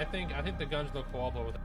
I think the guns look horrible with.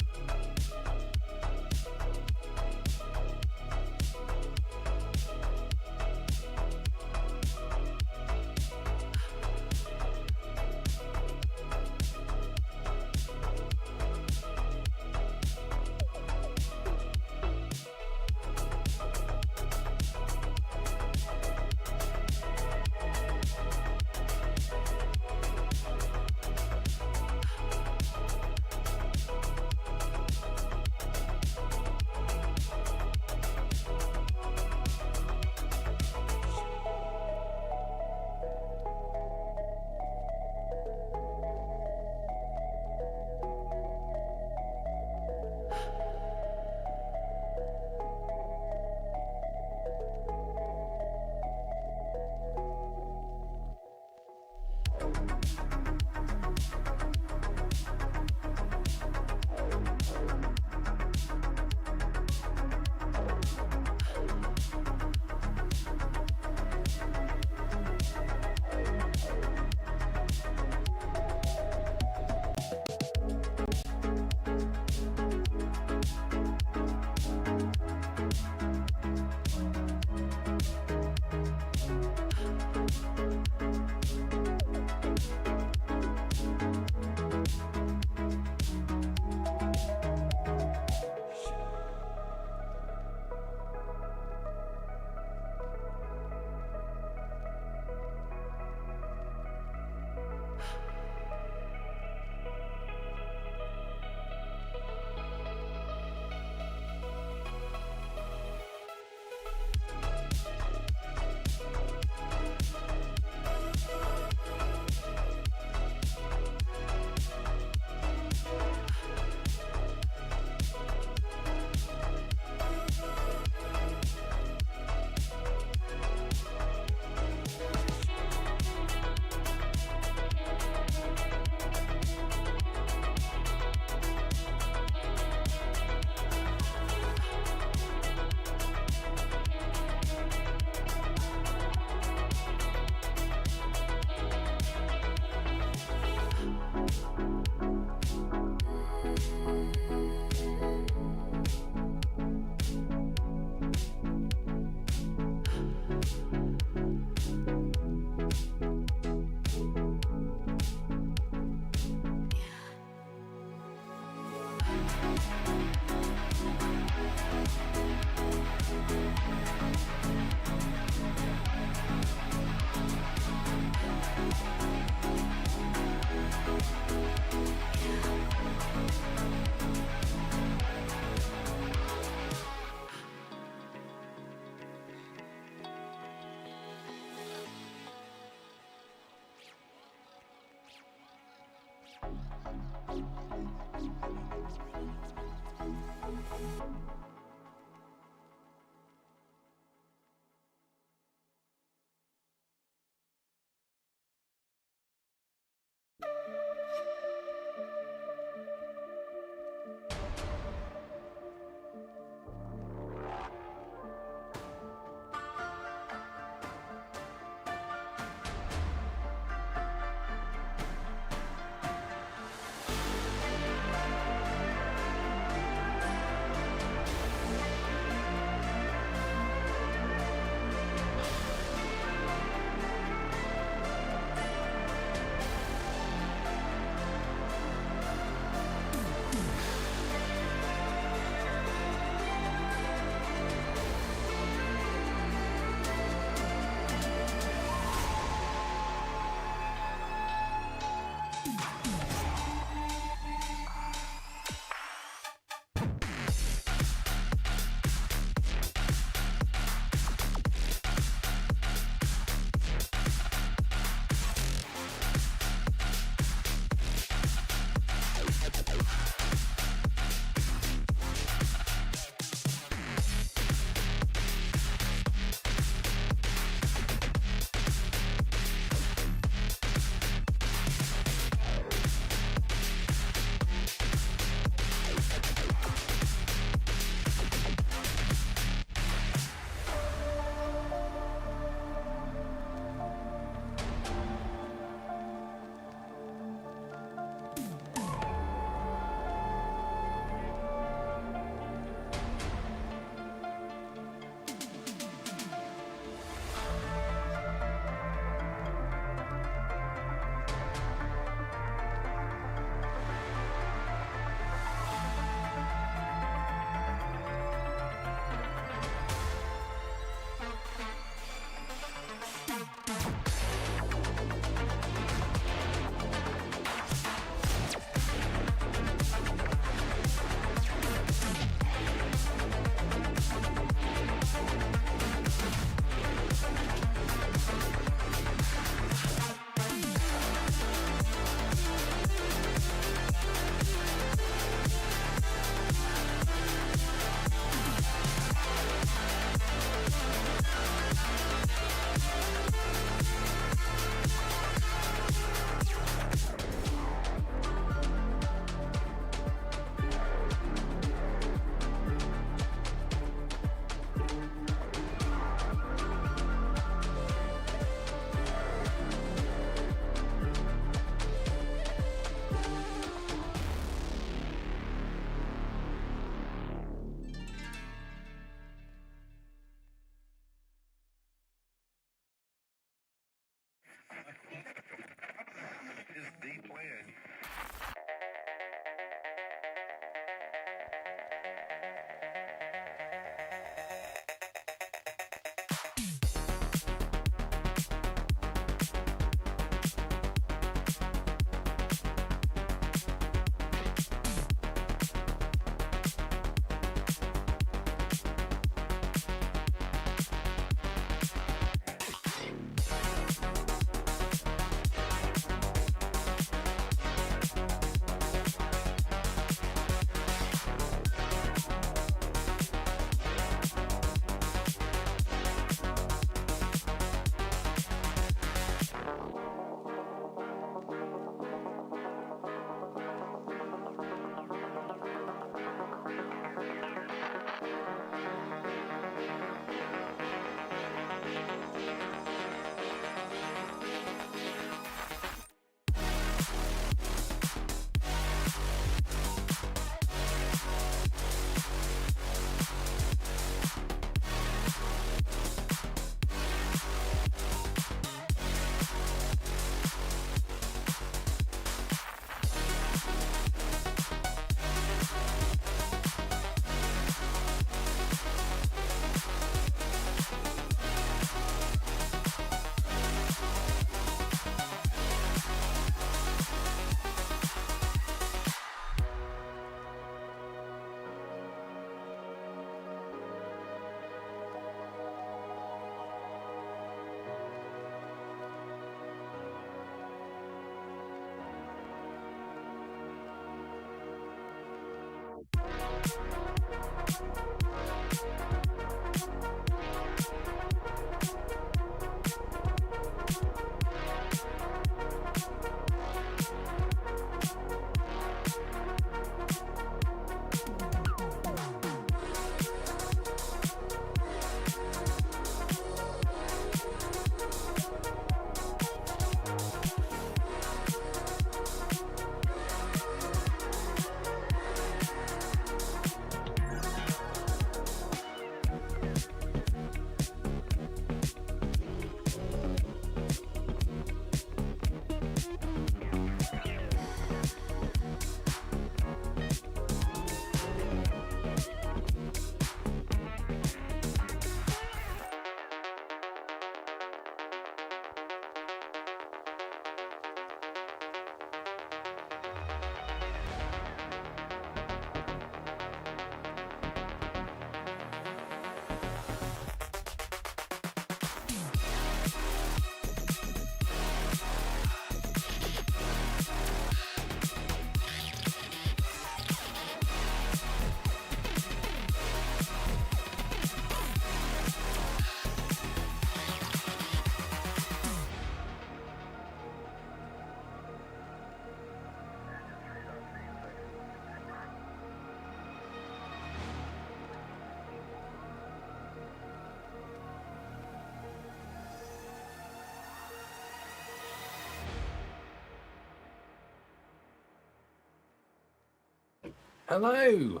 Hello,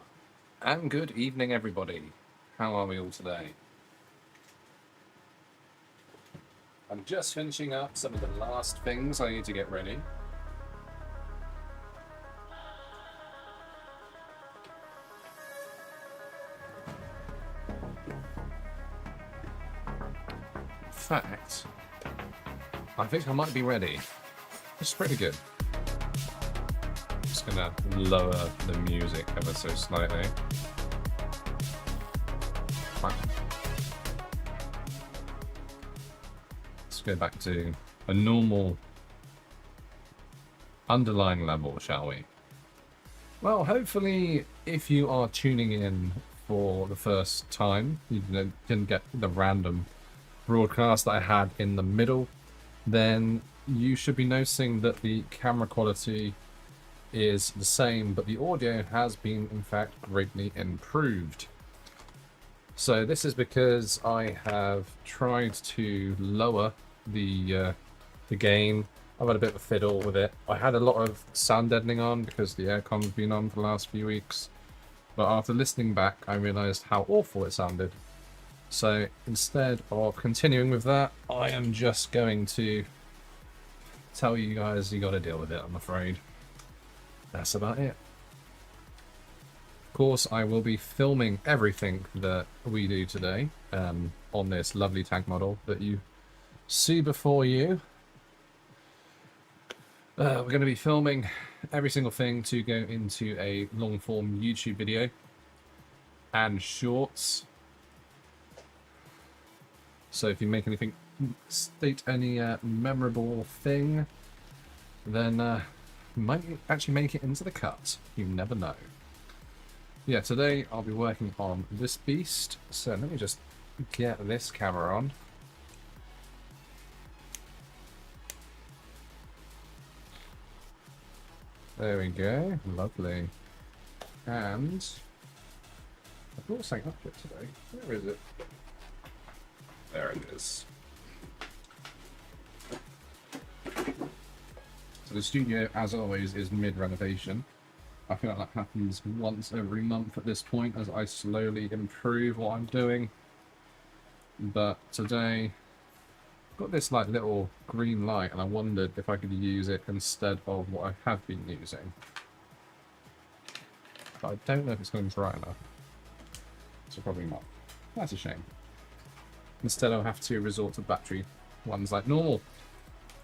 and good evening, everybody. How are we all today? I'm just finishing up some of the last things I need to get ready. In fact, I think I might be ready. It's pretty good. Just gonna lower the music ever so slightly. Let's go back to a normal underlying level, shall we? Well, hopefully, if you are tuning in for the first time, you didn't get the random broadcast that I had in the middle, then you should be noticing that the camera quality is the same, but the audio has been, in fact, greatly improved. So this is because I have tried to lower the gain. I've had a bit of a fiddle with it. I had a lot of sound deadening on because the aircon's been on for the last few weeks. But after listening back, I realised how awful it sounded. So instead of continuing with that, I am just going to tell you guys you got to deal with it, I'm afraid. That's about it. Of course, I will be filming everything that we do today on this lovely tank model that you see before you. We're going to be filming every single thing to go into a long-form YouTube video and shorts. So if you make anything, state any memorable thing, then you might actually make it into the cut. You never know. Yeah, today I'll be working on this beast. So let me just get this camera on. There we go. Lovely. And I brought something up here today. Where is it? There it is. So the studio, as always, is mid-renovation. I feel like that happens once every month at this point as I slowly improve what I'm doing. But today, I've got this like little green light and I wondered if I could use it instead of what I have been using. But I don't know if it's going to be bright enough. So probably not. That's a shame. Instead I'll have to resort to battery ones like normal.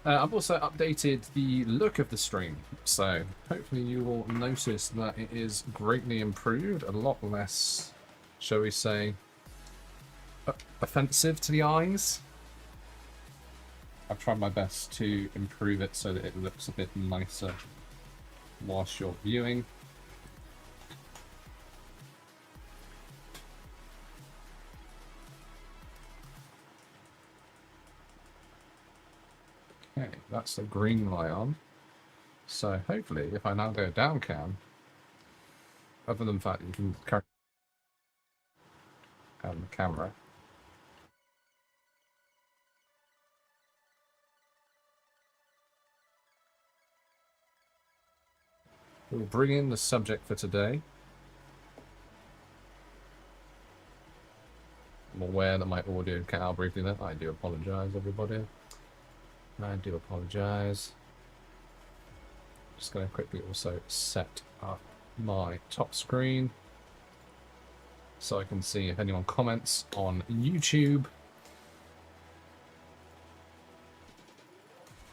I've also updated the look of the stream, so hopefully you will notice that it is greatly improved, a lot less, shall we say, offensive to the eyes. I've tried my best to improve it so that it looks a bit nicer whilst you're viewing. Okay, that's the green light on. So hopefully, if I now go down cam, other than the fact that you can carry on the camera, we'll bring in the subject for today. I'm aware that my audio cut out briefly there. I do apologise, everybody. I do apologise. Just going to quickly also set up my top screen so I can see if anyone comments on YouTube.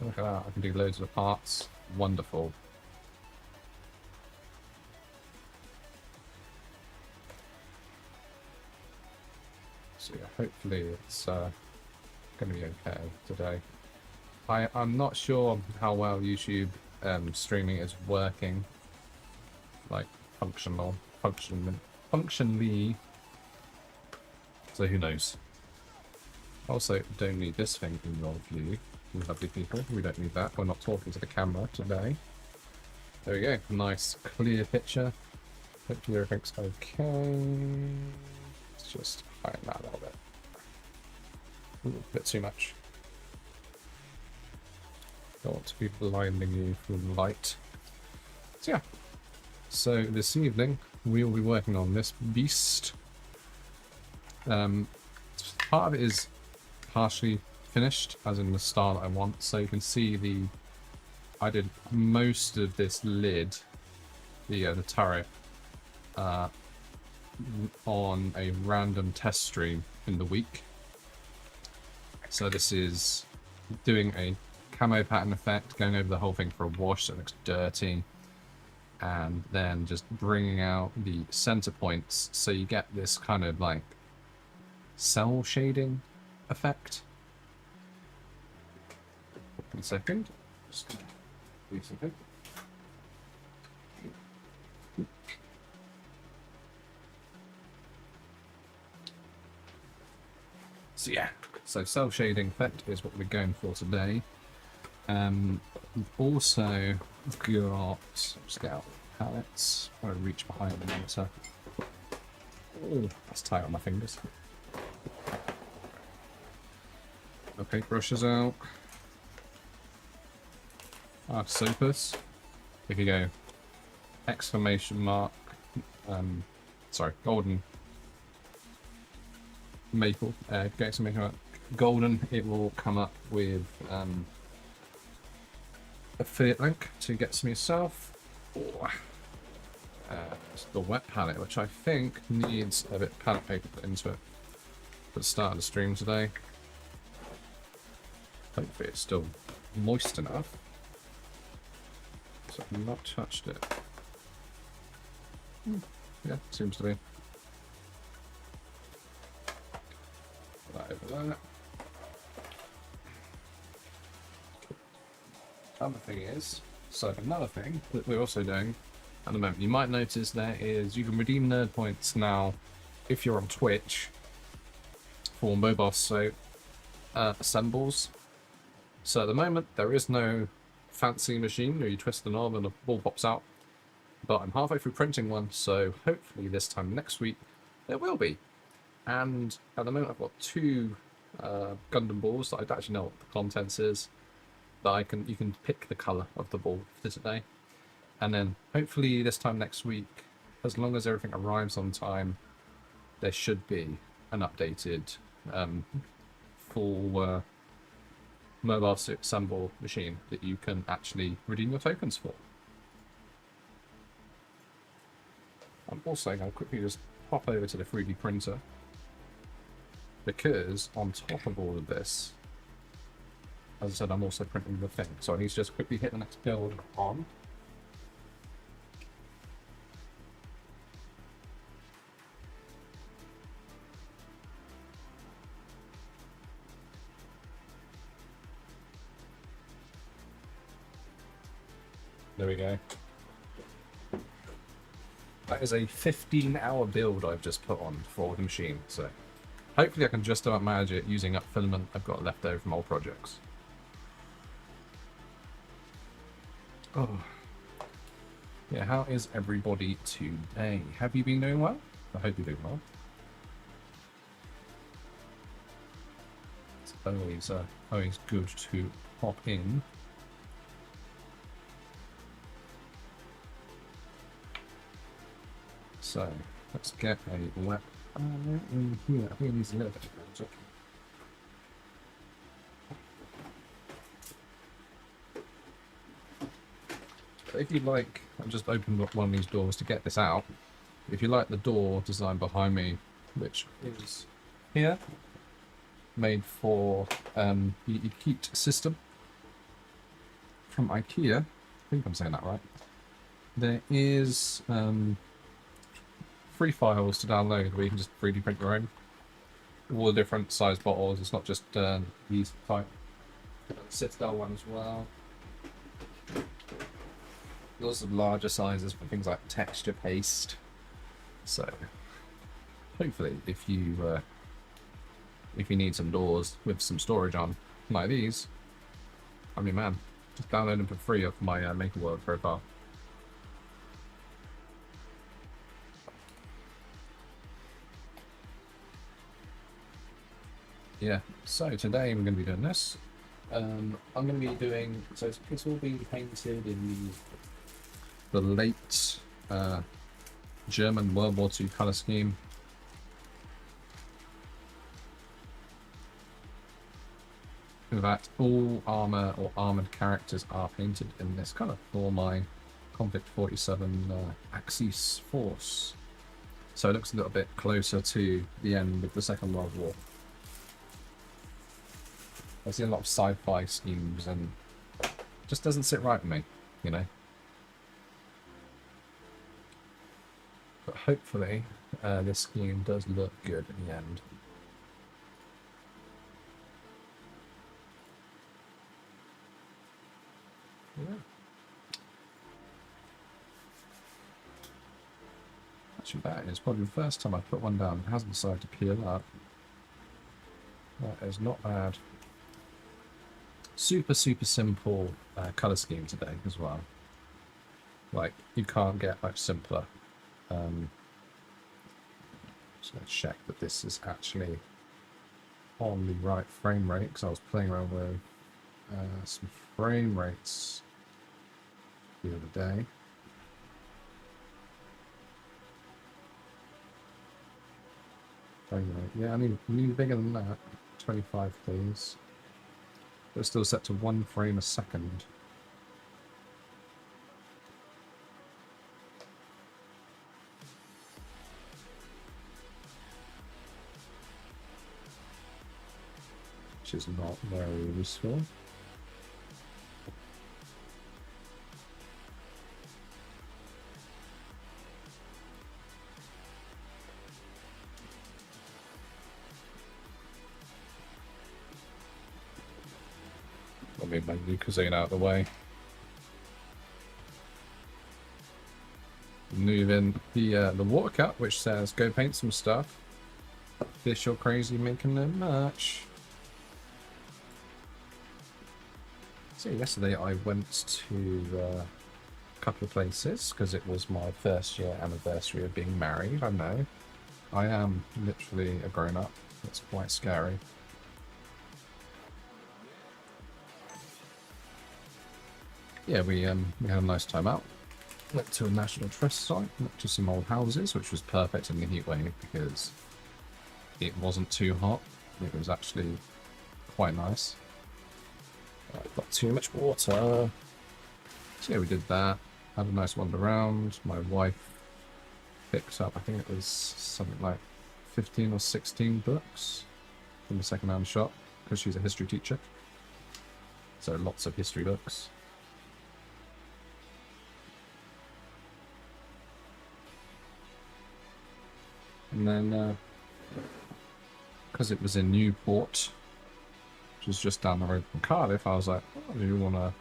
Look at that, I can do loads of parts. Wonderful. So yeah, hopefully it's going to be okay today. I'm not sure how well YouTube streaming is working, like functionally. So who knows? Also, don't need this thing in your view, you lovely people. We don't need that. We're not talking to the camera today. There we go. Nice clear picture. Hopefully everything's okay. Let's just heighten that a little bit. Ooh, a bit too much. Don't want to be blinding you with light. So yeah. So this evening we will be working on this beast. Part of it is partially finished, as in the style that I want. So you can see I did most of this lid, the turret, on a random test stream in the week. So this is doing a camo pattern effect, going over the whole thing for a wash so it looks dirty, and then just bringing out the center points so you get this kind of like cell shading effect. 1 second. Just do something. So yeah, so cell shading effect is what we're going for today. We've also got, just get out the palettes, I reach behind the monitor. Oh, that's tight on my fingers. Okay, brushes out. Sopus. If you go exclamation mark, sorry, golden maple, go exclamation mark golden, it will come up with affiliate link to get some yourself. The wet palette, which I think needs a bit of palette paper put into it for the start of the stream today. Hopefully it's still moist enough. So I've not touched it. Yeah, seems to be. Put that over there. Other thing is, so another thing that we're also doing at the moment, you might notice there is, you can redeem nerd points now if you're on Twitch for mobile soap assembles. So at the moment there is no fancy machine where you twist the knob and a ball pops out, but I'm halfway through printing one, so hopefully this time next week there will be. And at the moment I've got two Gundam balls that I don't actually know what the contents is, that you can pick the colour of the ball for today. And then hopefully this time next week, as long as everything arrives on time, there should be an updated full mobile suit assemble machine that you can actually redeem your tokens for. I'm also going to quickly just pop over to the 3D printer, because on top of all of this, as I said, I'm also printing the thing, so I need to just quickly hit the next build on. There we go. That is a 15-hour build I've just put on for the machine, so hopefully I can just about manage it using up filament I've got left over from old projects. Oh. Yeah, how is everybody today? Have you been doing well? I hope you're doing well. It's always good to pop in. So, let's get a wet in here. I think it needs a little bit of water. If you like, I've just opened up one of these doors to get this out. If you like the door design behind me, which is here, made for the heat system from IKEA, I think I'm saying that right. There is free files to download where you can just 3D print your own. All the different size bottles, it's not just these type. Citadel one as well. Lots of larger sizes for things like texture paste. So hopefully if you need some doors with some storage on like these, I mean man, just download them for free off my MakerWorld profile. Yeah, so today we're going to be doing this. I'm going to be doing, so it's all being painted in the late German World War II colour scheme. In fact, all armour or armoured characters are painted in this colour for my Konflikt 47 Axis Force. So it looks a little bit closer to the end of the Second World War. I see a lot of sci-fi schemes and it just doesn't sit right with me, you know. But hopefully this scheme does look good in the end. Yeah. Actually, that is probably the first time I put one down. It hasn't decided to peel up. That is not bad. Super simple colour scheme today as well. Like, you can't get much simpler. So let's check that this is actually on the right frame rate, because I was playing around with some frame rates the other day. Frame rate, yeah, I need bigger than that. 25 please. But it's still set to 1 frame a second. which is not very useful. Let me move my new cuisine out of the way. Move in the water cup, which says go paint some stuff. Fish or crazy making no merch. So yesterday I went to a couple of places because it was my first year anniversary of being married. I know. I am literally a grown-up. It's quite scary. Yeah, we had a nice time out. Went to a National Trust site, went to some old houses, which was perfect in the heat wave because it wasn't too hot. It was actually quite nice. Got too much water. So yeah, we did that. Had a nice wander around. My wife picked up, I think it was something like 15 or 16 books from the second-hand shop because she's a history teacher. So lots of history books. And then, because it was in Newport, which is just down the road from Cardiff, I was like, oh, do you want to...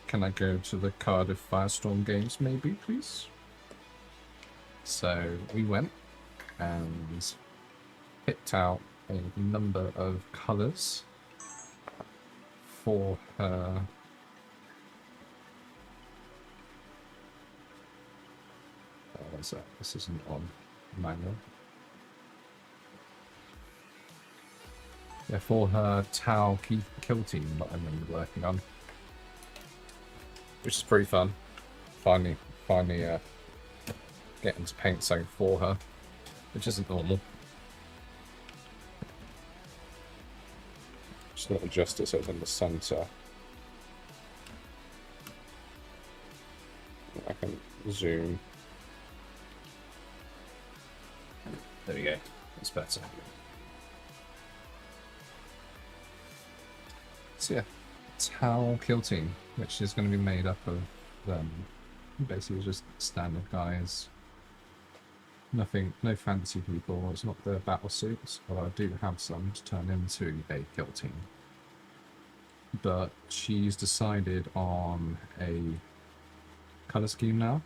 Can I go to the Cardiff Firestorm games, maybe, please? So we went and picked out a number of colours for her... Oh, what's that? This isn't on manual. Yeah, for her Tau kill team that I'm going to be working on, which is pretty fun. Finally, getting to paint something for her, which isn't normal. Just going to adjust it so it's in the centre. I can zoom. There we go. That's better. So yeah, Tau kill team, which is going to be made up of basically just standard guys. Nothing, no fantasy people. It's not the battle suits, although I do have some to turn into a kill team. But she's decided on a colour scheme now,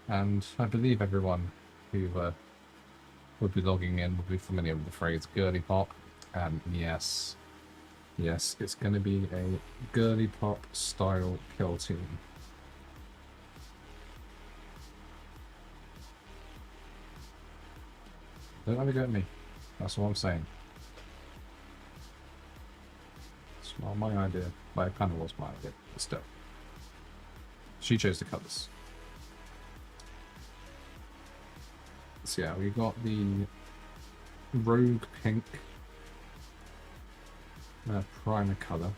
and I believe everyone who would be logging in would be familiar with the phrase girly pop, and yes, it's going to be a girly pop style kill team. Don't have a go at me. That's what I'm saying. It's not my idea. Well, it kind of was my idea, but still. She chose the colours. So yeah, we got the Rogue Pink primer colour,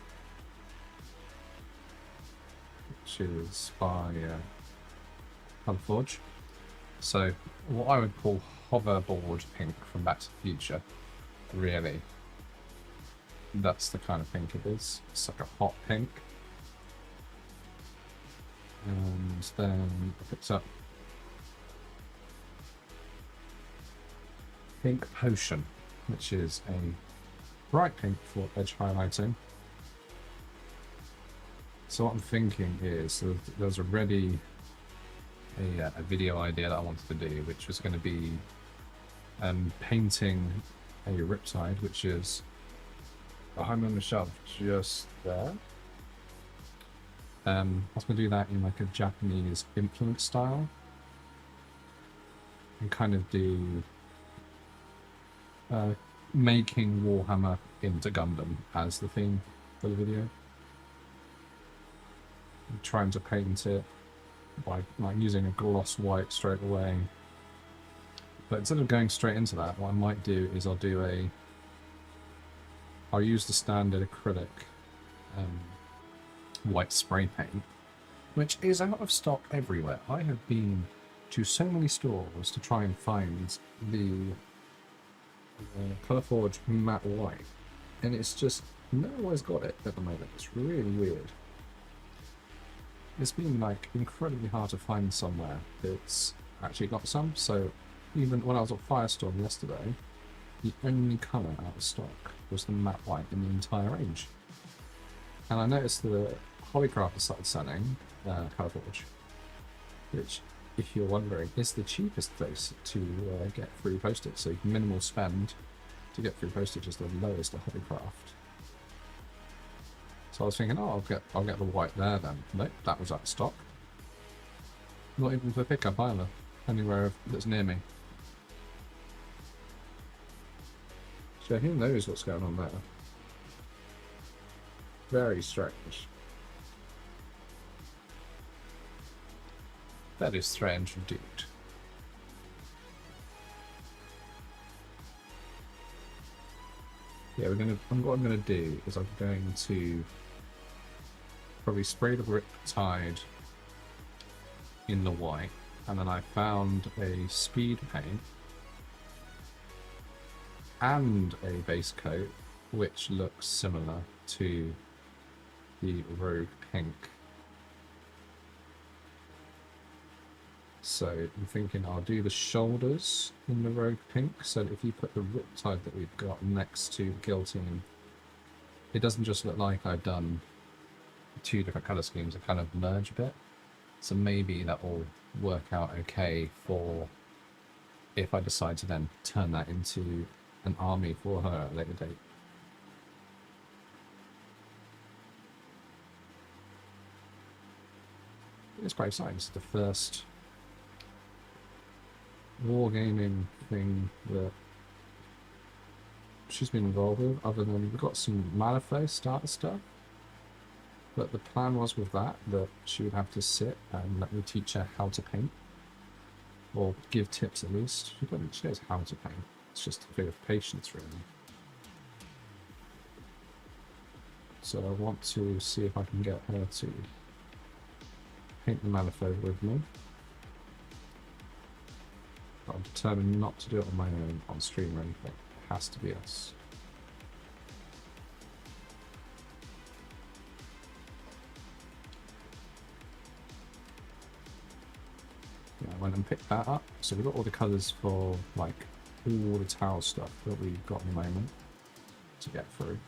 which is by Colourforge. So what I would call hoverboard pink from Back to the Future, really. That's the kind of pink it is. It's like a hot pink. And then I picked up Pink Potion, which is a bright pink for edge highlighting. So what I'm thinking is there's already a video idea that I wanted to do, which was going to be painting a Riptide, which is behind me on the shelf just there. I was going to do that in like a Japanese influence style and kind of do making Warhammer into Gundam as the theme for the video. I'm trying to paint it by like using a gloss white straight away. But instead of going straight into that, what I might do is I'll use the standard acrylic white spray paint, which is out of stock everywhere. I have been to so many stores to try and find the Colourforge matte white, And it's just, no one's got it at the moment. It's really weird. It's been like incredibly hard to find somewhere that's actually got some. So even when I was at Firestorm yesterday, the only colour out of stock was the matte white in the entire range. And I noticed the Hollycraft has started selling Colourforge, which, if you're wondering, is the cheapest place to get free postage. So minimal spend to get free postage is the lowest at Hollycraft. So I was thinking, oh, I'll get the white there then. Nope, that was out of stock. Not even for pickup either, anywhere that's near me. So who knows what's going on there? Very strange. That is strange indeed. Yeah, what I'm gonna do is I'm going to probably spray the Riptide in the white, and then I found a speed paint and a base coat which looks similar to the Rogue Pink. So I'm thinking I'll do the shoulders in the Rogue Pink, so that if you put the Riptide that we've got next to Guillotine, it doesn't just look like I've done two different colour schemes, that kind of merge a bit. So maybe that will work out okay for if I decide to then turn that into an army for her at a later date. It's quite exciting. It's the first wargaming thing that she's been involved with, other than we've got some Malifaux starter stuff. But the plan was with that she would have to sit and let me teach her how to paint. Or give tips at least. She knows how to paint. It's just a bit of patience, really. So I want to see if I can get her to paint the Malifaux with me. But I'm determined not to do it on my own on stream or anything. It has to be us. Yeah, I went and picked that up. So we've got all the colours for like all the towel stuff that we've got at the moment to get through.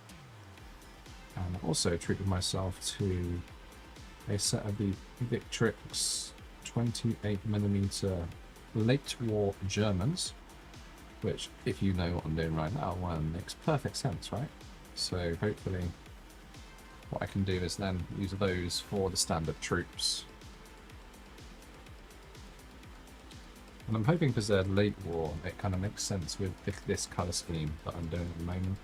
And I also treated myself to a set of the Victrix 28mm late war Germans, which, if you know what I'm doing right now, well, makes perfect sense, right? So hopefully what I can do is then use those for the standard troops. And I'm hoping because they're late war, it kind of makes sense with this colour scheme that I'm doing at the moment.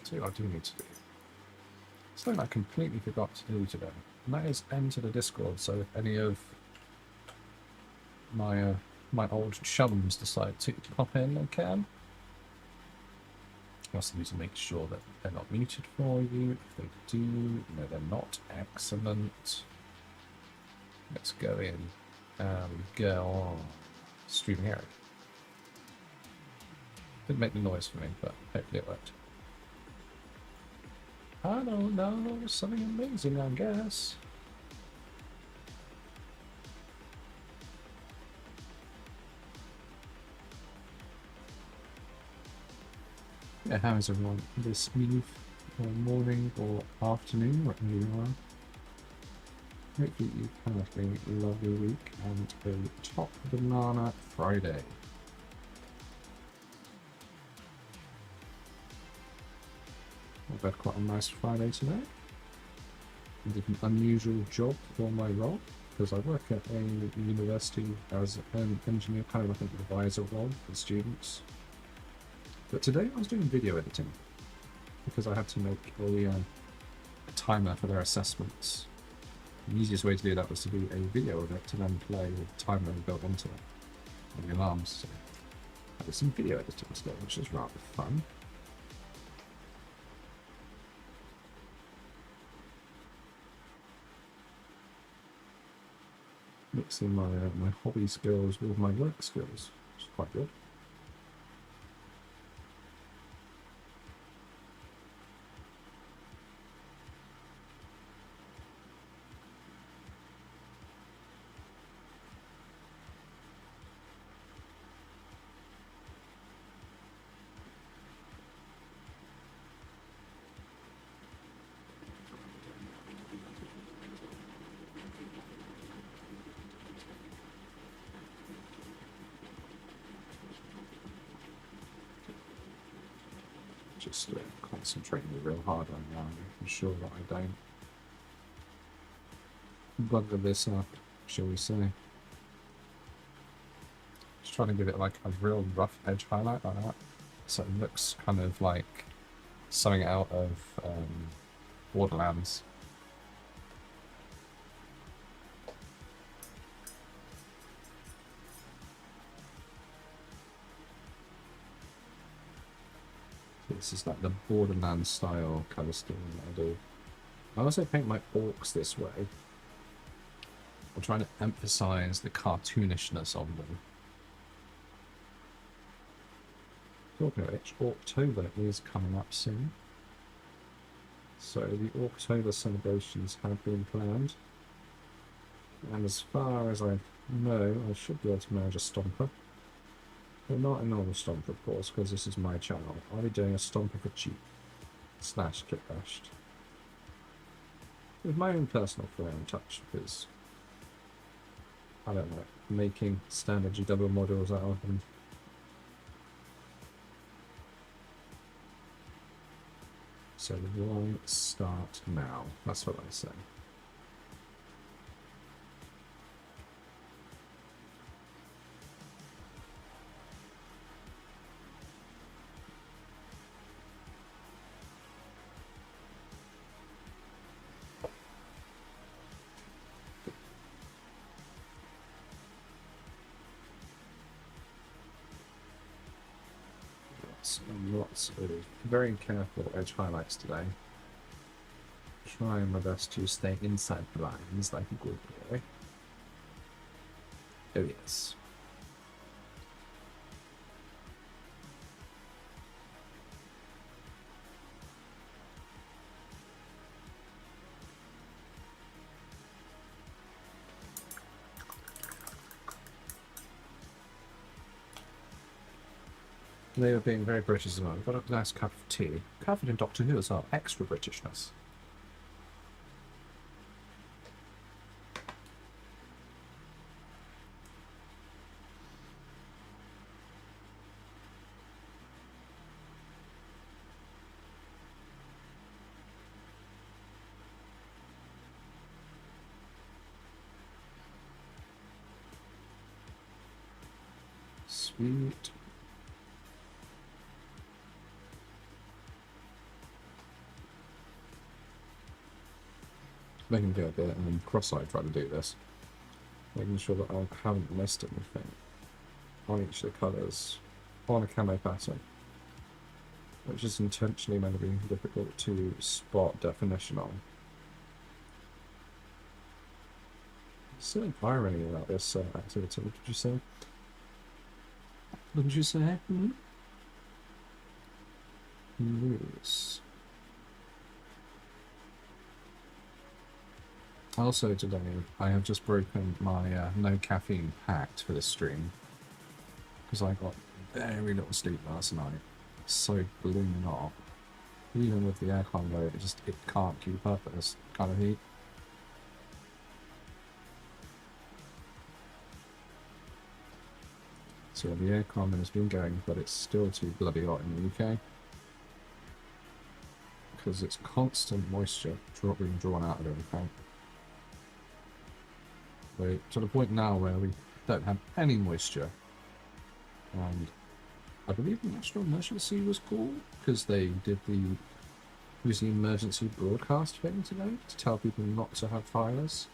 See what I do need to do. Something I completely forgot to do today, and that is enter the Discord, so if any of my my old chums decide to pop in, they can. I also need to make sure that they're not muted for you. If they do, no, they're not. Excellent. Let's go in and go on streaming area. Didn't make the noise for me, but hopefully it worked. I don't know, something amazing, I guess. Yeah, how is everyone this eve, or morning, or afternoon, wherever you are? Hopefully you have a lovely week and a top banana Friday. I've had quite a nice Friday today. I did an unusual job for my role, because I work at a university as an engineer, kind of like an advisor role for students. But today I was doing video editing, because I had to make a timer for their assessments. The easiest way to do that was to do a video of it to then play with the timer built into it, and the alarms. So I did some video editing today, which was rather fun. Mixing my hobby skills with my work skills. It's quite good. Just concentrating real hard on now, making sure that I don't bugger this up, shall we say. Just trying to give it like a real rough edge highlight like that, so it looks kind of like something out of Borderlands. This is like the Borderlands style colour scheme that I do. I also paint my orcs this way. I'm trying to emphasise the cartoonishness of them. Talking of which, October is coming up soon. So the October celebrations have been planned. And as far as I know, I should be able to manage a stomper. But not a normal stomper, of course, because this is my channel. I'll be doing a stomper for cheap / kitbashed. With my own personal flair and touch, because I don't know, making standard GW models out of them. So why start now? That's what I say. Lots of very careful edge highlights today. Trying my best to stay inside the lines like a good boy. Oh yes. They were being very British as well. Got a nice cup of tea. Covered in Doctor Who as well. Extra Britishness. Sweet. Making me a bit cross-eyed trying to do this. Making sure that I haven't missed anything on each of the colours on a camo pattern, which is intentionally meant to be difficult to spot definition on. Certain irony about this activity, what did you say? What did you say? Yes. Also today, I have just broken my no caffeine pact for this stream, because I got very little sleep last night. So blooming hot. Even with the aircon though, it can't keep up at this kind of heat. So the aircon has been going, but it's still too bloody hot in the UK. Because it's constant moisture being drawn out of everything. We're to the point now where we don't have any moisture. And I believe the National Emergency was called because they did the emergency broadcast thing today to tell people not to have fires.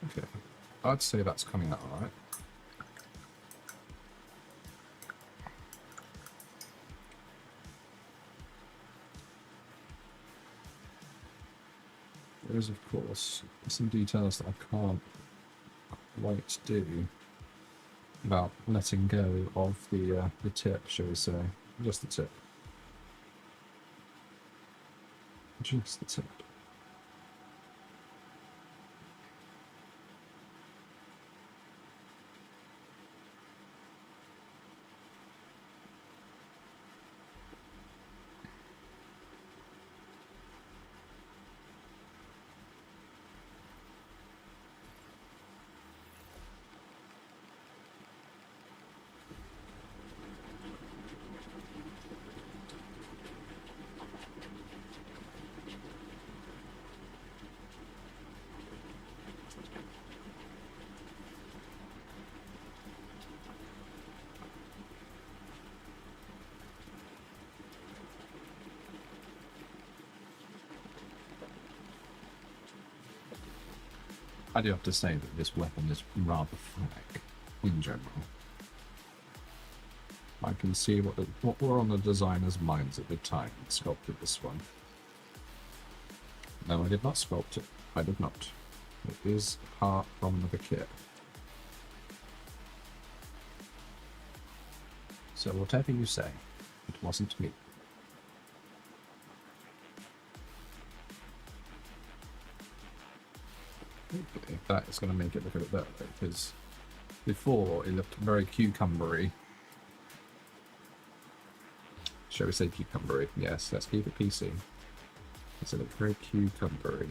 Okay. I'd say that's coming out alright. There is, of course, some details that I can't quite do about letting go of the tip, shall we say. Just the tip. Just the tip. I do have to say that this weapon is rather frank in general. I can see what were on the designer's minds at the time that sculpted this one. No, I did not sculpt it. I did not. It is part from the kit. So whatever you say, it wasn't me. Hopefully that is going to make it look a bit better, because before it looked very cucumbery. Shall we say cucumbery? Yes, let's keep it PC. It's a look very cucumbery.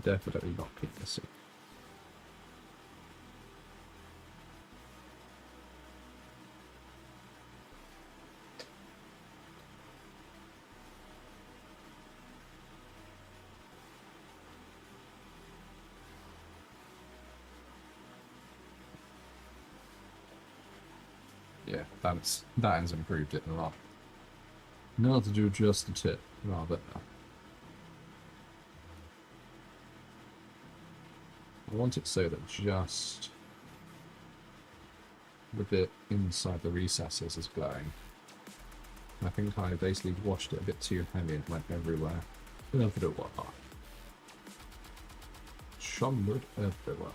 Definitely not penisy. Yeah, that has improved it a lot. Now to do just the tip, rather. I want it so that just the bit inside the recesses is glowing. I think I basically washed it a bit too heavy and went everywhere. Everywhere. Shondered everywhere.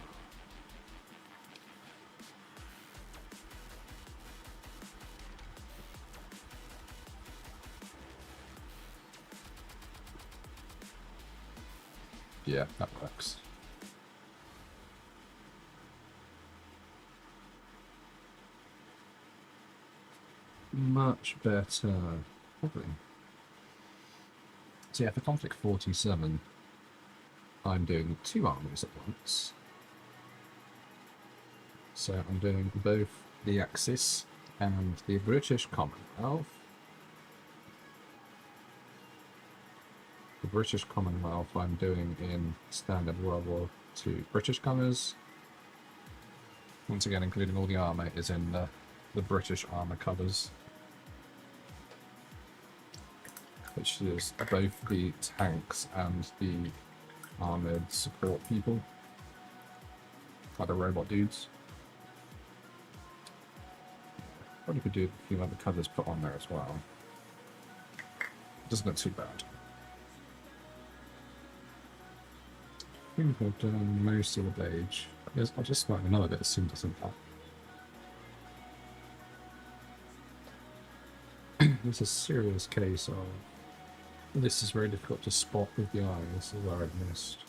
Yeah, that works. Much better. Probably. So yeah, for Conflict 47, I'm doing 2 armies at once. So I'm doing both the Axis and the British Commonwealth. The British Commonwealth I'm doing in standard World War II British colours. Once again, including all the armour is in the British armour colours. Which is both the tanks and the armoured support people. Like the robot dudes. Probably could do a few other colours put on there as well. Doesn't look too bad. I think I've done most of the page. I'll just write another bit as soon as I'm done. It's a serious case of this is very difficult to spot with the eye. This is where I've missed.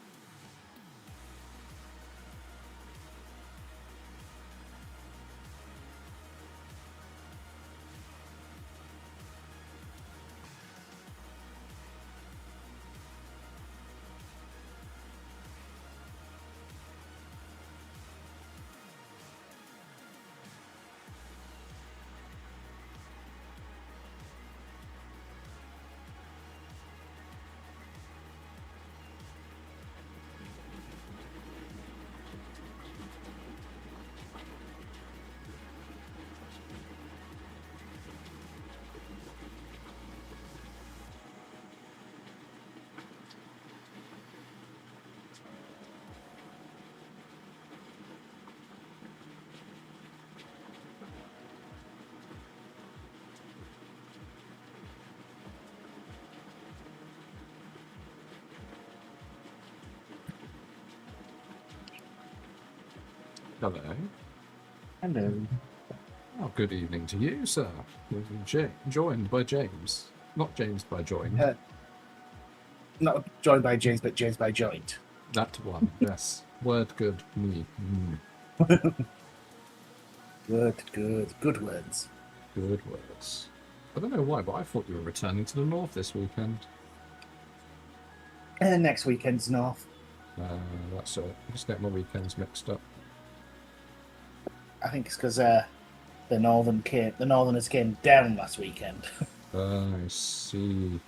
Hello. Hello. Oh, good evening to you, sir. Joined by James. Not James by joined. Not joined by James, but James by joint. That one, yes. Word good, me. Mm. Good words. Good words. I don't know why, but I thought you were returning to the north this weekend. And next weekend's north. That's it. Just get my weekends mixed up. I think it's because the Northerners came down last weekend. I see.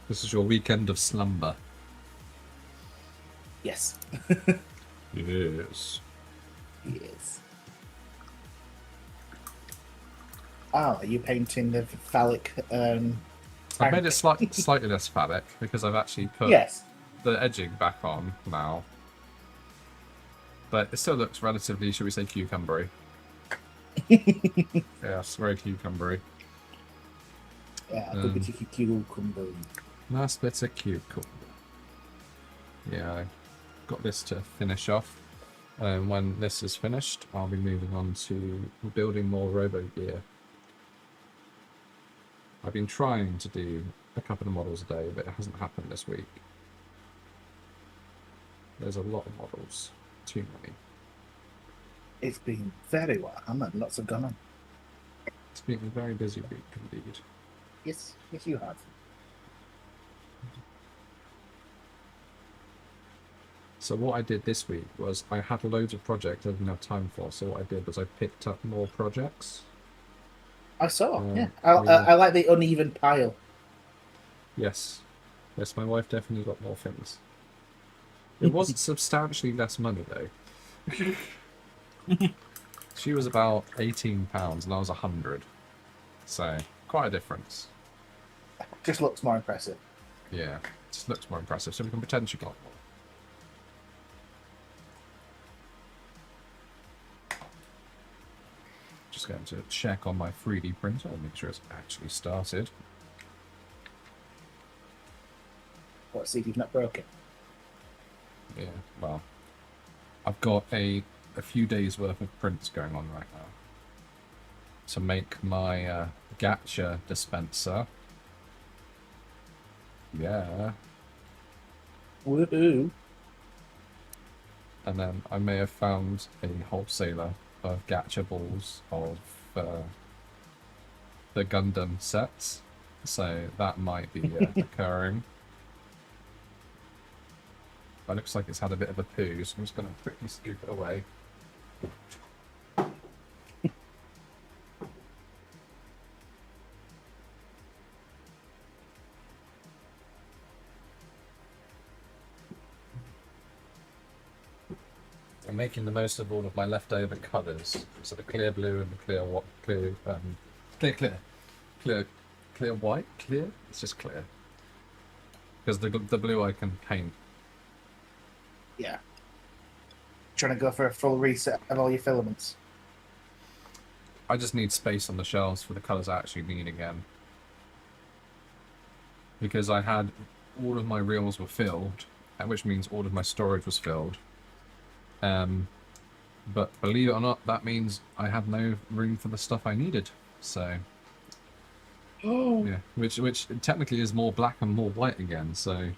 This is your weekend of slumber. Yes. Yes. Yes. Oh, are you painting the phallic? I've made it slightly less phallic because I've actually put the edging back on now. But it still looks relatively, should we say, cucumbery. Yes, very cucumbery. Yeah, good bit of cucumber. Nice bit of cucumber. Yeah, I got this to finish off. When this is finished, I'll be moving on to building more robo gear. I've been trying to do a couple of models a day, but it hasn't happened this week. There's a lot of models. Too many. It's been very well. Lots have gone on. It's been a very busy week indeed. Yes, you have. So what I did this week was I had loads of projects I didn't have time for, so what I did was I picked up more projects. I saw, yeah. I like the uneven pile. Yes. Yes, my wife definitely got more things. It was substantially less money, though. She was about £18 and I was 100. So, quite a difference. Just looks more impressive. Yeah, just looks more impressive, so we can pretend she got more. Just going to check on my 3D printer and make sure it's actually started. What, see if you've not broken? Yeah, well, I've got a few days worth of prints going on right now to make my gacha dispenser. Yeah. Woohoo! And then I may have found a wholesaler of gacha balls of the Gundam sets, so that might be occurring. It looks like it's had a bit of a poo, so I'm just going to quickly scoop it away. I'm making the most of all of my leftover colours. So the clear blue and the clear white, clear white, clear. It's just clear because the blue I can paint. Yeah. Trying to go for a full reset of all your filaments. I just need space on the shelves for the colours I actually need again. Because I had all of my reels were filled, which means all of my storage was filled. But believe it or not, that means I had no room for the stuff I needed. So, yeah, which technically is more black and more white again. So,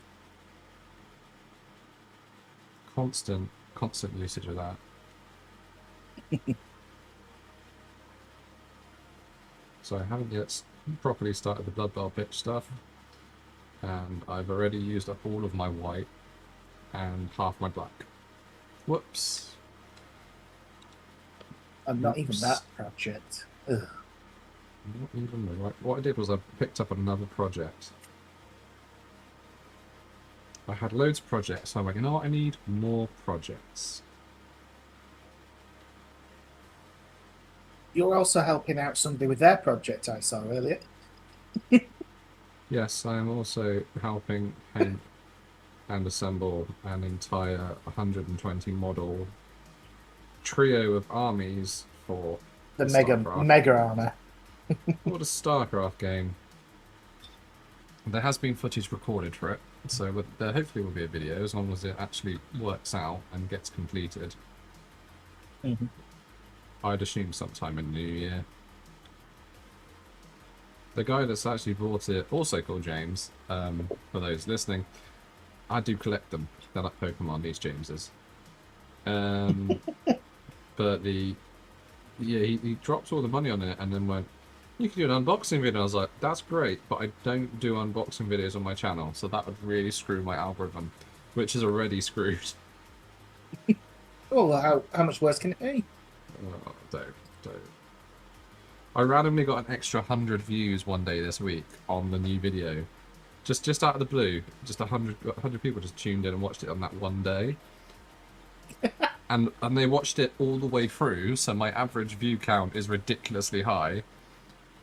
constant usage of that. So I haven't yet properly started the Blood Bowl pitch stuff, and I've already used up all of my white and half my black. Whoops. And not even that project. Ugh. Not even the right. What I did was I picked up another project. I had loads of projects, so I went, you know what, I need more projects. You're also helping out somebody with their project I saw earlier. Yes, I am also helping paint and assemble an entire 120 model trio of armies for The mega armor. For the StarCraft game. There has been footage recorded for it. So there hopefully will be a video as long as it actually works out and gets completed. Mm-hmm. I'd assume sometime in the new year. The guy that's actually bought it, also called James, for those listening, I do collect them. They're like Pokemon, these Jameses. But he dropped all the money on it and then went, you can do an unboxing video. I was like, that's great, but I don't do unboxing videos on my channel, so that would really screw my algorithm, which is already screwed. Oh, well, how much worse can it be? Oh, don't. I randomly got an extra 100 views one day this week on the new video. Just out of the blue, just 100 people just tuned in and watched it on that one day. and they watched it all the way through, so my average view count is ridiculously high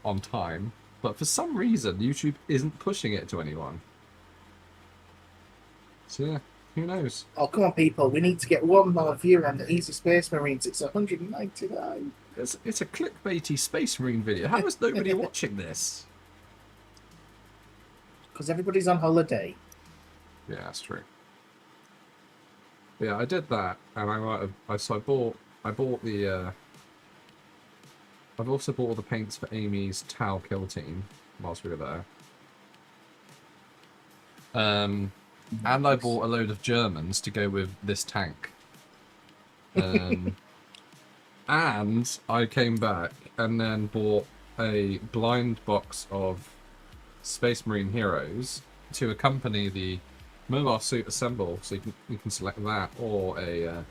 on time. But for some reason, YouTube isn't pushing it to anyone. So yeah, who knows? Oh, come on, people. We need to get one more view on the Easy Space Marines. It's 199. It's a clickbaity Space Marine video. How is nobody watching this? Because everybody's on holiday. Yeah, that's true. Yeah, I did that, and I might have. So I bought the. I've also bought all the paints for Amy's Tau kill team whilst we were there. And I bought a load of Germans to go with this tank. And I came back and then bought a blind box of Space Marine heroes to accompany the mobile suit assemble, so you can select that or a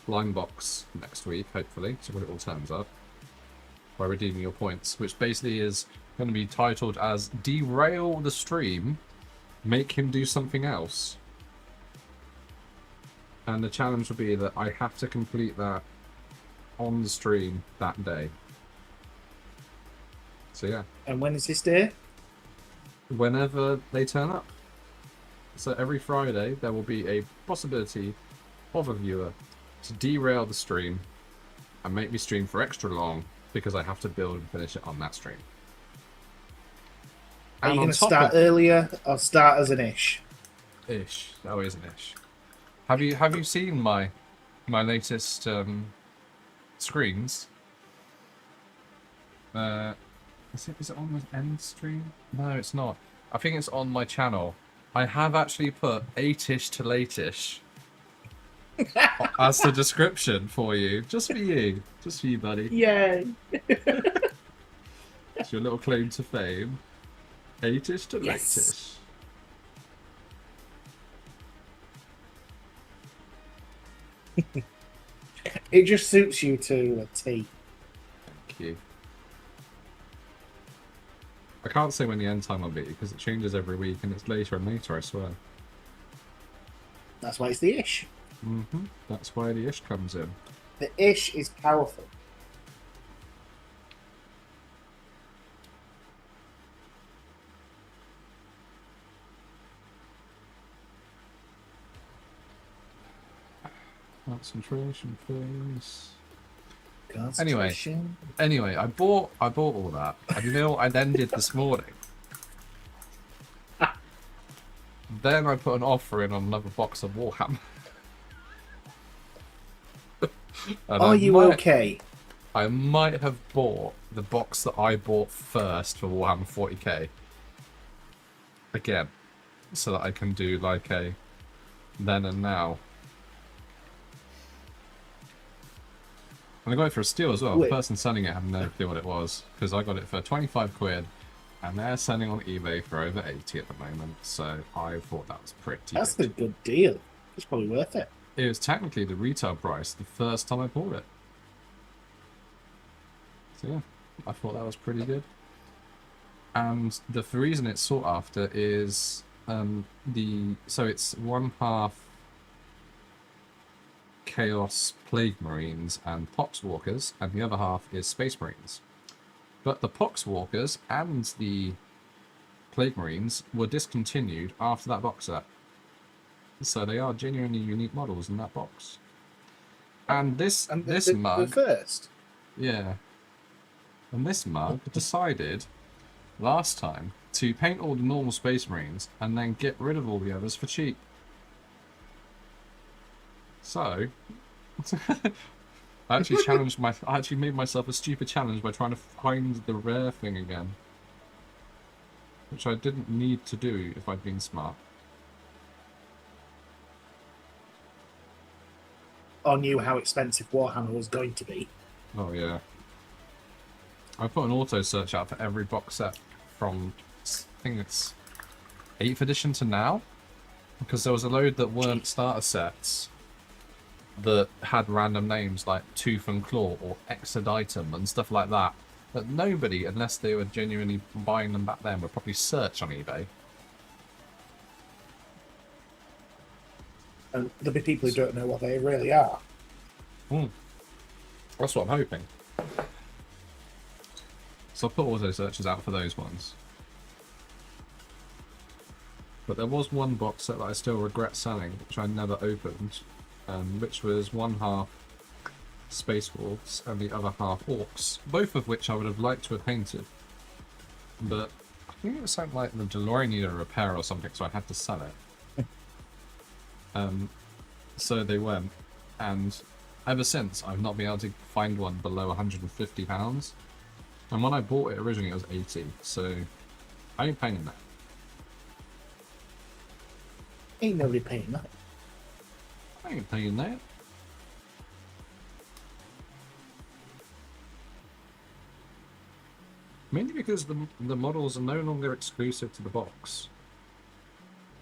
blind box next week, hopefully, so when it all turns up, by redeeming your points, which basically is going to be titled as Derail the Stream, Make Him Do Something Else. And the challenge will be that I have to complete that on the stream that day. So yeah. And when is this day? Whenever they turn up. So every Friday there will be a possibility of a viewer to derail the stream and make me stream for extra long because I have to build and finish it on that stream. Are And you on going to top start of- earlier or start as an ish? Ish. That is an ish. Have you seen my latest screens? Is it on the end stream? No, it's not. I think it's on my channel. I have actually put 8ish to late-ish as the description for you. Just for you. Just for you, buddy. Yay! It's your little claim to fame. 8ish to Yes. late-ish. It just suits you to a T. Thank you. I can't say when the end time will be because it changes every week and it's later and later, I swear. That's why it's the ish. That's why the ish comes in. The ish is powerful. Concentration phase. Concentration. Anyway, I bought all that. And you know what I then did this morning? Then I put an offer in on another box of Warhammer. Are you okay? I might have bought the box that I bought first for Warhammer 40k. Again. So that I can do like a then and now. And I got it for a steal as well. Wait. The person selling it had no clue what it was. Because I got it for 25 quid. And they're selling on eBay for over 80 at the moment. So I thought that was pretty That's good. a good deal. It's probably worth it. It was technically the retail price the first time I bought it. So yeah, I thought that was pretty good. And the reason it's sought after is so it's one half Chaos Plague Marines and Poxwalkers, and the other half is Space Marines. But the Poxwalkers and the Plague Marines were discontinued after that box set. So they are genuinely unique models in that box. And this mug, The first. yeah, and this mug decided last time to paint all the normal Space Marines and then get rid of all the others for cheap. So, I actually made myself a stupid challenge by trying to find the rare thing again. Which I didn't need to do if I'd been smart. Or knew how expensive Warhammer was going to be. Oh yeah. I put an auto search out for every box set from, I think it's 8th edition to now. Because there was a load that weren't starter sets that had random names like Tooth and Claw or Exoditum and stuff like that. That nobody, unless they were genuinely buying them back then, would probably search on eBay. And there'll be people who don't know what they really are. That's what I'm hoping. So I put auto searches out for those ones. But there was one box set that I still regret selling, which I never opened, which was one half Space Wolves and the other half Orcs, both of which I would have liked to have painted. But I think it was something like the DeLorean needed a repair or something, so I had to sell it. So they went, and ever since I've not been able to find one below £150. And when I bought it originally, it was 80. So I ain't paying that. Ain't nobody paying that. I ain't paying that. Mainly because the models are no longer exclusive to the box.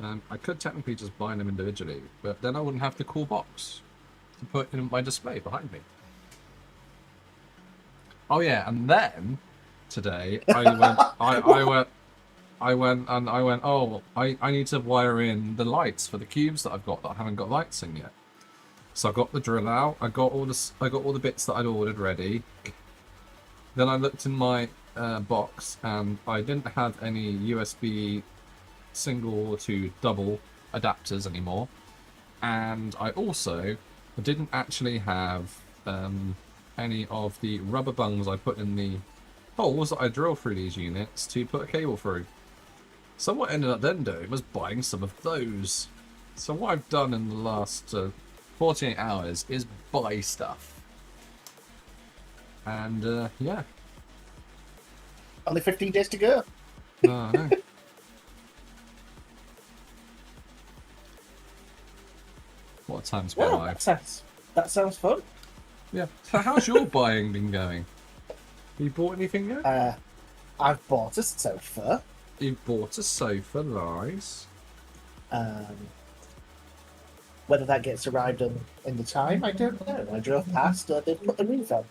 I could technically just buy them individually, but then I wouldn't have the cool box to put in my display behind me. Oh yeah, and then today I went, oh, I need to wire in the lights for the cubes that I've got that I haven't got lights in yet. So I got the drill out, I got all the bits that I'd ordered ready. Then I looked in my box and I didn't have any USB single to double adapters anymore, and I also didn't actually have any of the rubber bungs I put in the holes that I drill through these units to put a cable through. So what I ended up then doing was buying some of those. So what I've done in the last 48 hours is buy stuff, and yeah. Only 15 days to go. Oh, no. What a time to be alive. That sounds fun. Yeah. So how's your buying been going? Have you bought anything yet? I've bought a sofa. You bought a sofa, nice. Whether that gets arrived in the time, I don't know. I drove past, they put the roof on.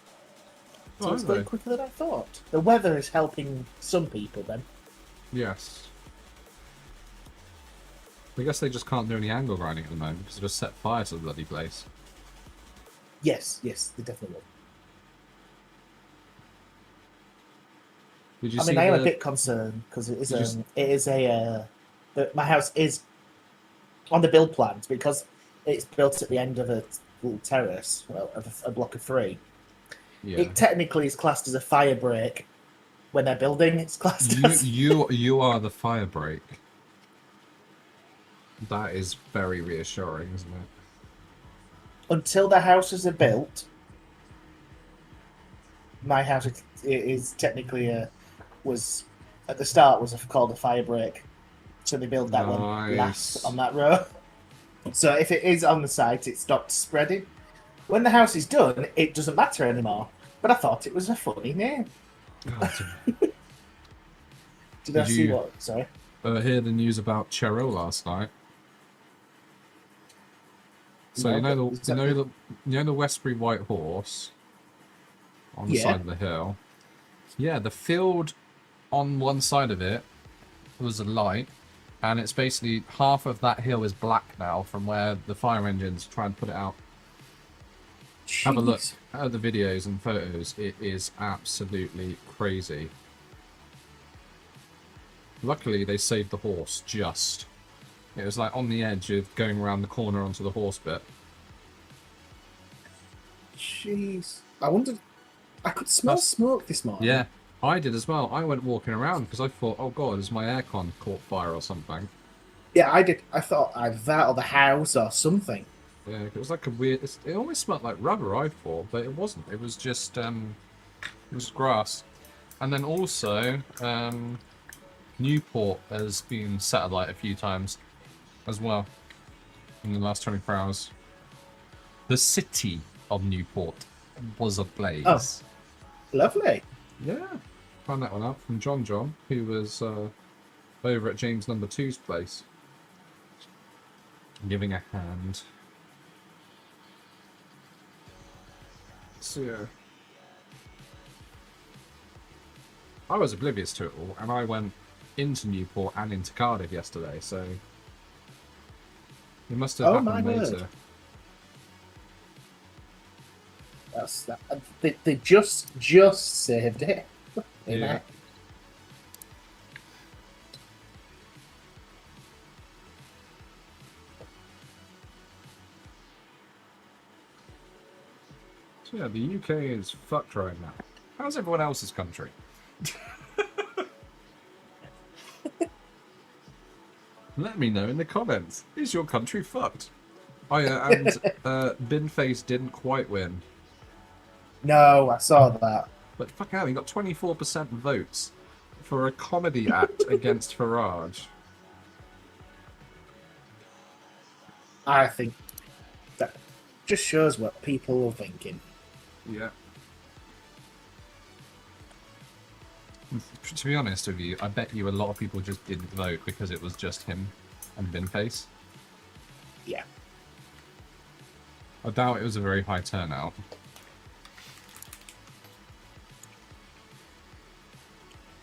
So it's going quicker than I thought. The weather is helping some people then. Yes. I guess they just can't do any angle grinding at the moment because they just set fire to the bloody place. Yes, they definitely will. Did you I mean, I am a bit concerned because my house is on the build plans because it's built at the end of a little terrace, well, of a block of 3. Yeah. It technically is classed as a fire break when they're building. It's classed as you are the fire break. That is very reassuring, isn't it? Until the houses are built, my house is technically was at the start was called a fire break. So they build that one last on that row. So if it is on the site, it stops spreading. When the house is done, it doesn't matter anymore. But I thought it was a funny name. Did I see what? Sorry. Hear the news about Cheryl last night? So No, you know the Westbury White Horse on the side of the hill. Yeah, the field on one side of it was a light, and it's basically half of that hill is black now from where the fire engines try and put it out. Jeez. Have a look at the videos and photos. It is absolutely crazy. Luckily, they saved the horse just. It was like on the edge of going around the corner onto the horse bit. Jeez. I wondered... I could smell smoke this morning. Yeah. I did as well. I went walking around because I thought, oh god, has my aircon caught fire or something? Yeah, I did. I thought either that or the house or something. Yeah, it was like a weird. It almost smelled like rubber, I thought, but it wasn't. It was just it was grass. And then also, Newport has been set alight a few times as well in the last 24 hours. The city of Newport was ablaze. Oh, lovely. Yeah, found that one out from John, who was over at James Number Two's place, giving a hand. So yeah, I was oblivious to it all, and I went into Newport and into Cardiff yesterday, so it must have happened later. That's that. They just saved it. Yeah. So yeah, the UK is fucked right now. How's everyone else's country? Let me know in the comments. Is your country fucked? Oh yeah, and Binface didn't quite win. No, I saw that. But fuck hell, he got 24% votes for a comedy act against Farage. I think that just shows what people are thinking. Yeah. To be honest with you, I bet you a lot of people just didn't vote because it was just him and Binface. Yeah. I doubt it was a very high turnout.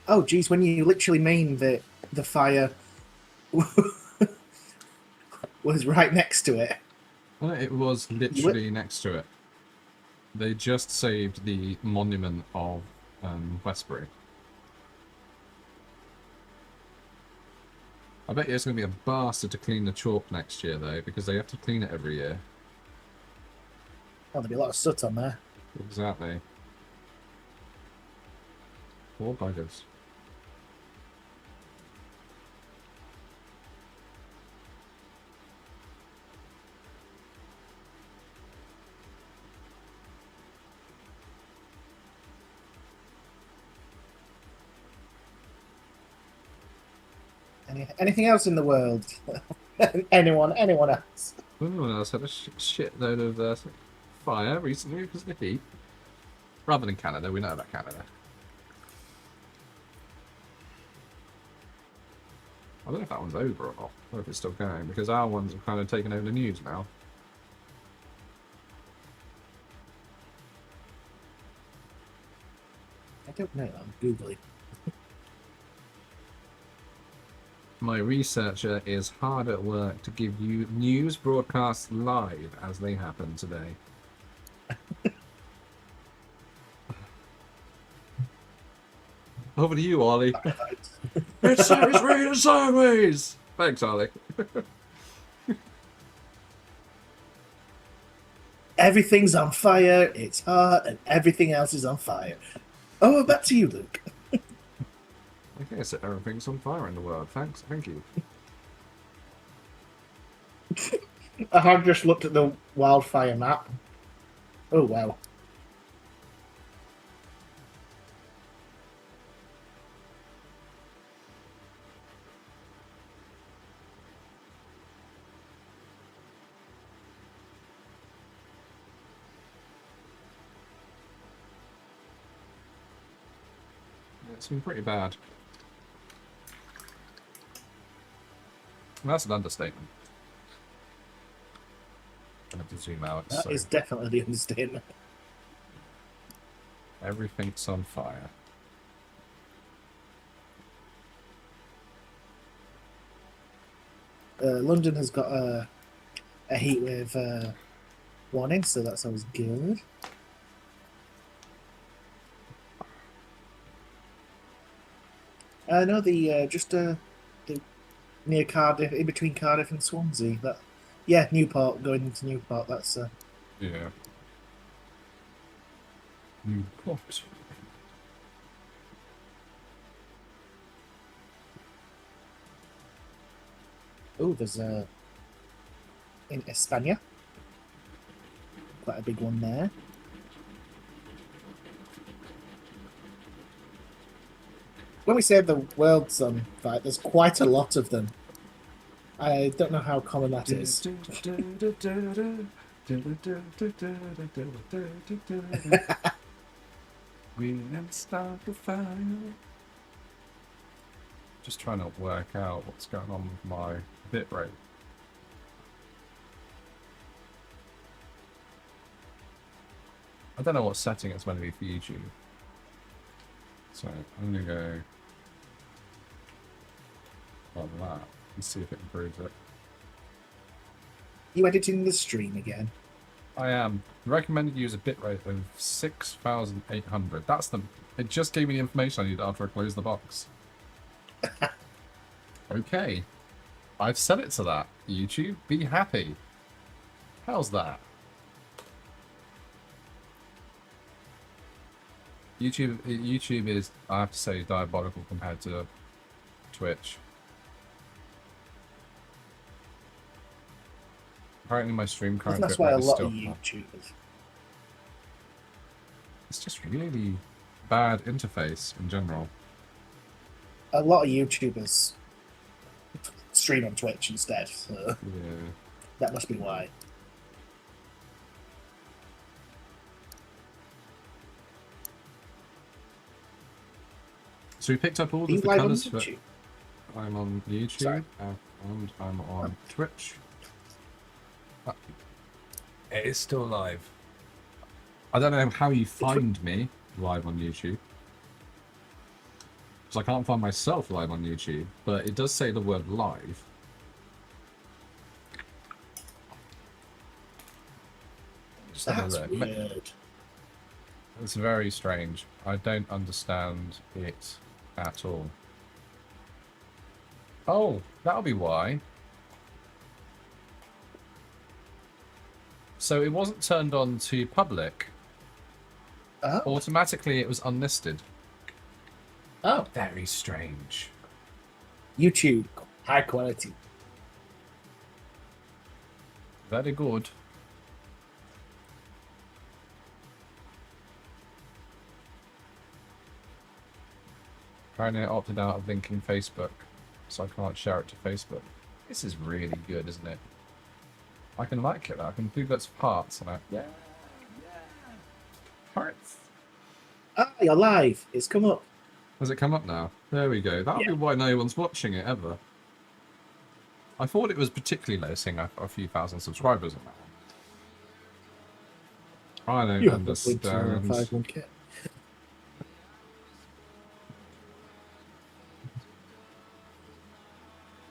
Oh, geez, when you literally mean that the fire was right next to it. Well, it was literally next to it. They just saved the monument of Westbury. I bet you it's going to be a bastard to clean the chalk next year, though, because they have to clean it every year. Oh, there'll be a lot of soot on there. Exactly. Poor buggers. Anything else in the world? anyone else? Anyone else had a shitload of fire recently because of the heat? Rather than Canada, we know about Canada. I don't know if that one's over or not, or if it's still going, because our ones have kind of taken over the news now. I don't know, I'm Googling. My researcher is hard at work to give you news broadcasts live as they happen today. Over to you, Ollie. It's raining sideways! Thanks, Ollie. Everything's on fire, it's hot, and everything else is on fire. Oh, back to you, Luke. Okay, so everything's on fire in the world. Thanks, thank you. I have just looked at the wildfire map. Oh, wow. It's been pretty bad. That's an understatement. I have to zoom out. That is definitely the understatement. Everything's on fire. London has got a heatwave warning, so that's always good. I know the near Cardiff, in between Cardiff and Swansea. That, yeah, Newport, going into Newport. That's yeah. Newport. Oh, there's a in España. Quite a big one there. When we say the world's fight, there's quite a lot of them. I don't know how common that is. We never start the fire. Just trying to work out what's going on with my bitrate. I don't know what setting it's meant to be for YouTube. So I'm gonna go like that and see if it improves it. You editing the stream again? I am. Recommended use a bitrate of 6,800. That's the. It just gave me the information I needed after I closed the box. Okay. I've set it to that. YouTube, be happy. How's that? YouTube is, I have to say, diabolical compared to Twitch. Apparently my stream current That's why a lot still of YouTubers. It's just really bad interface in general. A lot of YouTubers stream on Twitch instead, so Yeah. that must be why. So we picked up all Are you of the live on colours for... YouTube? I'm on YouTube Sorry. and I'm on Twitch. It is still live. I don't know how you find me live on YouTube. Because I can't find myself live on YouTube, but it does say the word live. Just have a That's look. weird. It's very strange. I don't understand it at all. Oh, that'll be why. So it wasn't turned on to public. Oh. Automatically it was unlisted. Oh. Very strange. YouTube, high quality. Very good. Apparently I opted out of linking Facebook, so I can't share it to Facebook. This is really good, isn't it? I can like it. I can do lots of parts, and yeah. Parts. Ah, you're live. It's come up. Has it come up now? There we go. That'll be why no one's watching it ever. I thought it was particularly low, seeing a few thousand subscribers on that. I don't understand. 500K.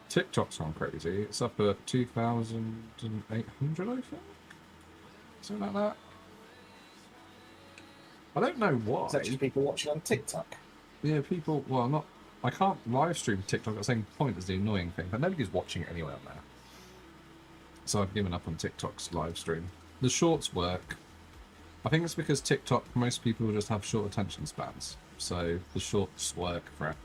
TikTok's gone crazy. It's up at 2,800, I think. Something like that. I don't know why. Is that just people watching on TikTok? Yeah, people. Well, not. I can't live stream TikTok at the same point as the annoying thing, but nobody's watching it anyway on there. So I've given up on TikTok's live stream. The shorts work. I think it's because TikTok, most people just have short attention spans, so the shorts work for it.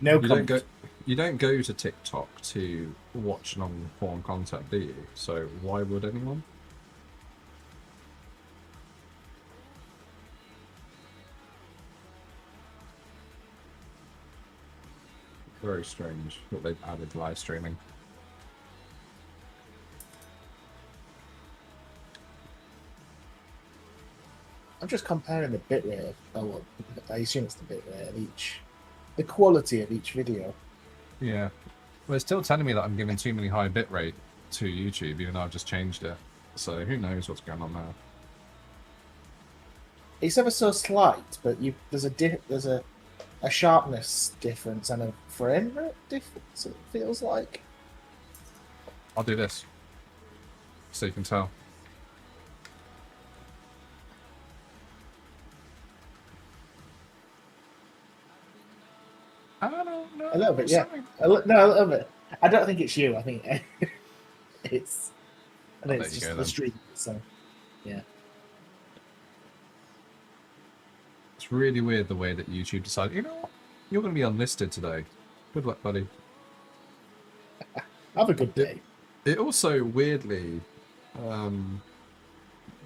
No comment. You don't go to TikTok to watch long-form content, do you? So why would anyone? Very strange that they've added live streaming. I'm just comparing the bitrate. Oh, I assume it's the bitrate of each. The quality of each video. Yeah. Well, it's still telling me that I'm giving too many high bitrate to YouTube, even though I've just changed it. So who knows what's going on there. It's ever so slight, but there's a sharpness difference and a frame rate difference, it feels like. I'll do this, so you can tell. I don't know. A little bit, yeah. A little bit. I don't think it's you. I think it's. I think it's just the stream. So, yeah. It's really weird the way that YouTube decided. You know what? You're going to be unlisted today. Good luck, buddy. Have a good day. It also weirdly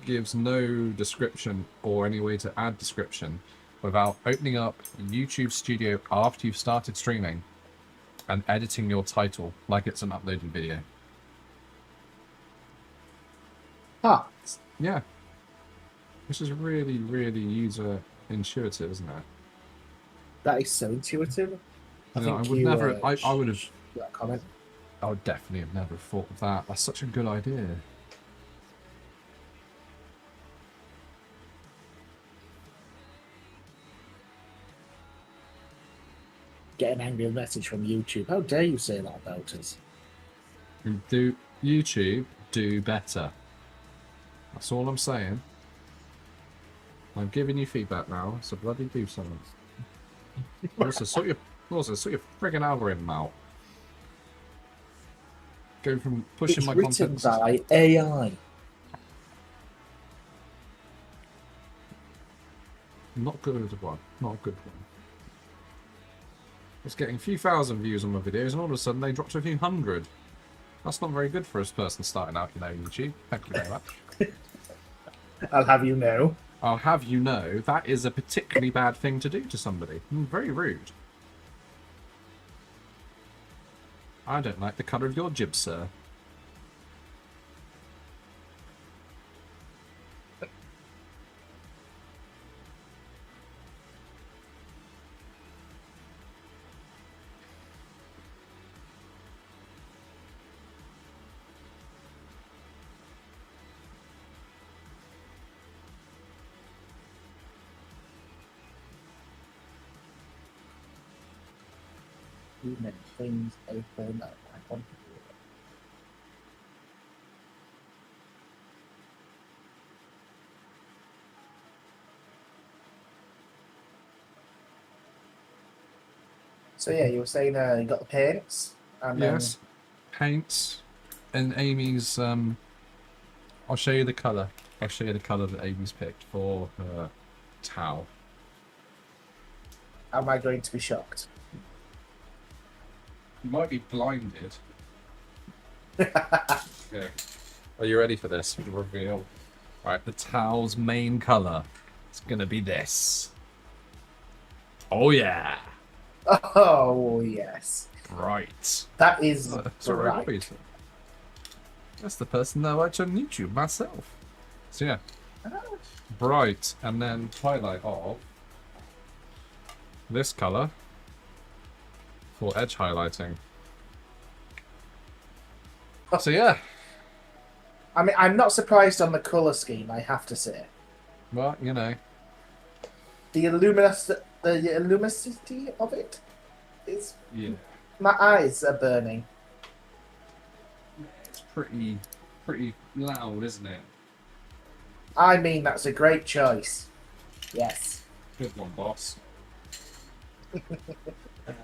gives no description or any way to add description without opening up YouTube Studio after you've started streaming and editing your title like it's an uploaded video. Huh. Yeah. Which is really, really user intuitive, isn't it? That is so intuitive. I would never. I would have. That comment. I would definitely have never thought of that. That's such a good idea. Get an angry message from YouTube. How dare you say that about us? Do YouTube do better? That's all I'm saying. I'm giving you feedback now, so bloody do something. Also, sort your friggin' algorithm out. Go from pushing It's my written content. by AI. Not good one. Not a good one. I was getting a few thousand views on my videos, and all of a sudden they dropped to a few hundred. That's not very good for a person starting out, YouTube. Thank you very much. I'll have you know. I'll have you know that is a particularly bad thing to do to somebody. Very rude. I don't like the colour of your jib, sir. Too many things open at my computer. So yeah, you were saying you got the paints and Yes, paints and Amy's. I'll show you the colour. I'll show you the colour that Amy's picked for her towel. am I going to be shocked? You might be blinded. Yeah. Are you ready for this reveal? Right, the towel's main colour is gonna be this. Oh yeah. Oh yes, Right. that is Sorry, right. wait. That's the person that I watch on YouTube myself. So yeah, bright, and then highlight of this colour for edge highlighting. So yeah, I mean, I'm not surprised on the color scheme. I have to say, well, you know, the luminosity of it is. yeah, My eyes are burning. it's pretty loud, isn't it? I mean, that's a great choice. Yes, Good one, boss.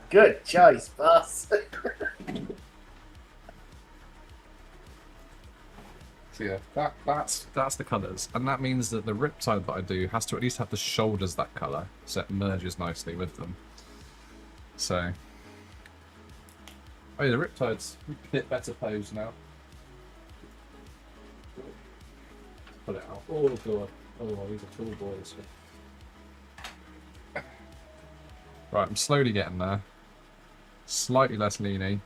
good choice, boss. So yeah, that's the colours, and that means that the riptide that I do has to at least have the shoulders that colour, so it merges nicely with them. So, oh yeah, the riptide's a bit better posed now. Put it out. Oh god. Oh, these are tall boys. Right, I'm slowly getting there. Slightly less leany.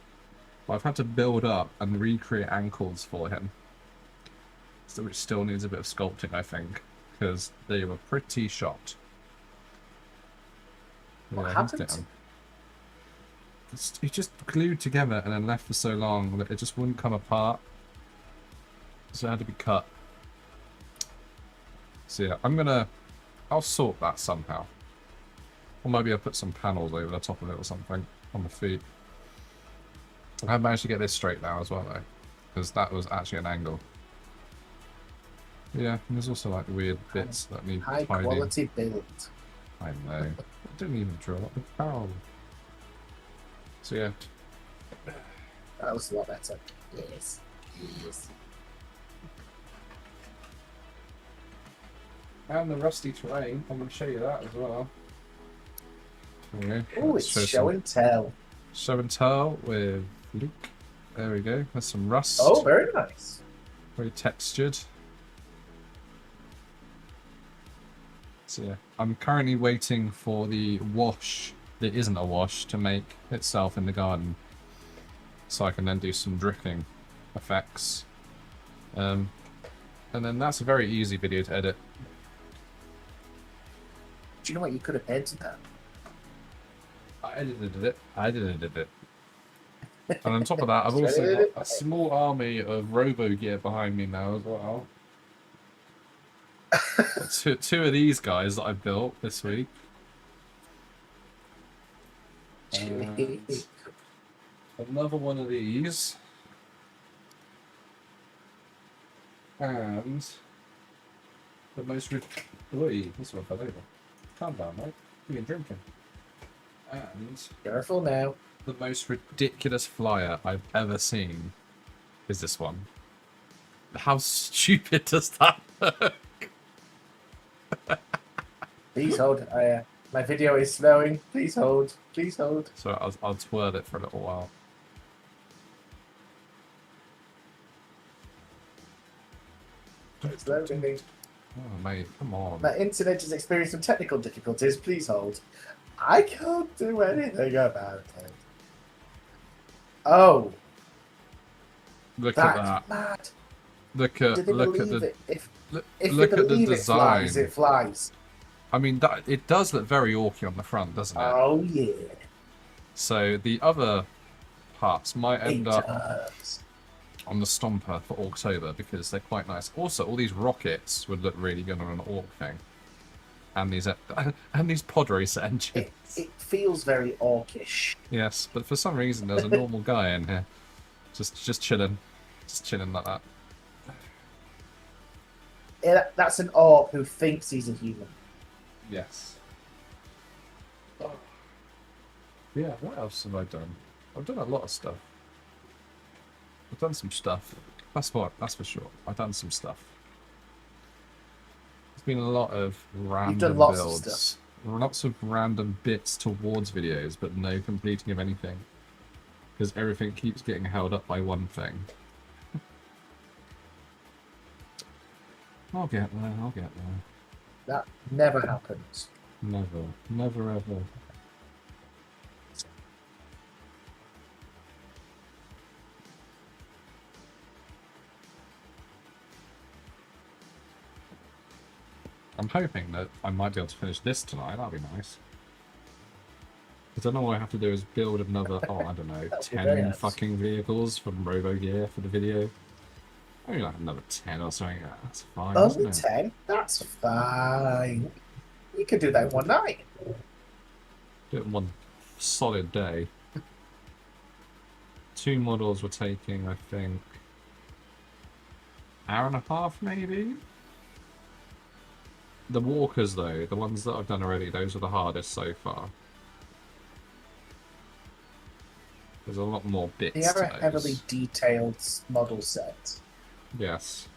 But I've had to build up and recreate ankles for him. Which still needs a bit of sculpting, I think, because they were pretty shot. What he's happened? down. He just glued together and then left for so long that it just wouldn't come apart. So it had to be cut. So yeah, I'll sort that somehow. Or maybe I'll put some panels over the top of it or something on the feet. I've managed to get this straight now as well though, because that was actually an angle. Yeah, and there's also like weird bits that need High tidying. quality build. I know. I didn't even draw up the barrel. So yeah. That was a lot better. Yes. Yes. And the rusty terrain, I'm going to show you that as well. Okay, Oh, it's show and tell. Show and tell with Luke. There we go. There's some rust. Oh, very nice. Very textured. So yeah, I'm currently waiting for the wash that isn't a wash to make itself in the garden, so I can then do some drifting effects. And then that's a very easy video to edit. Do you know what? You could have edited that. I edited it. And on top of that, I've also got a small army of robo gear behind me now as well. two of these guys that I built this week. And another one of these. And the most Oi, this one fell over. Calm down, mate. You've been drinking. And careful now. the most ridiculous flyer I've ever seen is this one. How stupid does that look? Please hold. My video is slowing. Please hold. Please hold. So I'll twirl it for a little while. It's loading. Oh, mate, come on. My internet is experiencing some technical difficulties. Please hold. I can't do anything about it. Oh, Look at that's that. mad. Look Did at they look at believe the it? If look they at the believe design. it flies. I mean, that it does look very orky on the front, doesn't it? Oh yeah. So the other parts might end It up does. on the Stomper for October because they're quite nice. Also, all these rockets would look really good on an Orc thing, and these pod racer engines. It feels very orcish. Yes, but for some reason there's a normal guy in here, just chilling like that. Yeah, that's an orc who thinks he's a human. Yes. Yeah, what else have I done? I've done a lot of stuff. I've done some stuff. That's for sure. I've done some stuff. There's been a lot of random done lots of builds. stuff. Lots of random bits towards videos, but no completing of anything. Because everything keeps getting held up by one thing. I'll get there, I'll get there. That never happens. Never. Never ever. I'm hoping that I might be able to finish this tonight, that'd be nice. Because then all I have to do is build another, I don't know, 10 nice. fucking vehicles from RoboGear for the video. Maybe like another 10 or something, that's fine, Only isn't it? 10? That's fine. You could do that in one night. Do it in one solid day. 2 models were taking, I think, hour and a half maybe? The walkers though, the ones that I've done already, those are the hardest so far. There's a lot more bits. Do you have to a those. heavily detailed model set? Yes.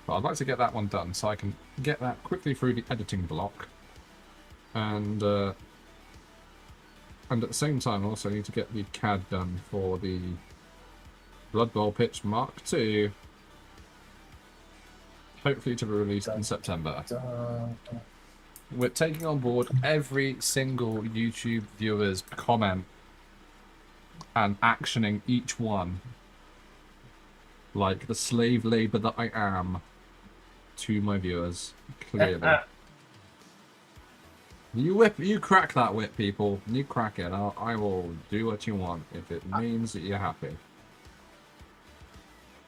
But I'd like to get that one done so I can get that quickly through the editing block. And at the same time I also need to get the CAD done for the Blood Bowl Pitch Mark II. Hopefully to be released in September. We're taking on board every single YouTube viewer's comment and actioning each one like the slave labor that I am to my viewers, clearly. You crack that whip, people. You crack it. I will do what you want if it means that you're happy.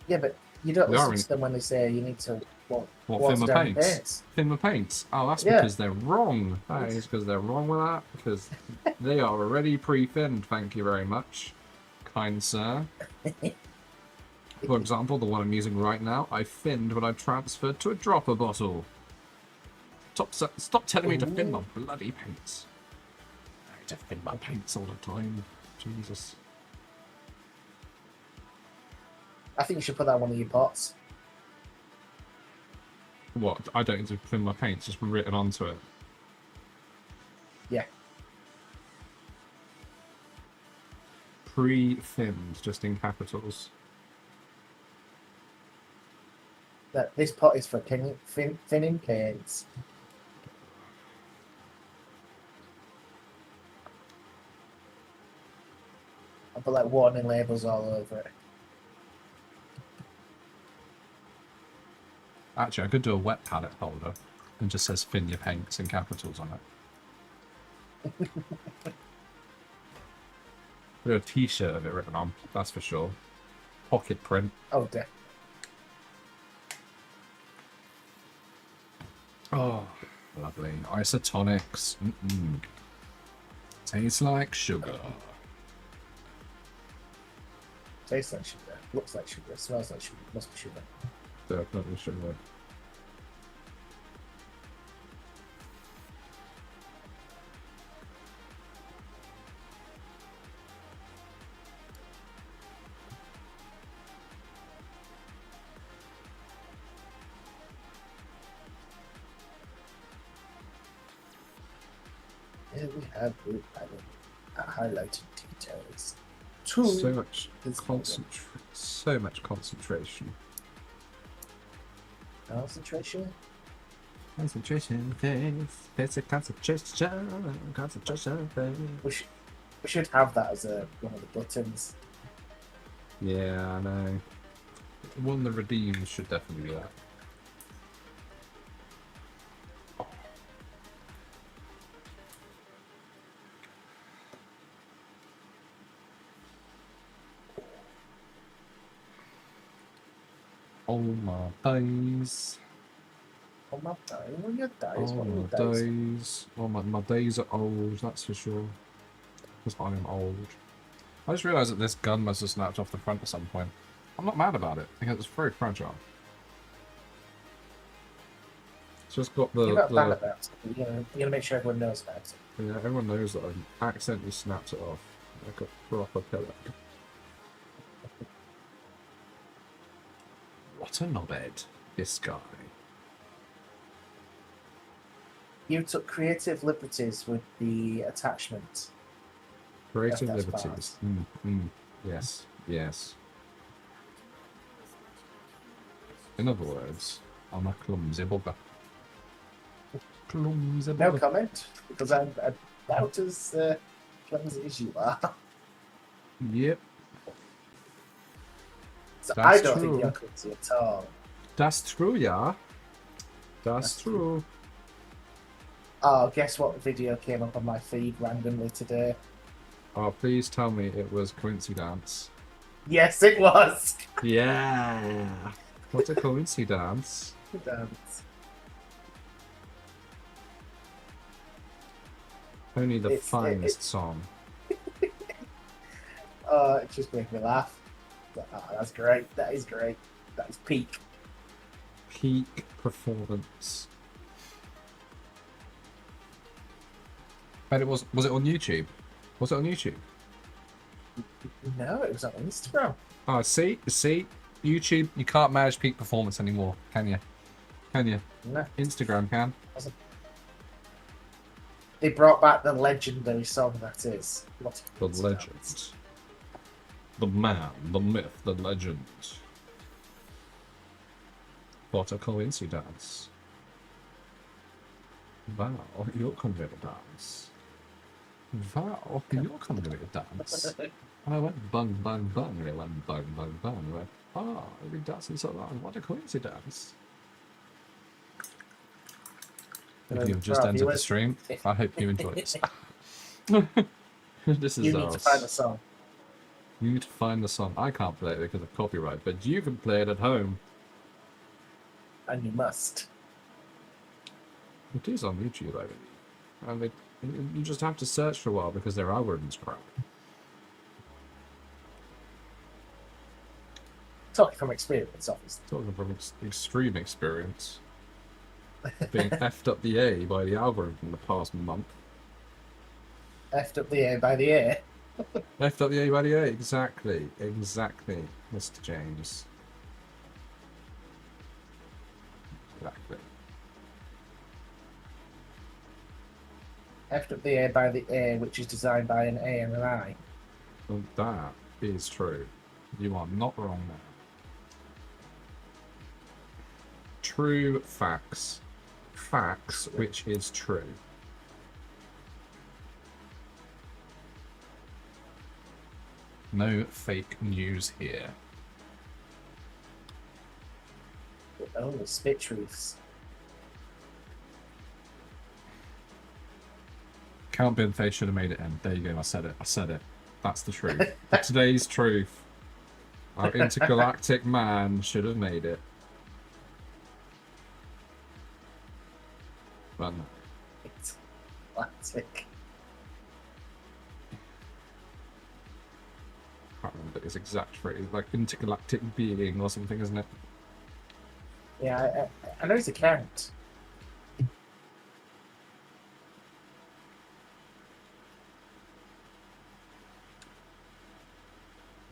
Yeah, but you don't We are listen to them when they say you need to What, water thin my down paints? paints. Thin my paints. Oh, that's Yeah. because they're wrong. That is because they're wrong with that. Because they are already pre-thinned, thank you very much, kind sir. For example, the one I'm using right now, I thinned when I transferred to a dropper bottle. Stop telling me to thin my bloody paints. I need to thin my paints all the time. Jesus. I think you should put that in one of your pots. What? I don't need to thin my paints, just written onto it. Yeah. Pre-Fins, just in capitals. That this pot is for thinning cans. I'll put like warning labels all over it. Actually, I could do a wet palette holder and just says "Fin your paints" in capitals on it. Do a T-shirt of it written on. That's for sure. Pocket print. Oh dear. Oh, lovely. Isotonics. Tastes like sugar. Tastes like sugar. Looks like sugar. Smells like sugar. Must be sugar. Definitely sugar. Here we have blue pattern. Highlighted details. So much concentration. Concentration. Concentration phase. It's a concentration phase. We should have that as one of the buttons. Yeah, I know. One of the redeems should definitely be that. Oh my days. Oh my days. What are your days? Oh What are your my days? days. Oh my days are old, that's for sure. Because I am old. I just realised that this gun must have snapped off the front at some point. I'm not mad about it, because it's very fragile. It's just got the... You're not bad about it. You're gonna make sure everyone knows about it. Yeah, everyone knows that I accidentally snapped it off. Like a proper pillow. What a knobhead, this guy. You took creative liberties with the attachment. Creative That's liberties. Yes, yes. In other words, I'm a clumsy bugger. Clumsy No bugger. comment, because I'm about as clumsy as you are. Yep, So That's I don't true. think you're clumsy at all. that's true, yeah. That's true. Oh, guess what video came up on my feed randomly today? Oh, please tell me it was coincidence. Yes, it was. Yeah. What a coincidence. Dance. Only the It's- finest song. Oh, it just made me laugh. Oh, that's great. That is great. That is peak. Peak performance. And it was it on YouTube? Was it on YouTube? No, it was on Instagram. Oh, see, YouTube, you can't manage peak performance anymore, can you? Can you? No. Instagram can. They brought back the legendary song that is. What a The coincidence. legend. The man, the myth, the legend. What a coincidence. Wow, you're coming to dance. Wow, you're coming to dance. And I went bung, bung, bung, and it went bung, bung, bung. And I went, oh, I've been dancing so long, what a coincidence. If you've just entered the stream, I hope you enjoy this. This is You need to find a song. You need to find the song. I can't play it because of copyright, but you can play it at home. And you must. It is on YouTube, I believe. And you just have to search for a while because their algorithm's crap. Talking from experience, obviously. Talking from extreme experience. Being effed up the A by the algorithm the past month. Effed up the A by the A. Effed up the A by the A, exactly. Exactly, Mr. James. Exactly. Effed up the A by the A, which is designed by an A and an I. Well, that is true. You are not wrong there. True facts. Facts, which is true. No fake news here. Oh, the spit truths. Count Binface should have made it in. There you go, I said it. I said it. That's the truth. Today's truth. Our intergalactic man should have made it. But no. It's classic. I can't remember his exact phrase. Like intergalactic being or something, isn't it? Yeah, I know he's a count.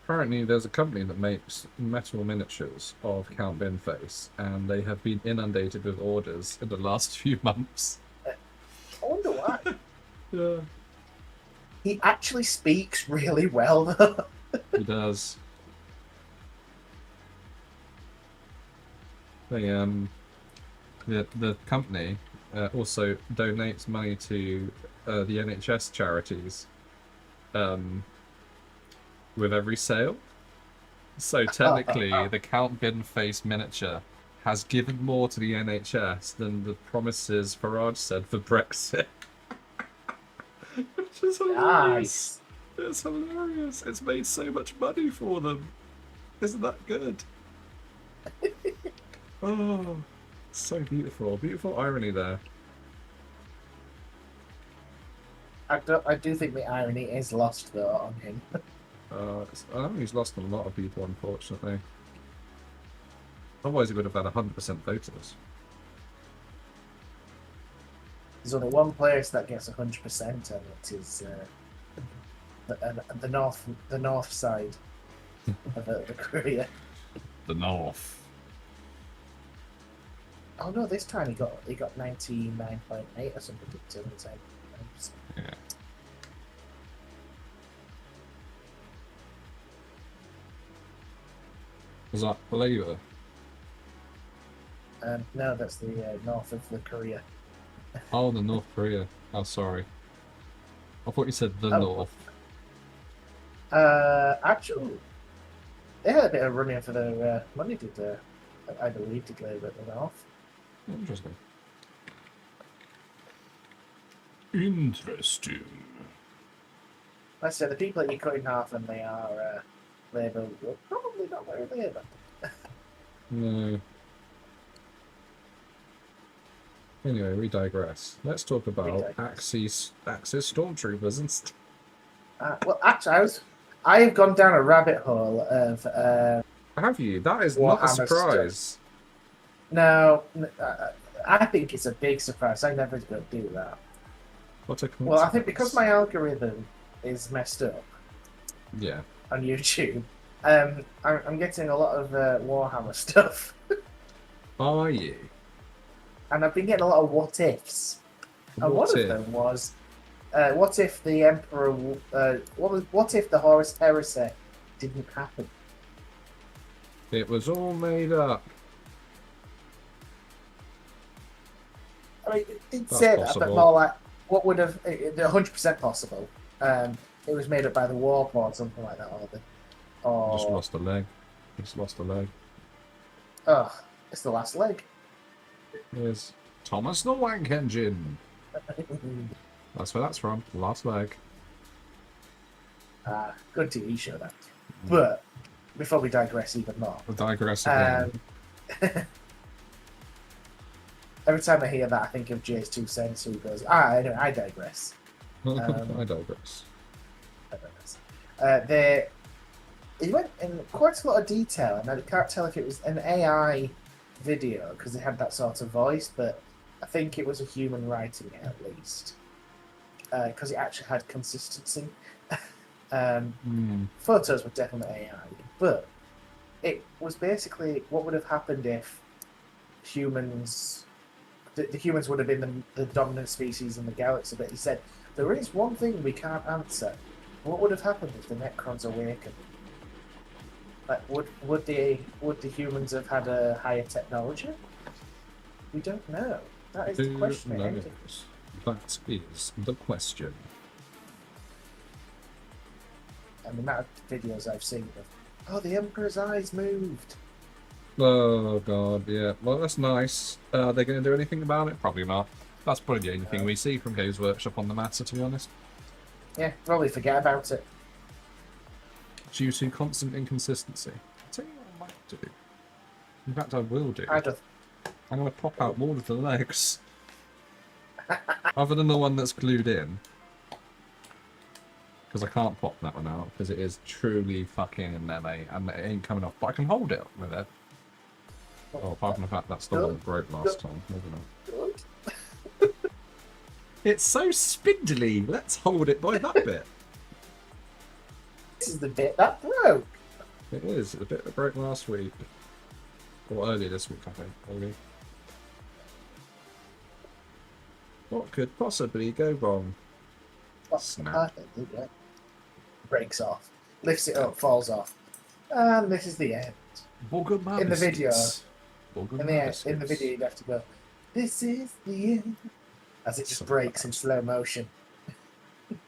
Apparently, there's a company that makes metal miniatures of Count Binface, and they have been inundated with orders in the last few months. I wonder why. Yeah, He actually speaks really well, though. he does. They the company also donates money to the NHS charities with every sale. So technically, the Count Binface miniature has given more to the NHS than the promises Farage said for Brexit. Which is hilarious. Nice. It's hilarious. It's made so much money for them. Isn't that good? Oh, so beautiful. Beautiful irony there. I do think the irony is lost, though, on him. I know he's lost a lot of people, unfortunately. Otherwise, he would have had 100% voters. There's only one place that gets 100%, and it is the north side of the Korea. The North. Oh no, this time he got 99.8 or something. Yeah. Was that Labour? No, that's the north of the Korea. Oh, the North Korea. Oh, sorry. I thought you said the North. Actually, they had a bit of running for their money, I believe, did Labour at the north. Interesting. Interesting. Let's say the people that you cut in half and they are Labour will probably not very Labour. No. Anyway, we digress. Let's talk about Axis stormtroopers and stuff. Well, actually, I have gone down a rabbit hole of. Have you? That is not a surprise. No, I think it's a big surprise. I never going to do that. What a coincidence. Well, I think because my algorithm is messed up. Yeah. On YouTube, I'm getting a lot of Warhammer stuff. Are you? And I've been getting a lot of what ifs. And one of them was, what if the Emperor? What if the Horus Heresy didn't happen? It was all made up. I mean, it did say that, but more like, what would have 100% possible? It was made up by the Warp or something like that, or just lost a leg. Just lost a leg. Oh, it's the last leg. Here's Thomas the Wank Engine. That's where that's from. Last leg. Good TV show that. But before we digress even more, We'll digress again. Every time I hear that, I think of Jay's 2 cents, who goes, anyway, I digress. I digress. He went in quite a lot of detail, and I can't tell if it was an AI video because it had that sort of voice, but I think it was a human writing it at least, because it actually had consistency. Photos were definitely AI, but it was basically what would have happened if humans, the humans would have been the dominant species in the galaxy. But he said there is one thing we can't answer, What would have happened if the Necrons awakened? Like, would the humans have had a higher technology? We don't know. That is the question. That is the question. And the amount of videos I've seen of, oh, the Emperor's eyes moved. Oh god, yeah. Well, that's nice. Are they going to do anything about it? Probably not. That's probably the only thing we see from Games Workshop on the matter, to be honest. Yeah, probably forget about it. Due to constant inconsistency. I'll tell you what I might do. In fact, I will do. I just, I'm going to pop out more of the legs. Other than the one that's glued in. Because I can't pop that one out, because it is truly fucking a melee, and it ain't coming off. But I can hold it with it. Oh, apart from the fact that's the one that broke last time, isn't it? It's so spindly. Let's hold it by that bit. this is the bit that broke. It is. The bit that broke last week. Or earlier this week, I think. Maybe. What could possibly go wrong? Snap. Perfect, yeah. Breaks off. Lifts it up, falls off. And this is the end. In the video. In the video you'd have to go, this is the end. As it just breaks in slow motion.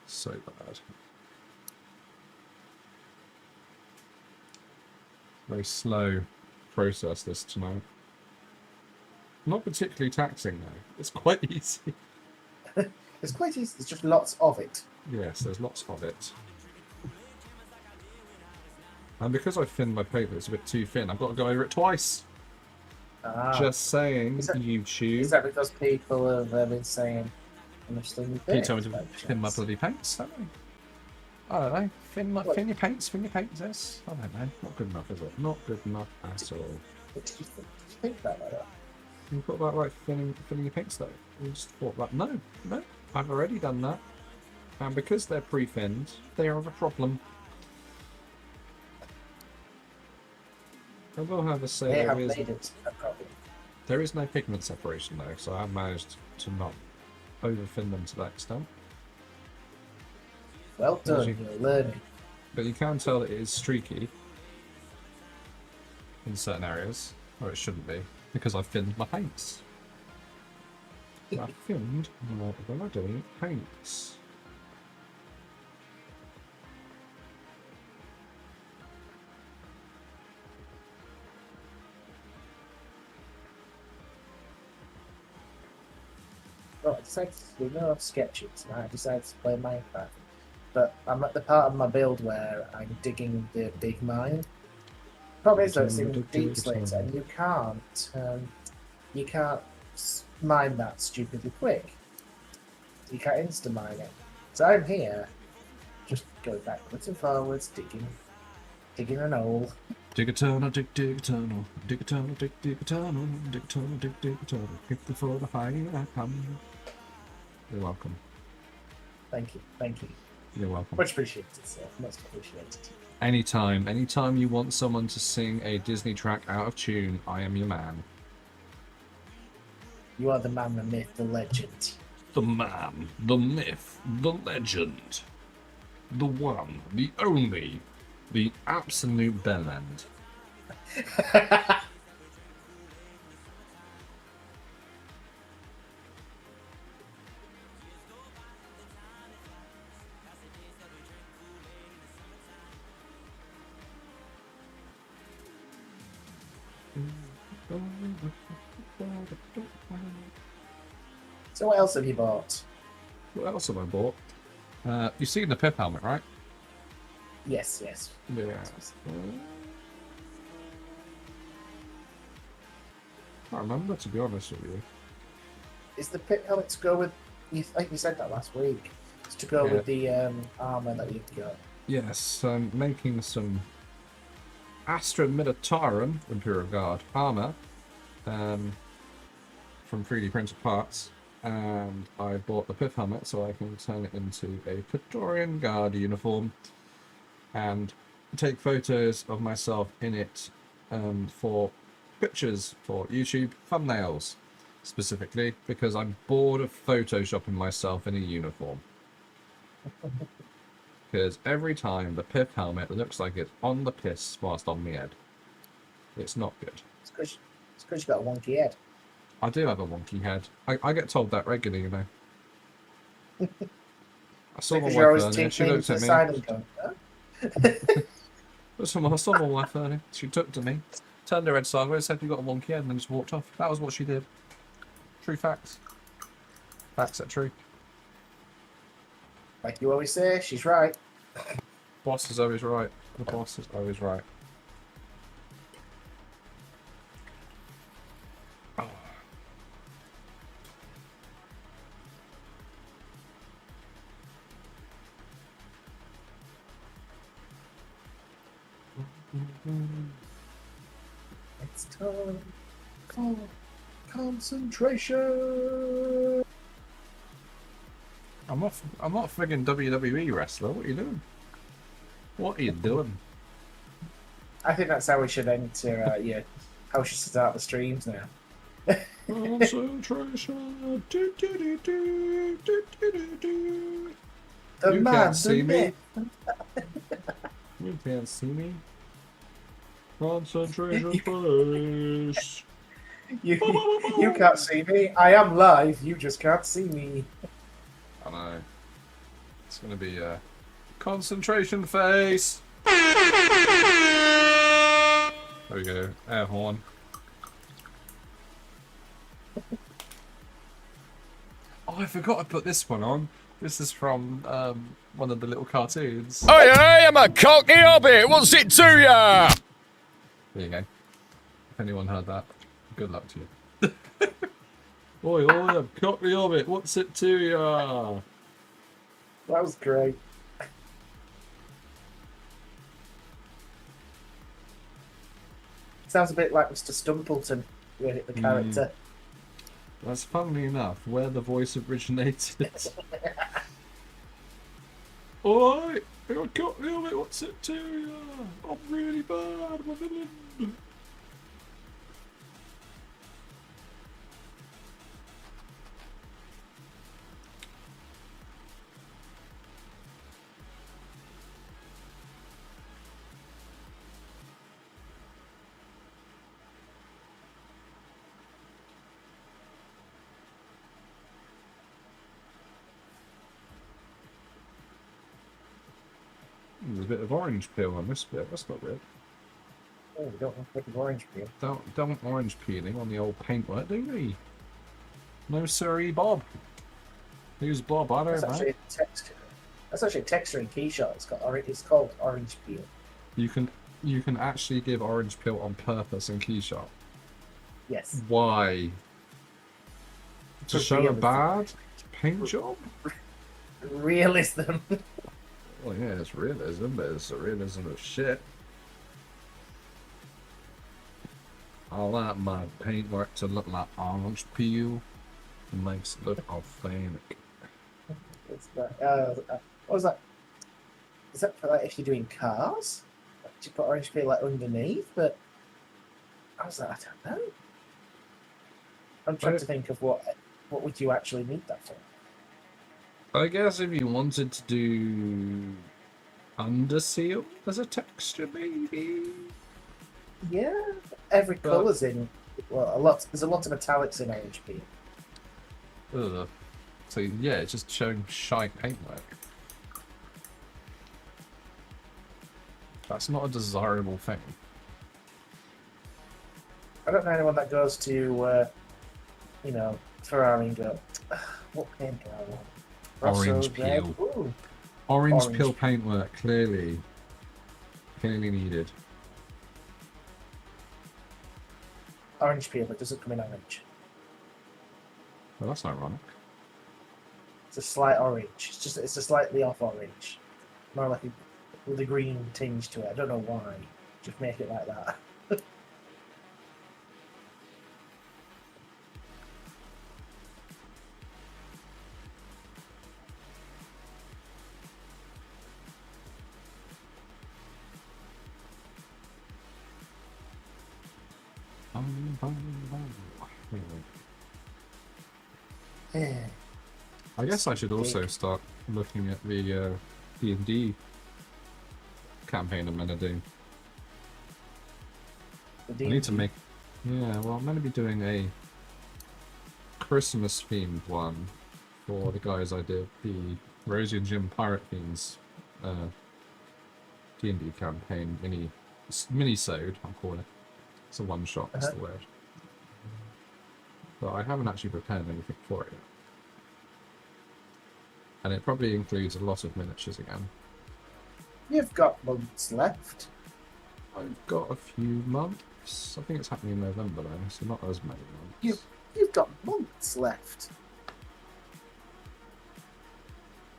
So bad. Very slow process this tonight. Not particularly taxing though. It's quite easy. It's quite easy. There's just lots of it. Yes, there's lots of it. And because I thinned my paper, it's a bit too thin. I've got to go over it twice. Just saying, YouTube. Is that because people have been saying how much they need? You told me to thin my bloody paints, haven't you? I don't know. Thin your paints, yes. I don't know. Not good enough, is it? Not good enough at all. What do you think about that? You thought about like thinning your paints though? You just thought that no, I've already done that. And because they're pre-thinned, they are a problem. I will have a say they have made it a problem. There is no pigment separation though, so I've managed to not over-thin them to that extent. Well done, you're learning. But you can tell that it is streaky in certain areas, or it shouldn't be, because I've thinned my paints. I've thinned my bloody paints. Well, I decided to do no sketches, and I decided to play Minecraft. But I'm at the part of my build where I'm digging the big mine. Problem is, though, it's in deep slate, and you can't mine that stupidly quick. You can't insta-mine it. So I'm here, just going backwards and forwards, digging an hole. Dig a tunnel, dig a tunnel, dig a tunnel, dig a tunnel, dig a tunnel, dig a tunnel. Get the for the fire I come. You're welcome. Thank you. You're welcome. Much appreciated, sir. Much appreciated. Anytime you want someone to sing a Disney track out of tune, I am your man. You are the man, the myth, the legend. The man, the myth, the legend. The one, the only, the absolute bellend. So what else have you bought? What else have I bought? You've seen the pip helmet, right? Yes. Yeah. I remember, to be honest with you. Is the pit helmet to go with? Like you said that last week. It's to go with the armor that you've got. Yes, I'm making some Astra Militarum Imperial Guard armor from 3D printed parts, and I bought the pith helmet so I can turn it into a Praetorian Guard uniform and take photos of myself in it for pictures for YouTube thumbnails, specifically because I'm bored of photoshopping myself in a uniform. Because every time the pith helmet looks like it's on the piss whilst on my head. It's not good. It's because you've got a wonky head. I do have a wonky head. I get told that regularly, you know. I saw my Because you're wife always earlier, she tinkling looked to at the me. side and going, huh? I saw my wife earlier, she took to me, turned her head sideways, said you got a wonky head, and then just walked off. That was what she did. True facts. Facts are true. Like you always say, she's right. Boss is always right. The boss is always right. Oh. It's time for concentration. I'm not friggin' WWE wrestler. What are you doing? What are you doing? I think that's how we should enter. Yeah, how we should start the streams now. Concentration. Do, do, do, do, do, do, do, do. The You man, can't the see me. myth. You can't see me. Concentration, please. You can't see me. I am live. You just can't see me. I know. It's gonna be a concentration face. There we go. Air horn. Oh, I forgot I put this one on. This is from one of the little cartoons. Hey, I'm a cockney hobbit. What's it to ya? There you go. If anyone heard that, good luck to you. Oi, I'm cockney hobbit. What's it to ya? That was great. Sounds a bit like Mr. Stumpleton, the character. That's funnily enough where the voice originated. Oi, I got me on it, what's it to ya? I'm really bad, I'm a villain. There's a bit of orange peel on this bit, that's not weird. Oh, we don't want to put the orange peel. Don't orange peeling on the old paintwork, do we? No sirree, Bob. Who's Bob? I That's don't know. actually a texture. That's actually a texture in Keyshot. It's called orange peel. You can actually give orange peel on purpose in Keyshot. Yes. Why? To For show a realism. bad paint job? Realism. Well, yeah, it's realism, but it's the realism of shit. I like my paintwork to look like orange peel. It makes it look authentic. It's that, what was that? Is that for like if you're doing cars? Like, do you put orange peel like underneath? But I was like, I don't know. I'm trying to think of what would you actually need that for? I guess if you wanted to do underseal as a texture, maybe. Yeah, every But- colour's in. Well, a lot. There's a lot of metallics in orange peel. Ugh. So yeah, it's just showing shite paintwork. That's not a desirable thing. I don't know anyone that goes to, Ferrari and go, what paint do I want? Orange Rosso red? peel. Ooh. Orange Orange. peel paintwork, clearly needed. Orange peel, it doesn't come in orange. Well, that's ironic. It's a slight orange. It's a slightly off orange. More like with a green tinge to it. I don't know why. Just make it like that. I guess I should also start looking at the D&D campaign I'm gonna do. I need to make... Yeah, well, I'm gonna be doing a Christmas-themed one for the guys I did the Rosie and Jim Pirate Fiends D&D campaign mini-sode, I'll call it. It's a one-shot, that's the word. But I haven't actually prepared anything for it yet. And it probably includes a lot of miniatures again. You've got months left. I've got a few months. I think it's happening in November though, so not as many months. You've got months left.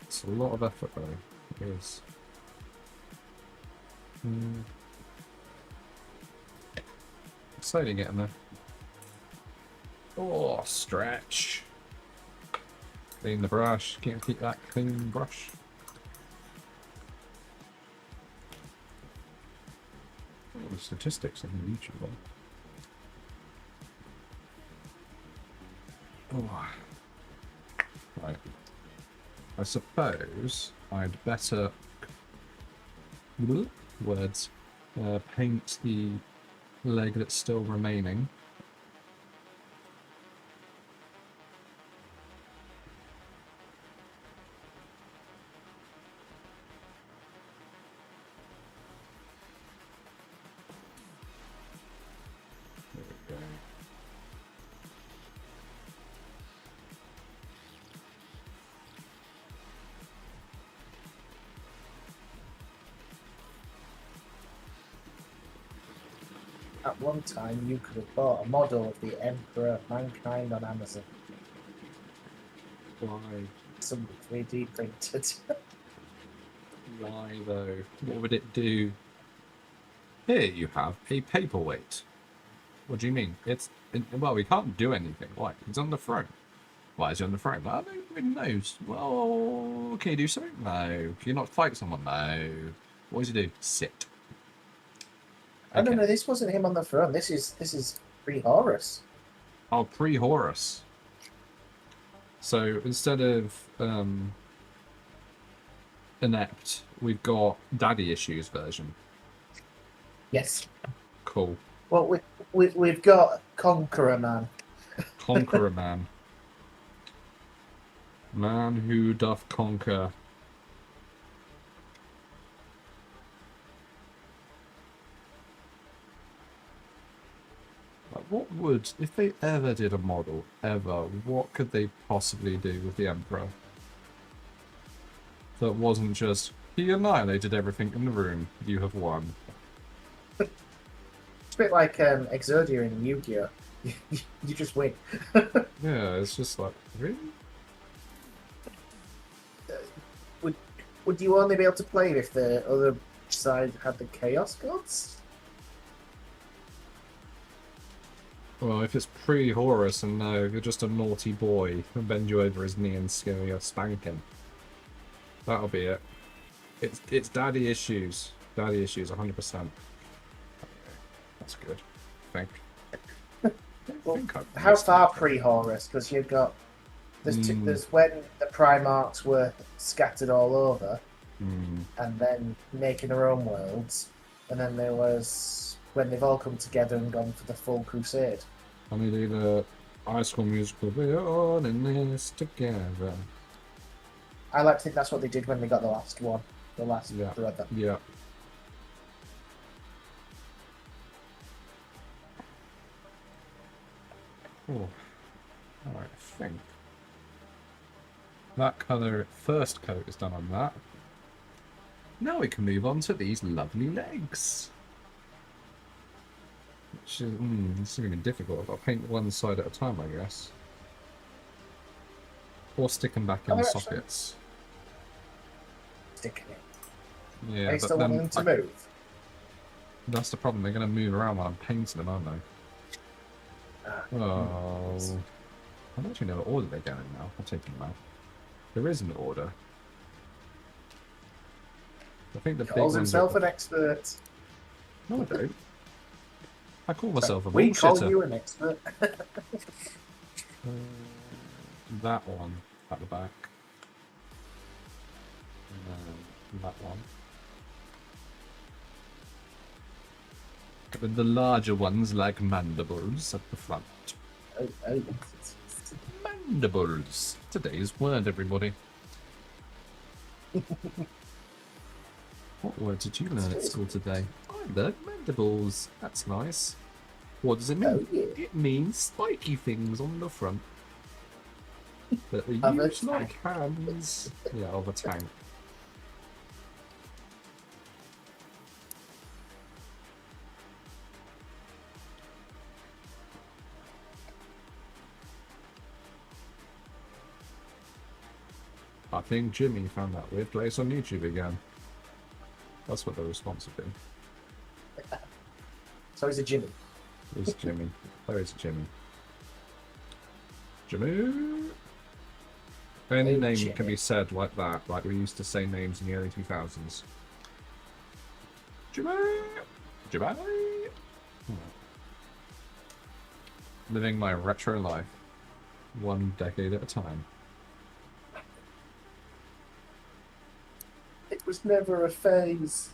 It's a lot of effort though. It is. Slowly getting there. Oh, stretch. Clean the brush. Can't keep that clean brush. Oh, the statistics on YouTube. Oh. Right. I suppose I'd better words paint the leg that's still remaining. There we go. At one time, you could have bought a model of the Emperor of Mankind on Amazon. Why? Some 3D printed. Why though? What would it do? Here you have a paperweight. What do you mean? Well, we can't do anything. Why? It's on the throne. Why is it on the throne? I don't really know. Well, can you do something? No. Can you not fight someone? No. What does he do? Sit. I don't know. This wasn't him on the throne. This is pre-Horus. Oh, pre-Horus. So instead of inept, we've got daddy issues version. Yes. Cool. Well, we've got Conqueror Man. Conqueror Man. Man who doth conquer. Like, what would, if they ever did a model, what could they possibly do with the Emperor? That wasn't just, he annihilated everything in the room, you have won. It's a bit like Exodia in Yu-Gi-Oh! You just win. Yeah, it's just like, really? Would you only be able to play if the other side had the Chaos Gods? Well, if it's pre-Horus and no, you're just a naughty boy and bend you over his knee and give you a spanking. That'll be it. It's daddy issues. Daddy issues, 100%. Okay, that's good. I think. How far pre-Horus? Because you've got there's when the Primarchs were scattered all over, and then making their own worlds, and then there was when they've all come together and gone for the full crusade. And they do the High School Musical. We're all in this together. I like to think that's what they did when they got the last one, the last brother. Yeah. Oh, alright, I think that colour, first coat is done on that. Now we can move on to these lovely legs. Which is, this is going to be difficult. I've got to paint one side at a time, I guess. Or stick them back in the sockets. Sticking it. Yeah, Are you still wanting them to move? That's the problem. They're going to move around while I'm painting them, aren't they? Oh. I don't actually know what order they're going in now. I'll take them out. There is an order. I think the calls himself an expert. No, I don't. I call myself a bullshitter. We call you an expert. That one at the back. That one. With the larger ones like mandibles at the front. Oh. Mandibles. Today's word, everybody. What word did you learn at school today? I learned mandibles. That's nice. What does it mean? Oh, yeah. It means spiky things on the front. That are Of a used like tank. hands. Yeah, of a tank. I think Jimmy found that weird place on YouTube again. That's what the response would be. So he's a Jimmy. It's Jimmy. There is Jimmy. Jimmy! Any Hey, name Jimmy. can be said like that, like we used to say names in the early 2000s. Jimmy! Jimmy! Hmm. Living my retro life. One decade at a time. It was never a phase.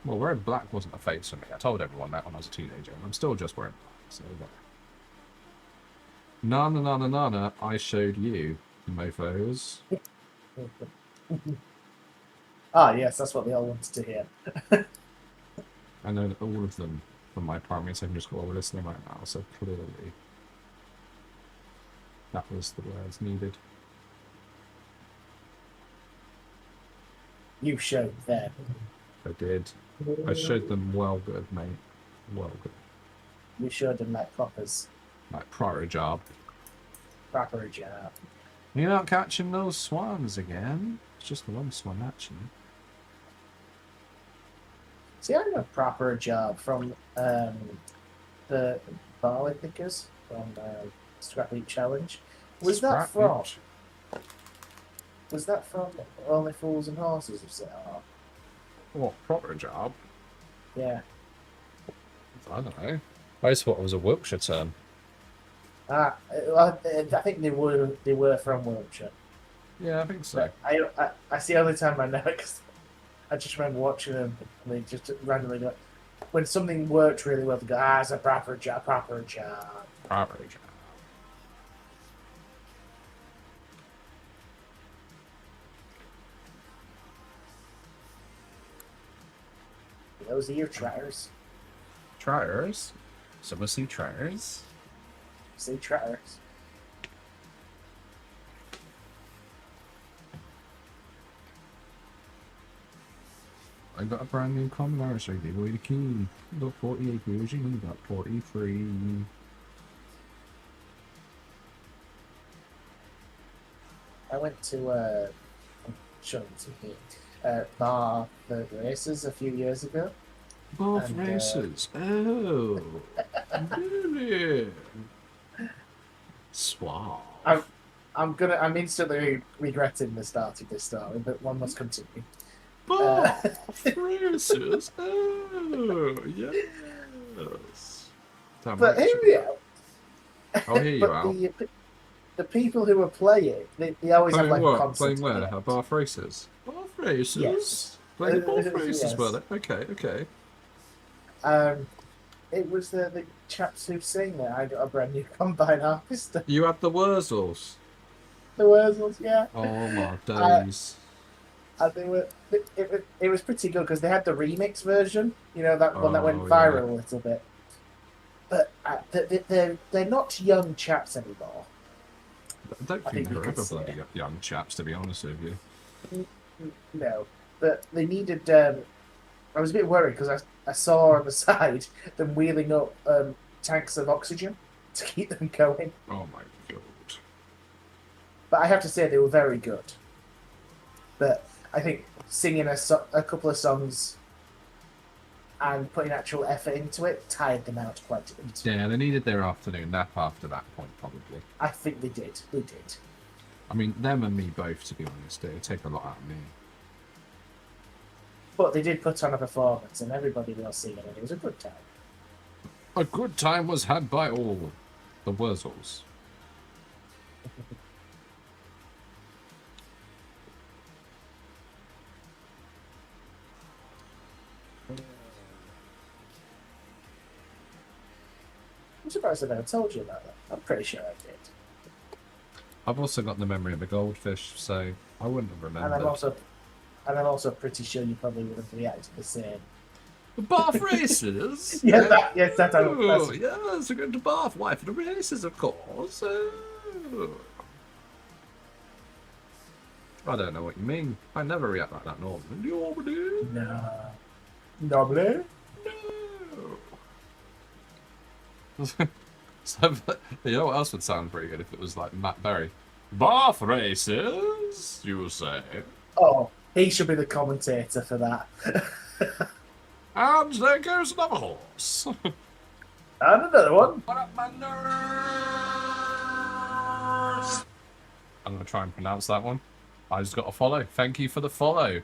Well, wearing black wasn't a phase for me. I told everyone that when I was a teenager, and I'm still just wearing black. So, Nana, nana, nana, I showed you, mofos. Ah, yes, that's what they all wanted to hear. I know that all of them from my primary and secondary school are listening right now, so clearly that was the words needed. You showed them. I did. I showed them well good, mate. Well good. You showed them like coppers. Like prior job. Proper job. You're not catching those swans again. It's just the one swan, actually. See, I got a proper job from the barley pickers from Scrap Heap Challenge. Was that from? Scrap Was that from Only Fools and Horses? Have set up? What, proper job? Yeah. I don't know. I just thought it was a Wiltshire term. I think they were from Wiltshire. Yeah, I think so. But that's the only time I know it, 'cause I just remember watching them and they just randomly go, when something worked really well, they go, it's a proper job, proper job. Proper job. Those ear tratters. Triers? Someone see triers? See tratters. I got a brand new common Irish, I gave away the key. Got 48 version, you got 43. I went to Bar the Races a few years ago. Both And, races. Oh. Really? Suave. I'm instantly regretting the start of this story, but one must continue. Both races. Oh, yes. Damn But right, here we are. I'll hear you But out. the people who are playing, they always have Playing like a what? constant. Playing where? Bath races? Bath races? Yes. Playing the Bath races, Yes. were they? Okay, okay. It was the chaps who sing that I got a brand new combine harvester. You had the Wurzels. The Wurzels, yeah. Oh my days. And they were. It was pretty good because they had the remix version. You know, that one that went Oh, viral yeah. a little bit. But they're not young chaps anymore. I don't I think think you they're could ever say bloody young chaps, to be honest with you. No, but they needed. I was a bit worried because I saw on the side them wheeling up tanks of oxygen to keep them going. Oh my god. But I have to say they were very good. But I think singing a couple of songs and putting actual effort into it tired them out quite a bit. Yeah, they needed their afternoon nap after that point, probably. I think they did. They did. I mean, them and me both, to be honest. It would take a lot out of me. But they did put on a performance and everybody was singing it. It was a good time. A good time was had by all. The Wurzels. surprised I never told you about that. I'm pretty sure I did. I've also got the memory of a goldfish, so I wouldn't have remembered. And I'm also pretty sure you probably would have reacted the same. Bath races? Yes, that's Oh, yes, we're going to Bath. Why, for the races, of course. Oh. I don't know what you mean. I never react like that normally. No. Normally? No. So, you know what else would sound pretty good if it was like Matt Berry? Bath races, you say? Oh, he should be the commentator for that. And there goes another horse. And another one. What up, my nerds? I'm going to try and pronounce that one. I just got a follow. Thank you for the follow.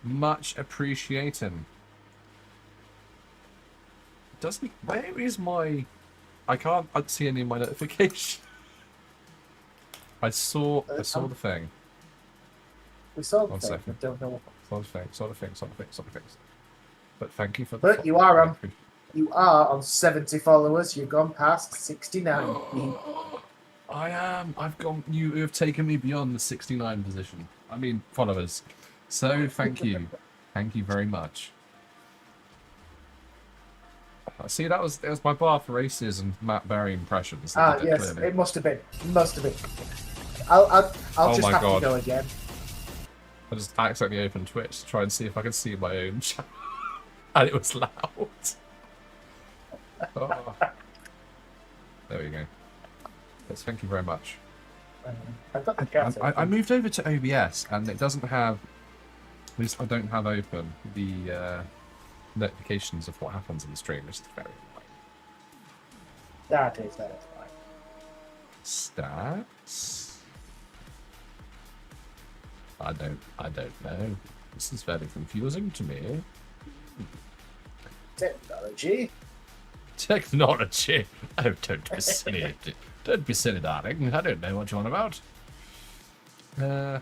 Much appreciated. Doesn't... Where is my... I can't see any of my notifications. I saw the thing. We saw the One thing. second. I don't know what. Saw the thing. But thank you for the... But you are on 70 followers. You've gone past 69. I am. I've gone. You have taken me beyond the 69 position. I mean, followers. So thank you. Thank you very much. See, that was my Bath races and Matt Berry impressions. Yes, clearly. It must have been. I'll just have to go again. I just accidentally opened Twitch to try and see if I could see my own channel. And it was loud. Oh. There we go. Yes, thank you very much. I've got the cat. I moved over to OBS and it doesn't have... At least I don't have open the notifications of what happens in the stream, which is very annoying. That is fine. Stats? I don't know. This is very confusing to me. Technology? Oh, don't be silly. Don't be silly, darling. I don't know what you're on about.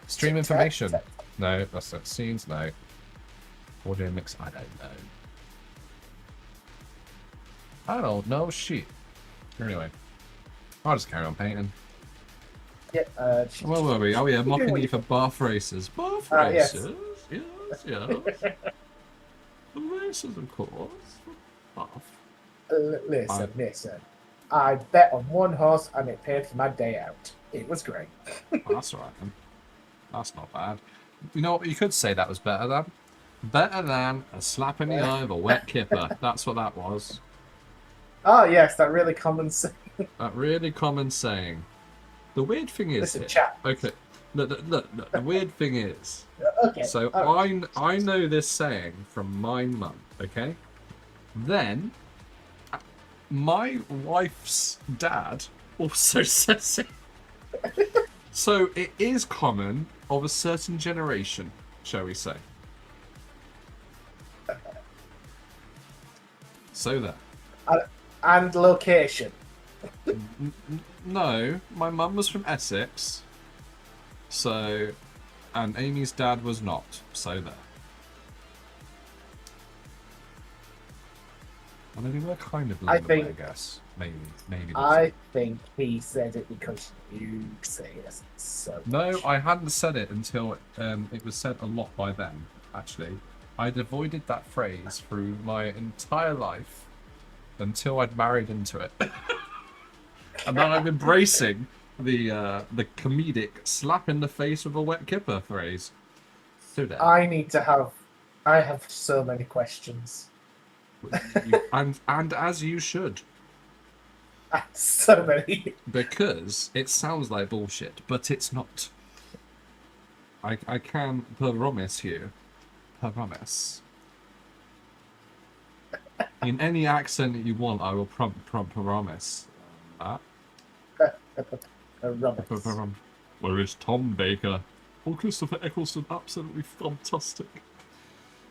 Stream information. No, that's not scenes. No. Audio mix. I don't know. I don't know shit. Anyway, I'll just carry on painting. Yep. Where were we? Oh yeah, mocking you for Bath races. Bath races? Yes. The races, of course. Bath. Listen. I bet on one horse and it paid for my day out. It was great. That's alright then. That's not bad. You know what you could say that was better than? Better than a slap in the eye of a wet kipper. That's what that was. Oh yes, that really common saying. That really common saying. The weird thing is... Listen, chat. Okay. Look, the weird thing is... Okay. So I know this saying from my mum, okay? Then... my wife's dad also says it. So it is common of a certain generation, shall we say. So there. And location. No, my mum was from Essex. So, and Amy's dad was not. So there. I mean, they were kind of blown away, I guess. Maybe. I think he said it because you say it so No, much. I hadn't said it until it was said a lot by them, actually. I'd avoided that phrase through my entire life until I'd married into it. And then I'm embracing the comedic slap in the face with a wet kipper phrase. So there. I have so many questions. and as you should. So many. Because it sounds like bullshit, but it's not. I can promise you. Promise. In any accent that you want, I will promise that. Where is Tom Baker? Oh, Christopher Eccleston, absolutely fantastic.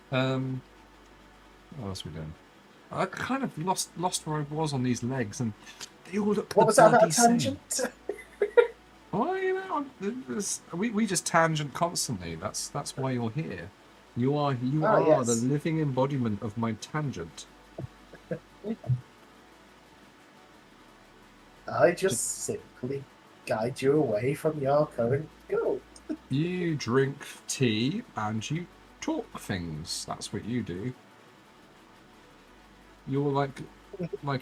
What else are we doing? I kind of lost where I was on these legs, and they all look. What was that about tangent? Well, you know, we just tangent constantly. That's why you're here. You are Yes. the living embodiment of my tangent. I just simply guide you away from your current goal. You drink tea and you talk things. That's what you do. You're like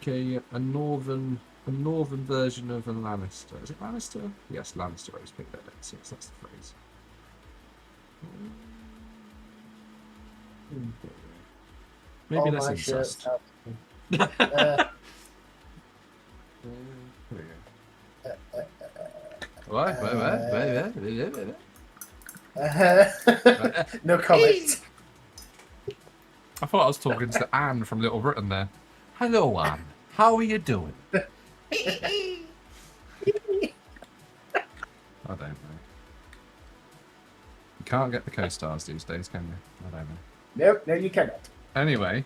a northern version of a Lannister. Is it Lannister? Yes, Lannister. I just picked that. Yes, that's the phrase. Maybe All less my shirts incest. What? No comment. I thought I was talking to Anne from Little Britain there. Hello, Anne. How are you doing? I don't know. You can't get the co-stars these days, can you? I don't know. No, you cannot. Anyway,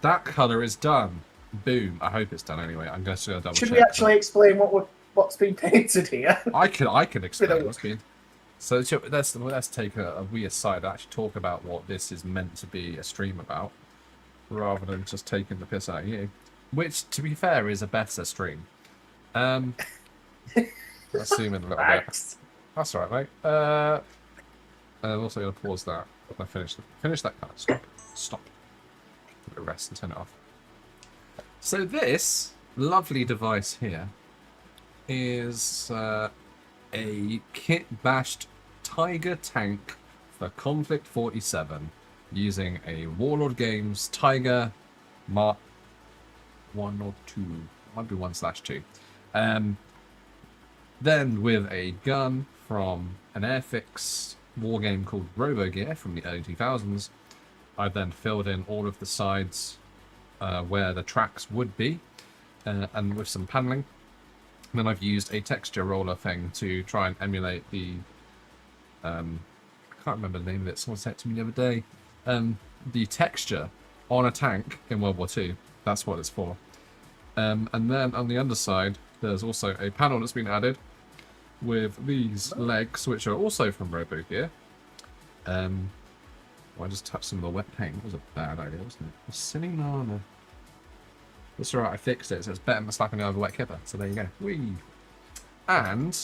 that colour is done. Boom. I hope it's done anyway. I'm just going to double check. Should we actually explain what's been painted here? I can explain what's been. So let's take a wee aside and actually talk about what this is meant to be a stream about, rather than just taking the piss out of you. Which, to be fair, is a better stream. Let's zoom in a little bit. That's all right, mate. I'm also going to pause that when I finish that card. Stop. Give it a rest and turn it off. So this lovely device here is a kit-bashed Tiger tank for Konflikt 47 using a Warlord Games Tiger Mark 1 or 2. Might be 1/2. Then with a gun from an Airfix war game called RoboGear from the early 2000s. I then filled in all of the sides where the tracks would be, and with some paneling. And then I've used a texture roller thing to try and emulate the I can't remember the name of it, someone said it to me the other day. The texture on a tank in World War II. That's what it's for. And then on the underside, there's also a panel that's been added with these legs, which are also from RoboGear. I just touched some of the wet paint. That was a bad idea, wasn't it? It's sitting on a... That's alright, I fixed it, so it's better than slapping it over a wet kipper. So there you go. Whee! And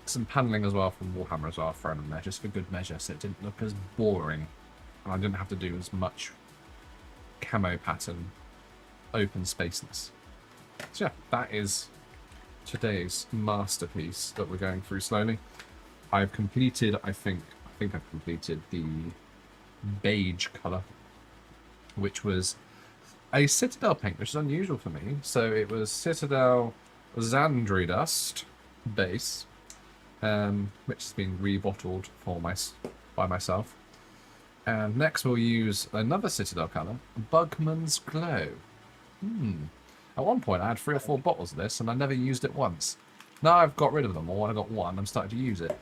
some paneling as well from Warhammer as well thrown in there, just for good measure, so it didn't look as boring. And I didn't have to do as much camo pattern open spaceness. So yeah, that is today's masterpiece that we're going through slowly. I've completed, I think I've completed the beige colour, which was a Citadel paint, which is unusual for me. So it was Citadel Xandri Dust base, which has been rebottled by myself. And next we'll use another Citadel colour, Bugman's Glow. At one point I had 3 or 4 bottles of this and I never used it once. Now I've got rid of them, or when I got one, I'm starting to use it.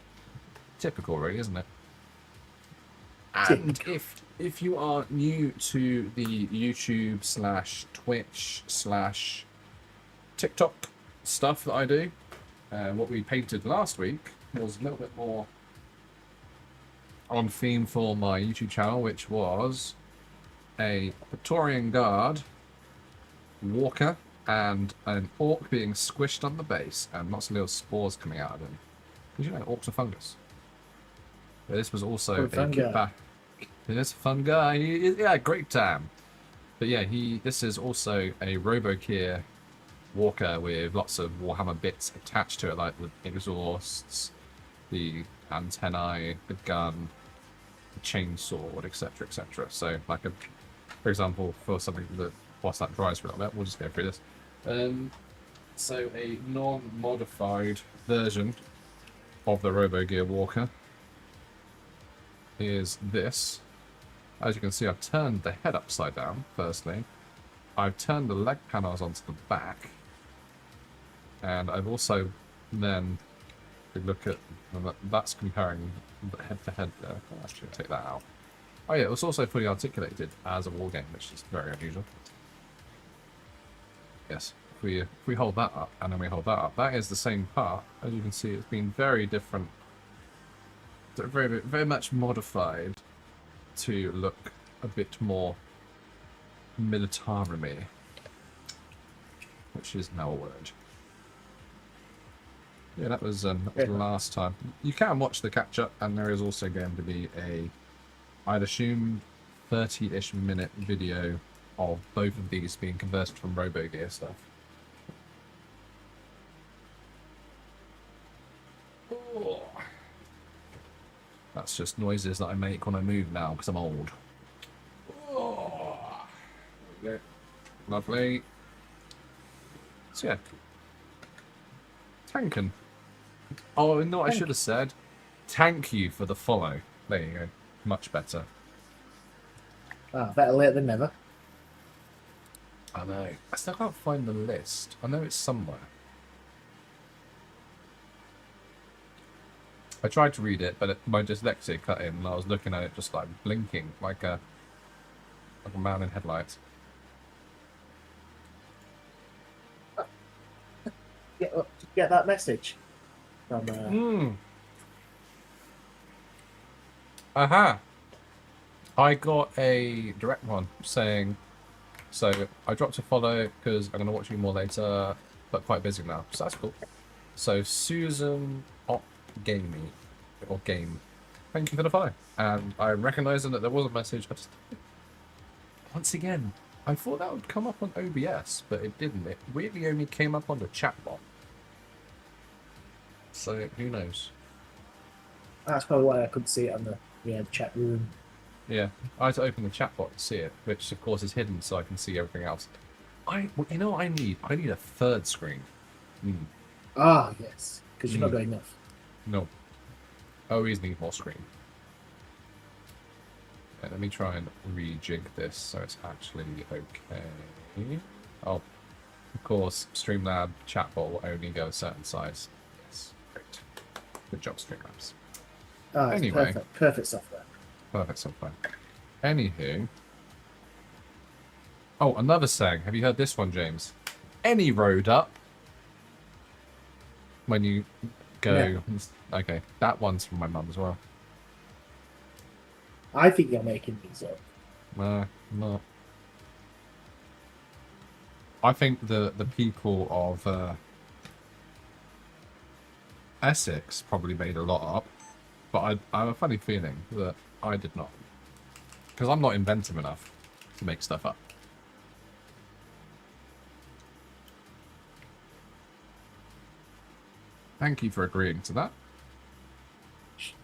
Typical, really, isn't it? And if you are new to the YouTube / Twitch / TikTok stuff that I do, what we painted last week was a little bit more on theme for my YouTube channel, which was a Praetorian Guard walker and an orc being squished on the base and lots of little spores coming out of them. Did you know orcs are fungus? But this was also It's a fun guy. Yeah, great time. But yeah, this is also a RoboGear walker with lots of Warhammer bits attached to it, like the exhausts, the antennae, the gun, the chainsword, etc., etc. So, for example, for something that, whilst that dries for a little bit, we'll just go through this. So a non-modified version of the RoboGear walker is this. As you can see, I've turned the head upside down, firstly. I've turned the leg panels onto the back. And I've also then, if you look at, that's comparing the head to head there. I'll actually take that out. Oh yeah, it was also fully articulated as a war game, which is very unusual. Yes, if we hold that up, and then we hold that up, that is the same part. As you can see, it's been very different. Very, very much modified to look a bit more military. which is now a word. Yeah, that was the last time. You can watch the catch-up, and there is also going to be a, I'd assume, 30-ish minute video of both of these being converted from RoboGear stuff. Oh. That's just noises that I make when I move now, because I'm old. Oh. Okay. Lovely. So yeah. Tankin. Oh, no, I should have said, thank you for the follow. There you go. Much better. Ah, better late than never. I know. I still can't find the list. I know it's somewhere. I tried to read it, but my dyslexia cut in, and I was looking at it just like blinking, like a man in headlights. Get that message from. Aha! I got a direct one saying, so I dropped a follow because I'm going to watch you more later, but quite busy now, so that's cool. So Susan Gamey, or Game, thank you for the follow. And I recognised that there was a message. I just, once again, I thought that would come up on OBS, but it didn't. It weirdly only came up on the chatbot. So who knows? That's probably why I couldn't see it on the chat room. Yeah, I had to open the chatbot to see it, which of course is hidden, so I can see everything else. You know what I need? I need a third screen. Ah, yes, because you're not got enough. No. Always need more screen. Okay, let me try and rejig this so it's actually okay. Oh, of course, Streamlab chatbot will only go a certain size. Yes, great. Good job, Streamlabs. Ah, anyway, perfect software. Perfect software. Anywho. Oh, another saying. Have you heard this one, James? Any road up. When you go... Yeah. Okay, that one's from my mum as well. I think you're making these up. No, not. I think the people of Essex probably made a lot up. But I have a funny feeling that I did not. Because I'm not inventive enough to make stuff up. Thank you for agreeing to that.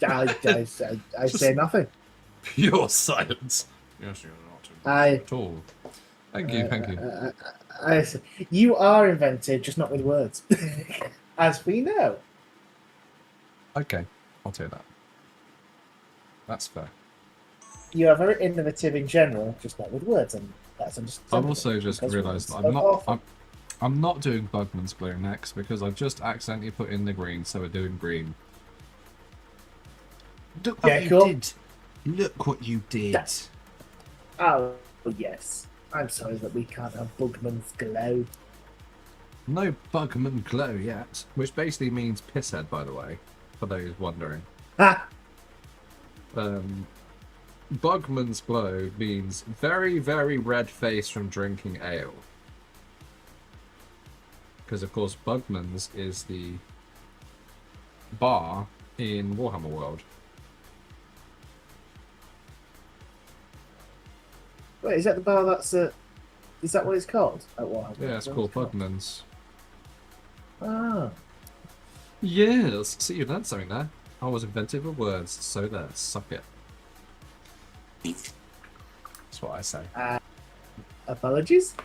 I say nothing. Pure silence. Yes, you're not at all. Thank you, thank you. You are inventive, just not with words. As we know. Okay, I'll take that. That's fair. You are very innovative in general, just not with words, and that's understandable. I've also just realised I'm not doing Bugman's Glow next because I've just accidentally put in the green, so we're doing green. Look what you did. Look what you did. Oh, yes. I'm sorry that we can't have Bugman's Glow. No Bugman Glow yet, which basically means pisshead, by the way, for those wondering. Ha! Bugman's Glow means very, very red face from drinking ale. Because, of course, Bugman's is the bar in Warhammer World. Wait, is that the bar that's is that what it's called at Warhammer? Yeah, it's called Bugman's. Ah. Yes, see, you learned something there. I was inventive with words, so there, suck it. That's what I say. Apologies?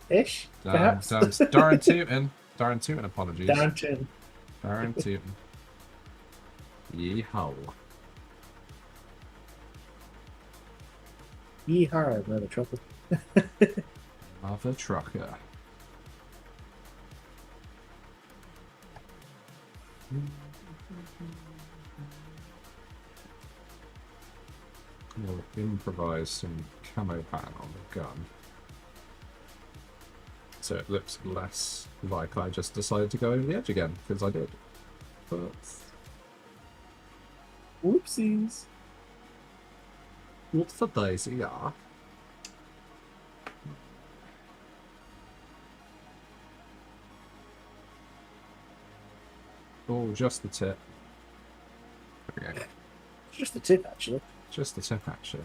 Ish? Perhaps? Darren Tootin. Darren Tootin, apologies. Darren Tootin. Darren Tootin. Yeehaw. Yeehaw, mother trucker. Mother trucker. We'll improvise some camo pattern on the gun. So it looks less like I just decided to go over the edge again, because I did. But... Whoopsies. What's the daisy, yeah? Oh, just the tip. There we go. It's just the tip, actually. Just the tip, actually.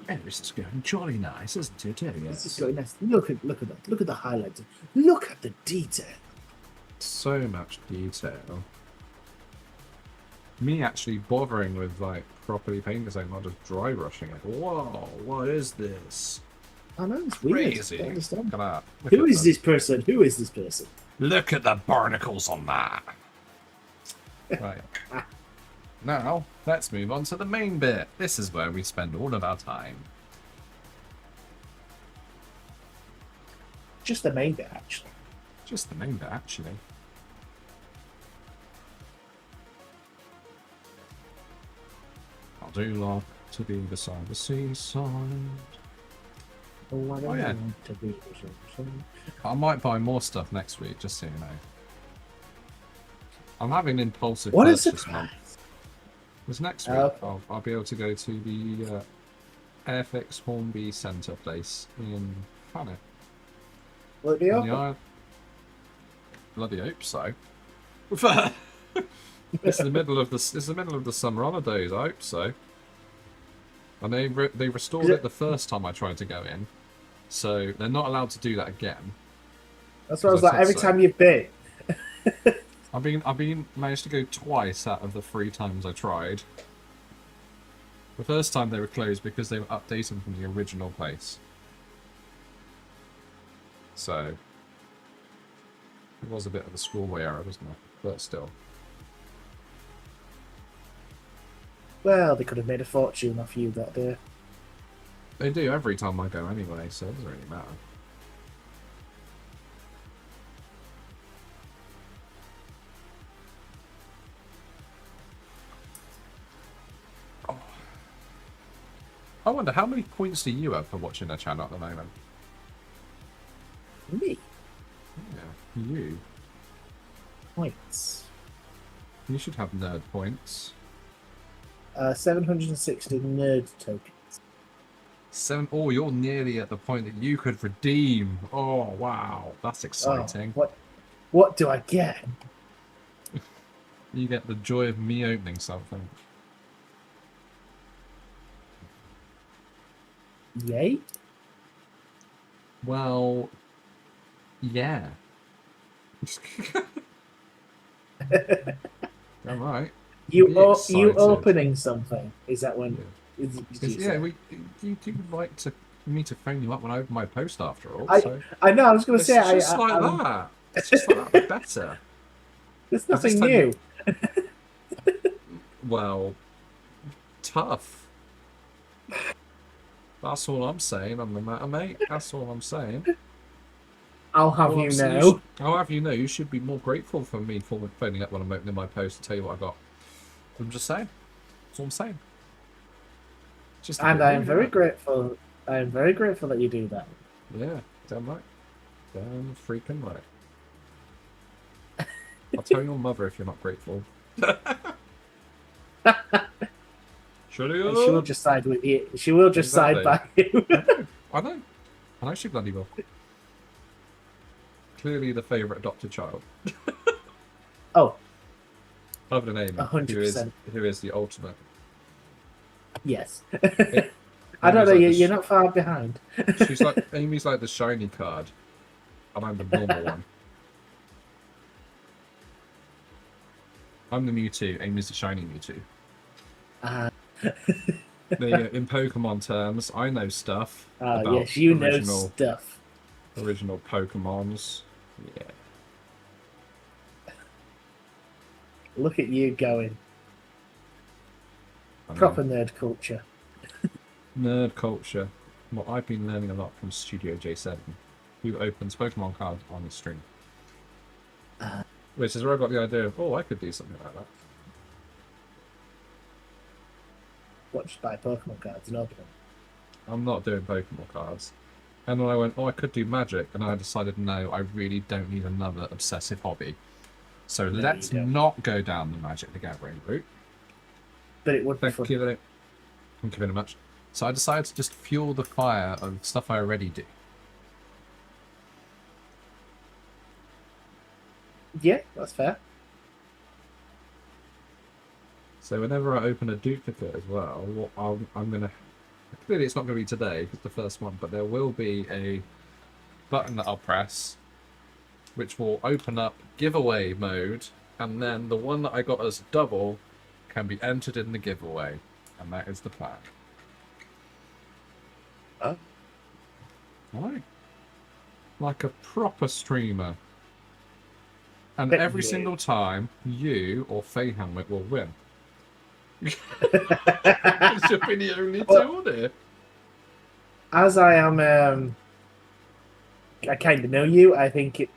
Oh, this is going jolly nice, isn't it? Oh, This is yes. so nice. Look at that. Look at the highlights. Look at the detail. So much detail. Me actually bothering with like properly painting this, like not just dry brushing it. Whoa, what is this? I know, it's weird. Crazy. I don't understand. Look at that. Look Who at is that. this person? Who is this person? Look at the barnacles on that. Right. Now, let's move on to the main bit. This is where we spend all of our time. Just the main bit, actually. Just the main bit, actually. I do love to be beside the seaside. Oh, I Oh, yeah. want to be something. I might buy more stuff next week, just so you know. I'm having an impulsive What a purchase surprise! month. Because next week Okay. I'll be able to go to the Airfix Hornby Centre place in Thanet. Will it be On the open? island. Bloody hope so. It's the middle of the summer holidays. I hope so. And they restored Is it it- the first time I tried to go in, so they're not allowed to do that again. That's what I was As I like. said Every so. time you've been, I've been managed to go twice out of the 3 times I tried. The first time they were closed because they were updating from the original place. So it was a bit of a schoolboy error, wasn't it? But still. well, they could have made a fortune off you that day. They do every time I go anyway, so it doesn't really matter. Oh. I wonder, how many points do you have for watching a channel at the moment? Me Yeah, you. points. You should have nerd points. 760 nerd tokens. 7. Oh, you're nearly at the point that you could redeem. Oh, wow. That's exciting. Oh, what do I get? You get the joy of me opening something. Yay! Well, yeah. All right. You Be you excited. opening something? Is that when? Is, Because, yeah, you do like me to phone you up when I open my post after all. So I know. I was going to it's say. just like that. It's just like that, but better. There's Is nothing this new. Well, tough. That's all I'm saying on the matter, mate. That's all I'm saying. I'll have All you I'm saying, know. I'll have you know, you should be more grateful for me for phoning up when I'm opening my post to tell you what I got. I'm just saying. That's all I'm saying. Just a And bit I am rude, very isn't grateful. I am very grateful that you do that. it? Yeah, damn right. Damn freaking right. I'll tell your mother if you're not grateful. Shut it And she will up. just side with you. She will just side by you. I know. I know she bloody will. Clearly the favourite adopted child. Oh, Other than Amy, 100%. who is the ultimate. yes. I don't Amy's know. like You're not far behind. She's like Amy's like the shiny card, and I'm the normal one. I'm the Mewtwo. Amy's the shiny Mewtwo. There you go. In Pokemon terms, I know stuff about yes, you know original stuff. Pokemons. Yeah. Look at you going. I know. Proper nerd culture. Nerd culture. Well, I've been learning a lot from Studio J7, who opens Pokemon cards on the stream. Which is where I got the idea of, oh, I could do something like that. What, just buy Pokemon cards and open them? I'm not doing Pokemon cards. And then I went, oh, I could do Magic, and I decided, no, I really don't need another obsessive hobby. So No, let's you don't. not go down the Magic the Gathering route. But it would be Thank fun. you very much. So I decided to just fuel the fire of stuff I already do. Yeah, that's fair. So whenever I open a duplicate as well, I'm going to... Clearly it's not going to be today, it's the first one, but there will be a button that I'll press, which will open up giveaway mode, and then the one that I got as double can be entered in the giveaway. And that is the plan. Oh. Right. Like a proper streamer. And Bet every you. single time, you or Faye Hamlet will win. It should be the only two on here. As I am, I kind of know you. I think it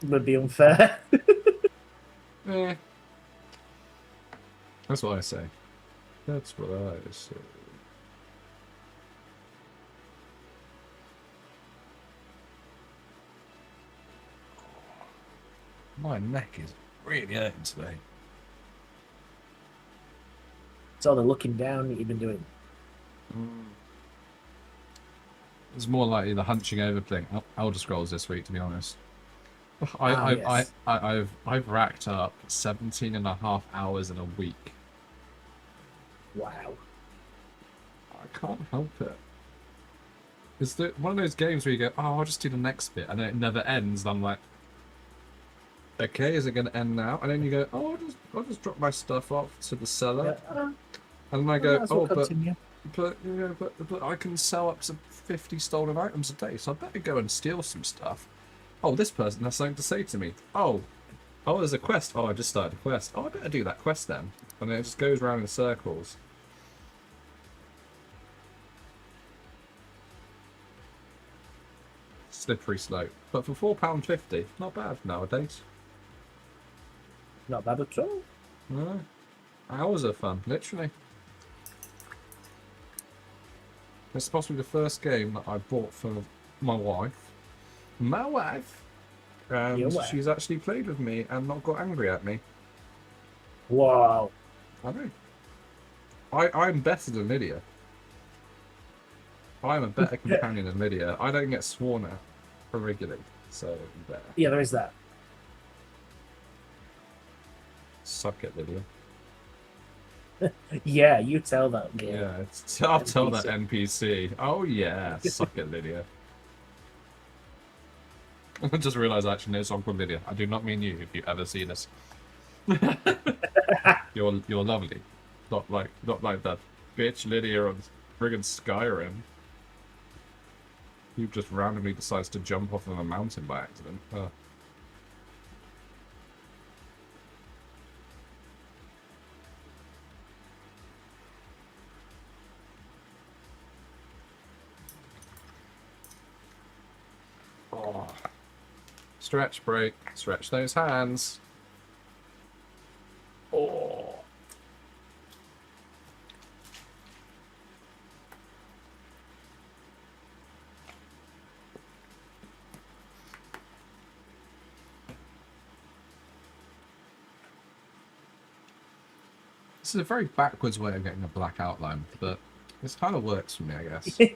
would be unfair. Eh. That's what I say. That's what I say. My neck is really hurting today. It's all the looking down that you've been doing. It's more likely the hunching over thing. Elder Scrolls this week, to be honest. I've racked up 17.5 hours in a week. Wow. I can't help it. It's one of those games where you go, oh, I'll just do the next bit, and then it never ends. And I'm like, okay, is it going to end now? And then you go, oh, I'll just drop my stuff off to the seller. Yeah, and then I go, might as well oh, continue. but I can sell up to 50 stolen items a day, so I better go and steal some stuff. Oh, this person has something to say to me. Oh, there's a quest. Oh, I just started a quest. Oh, I better do that quest then. And then it just goes around in circles. Slippery slope. But for £4.50, not bad nowadays. Not bad at all. No. Hours of fun, literally. It's possibly the first game that I bought for my wife. My wife! And Your wife. she's actually played with me and not got angry at me. Wow. I know. I'm better than Lydia. I'm a better companion than Lydia. I don't get sworn at regularly, so I'm better. Yeah, there is that. Suck it, Lydia. Yeah, you tell that game. Yeah, I'll tell that NPC. NPC. Oh yeah, suck it, Lydia. I just realised I actually know a song called Lydia. I do not mean you if you ever see this. You're lovely. Not like that bitch Lydia on friggin' Skyrim. Who just randomly decides to jump off of a mountain by accident. Oh. Stretch break. Stretch those hands. Oh. This is a very backwards way of getting a black outline, but this kind of works for me, I guess. I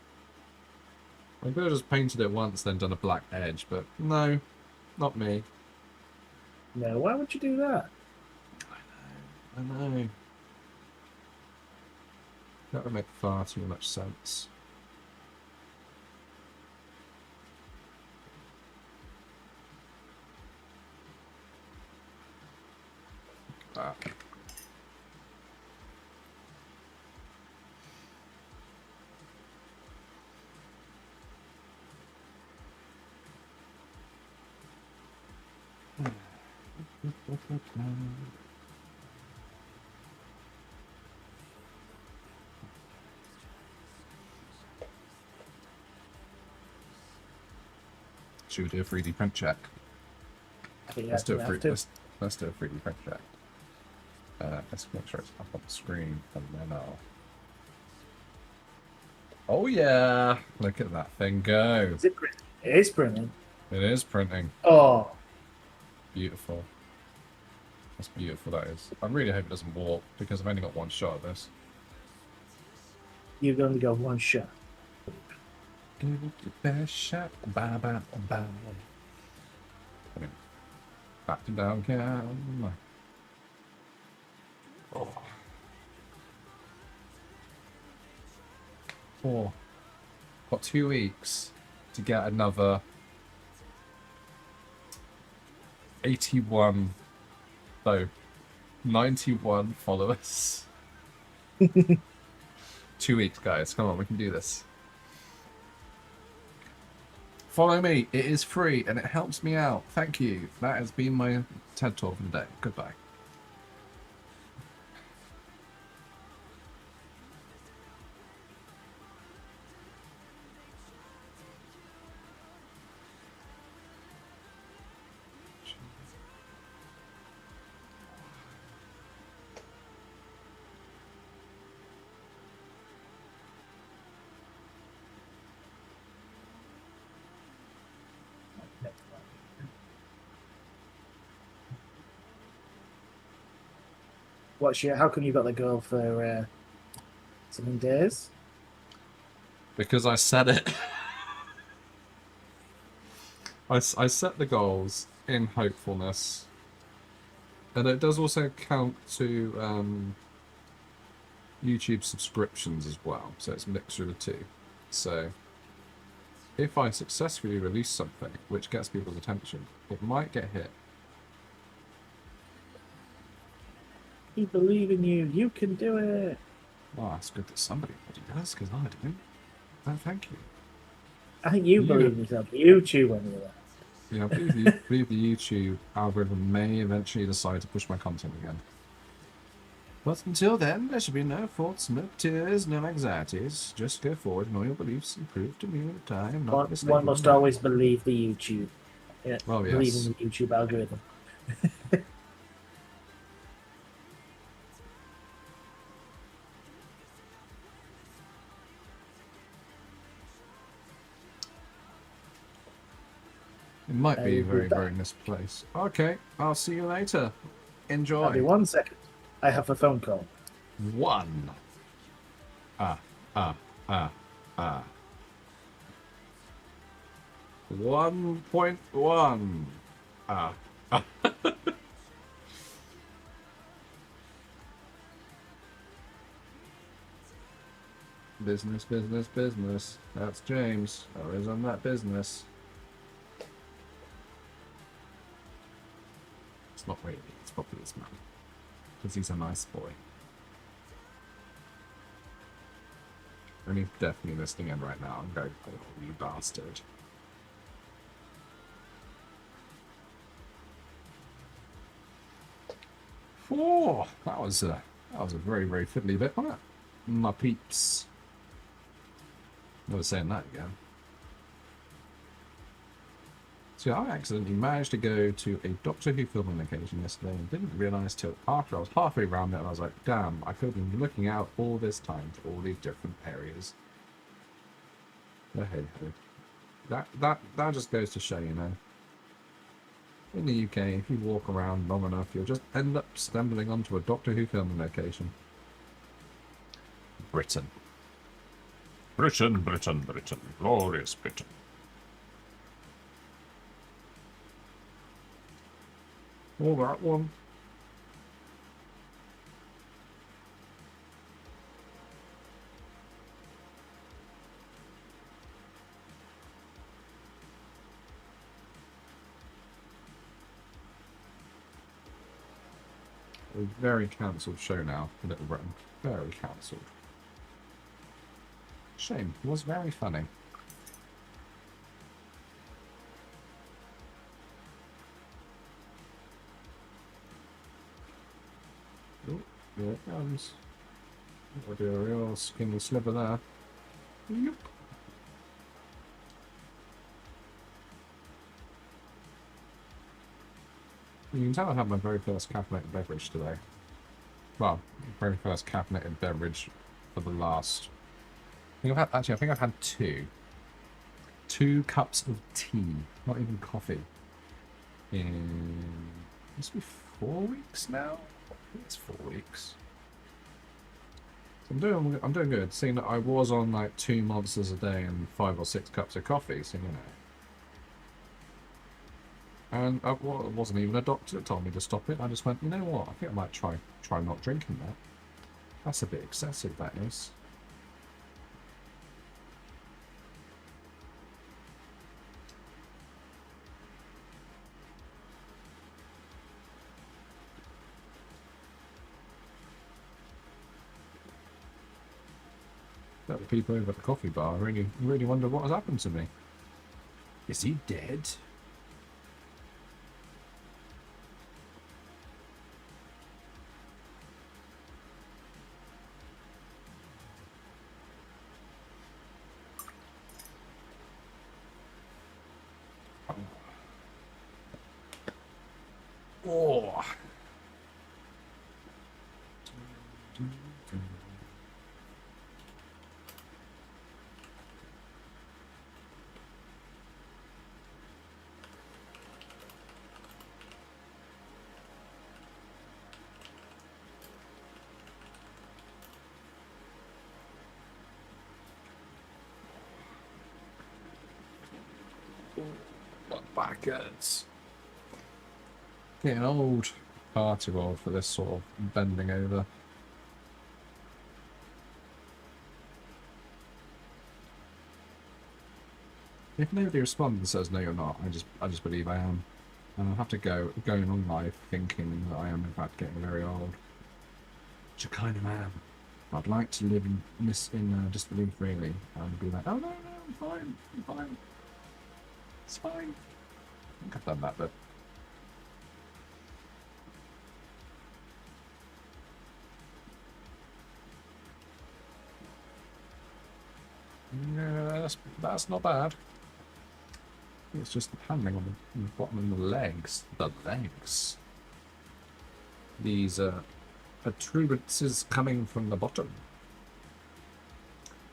could have just painted it once, then done a black edge, but no, not me. No, why would you do that? I know. That would make far too much sense. That. Should we do a 3D print check? I think Let's do a have to. let's do a 3D print check. Let's make sure it's up on the screen, and then I'll Oh yeah, look at that thing go. Is it printing? It is printing. It is printing. Oh, Beautiful. That's beautiful, that is. I really hope it doesn't warp, because I've only got one shot at this. you've only got one shot. Give it your best shot. Ba ba ba. Back to down cam. Oh. 4. Got 2 weeks to get another 81, no, 91 followers. 2 weeks, guys. Come on, we can do this. Follow me. It is free and it helps me out. Thank you. That has been my TED Talk for the day. Goodbye. How come you got the goal for 7 days? Because I said it. I set the goals in hopefulness. And it does also count to YouTube subscriptions as well. So it's a mixture of the two. So if I successfully release something which gets people's attention, it might get hit. We believe in you. You can do it. Well, it's good that somebody does, because I don't. Oh, thank you. I think you believe in yourself. YouTube when you're there. Yeah, I believe the YouTube algorithm may eventually decide to push my content again. But until then, there should be no thoughts, no tears, no anxieties. Just go forward and all your beliefs and prove to me that I am not mistaken. One must always believe the YouTube. Yeah, oh, yes. Believe in the YouTube algorithm. It might be very, very misplaced. Okay, I'll see you later. Enjoy. I'll be 1 second. I have a phone call. 1. 1.1. Business, business, business. That's James. Always on that business. It's not really. It's probably his man. Because he's a nice boy. And he's definitely listening in right now. I'm going, oh, you bastard. Oh, that was a very, very fiddly bit, wasn't it? My peeps. Never saying that again. So I accidentally managed to go to a Doctor Who filming location yesterday and didn't realise till after I was halfway around it and I was like, damn, I could have been looking out all this time for all these different areas. But hey ho. That just goes to show, you know. In the UK, if you walk around long enough, you'll just end up stumbling onto a Doctor Who filming location. Britain. Britain, Britain, Britain. Glorious Britain. Oh, that one. A very cancelled show now, Little Britain. Very cancelled. Shame. It was very funny. Oh, there it comes. I'll do a real skinny sliver there. Yep. You can tell I had my very first caffeinated beverage today. Well, very first caffeinated beverage for the last I think I've had two. 2 cups of tea, not even coffee. In must be 4 weeks now. I think it's 4 weeks. So I'm doing good. Seeing that I was on like 2 monsters a day and 5 or 6 cups of coffee, so you know. And it wasn't even a doctor that told me to stop it. I just went, you know what? I think I might try not drinking that. That's a bit excessive, that is. The people over at the coffee bar really wonder what has happened to me. Is he dead? Oh. What backwards? Getting old. Far too old for this sort of bending over. If nobody responds and says no you're not, I just believe I am. And I'll have to going on life thinking that I am in fact getting very old. Which I kind of am. I'd like to live in disbelief really and be like, oh no, I'm fine, I'm fine. It's fine. I think I've done that bit. Yeah, that's not bad. It's just the paneling on the bottom of the legs. The legs. These protuberances coming from the bottom.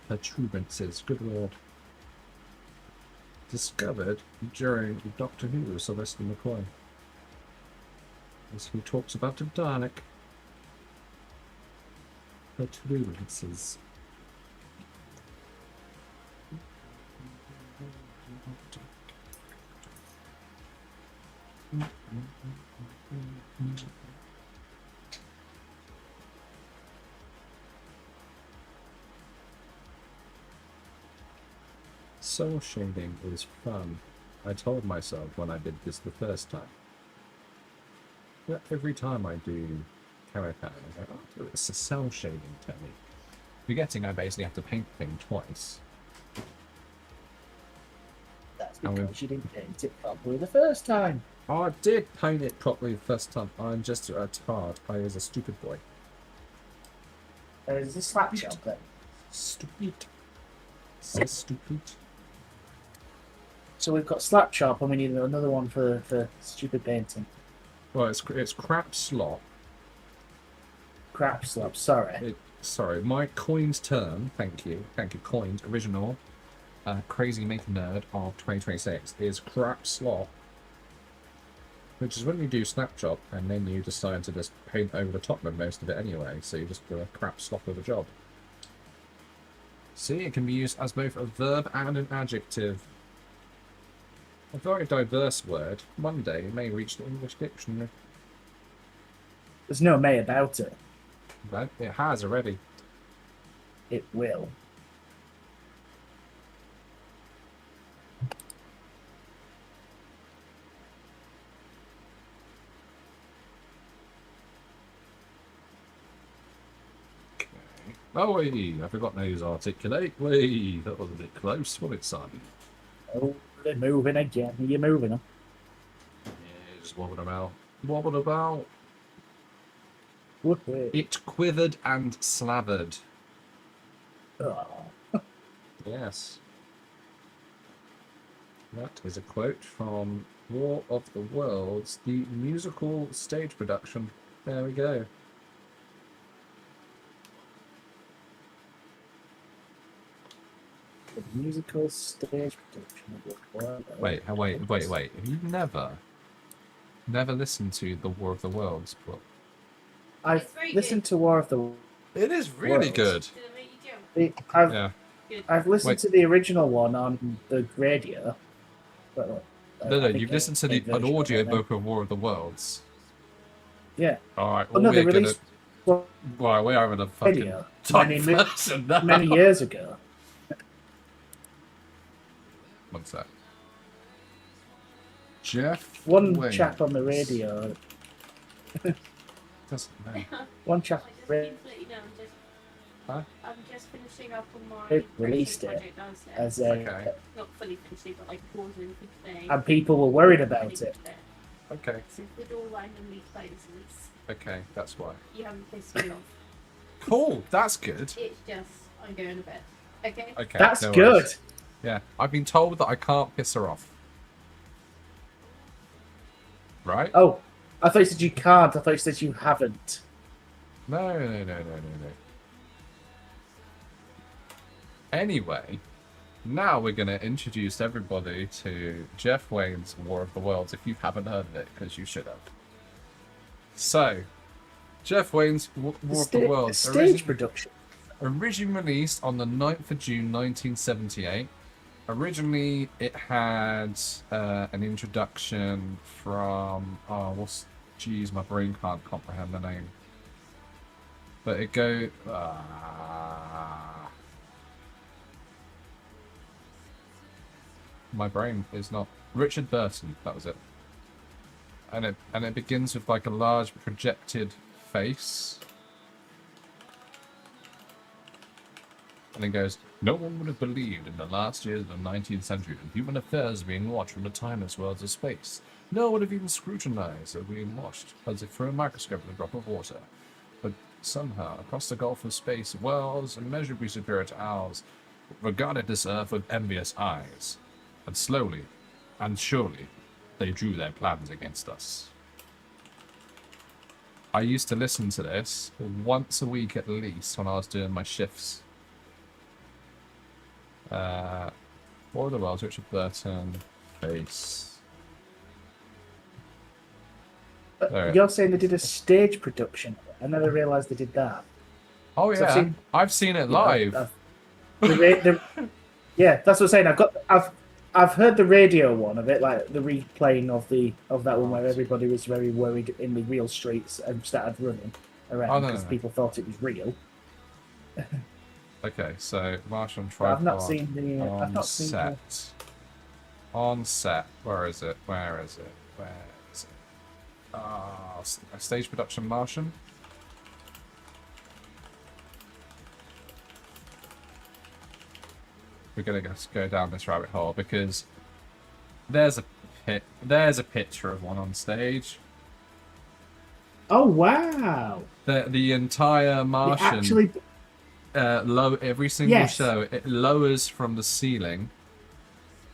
Protuberances, good lord. Discovered during Doctor Who, Sylvester McCoy. As he talks about the Dalek. Protuberances. Soul shading is fun. I told myself when I did this the first time. But every time I do character, I go, oh, it's a cell shading technique. Forgetting I basically have to paint the thing twice. That's because you didn't paint it properly the first time. I did paint it properly the first time. I'm just a tard. I was a stupid boy. Is this slap job then? Stupid. So stupid. So we've got slap chop and we need another one for stupid painting. Well, it's crap slop. Crap slop, sorry. Sorry, my coined term, thank you, coined, original, crazy make nerd of 2026 is crap slop. Which is when you do snap job and then you decide to just paint over the top of most of it anyway, so you just do a crap slop of a job. See, it can be used as both a verb and an adjective. A very diverse word. One day it may reach the English dictionary. There's no may about it. But it has already. It will. Oh, wait, I forgot how to articulate. Wait, that was a bit close, wasn't it, son? Oh, they're moving again. Are you moving them? Yeah, just wobbling about. Wobbled about. Whoopee. It quivered and slavered. Oh. Yes. That is a quote from War of the Worlds, the musical stage production. There we go. for the musical stage production of Wait. Have you never listened to the War of the Worlds book? I've listened to War of the It is really Worlds. good. I've listened to the original one on the radio. But, No, you've listened to an audio book of War of the Worlds. Yeah. Alright, Oh, no, they released Well, we're having a fucking many years ago. One sec. Jeff One Waynes. chap on the radio. Doesn't know. One chap. Huh? I'm just finishing up on my They released it project downstairs. as a, Okay. Not fully finishing, but like pausing for today. and people were worried about it. Okay, So if the door randomly closes, okay, that's why. you haven't pissed me off. Cool, that's good. It's just, I'm going to bed. Okay? Okay, That's no good. worries. Yeah, I've been told that I can't piss her off. Right? Oh, I thought you said you can't. I thought you said you haven't. No. Anyway, now we're going to introduce everybody to Jeff Wayne's War of the Worlds, if you haven't heard of it, because you should have. So, Jeff Wayne's War of the Worlds. Stage production. Originally released on the 9th of June 1978. Originally, it had an introduction from... Jeez, my brain can't comprehend the name. But it go... my brain is not... Richard Burton, that was it. And it begins with like a large projected face. And it goes, no one would have believed in the last years of the 19th century that human affairs are being watched from the timeless worlds of space. No one would have even scrutinized or being watched as if through a microscope with a drop of water. But somehow, across the gulf of space, worlds immeasurably superior to ours regarded this earth with envious eyes. And slowly, and surely, they drew their plans against us. I used to listen to this once a week at least when I was doing my shifts. War of the Worlds, Richard Burton, face. You're saying they did a stage production? I never realised they did that. Oh yeah, I've seen it live. Yeah, that's what I'm saying. I've heard the radio one of it, like the replaying of that one where everybody was very worried in the real streets and started running around because people thought it was real. Okay, so Martian tripod. I've not seen the. I've not seen set. On set. Where is it? Stage production Martian. We're gonna go down this rabbit hole because there's a picture of one on stage. Oh wow! The entire Martian. Every single show, it lowers from the ceiling,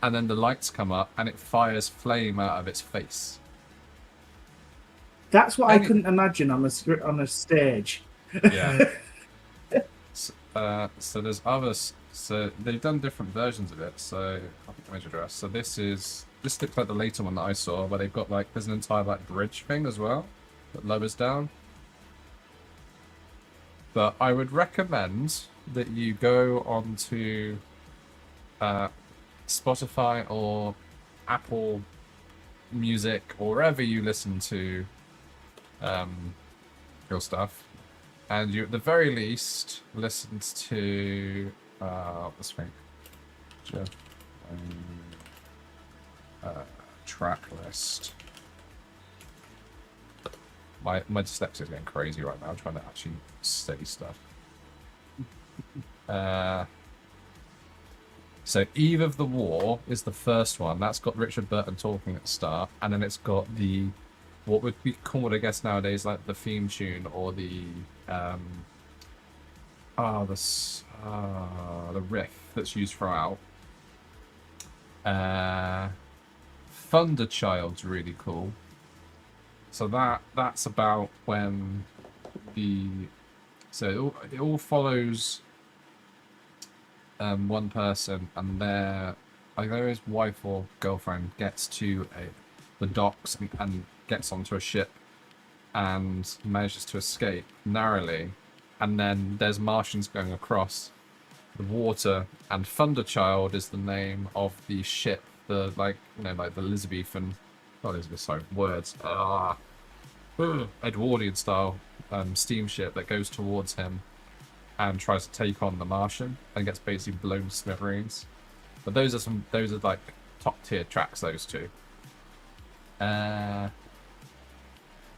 and then the lights come up, and it fires flame out of its face. That's what I couldn't imagine on a stage. Yeah. So there's others. So they've done different versions of it. So I'll put the image address. So this looks like the later one that I saw, where they've got like there's an entire like bridge thing as well that lowers down. But I would recommend that you go onto Spotify or Apple Music or wherever you listen to your stuff, and you at the very least listen to let's think, track list. My dyslexia is getting crazy right now. I'm trying to actually say stuff. So Eve of the War is the first one. That's got Richard Burton talking at the start, and then it's got the what would be called, I guess nowadays, like the theme tune or the the riff that's used throughout. Thunder Child's really cool. So that's about when it all follows one person, and either his wife or girlfriend gets to the docks and gets onto a ship and manages to escape narrowly, and then there's Martians going across the water, and Thunderchild is the name of the ship, the like the Elizabethan, not Elizabeth, sorry, words, Edwardian style steamship that goes towards him and tries to take on the Martian and gets basically blown to smithereens. But those are like top tier tracks, those two.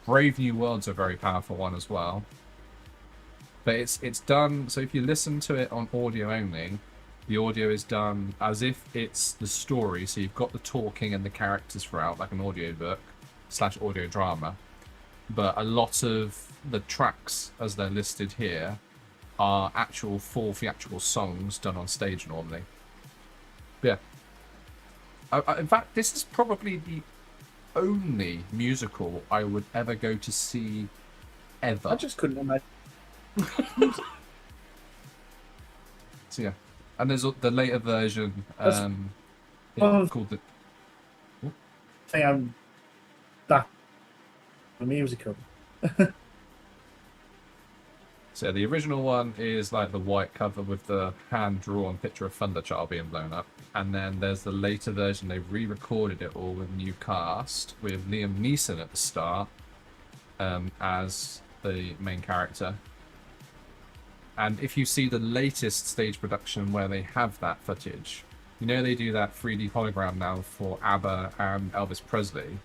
Brave New World's a very powerful one as well. But it's done, so if you listen to it on audio only, the audio is done as if it's the story, so you've got the talking and the characters throughout, like an audiobook / audio drama. But a lot of the tracks, as they're listed here, are actual full theatrical songs done on stage normally. But yeah. In fact, this is probably the only musical I would ever go to see ever. I just couldn't imagine. So yeah. And there's the later version called the... I think I'm that a musical. So the original one is like the white cover with the hand-drawn picture of Thunderchild being blown up. And then there's the later version. They've re-recorded it all with a new cast, with Liam Neeson at the start as the main character. And if you see the latest stage production where they have that footage, you know they do that 3D hologram now for ABBA and Elvis Presley.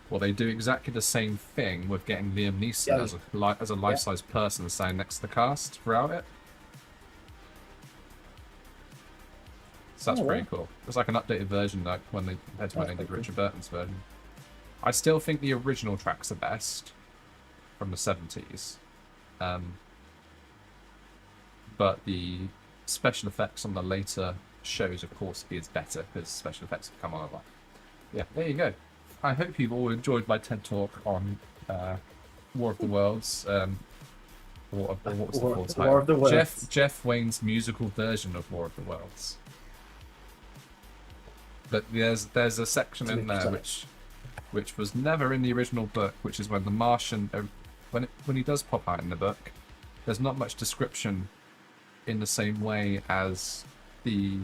Well, they do exactly the same thing with getting Liam Neeson as a life-size person standing next to the cast throughout it. So that's pretty cool. It's like an updated version, like when they did Richard Burton's version. I still think the original track's the best from the 70s. But the special effects on the later shows, of course, is better because special effects have come on a lot. Yeah, there you go. I hope you've all enjoyed my TED talk on War of the Worlds. What was the full title? War of the Worlds. Jeff Wayne's musical version of War of the Worlds. But there's a section in there which was never in the original book, which is when the Martian, when he does pop out in the book, there's not much description in the same way as the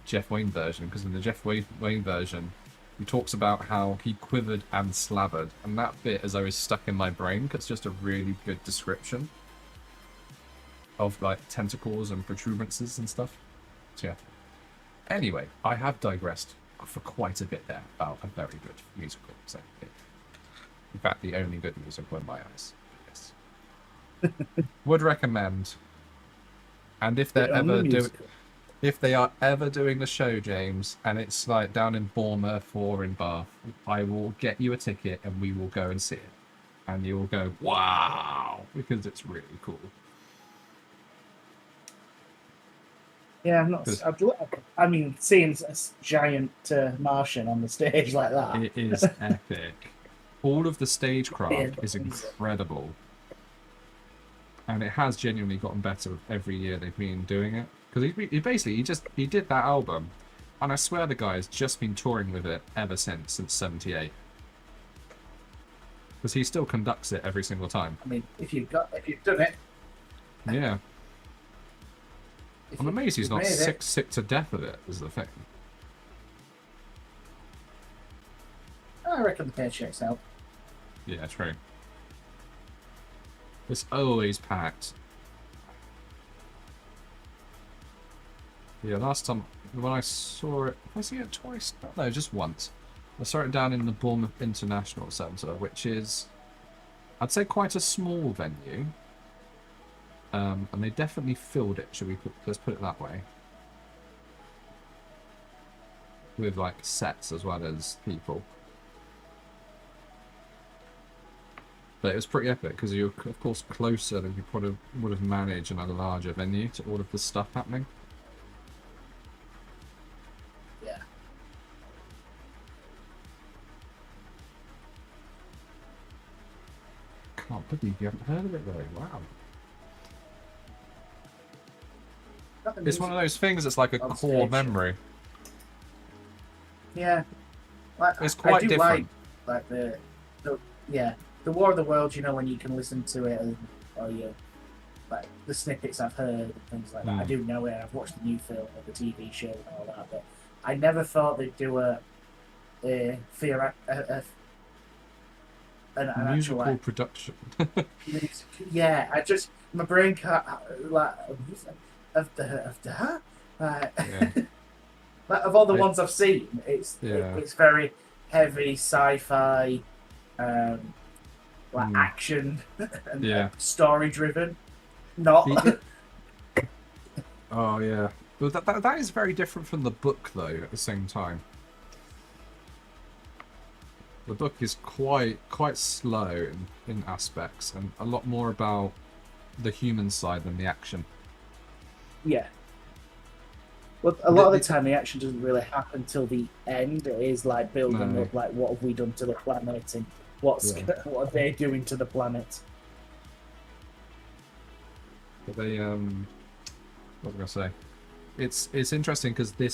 Jeff Wayne version, because in the Jeff Wayne version, he talks about how he quivered and slavered, and that bit has always stuck in my brain because it's just a really good description of like tentacles and protuberances and stuff. So yeah. Anyway, I have digressed for quite a bit there about a very good musical. So, yeah. In fact, the only good musical in my eyes. Yes. Would recommend. And if they're if they are ever doing the show, James, and it's like down in Bournemouth or in Bath, I will get you a ticket and we will go and see it. And you will go, wow, because it's really cool. Yeah, I'm not. I mean, seeing a giant Martian on the stage like that. It is epic. All of the stagecraft is incredible. And it has genuinely gotten better every year they've been doing it. Because he did that album, and I swear the guy's just been touring with it ever since '78. Because he still conducts it every single time. I mean, if you've done it. Yeah. I'm amazed he's not sick to death of it, is the thing. I reckon the paycheck's out. Yeah, true. It's always packed. Yeah, last time when I saw it, did I see it twice? No, just once. I saw it down in the Bournemouth International Centre, which is, I'd say, quite a small venue. And they definitely filled it. Let's put it that way. With like sets as well as people. But it was pretty epic because you're of course closer than you probably would have managed in a larger venue to all of the stuff happening. Yeah. Can't believe you haven't heard of it though. Wow. It's one of those things that's like a on core stage. memory. Yeah, like, It's I quite do different. like the the War of the Worlds. You know, when you can listen to it, or you like the snippets I've heard and things like that. I do know it. I've watched the new film or the TV show and all that, but I never thought they'd do an actual Musical like, production. yeah. My brain can't like of the huh? Like, Yeah. like, of all the ones I've seen, it's very heavy sci-fi, like action and story driven. Not. Oh yeah. Well, that is very different from the book though. At the same time, the book is quite slow in aspects and a lot more about the human side than the action. Yeah. Well, a lot of the time, the action doesn't really happen till the end. It is like building up, like what have we done to the planet, and what are they doing to the planet. But they what was I gonna say? It's interesting because I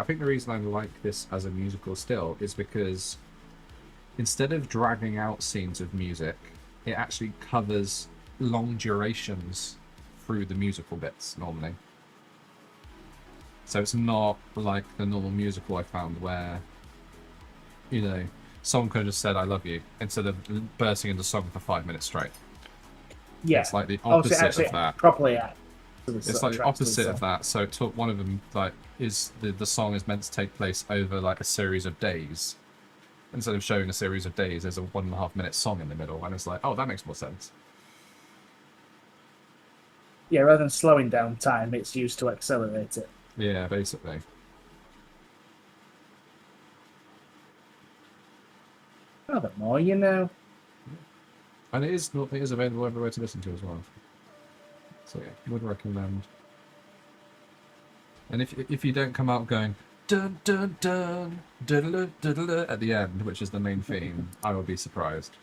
think the reason I like this as a musical still is because instead of dragging out scenes of music, it actually covers long durations through the musical bits normally. So it's not like the normal musical I found where, you know, someone could have just said "I love you" instead of bursting into song for 5 minutes straight. Yeah, it's like the opposite of that. Properly, it's like the opposite of that. So it took one of them like is the song is meant to take place over like a series of days. Instead of showing a series of days, there's a 1.5 minute song in the middle, and it's like, oh, that makes more sense. Yeah, rather than slowing down time, it's used to accelerate it. Yeah, basically. Oh, the more you know. And it is available everywhere to listen to as well. So yeah, would recommend. And if you don't come out going dun dun dun dun dun dun at the end, which is the main theme, I will be surprised.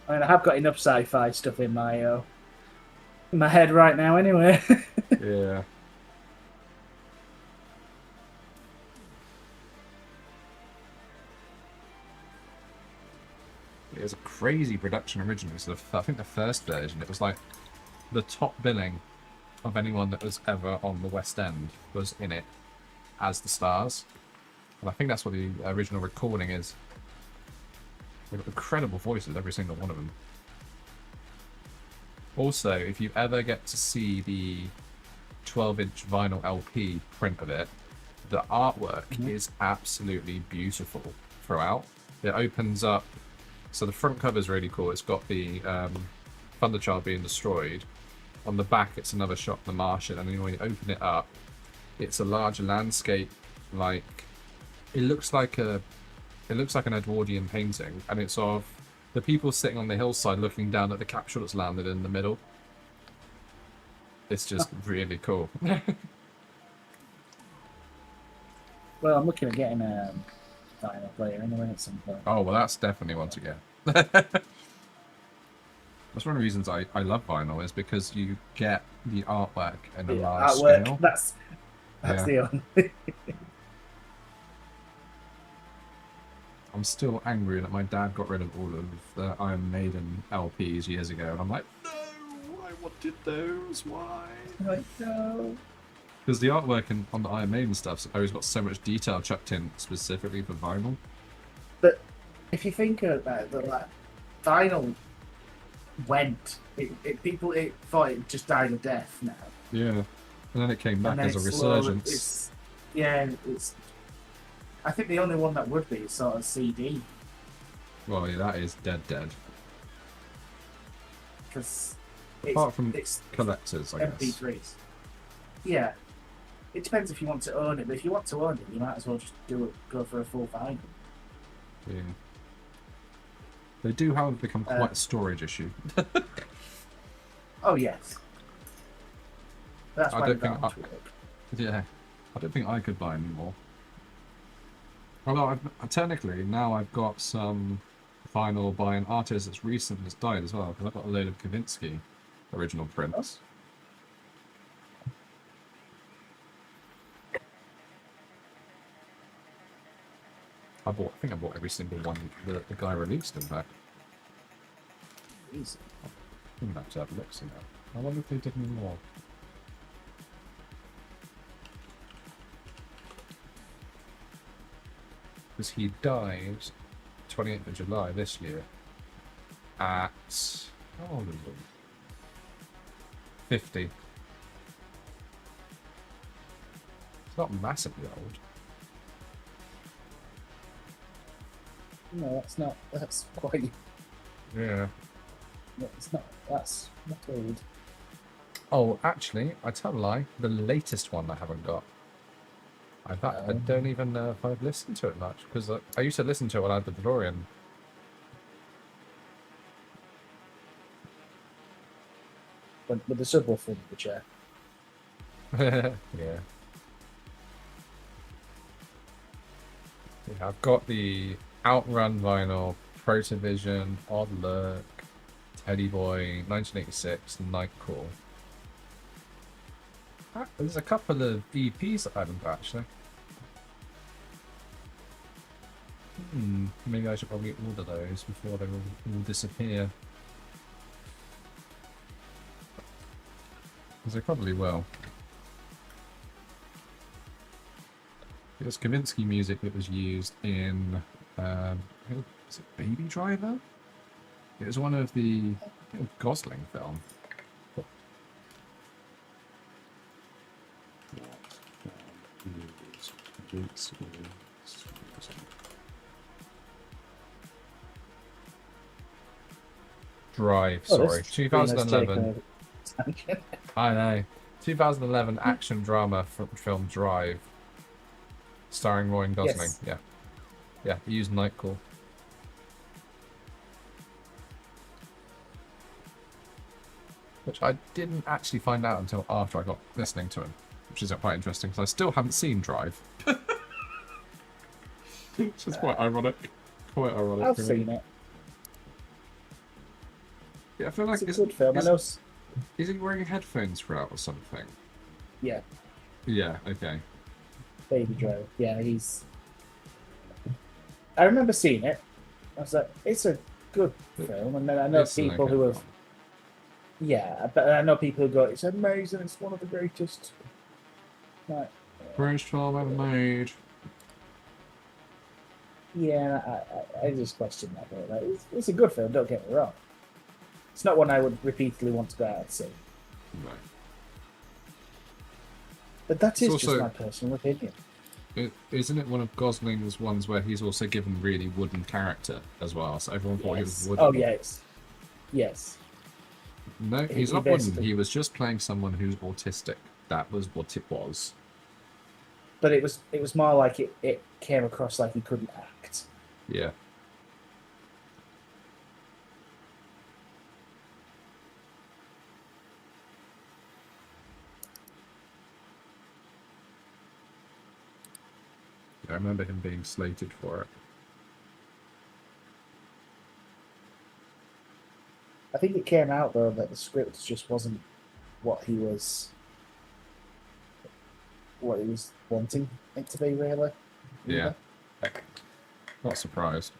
I mean, I have got enough sci-fi stuff in my head right now, anyway. Yeah. It was a crazy production originally. So I think the first version, it was like the top billing of anyone that was ever on the West End was in it as the stars. And I think that's what the original recording is. They've got incredible voices, every single one of them. Also, if you ever get to see the 12-inch vinyl LP print of it, the artwork is absolutely beautiful throughout. It opens up, so the front cover is really cool. It's got the Thunderchild being destroyed. On the back, it's another shot of the Martian, and then when you open it up, it's a large landscape. Like it looks like an Edwardian painting, and it's of the people sitting on the hillside looking down at the capsule that's landed in the middle. It's just really cool. Well, I'm looking at getting a vinyl player anyway at some point. Oh, well, that's definitely one to get. That's one of the reasons I love vinyl, is because you get the artwork and the large scale. That's the only. I'm still angry that my dad got rid of all of the Iron Maiden LPs years ago, and I'm like, no, I wanted those. Why? Like, no. Because the artwork on the Iron Maiden stuff's always got so much detail chucked in specifically for vinyl. But if you think about it, like, vinyl went. People thought it just died a death now. Yeah, and then it came back as a resurgence. It's. I think the only one that would be is sort of CD. Well, yeah, that is dead. Because apart from collectors, I guess. MP3s. Yeah. It depends if you want to own it, but if you want to own it, you might as well just go for a full vinyl. Yeah. They do, however, become quite a storage issue. Oh, yes. That's why I don't think I could buy anymore. Although technically now I've got some vinyl by an artist that's recently just died as well, because I've got a load of Kavinsky original prints. I think I bought every single one that the guy released, in fact. Easy. I'm gonna have to have a look see now. I wonder if they did any more. Because he died 28th of July this year at how old is he? 50. It's not massively old. No, that's not. That's quite. Yeah. No, it's not. That's not old. Oh, actually, I tell a lie. The latest one I haven't got. I don't even know if I've listened to it much, because I used to listen to it when I had the DeLorean. With the subwoofer in the chair. Yeah. Yeah, I've got the Outrun vinyl, Protovision, Odd Look, Teddy Boy, 1986, Nightcall. There's a couple of EPs that I haven't got, actually. Maybe I should probably order those before they all disappear. Because they probably will. It was Kavinsky music that was used in, is it Baby Driver? It was one of the Gosling film. Drive, sorry. 2011. I know. 2011 action drama film Drive. Starring Ryan Gosling. Yes. Yeah. Yeah, he used Nightcall. Which I didn't actually find out until after I got listening to him. Which is quite interesting, because I still haven't seen Drive. Which is quite ironic. Quite ironic. I've seen it. Yeah, I feel like It's a good film. I know. Is he wearing headphones throughout or something? Yeah, Yeah, okay. Baby Driver. Yeah, he's. I remember seeing it. I was like, it's a good film, and then I know It's an people okay who have. film. Yeah, but I know people who go, it's amazing. It's one of the greatest. Like, Greatest film ever made. yeah, I just question that. But like, it's a good film. Don't get me wrong. It's not one I would repeatedly want to go out and see. Right. But that is It's just also- my personal opinion. Isn't it one of Gosling's ones where he's also given really wooden character as well? So everyone thought he was Yes. wooden. Oh yes, yes. No, He he's not wooden. basically- He was just playing someone who's autistic. That was what it was. But it was more like it came across like he couldn't act. Yeah. I remember him being slated for it. I think it came out though that the script just wasn't what he was wanting it to be, really. Yeah. Not surprised.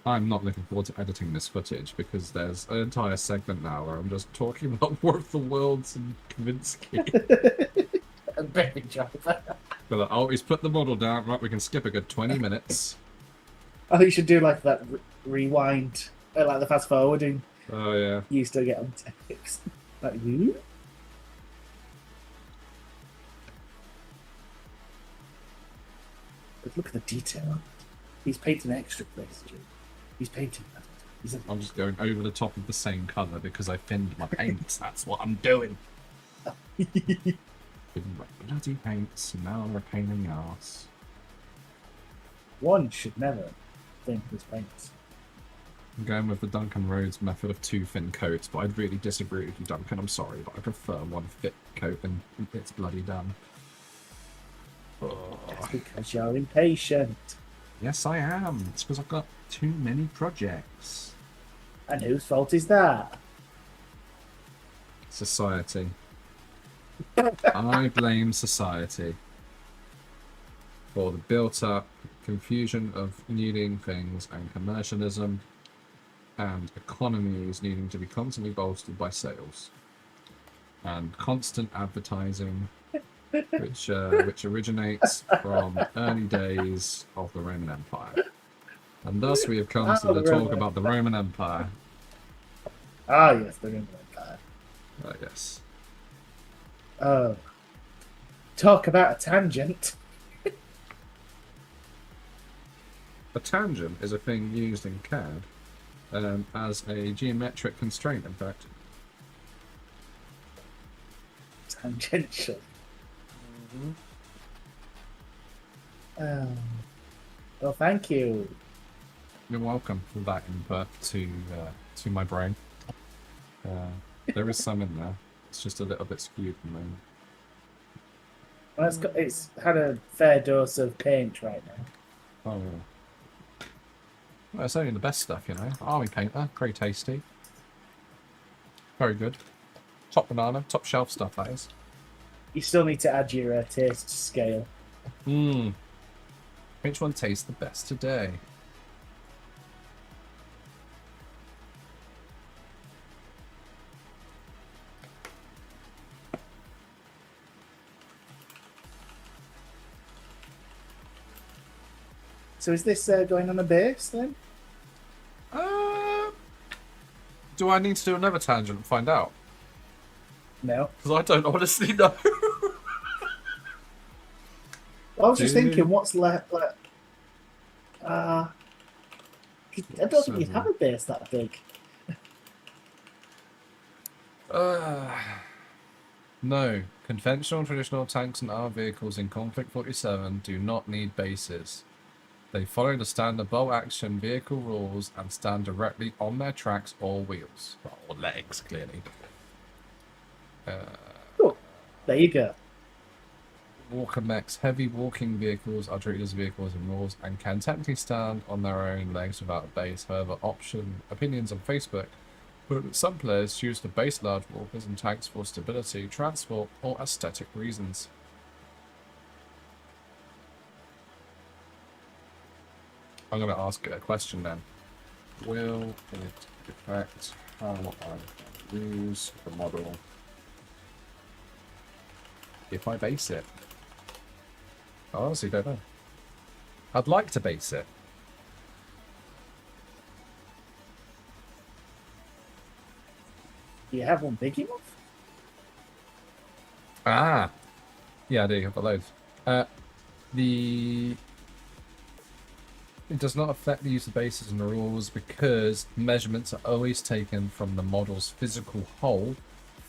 I'm not looking forward to editing this footage because there's an entire segment now where I'm just talking about War of the Worlds and Kavinsky. And Baby Driver. But like, oh, he's put the model down. Right, we can skip a good 20 minutes. I think you should do like that rewind, like the fast forwarding Oh, yeah. you used to get on tapes. Like you. But look at the detail. He's painting extra places. He's painting that. I'm just going over the top of the same colour because I thinned my paints. That's what I'm doing. With my bloody paints, and now I'm a pain in the arse. One should never think his paints. I'm going with the Duncan Rhodes method of 2 thin coats, but I'd really disagree with you, Duncan. I'm sorry, but I prefer 1 thick coat and it's bloody done. That's because you're impatient. Yes, I am. It's because I've got too many projects. And whose fault is that? Society. I blame society for the built-up confusion of needing things and commercialism and economies needing to be constantly bolstered by sales and constant advertising, which originates from early days of the Roman Empire. And thus we have come to the talk about the Roman Empire. Ah, yes, the Roman Empire. Yes. Oh. Talk about a tangent. A tangent is a thing used in CAD as a geometric constraint, in fact. Tangential. Well, thank you. You're welcome for that input to my brain. There is some in there. It's just a little bit skewed from me. Well, it's had a fair dose of paint right now. Oh, yeah. Well, it's only the best stuff, you know. Army painter, very tasty. Very good. Top banana, top shelf stuff, that is. You still need to add your taste scale. Which one tastes the best today? So is this going on a base then? Do I need to do another tangent and find out? No. Because I don't honestly know. I was just thinking, what's left? I don't think you'd have a base that big. No. Conventional traditional tanks and armored vehicles in Konflikt 47 do not need bases. They follow the standard bolt-action vehicle rules and stand directly on their tracks or wheels. Well, or legs, clearly. Cool. There you go. Walker mechs, heavy walking vehicles are treated as vehicles in rules and can technically stand on their own legs without a base. However, opinions on Facebook put that some players choose to base large walkers and tanks for stability, transport, or aesthetic reasons. I'm going to ask a question then. Will it affect how I use the model if I base it? I honestly don't know. I'd like to base it. Do you have one big enough? Ah! Yeah, I do. I've got loads. It does not affect the use of bases in the rules because measurements are always taken from the model's physical hull,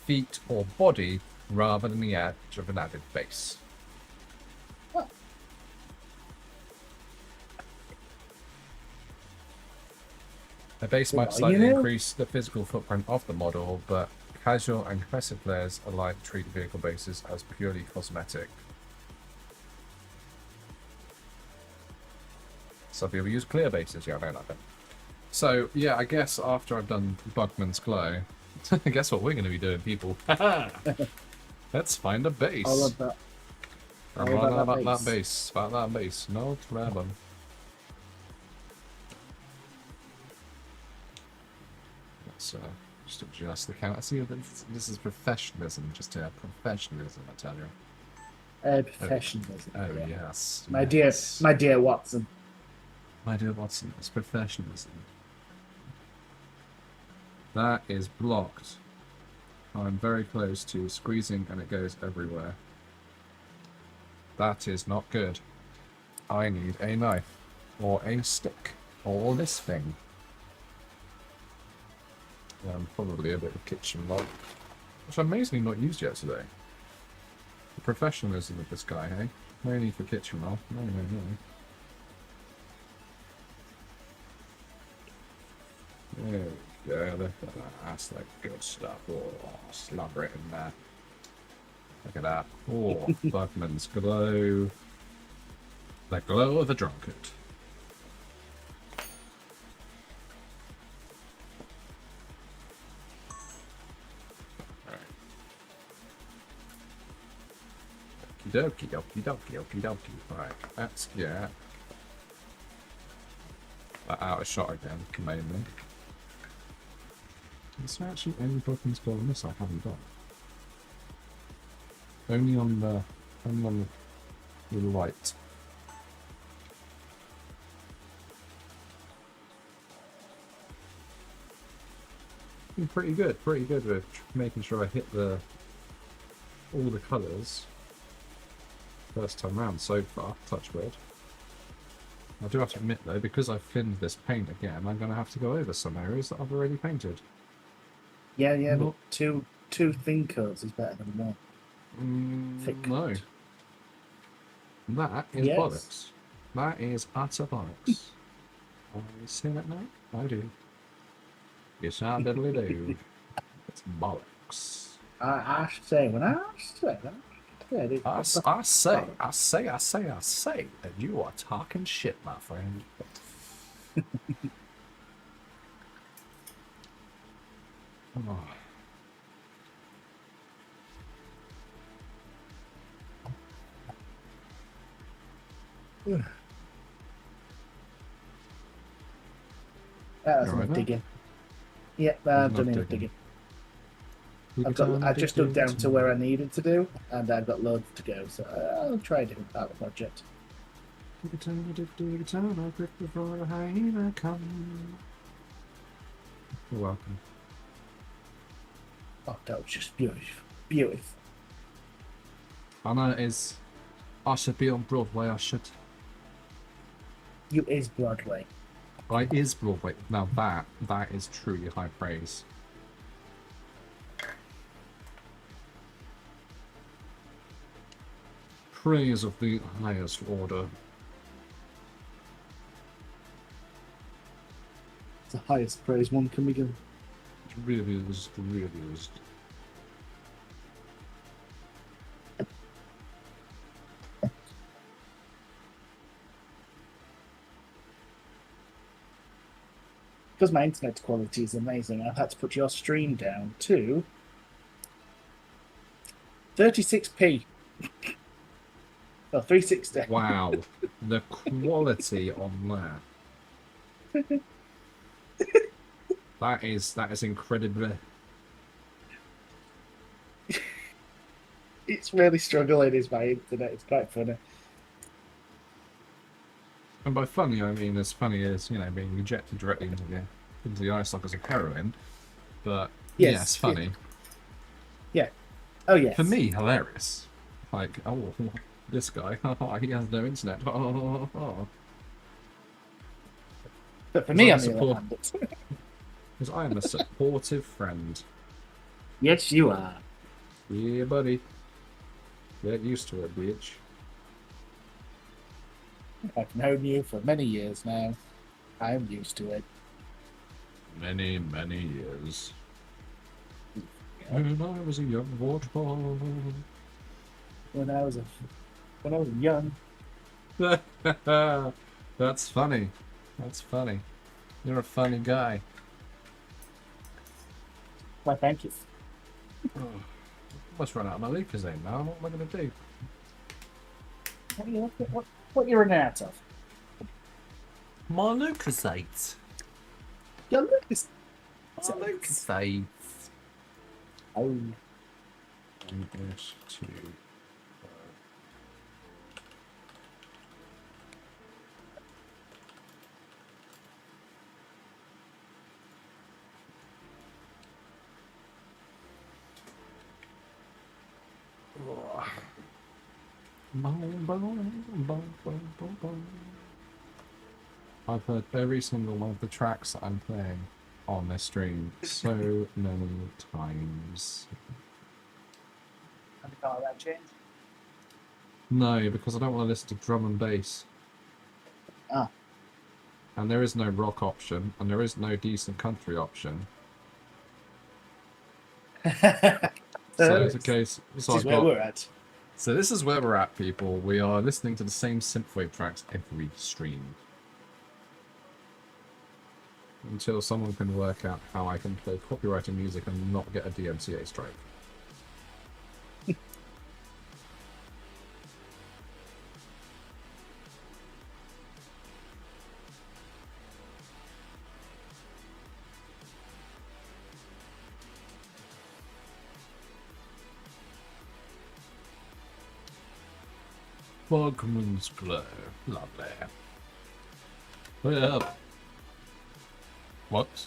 feet, or body rather than the edge of an added base. What? A base might slightly increase the physical footprint of the model, but casual and competitive players alike treat vehicle bases as purely cosmetic. Some people use clear bases, yeah, I know that bit. So, yeah, I guess after I've done Bugman's Glow, guess what we're going to be doing, people? Let's find a base. All of that. I'm running about that base. About that base. No problem. Let's just adjust the count. See, this is professionalism, just here. Professionalism, I tell you. Professionalism. Oh, yes. My yes. dear Watson. My dear Watson, it's professionalism. That is blocked. I'm very close to squeezing and it goes everywhere. That is not good. I need a knife. Or a stick. Or this thing. Probably a bit of kitchen log. Which I'm amazingly not used yet today. The professionalism of this guy, hey? No need for kitchen roll. No, no, no. There we go. Look at that. That's the good stuff. Oh, slobber it in there. Look at that. Oh, Bugman's glow. The glow of the drunkard. Okie dokie, dokie, okie dokie. Right, let's get that out of shot again, mainly. Is there actually any buttons on this I haven't got? Only on the light. Been pretty good with making sure I hit all the colours. First time round so far, touch wood. I do have to admit though, because I've thinned this paint again, I'm going to have to go over some areas that I've already painted. Yeah, but two thin coats is better than one. Thick No. coat. That is Yes. bollocks. That is utter bollocks. I say that now? I do. Yes, I diddly do. It's bollocks. I say, when I say that, I say that you are talking shit, my friend. Oh. That's All right, enough then. digging. Yeah, I've Enough done enough digging. digging. I just dug down to where I needed to do, and I've got loads to go, so I'll try a different part of the project. You're welcome. Oh, that was just beautiful. Beautiful. I know it is. I should be on Broadway, I should. You is Broadway. I is Broadway. Now that is truly high praise. Praise of the highest order. It's the highest praise one can be given. It really is, it really is. Because my internet quality is amazing, I've had to put your stream down to 36p. Oh, 360. Wow, the quality on that. That is incredible. It's really struggling, is my internet. It's quite funny. And by funny, I mean as funny as, you know, being injected directly into the eye sockets of heroin. But yes, funny. Yeah. Oh yes. For me, hilarious. Like, oh, this guy, he has no internet. But for me, on the other hand, it's... Because I am a supportive friend. Yes, you are. Yeah, buddy. Get used to it, bitch. I've known you for many years now. I'm used to it. Many, many years. When I was a young waterfall. When I was young. That's funny. That's funny. You're a funny guy. Why, thank you. Must run out of my Lucasade now. What am I going to do? What you're running out of? My Lucasade. Your Lucas. My Lucasade. Oh. MS2. I've heard every single one of the tracks that I'm playing on this stream so many times. Have you got that change? No, because I don't want to listen to drum and bass. Ah. and there is no rock option, and there is no decent country option. So it's a case. This So is I've where got. we're at. So this is where we're at, people. We are listening to the same synthwave tracks every stream. Until someone can work out how I can play copyrighted music and not get a DMCA strike. Fogman's Glow. Lovely. Well. What?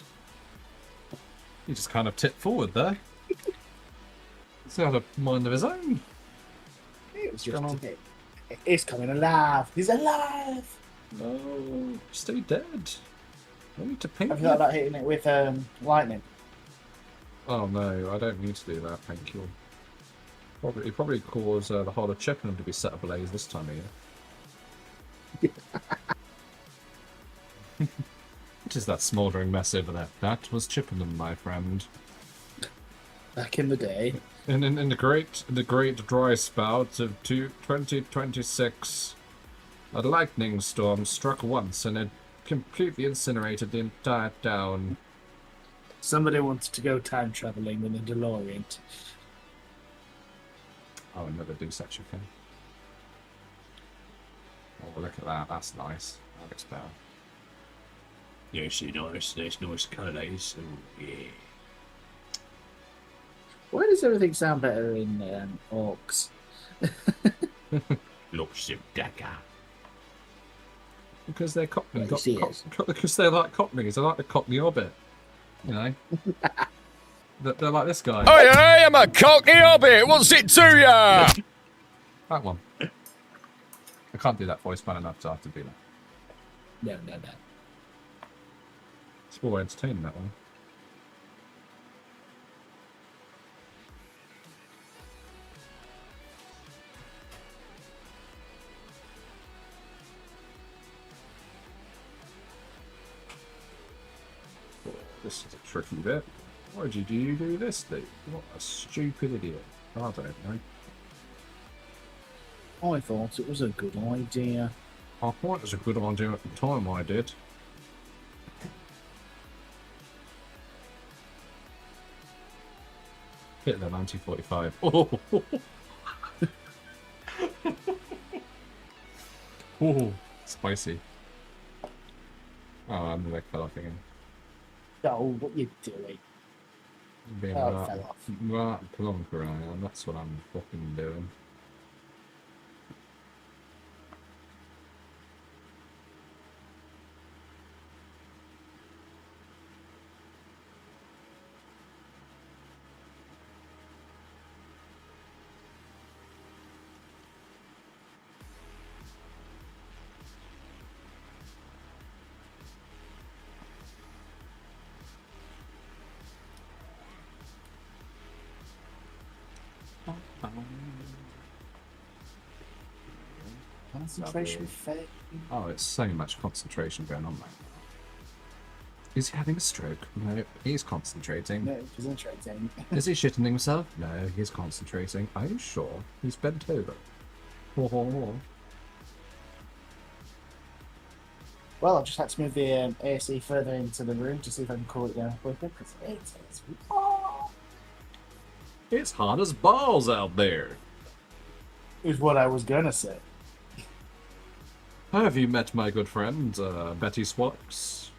He just kind of tipped forward there. He's had a mind of his own. It was What's going just it's coming alive. He's alive. No, stay dead. I need to ping Have you you. thought about hitting it with lightning? Oh no, I don't need to do that, thank you. It probably cause the whole of Chippenham to be set ablaze this time of year. What is that smouldering mess over there? That was Chippenham, my friend. Back in the day. In the great dry spout of 2026, a lightning storm struck once and it completely incinerated the entire town. Somebody wanted to go time travelling in a DeLorean. I would never do such a thing. Oh, look at that. That's nice. That looks better. Yes, nice colours. Oh, yeah. Why does everything sound better in orcs? Lots of dagger. Because they're Cockney. Well, you see it. Because they're like Cockneys. They like the Cockney Hobbit. You know? They're like this guy. I am a cockney hobbit. What's it to ya? That one. I can't do that voice well enough to have to do that. No. It's more entertaining, that one. Oh, this is a tricky bit. Why did you do this, dude? What a stupid idiot. I don't know. I thought it was a good idea. I thought it was a good idea at the time, I did. Hit the 1945. Oh, oh, spicy. Oh, I'm the leg fell off again. Oh, what you doing? Being Oh, it that, fell off. that plonker I am, that's what I'm fucking doing. Concentration fade. Oh, it's so much concentration going on right now. Is he having a stroke? No, he's concentrating. No, concentrating. Is he shitting himself? No, he's concentrating. Are you sure? He's bent over. Well, I've just had to move the AC further into the room to see if I can cool it down quicker, because it is. Oh, It's hot as balls out there. is what I was gonna say. Have you met my good friend, Betty Swats?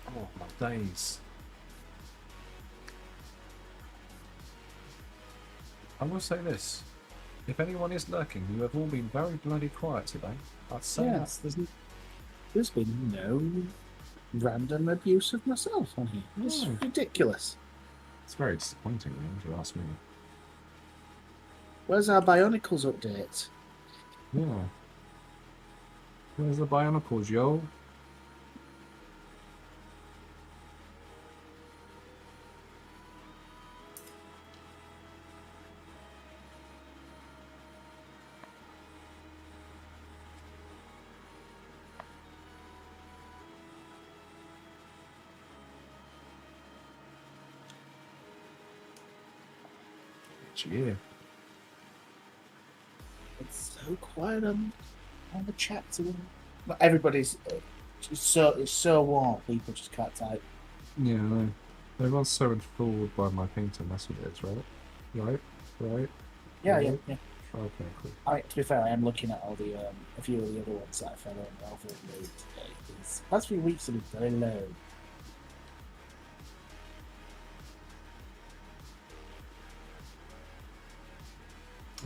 Oh, my days. I will say this. If anyone is lurking, you have all been very bloody quiet today. I'd say Yes, there's been no random abuse of myself on here. It's No. ridiculous. it's very disappointing, really, if you ask me. Where's our Bionicles update? Yeah. Where's the Bionicles, yo? Yeah. It's so quiet on the chat. But everybody's it's so warm. People just can't type. Yeah, I know. Everyone's so enthralled by my painting. That's what it is, right? Right? Yeah, Mhm. yeah. Okay, cool. To be fair, I am looking at all the a few of the other ones that I found on over the today. These past few weeks have been very low.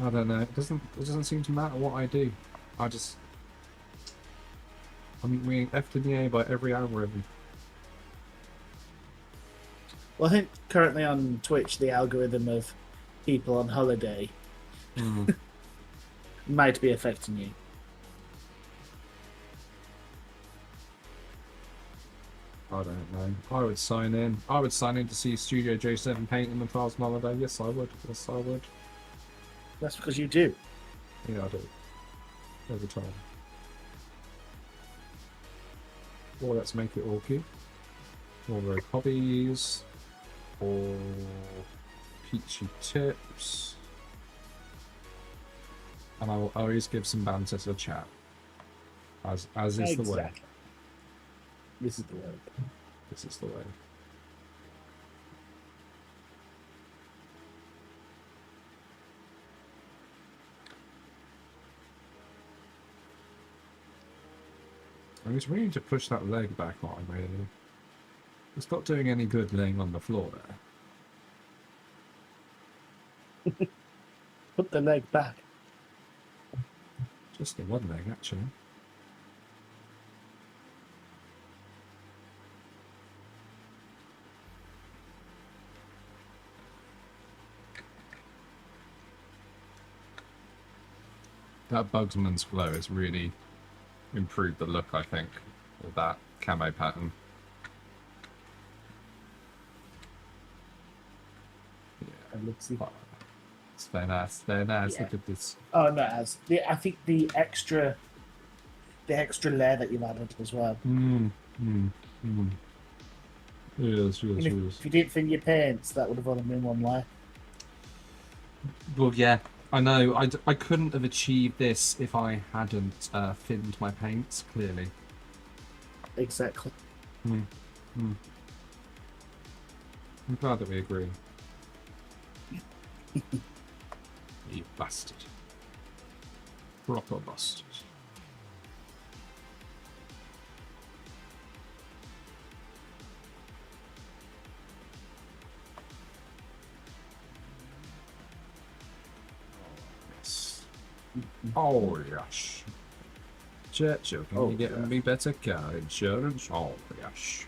I don't know. It doesn't seem to matter what I do. I'm being effed in the air by every algorithm. Well, I think currently on Twitch, the algorithm of people on holiday might be affecting you. I don't know. I would sign in. I would sign in to see Studio J7 painting the Past Holiday. Yes, I would. Yes, I would. That's because you do. Yeah, I do. Every time. Or let's make it orky. Or rogue hobbies. Or peachy tips. And I will always give some banter to the chat. As is the way. This is the word. This is the way. I was really need to push that leg back on, really. It's not doing any good laying on the floor there. Put the leg back. Just the one leg, actually. That Bugsman's glow has really improved the look, I think, of that camo pattern. Yeah, And let's see. it's very nice. Very nice. Yeah. Look at this. Oh no, it has. I think the extra layer that you've added as well. Yes. If you didn't thin your paints, that would have only been one layer. Well, yeah, I know. I couldn't have achieved this if I hadn't thinned my paints, clearly. Exactly. I'm glad that we agree. You bastard. Proper bastard. Yes. Oh, yes. Churchill, can you get me better car insurance? Oh, yes.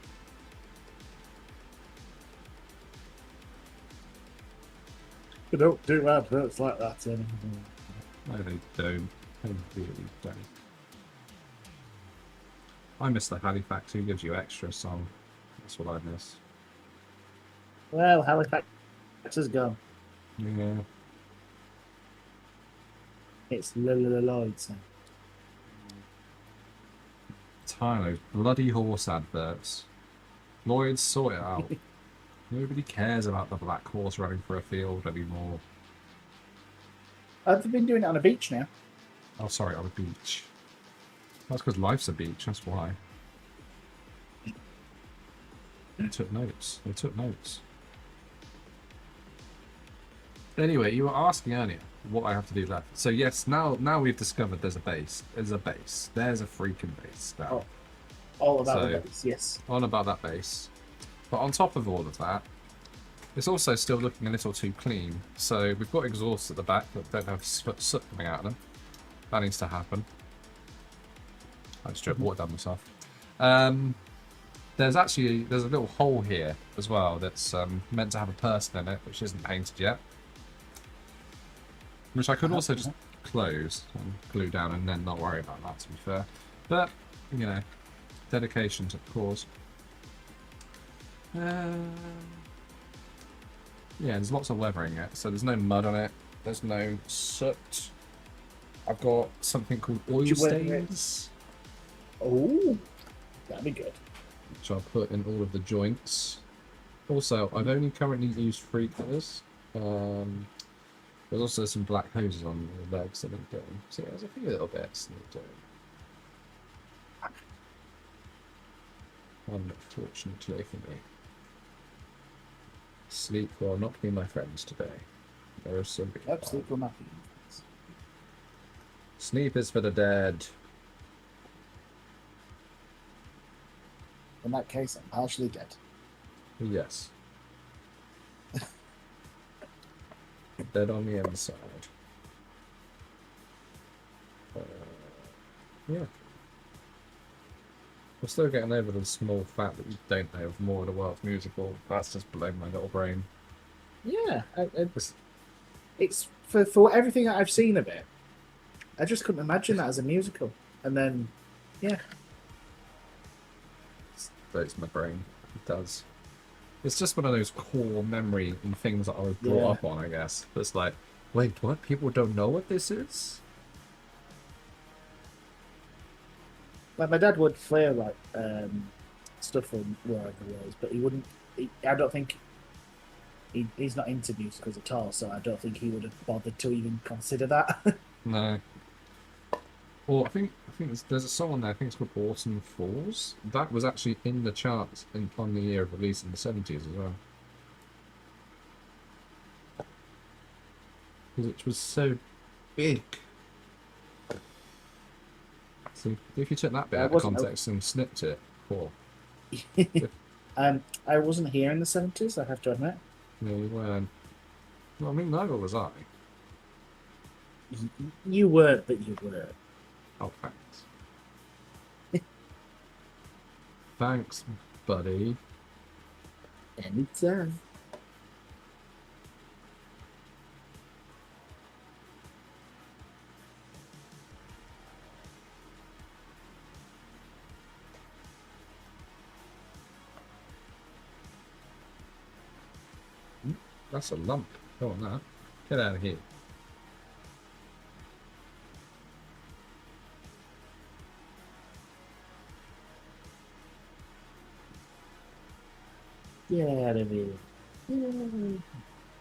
They don't do adverts like that anymore. No, they don't. They really don't. I miss the Halifax who gives you extra song. That's what I miss. Well, Halifax has gone. Yeah. It's Lloyd's now. Tired of those bloody horse adverts. Lloyd's, sort it out. Nobody cares about the black horse running for a field anymore. They've been doing it on a beach now. Oh, sorry, on a beach. That's because life's a beach, that's why. They took notes. They took notes. Anyway, you were asking earlier what I have to do left. So yes, now we've discovered there's a base. There's a base. There's a freaking base now. Oh, all about So- the base, yes. On about that base. But on top of all of that, it's also still looking a little too clean. So we've got exhausts at the back that don't have soot coming out of them. That needs to happen. I just dropped water down myself. There's a little hole here as well that's meant to have a person in it, which isn't painted yet. Which I could also just close and glue down and then not worry about that, to be fair. But, you know, dedication to the cause. Yeah, there's lots of weathering it, so there's no mud on it. There's no soot. I've got something called oil you weather it? stains, Oh, that'd be good. which I'll put in all of the joints. Also, I've only currently used 3 colours. There's also some black hoses on the legs that I'm doing. So there's a few little bits that I'm doing. Unfortunately for me. Sleep will not be my friends today. There is some. Yep, sleep will not be. Sleep is for the dead. In that case, I'm partially dead. Yes. Dead on the inside. Yeah. I'm still getting over the small fact that you don't know of more of the world's musical. That's just blowing my little brain. Yeah, it's for everything that I've seen of it. I just couldn't imagine that as a musical. And then, yeah. It blows my brain. It does. It's just one of those core memory and things that I was brought up on, I guess. It's like, wait, what? People don't know what this is? Like, my dad would play, like, stuff from War of the Worlds, but he wouldn't... I don't think... He's not into musicals at all, so I don't think he would have bothered to even consider that. No. Well, I think there's a song on there, I think it's called Autumn Falls. That was actually in the charts on the year of release in the 70s as well. Which was so big. So if you took that bit out of context and snipped it, poor. I wasn't here in the 70s, I have to admit. No, you weren't. Well, I mean, neither was I. You weren't, but you were. Oh, thanks. Thanks, buddy. Anytime. That's a lump. Go on, that. Get out of here. Get out of here.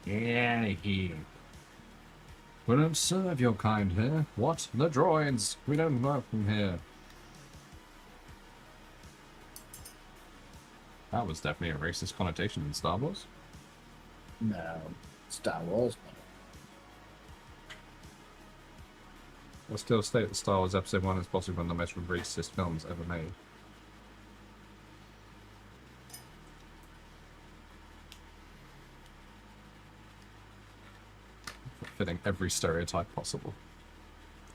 Get out of here. We don't serve your kind here. What? The droids. We don't work from here. That was definitely a racist connotation in Star Wars. No. Star Wars, I still state that Star Wars Episode 1 is possibly one of the most racist films ever made. Fitting every stereotype possible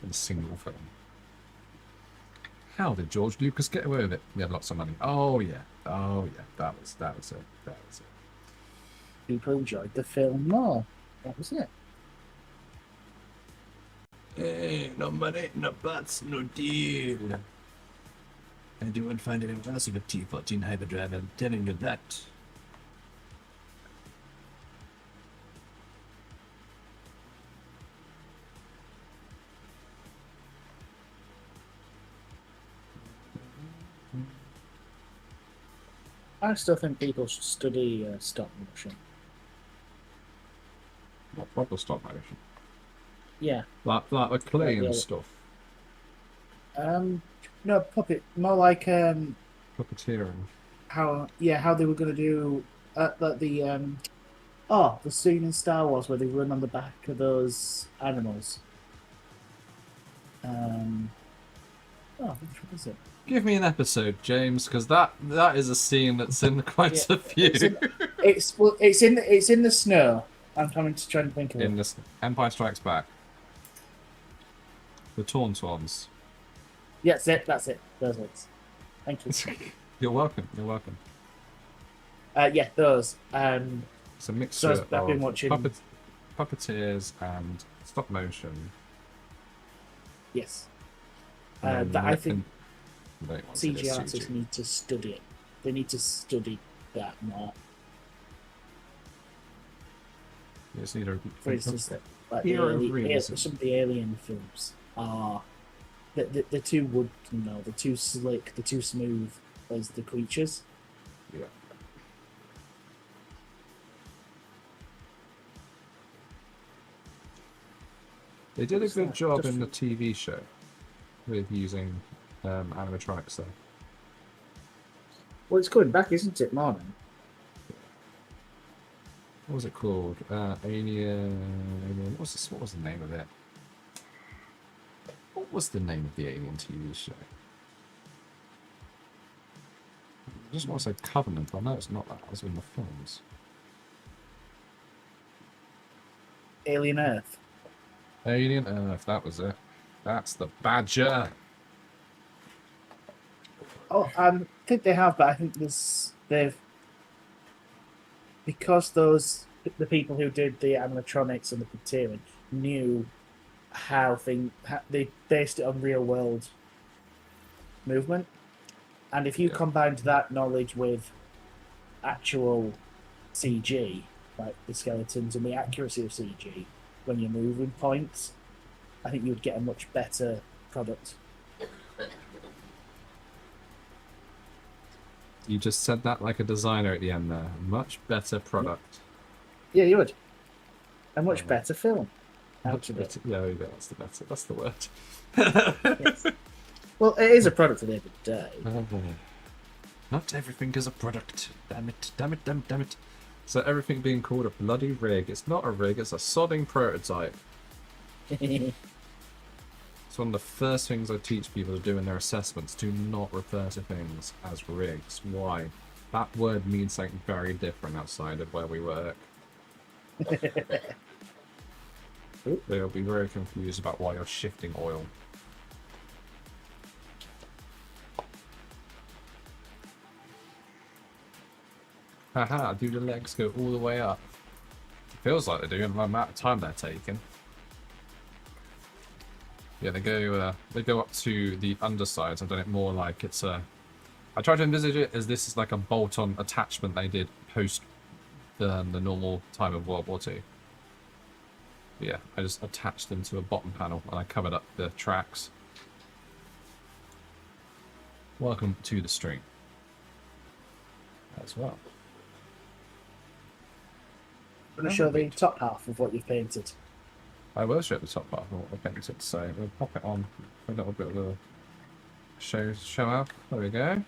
in a single film. How did George Lucas get away with it? He had lots of money. Oh yeah. Oh yeah. That was it. That was it. people enjoyed the film more. That was it. Hey, no money, no buts, no deal. And you won't find anyone else with a T14 hyperdrive, I'm telling you that. I still think people should study stop motion. What proper stop motion? Yeah. Like the clay Yeah. and stuff. No, puppet. More like Puppeteering. how they were gonna do like the the scene in Star Wars where they run on the back of those animals. Which one is it? Give me an episode, James, because that is a scene that's in quite a few. It's in the snow. I'm trying to think of it. In this Empire Strikes Back. The Torn Swans. Yeah, that's it. Those ones. Thank you. You're welcome. You're welcome. Yeah, those. It's a mixture So I've been of watching- puppeteers and stop motion. Yes. and That I then- think no, it wasn't, it's CG artists CG. need to study it. They need to study that more. You just need a For instance, like Hero of realism. some of the alien films are they're too wood, they're too slick, they're too smooth as the creatures. Yeah. They did a What's good that? job Just- in the TV show with using animatronics though. Well, it's coming back, isn't it, Morning? What was it called? Alien. What was the name of it? What was the name of the Alien TV show? I just want to say Covenant, but I know it's not that. It was in the films. Alien Earth. Alien Earth, that was it. That's the Badger. Oh, I think they have, but I think they've because the people who did the animatronics and the puppeteering knew how they based it on real world movement, and if you combined that knowledge with actual CG, like the skeletons and the accuracy of CG when you're moving points, I think you would get a much better product. You just said that like a designer at the end there. Much better product. Yeah, you would. A much better film. Much better. Yeah, that's the word. Yes. Well, it is a product at the end of the day. Not everything is a product. Damn it, damn it, damn it, damn it. So everything being called a bloody rig. It's not a rig, it's a sodding prototype. It's one of the first things I teach people to do in their assessments. Do not refer to things as rigs. Why? That word means something very different outside of where we work. They'll be very confused about why you're shifting oil. Haha, do the legs go all the way up? It feels like they do, and the amount of time they're taking. Yeah, they go up to the undersides. I've done it more like it's a... I tried to envisage it as this is like a bolt-on attachment they did post the normal time of World War II. Yeah, I just attached them to a bottom panel and I covered up the tracks. Welcome to the stream. As well. I'm going to show the top half of what you've painted. I will show the top part of what I painted, so we'll pop it on for a little bit of a show out. There we go.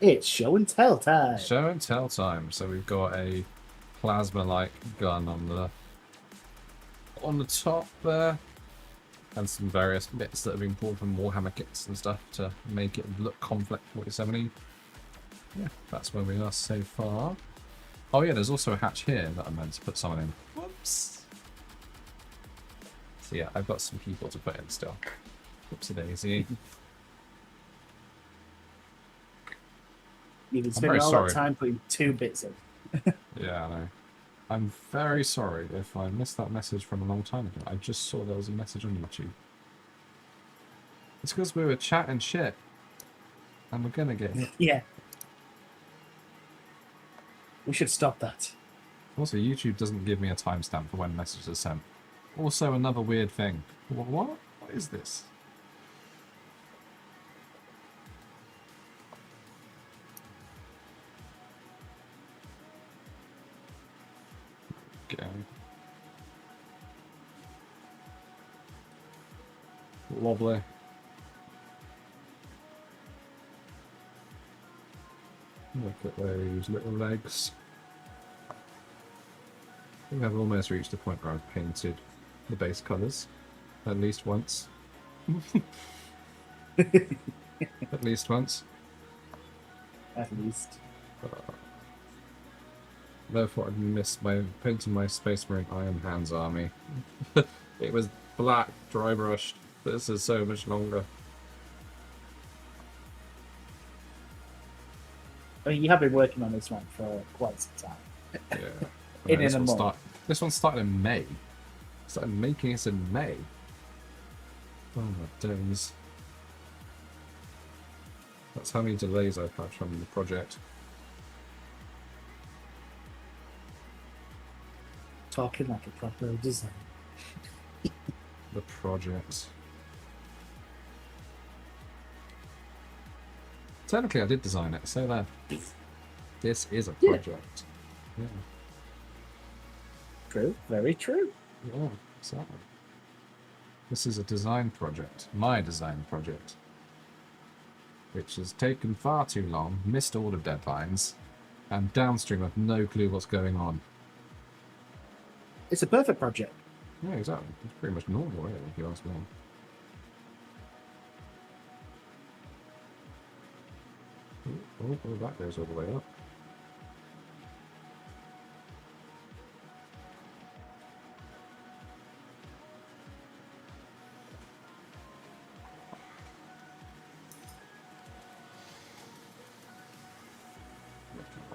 It's show and tell time. Show and tell time. So we've got a plasma-like gun on the top there, and some various bits that have been pulled from Warhammer kits and stuff to make it look Konflikt 47. Yeah, that's where we are so far. Oh yeah, there's also a hatch here that I meant to put someone in. Whoops. So yeah, I've got some people to put in still. Whoopsie daisy. You've been very spending all sorry. that time putting 2 bits in. Yeah, I know. I'm very sorry if I missed that message from a long time ago. I just saw there was a message on YouTube. It's because we were chatting shit. And we're gonna get... Yeah. We should stop that. Also, YouTube doesn't give me a timestamp for when messages are sent. Also, another weird thing. What? What is this? Okay. Lovely. Look at those little legs. I think I've almost reached the point where I've painted the base colours. At least once. At least once. At least. Therefore, I'd missed my painting my Space Marine Iron Hands army. It was black, dry brushed. This is so much longer. I mean, you have been working on this one for quite some time. Yeah. This one started in May. Started making this in May. Oh my days. That's how many delays I've had from the project. Talking like a proper design. The project. Technically, I did design it, so that this is a project. Yeah. True. Very true. Yeah. So, this is a design project, my design project, which has taken far too long, missed all the deadlines, and downstream have no clue what's going on. It's a perfect project. Yeah, exactly. It's pretty much normal, really, if you ask me. Oh, that goes all the way up.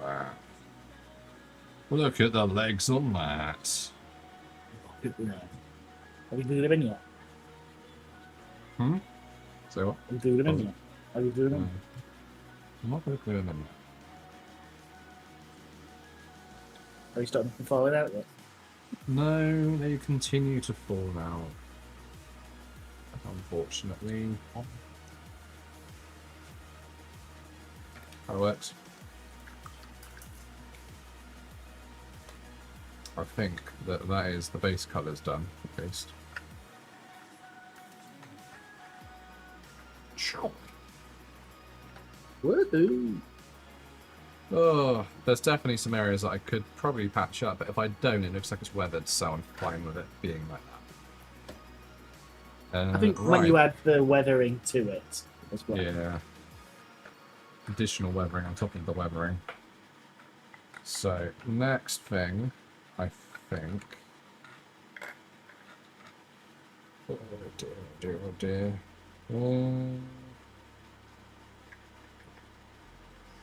Wow. Look at the legs on that. Have you glued them in yet? So what? Have you glued them in yet? Have you glued them? I'm not going to clear them. Are you starting to fall out yet? No, they continue to fall out. Unfortunately. How it works. I think that is the base colours done, at least. Woohoo! Oh, there's definitely some areas that I could probably patch up, but if I don't, it looks like it's weathered, so I'm fine with it being like that. I think when right. you add the weathering to it as well. Yeah. Additional weathering on top of the weathering. So, next thing, I think... Oh dear, oh dear, oh dear.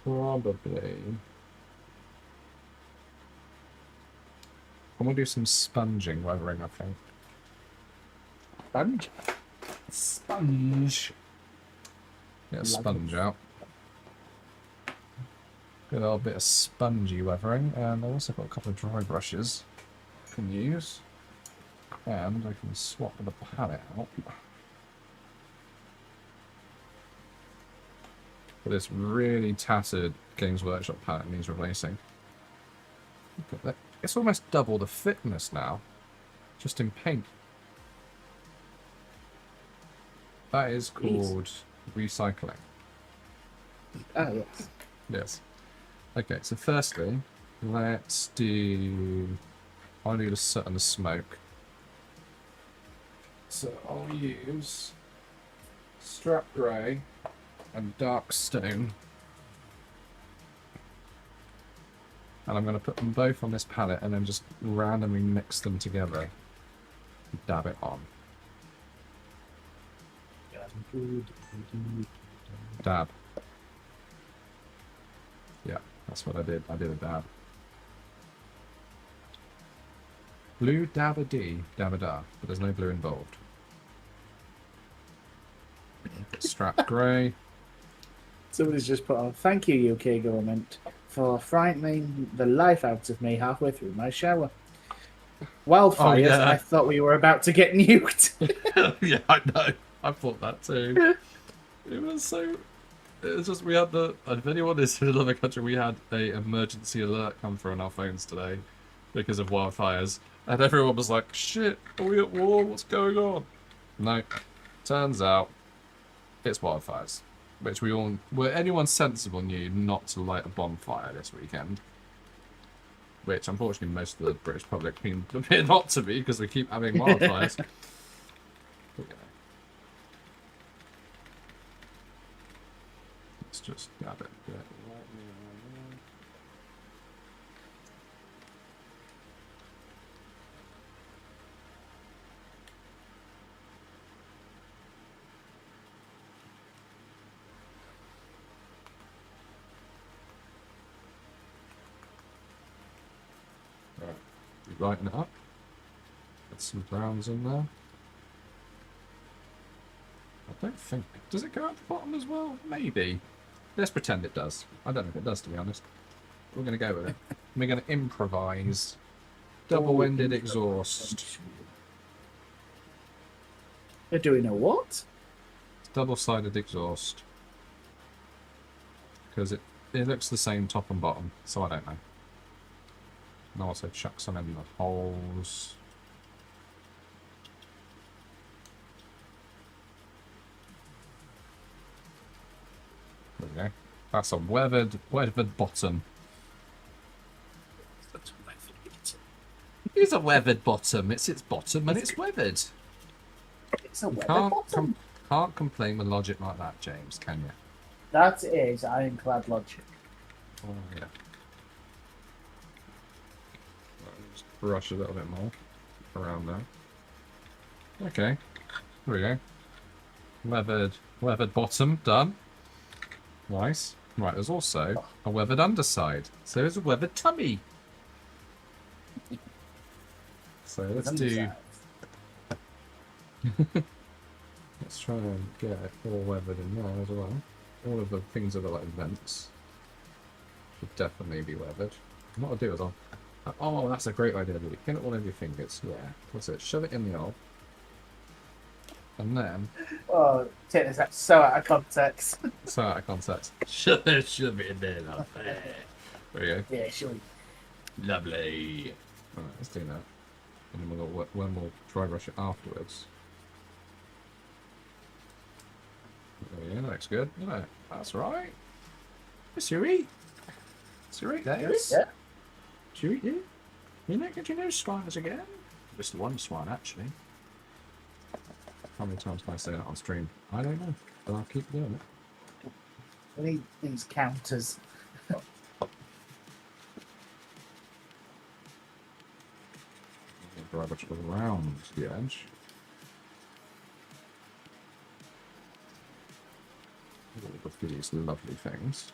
Probably. I'm gonna do some sponging weathering, I think. Sponge? Sponge. Get a sponge out. Good old bit of spongy weathering, and I've also got a couple of dry brushes I can use. And I can swap the palette out. But this really tattered Games Workshop palette needs replacing. Look at that. It's almost double the thickness now, just in paint. That is called recycling. Ah, yes. Yes. Okay, so firstly, let's do... I'll do the soot and the smoke. So I'll use strap grey and dark stone. And I'm going to put them both on this palette and then just randomly mix them together. Dab it on. Dab. Yeah, that's what I did. I did a dab. Blue dab-a-dee, dab-a-da, but there's no blue involved. Strap grey. Somebody's just put on, thank you, UK government, for frightening the life out of me halfway through my shower. Wildfires, Oh, yeah. I thought we were about to get nuked. Yeah, I know. I thought that too. It was so... It's just, we had the... If anyone is in another country, we had a emergency alert come through on our phones today because of wildfires. And everyone was like, shit, are we at war? What's going on? No. Turns out, it's wildfires. Which we all... Well, anyone sensible knew not to light a bonfire this weekend. Which, unfortunately, most of the British public appear not to be, because we keep having wildfires. Let's just grab it. Right, lighten it up. Get some browns in there. I don't think... Does it go at the bottom as well? Maybe. Let's pretend it does. I don't know if it does, to be honest. We're going to go with it. We're going to improvise. Double-ended exhaust. You're doing a what? It's double-sided exhaust. Because it looks the same top and bottom, so I don't know. And also chuck some in the holes. go. That's a weathered bottom. It's a weathered bottom. It's its bottom and it's weathered. It's a weather Can't bottom. can't complain with logic like that, James, can you? That is ironclad logic. Oh yeah. Right, just brush a little bit more around there. Okay. There we go. Weathered bottom, done. Nice. Right, there's also a weathered underside. So there's a weathered tummy. So let's do. Let's try and get it all weathered in there as well. All of the things that are like vents should definitely be weathered. What I'll do is oh, that's a great idea, Louis. Get it all over your fingers. Yeah. What's it? Shove it in the hole. And then. Oh, take this out so out of context. So out of context. Shove it in there, love. There we go. Yeah, sure. Lovely. Alright, let's do that. And then we'll dry brush it afterwards. Yeah, that looks good. Yeah, that's right. Siri. Siri, guys. Yeah. Siri, yeah. You know, get your nose spiders again. Just one swan, actually. How many times can I say that on stream? I don't know, but I'll keep doing it. We need these counters. Dry brush around the edge. All of these lovely things.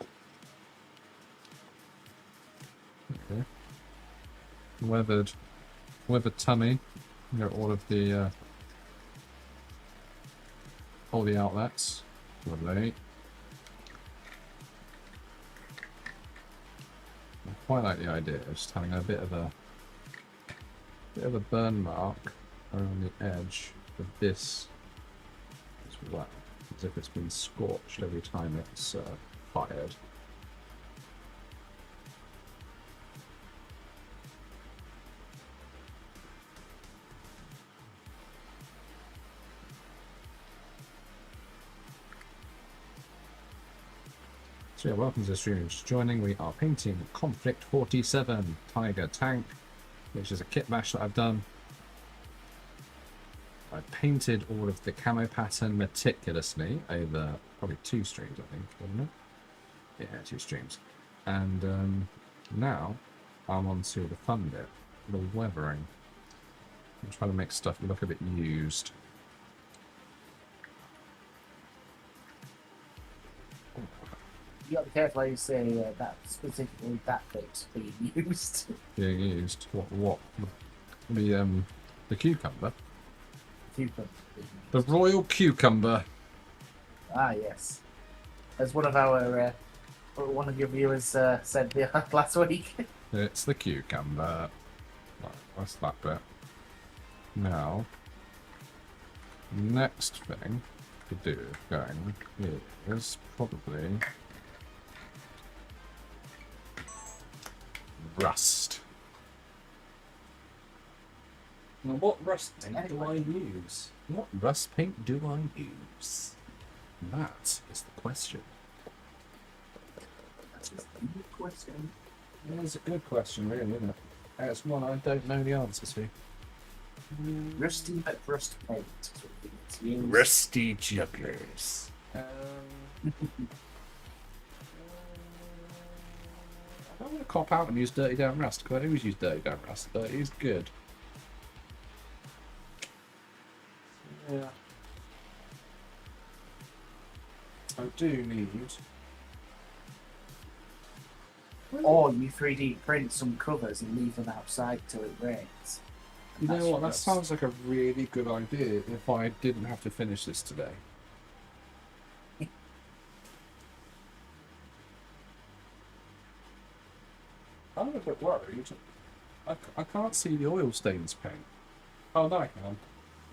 Okay. Weathered tummy. You know, all the outlets. Lovely. I quite like the idea of just having a bit of a burn mark around the edge of this as well, as if it's been scorched every time it's fired. So yeah, welcome to the stream. Just joining. We are painting Konflikt 47 Tiger Tank, which is a kit bash that I've done. I painted all of the camo pattern meticulously over probably 2 streams, I think, wasn't it? Yeah, 2 streams. And now I'm on to the fun bit, the weathering. I'm trying to make stuff look a bit used. You got to be careful how you say that specifically that bit's being used. Being used. What? The cucumber. Cucumber. The royal cucumber. Ah, yes. As one of your viewers said last week. It's the cucumber. Right, that's that bit. Now, next thing to do going is probably rust. Now, what rust paint do I use? What rust paint do I use? That is the question. That's a good question. It's a good question, really, isn't it? It's one I don't know the answer to. Rusty McRust paint. It's used. Rusty jugglers. I don't want to cop out and use Dirty Down Rust, because I always use Dirty Down Rust, but it is good. Yeah. I do need... Or you 3D print some covers and leave them outside till it rains. You know what, that sounds like a really good idea if I didn't have to finish this today. I'm a bit worried. I can't see the oil stains paint. Oh, no, I can.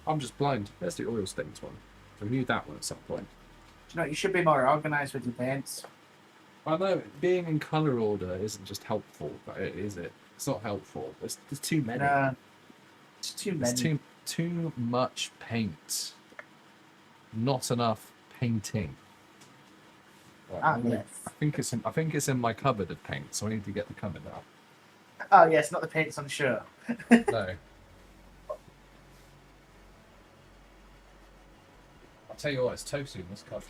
I'm just blind. There's the oil stains one. I knew that one at some point. Do you know, you should be more organised with your paints. I know, being in colour order isn't just helpful, is it? It's not helpful. There's too many. It's too There's many. too much paint. Not enough painting. Right, Ah, I'm gonna- yes. I think it's in my cupboard of paint, so I need to get the cupboard out. Oh, yes, not the paints on the show. No. I'll tell you what, it's toasty in this cupboard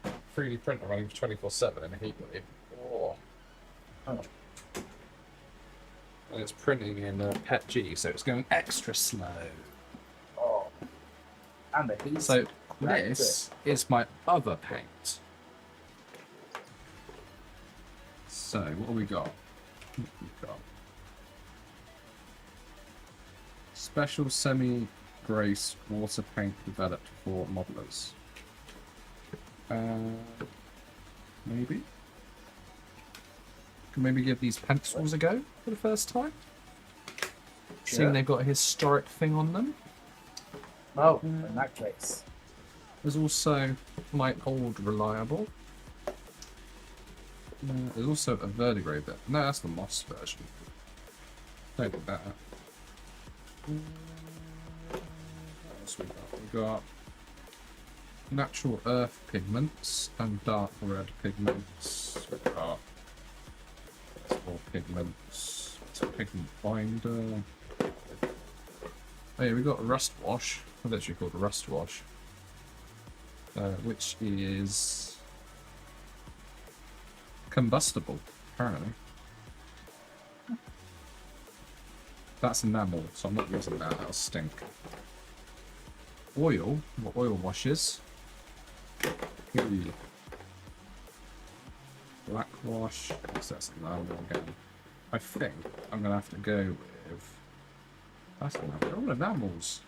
today. 3D printer running for 24/7 in a heat wave. Oh. Oh. And it's printing in PET G, so it's going extra slow. Oh. And the heat. So Right, this is my other paint. So what have we got? We've got special semi-grace water paint developed for modelers. Maybe. Can maybe give these pencils a go for the first time. Sure. Seeing they've got a historic thing on them. Oh, in that case. There's also my old reliable. There's also a verdigris bit. No, that's the moss version. Don't do that. What else we got? We've got natural earth pigments and dark red pigments. We've got more pigments. It's a pigment binder. Oh yeah, we've got rust wash. That's actually called rust wash. Which is combustible, apparently. That's enamel, so I'm not using that, that'll stink. Oil, what oil washes? Black wash, that's enamel again. I think I'm gonna have to go with. That's enamel. They're all enamels.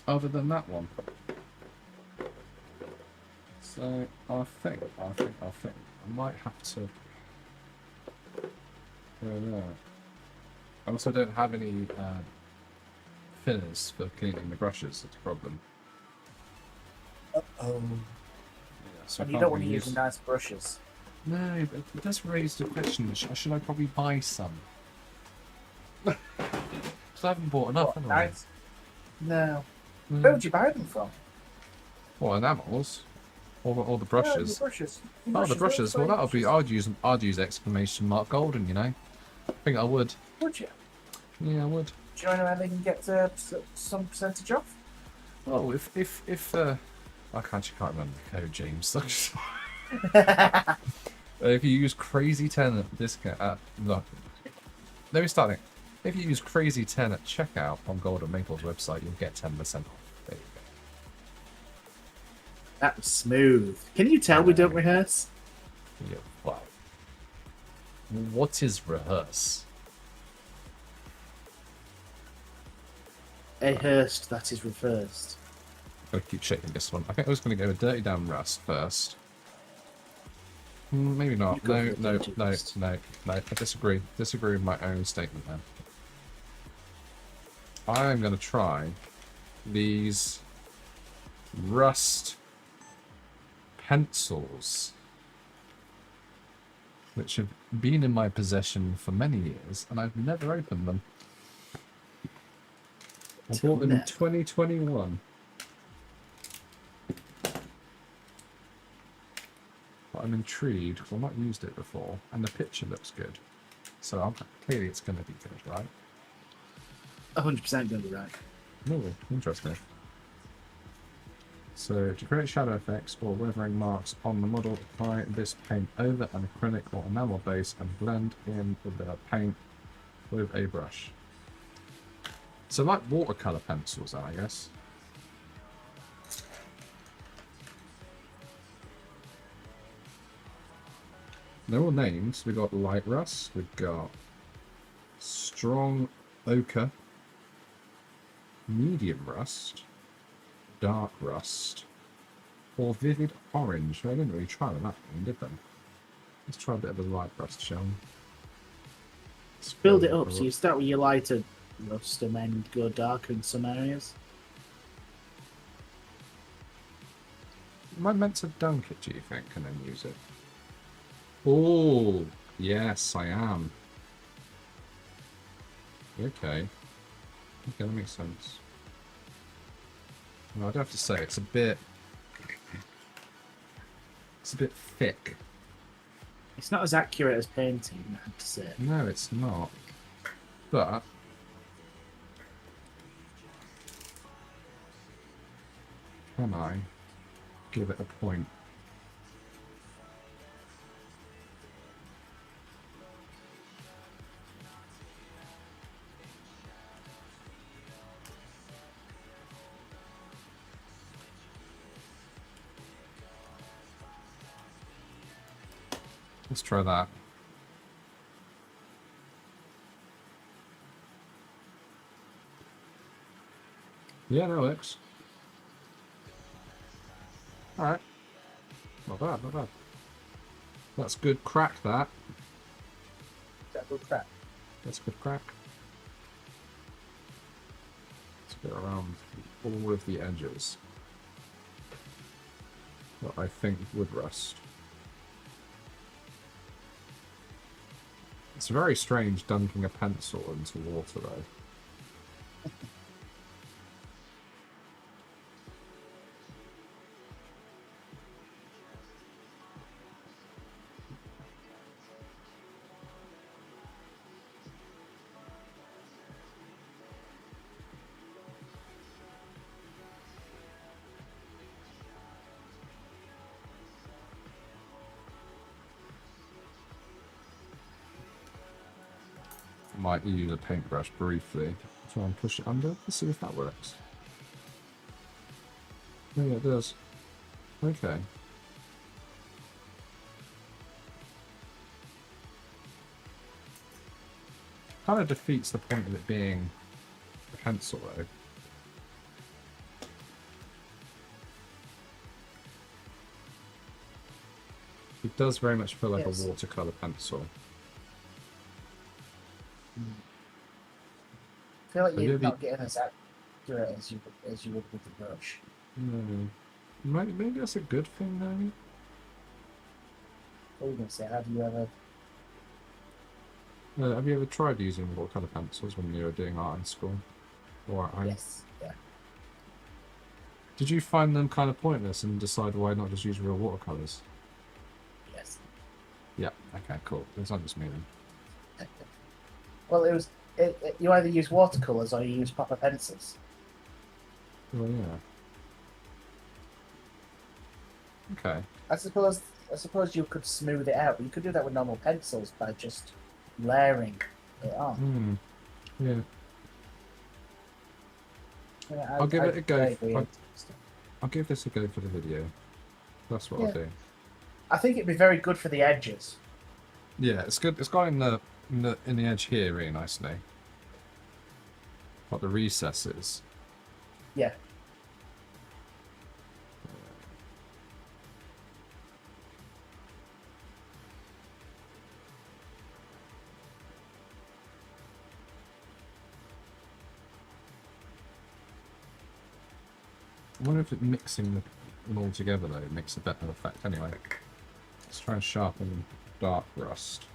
Other than that one. So I think I might have to go there. I also don't have any thinners for cleaning the brushes. That's a problem. Oh. Yeah, so I And you can't don't want to really use the nice brushes. No, but it does raise the question: should I probably buy some? Because I haven't bought enough. What, Have I? nice? No. Mm. Where would you buy them from? What, enamels? Or the Yeah, the brushes? brushes. Oh, the brushes. Well, that'll be. I'd use exclamation mark golden. You know, I think I would. Would you? Yeah, I would. Do you know how they can get some percentage off? Oh, if I actually can't remember the code, James. If you use crazy 10 at discount, look, let me start it. If you use crazy 10 at checkout on Golden Maple's website, you'll get 10% off. There you go. That was smooth. Can you tell we don't rehearse? Yeah, wow. What is rehearse? A hearst that is reversed. Gotta keep shaking this one. I think I was going to go with Dirty Damn Rust first. Maybe not. You go No, for the no, Dirty no, Rust. no, no. I disagree. Disagree with my own statement then. I'm going to try these rust pencils, which have been in my possession for many years, and I've never opened them. I bought them in Never. 2021. But I'm intrigued because I've not used it before, and the picture looks good. So clearly it's going to be good, right? 100% going to be right. Oh, interesting. So to create shadow effects or weathering marks on the model, apply this paint over an acrylic or enamel base and blend in with the paint with a brush. So like watercolor pencils, I guess. They're all names. We've got light rust, we've got strong ochre, medium rust, dark rust, or vivid orange. I didn't really try that one, did they? Let's try a bit of a light rust, shall we? Let's Build go it up. for So you start with your lighter rust and then go darker in some areas. Am I meant to dunk it, do you think, and then use it? Oh, yes, I am. Okay. Okay, that makes sense. Well, I'd have to say it's a bit thick. It's not as accurate as painting, I have to say. No, it's not. But can I give it a point? Let's try that. Yeah, that works. Alright. Not bad, not bad. That's good crack, that. Is that good crap? That's good crack. Let's get around all of the edges that I think would rust. It's very strange dunking a pencil into water, though. Might use a paintbrush briefly. Try and push it under. Let's see if that works. Oh, yeah, it does. Okay. Kind of defeats the point of it being a pencil, though. It does very much feel like Yes. a watercolor pencil. I feel like Have you're you not getting as accurate as you would with the brush. No. Maybe that's a good thing, though. What are you going to say? Have you ever... Have you ever tried using watercolor pencils when you were doing art in school? Or at home? Yes, yeah. Did you find them kind of pointless and decide why not just use real watercolors? Yes. Yeah, okay, cool. It's not just me then. Well, it was... you either use watercolours or you use proper pencils. Well, yeah. Okay. I suppose you could smooth it out, but you could do that with normal pencils by just layering it on. Hmm. Yeah. Yeah, I'll give it a go. agree. I'll give this a go for the video. That's what I'll Yeah. do. I think it'd be very good for the edges. Yeah, it's good. It's got in the edge here really nicely. Like the recesses. Yeah. I wonder if it mixing them all together though makes a better effect anyway. Let's try and sharpen dark rust.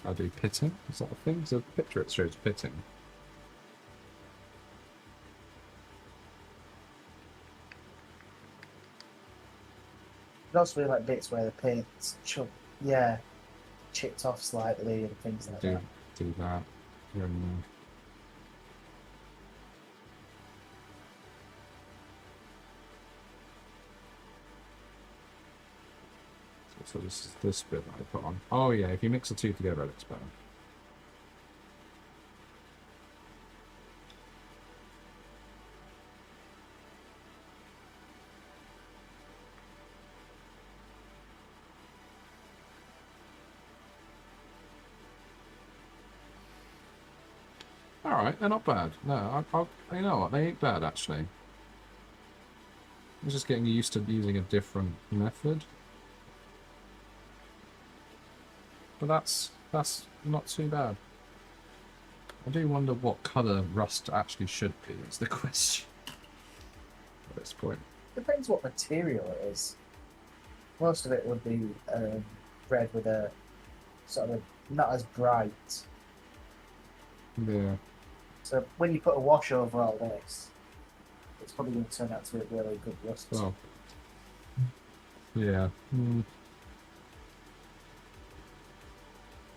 I do pitting. Is that a thing? There's a picture that shows pitting. There'd also be like bits where the paint's chipped off slightly and things like that. Do that here and there. So this is this bit that I put on. Oh yeah, if you mix the two together, it looks better. Alright, they're not bad. No, you know what, they ain't bad actually. I'm just getting used to using a different method. But that's not too bad. I do wonder what colour rust actually should be, is the question at this point. Depends what material it is. Most of it would be red with a sort of not as bright. Yeah. So when you put a wash over all this, it's probably going to turn out to be a really good rust. Oh. Yeah. Mm.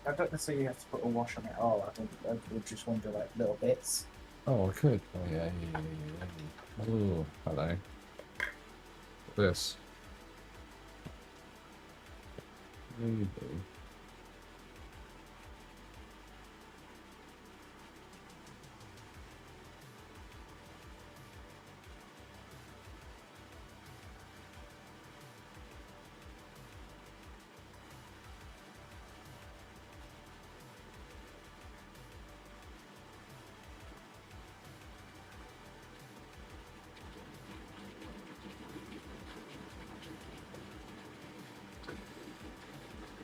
I don't necessarily have to put a wash on it all. I think I would just wonder like little bits. Oh, I could. Oh, yeah. Oh, hello. This. Maybe.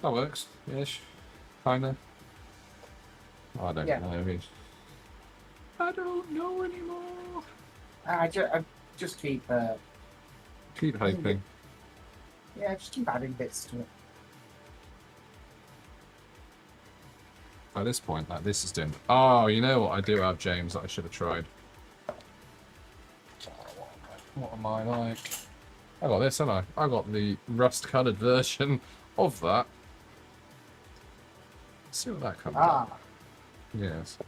That works, ish. Kinda. I don't Yeah. know. I don't know anymore. I just keep Keep hoping. just keep adding bits to it. At this point, like this is doing. Oh, you know what I do have, James, that I should have tried. What am I like? I got this, haven't I? I got the rust-coloured version of that. Let's see what that comes up. Yes.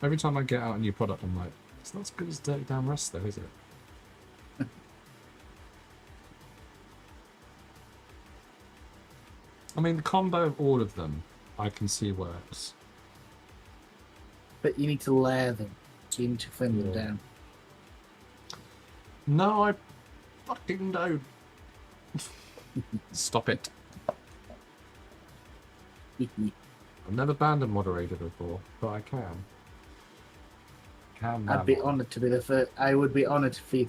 Every time I get out a new product, I'm like, it's not as good as Dirty Damn Rust, though, is it? I mean, the combo of all of them, I can see works. But you need to layer them. So you need to thin them down. No, I fucking don't. Stop it. I've never banned a moderator before, but I can. I'd be honoured to be the first. I would be honoured to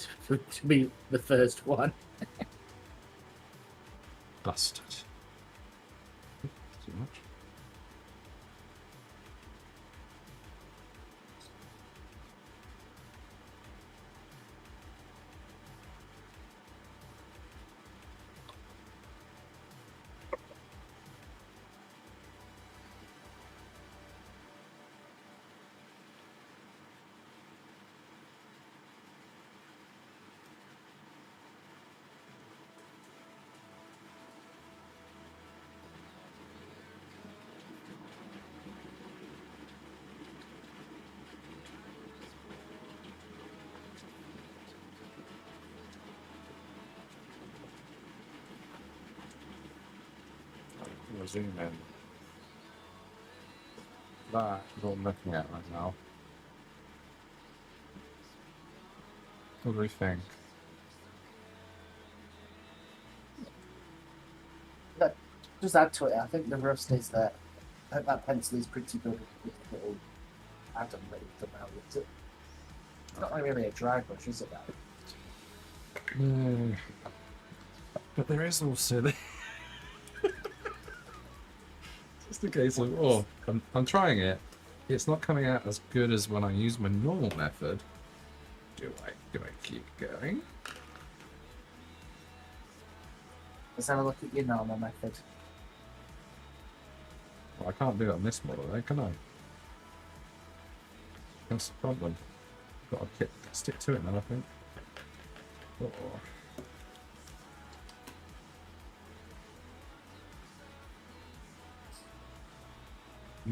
be the first one. Busted. Too much. Zoom in. That is what I'm looking at right now. What do we think? Just add to it. I think the rust is there. I think that pencil is pretty good with a little add-on ready to melt it. It's not really a dry brush, is it? That? No. But there is also the. Just a case of, oh, I'm trying it. It's not coming out as good as when I use my normal method. Do I keep going? Let's have a look at your normal method. Well, I can't do it on this model, though, can I? That's the problem. Got to stick to it now, I think. Oh. I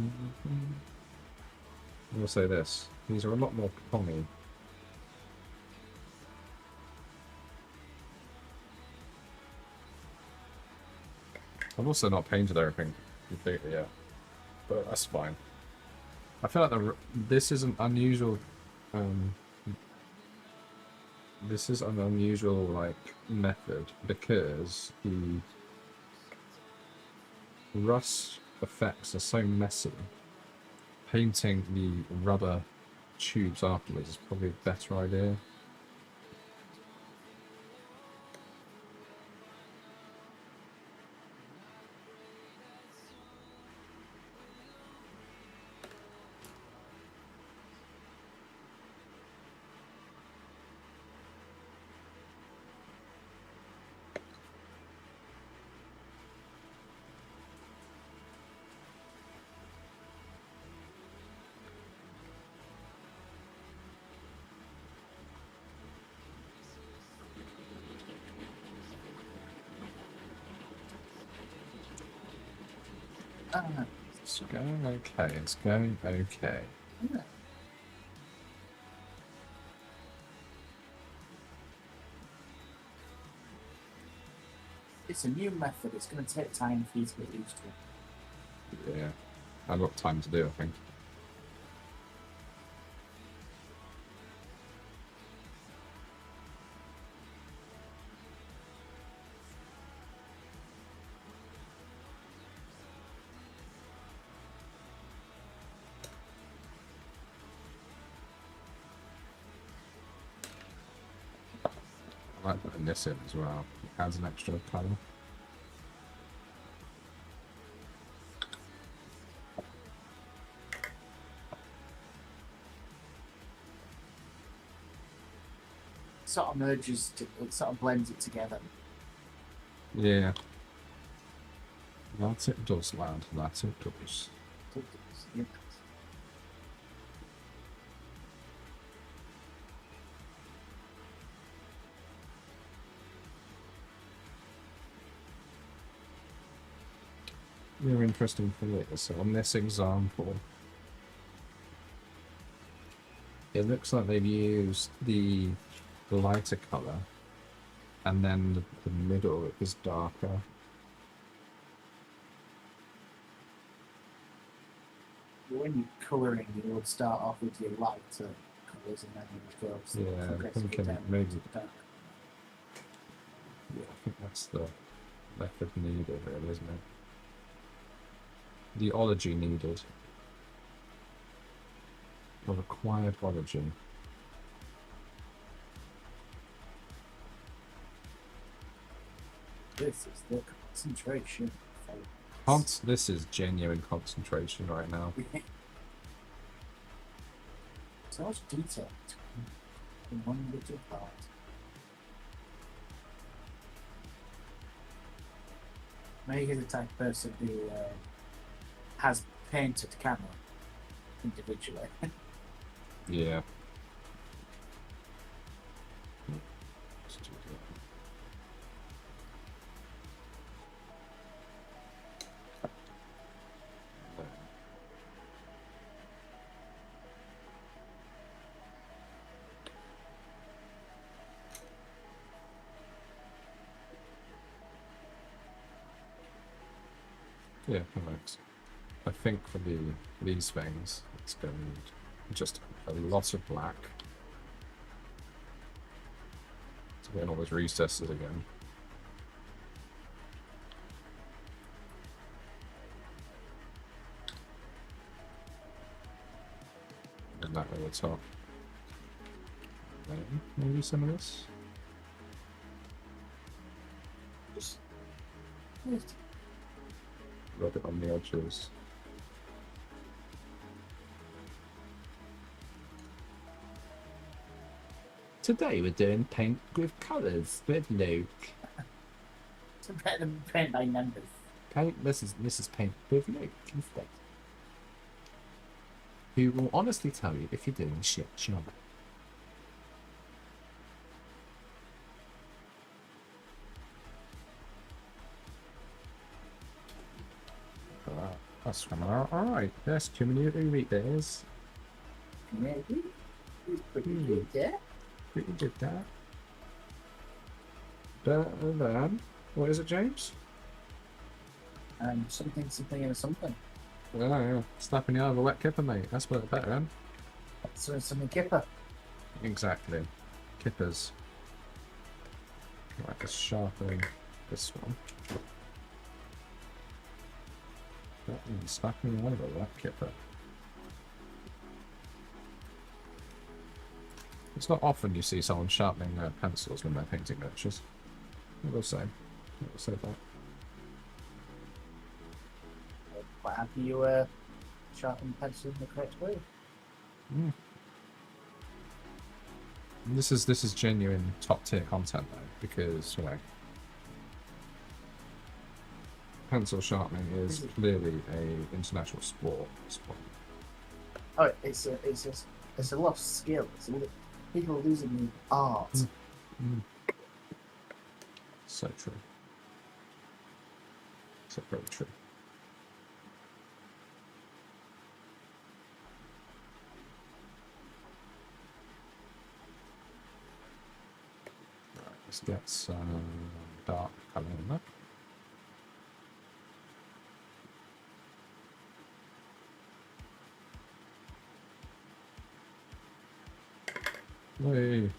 will say this, these are a lot more pongy. I've also not painted everything completely yet, but that's fine. I feel like this is an unusual, this is an unusual like method because the rust effects are so messy painting the rubber tubes afterwards is probably a better idea. It's going okay. It's going okay. Yeah. It's a new method. It's going to take time for you to get used to it. Yeah. I've got time to do, I think. I like putting this in as well. It adds an extra colour. Sort of merges, it sort of blends it together. Yeah. That it does, lad. That it does. Yeah. Really interesting thing is, so on this example, it looks like they've used the lighter colour, and then the middle is darker. When you're colouring, you would start off with your lighter colours and then you would go Yeah, I'm progressively thinking down maybe. to dark. Yeah, I think that's the method needed, really, isn't it? The ology needed. The required ology. This is the concentration phase. This is genuine concentration right now. So much detail in one little part. Maybe the type of person who has painted camera individually. Yeah. Yeah, thanks. I think for these things, it's going to need just a lot of black to get in all those recesses again. And that over the top. Maybe some of this. Just Rub it on the edges. Today we're doing paint with colours with Luke. it's better than paint by numbers. This is paint with Luke instead. Who will honestly tell you if you're doing a shit job. That's coming out alright. Yes, community readers. Maybe. It's pretty good, yeah? Pretty good, that. Better than. What is it, James? Something and something. Oh, yeah. Slapping you out of a wet kipper, mate. That's what better, then. So something kipper. Exactly. Kippers. Right, let's sharpen this one. Slapping you out of a wet kipper. It's not often you see someone sharpening their pencils when they're painting miniatures. I will say. I will say that. Quite happy you sharpen pencil in the correct way. Mm. This is genuine top tier content though, because you know pencil sharpening is clearly a international sport. Oh, it's a lost skill. People are losing the art. Mm. So true. So very true. Right, let's get some dark colour in there. Way.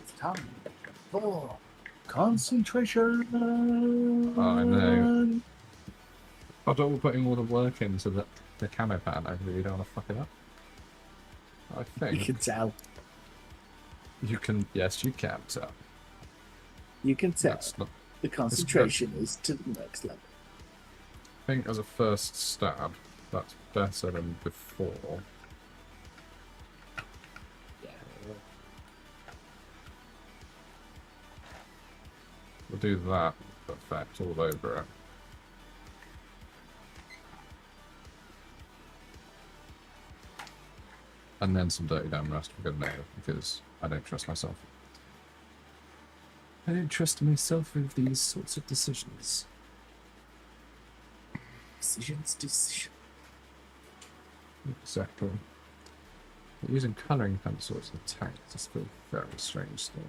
It's time for concentration. Oh, I know. After all putting all the work into the camo pattern, I really don't want to fuck it up. I think You can tell. you can. Yes, you can tell. You can tell. That's not. The concentration is to the next level. I think as a first stab, that's better than before. We'll do that effect all over it. And then some dirty damn rust for good measure, because I don't trust myself. I don't trust myself with these sorts of decisions. Decisions. Exactly. But using colouring pencils in the tank just feels very strange still.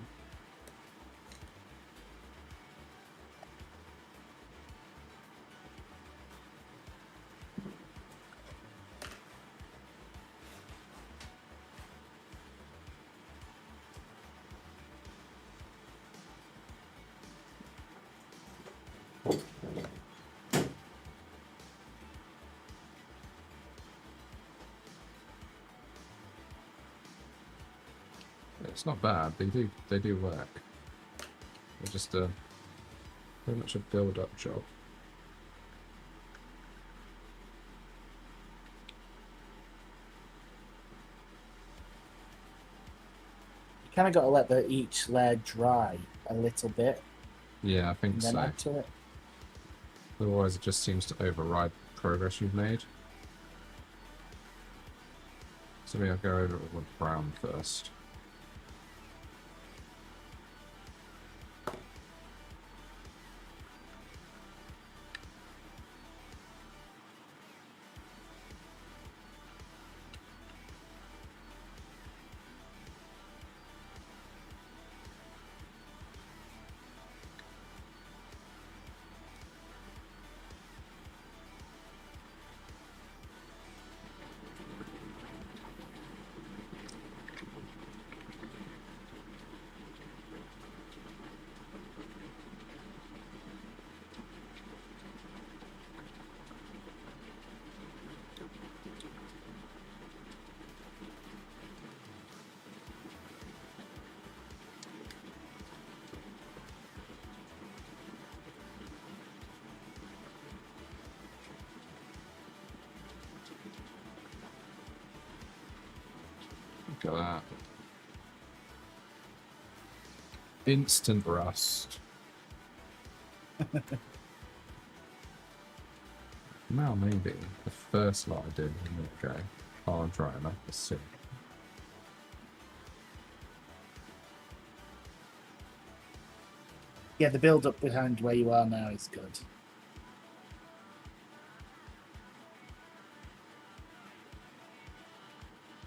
It's not bad. They do work. They're just very much a build-up job. You kind of got to let each layer dry a little bit, Yeah, I think and then so. add to it. Otherwise, it just seems to override progress you've made. So maybe I'll go over it with brown first. Look at that. Instant rust. Now maybe the first lot I did, okay. Oh, I'm trying that. Let's see. Yeah, the build up behind where you are now is good.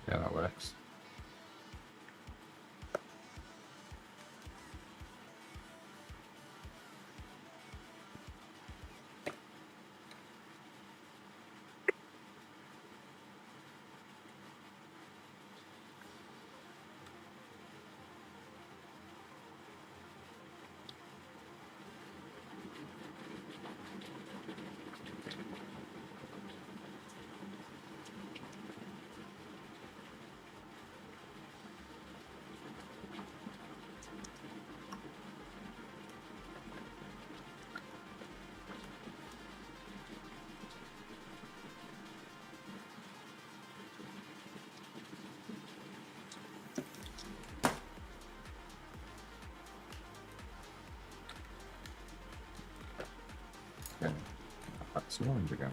Yeah, that works. It's orange again.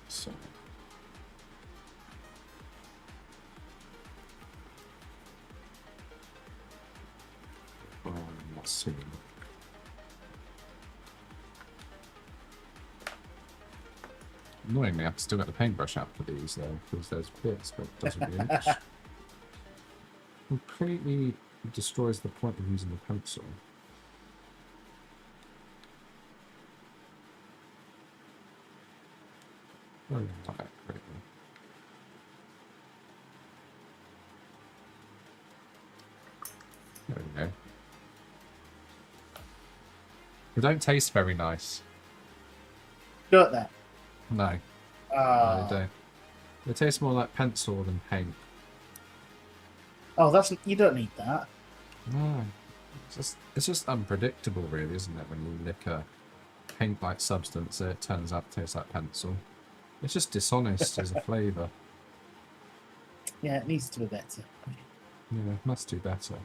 So. Let's see. Annoyingly, I've still got the paintbrush out for these though, because there's bits, but it doesn't reach. Completely destroys the point of using the pencil. Oh, not that greatly. There we go. They don't taste very nice. Don't they? No, no, they don't. They taste more like pencil than paint. Oh, that's you don't need that. No, it's just unpredictable, really, isn't it? When you lick a paint-like substance, it turns out to taste like pencil. It's just dishonest as a flavour. Yeah, it needs to be better. Yeah, must do better.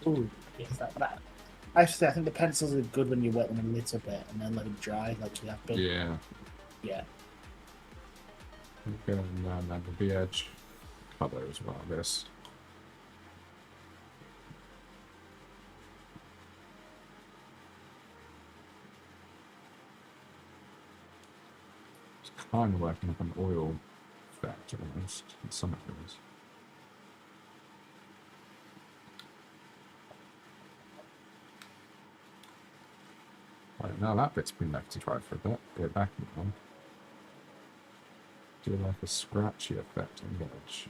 Ooh, yes, that. Actually, I think the pencils are good when you wet them a little bit and then let them dry, like you have been. Yeah. Yeah. Okay, and then the edge colour as well, this. It's kind of working up an oil effect, almost, in some areas. Right, now that bit's been left to dry for a bit. Get it back now. Do like a scratchy effect on the edge.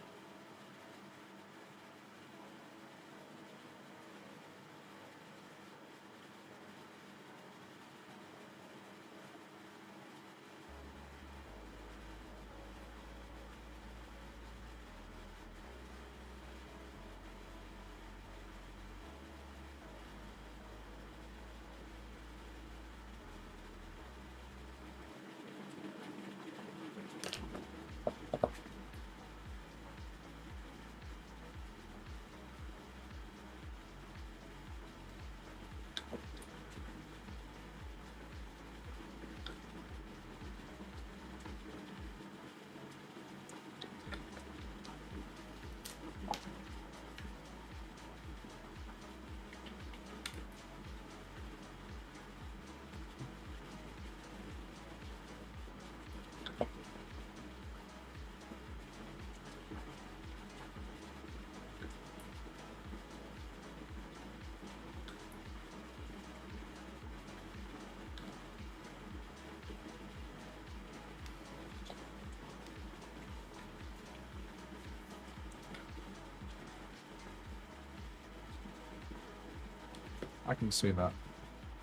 I can see that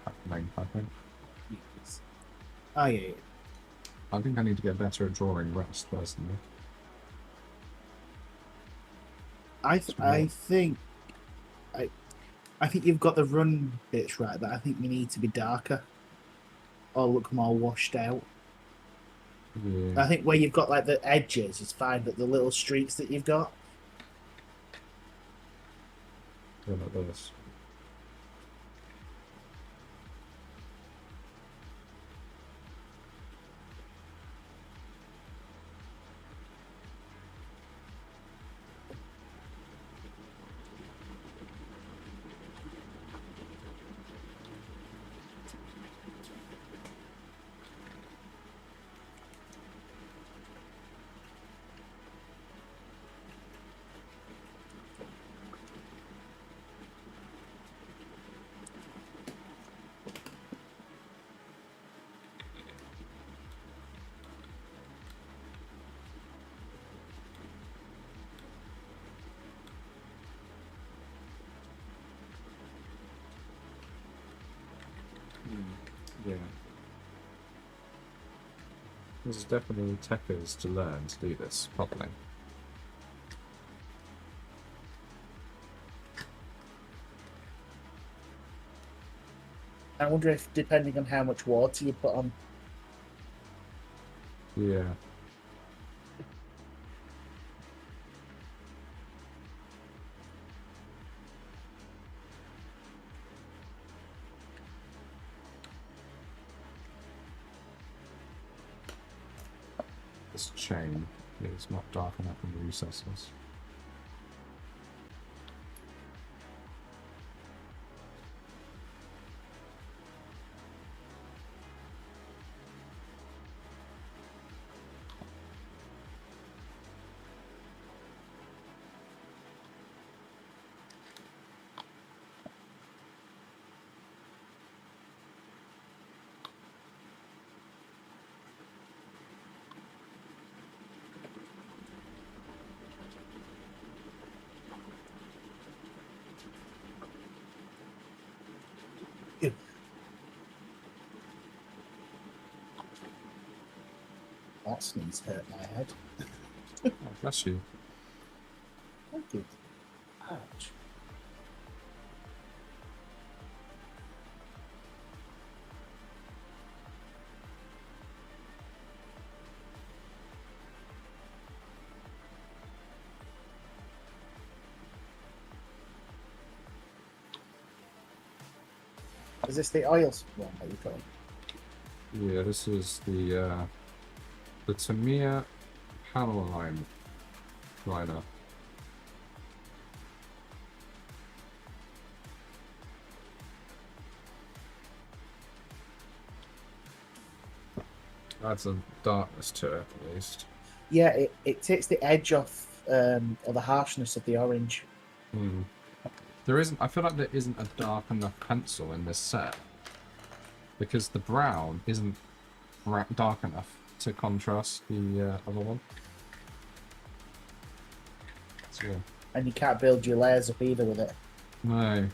happening, I think. Yes. Oh, yeah, yeah. I think I need to get better at drawing rust, personally. I think you've got the run bits right, but I think you need to be darker or look more washed out. Yeah. I think where you've got like the edges is fine, but the little streaks that you've got. Yeah, like this. Yeah. There's definitely techers to learn to do this properly. I wonder if, depending on how much water you put on. Yeah. This chain is not dark enough in the recesses. That sneeze hurt my head. Oh, bless you. Thank you. Ouch. Is this the oil one that you got? Yeah, this is the Tamiya panel line liner. Adds a darkness to it, at least. Yeah, it takes the edge off or the harshness of the orange. Hmm. There isn't. I feel like there isn't a dark enough pencil in this set because the brown isn't dark enough to contrast the other one. So, And you can't build your layers up either with it. no.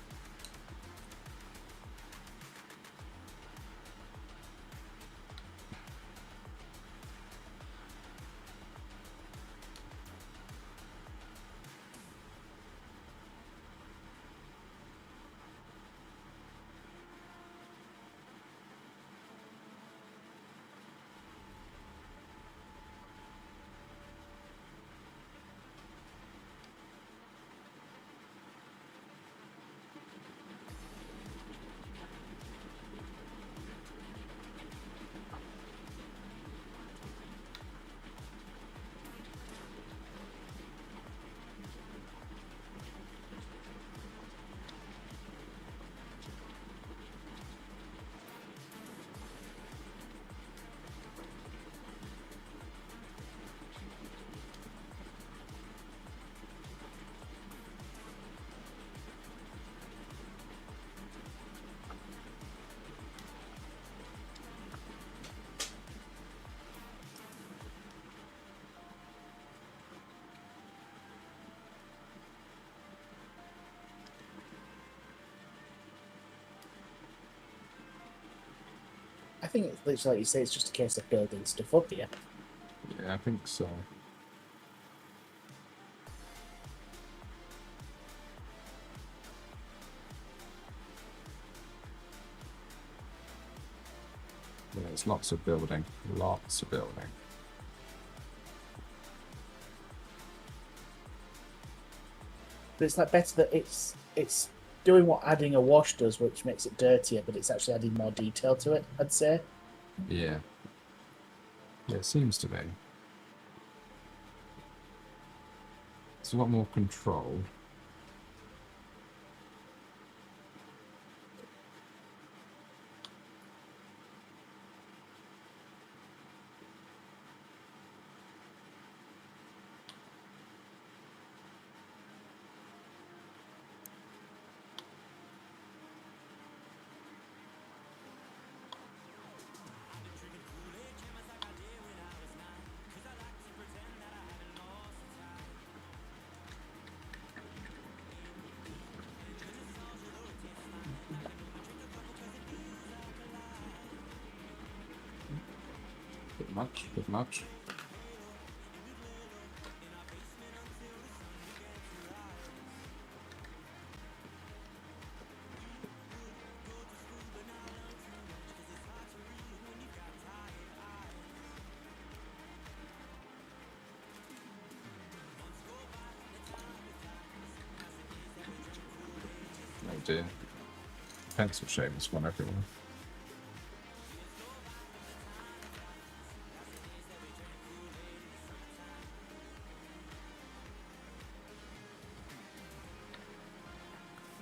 I think it's literally like you say, it's just a case of building stuff up here. Yeah, I think so. Yeah, it's lots of building. Lots of building. But it's like better that it's doing what adding a wash does, which makes it dirtier, but it's actually adding more detail to it, I'd say. Yeah. Yeah, it seems to be. It's a lot more controlled. Bit much, bit much. Oh dear. Pencil shavings one everyone.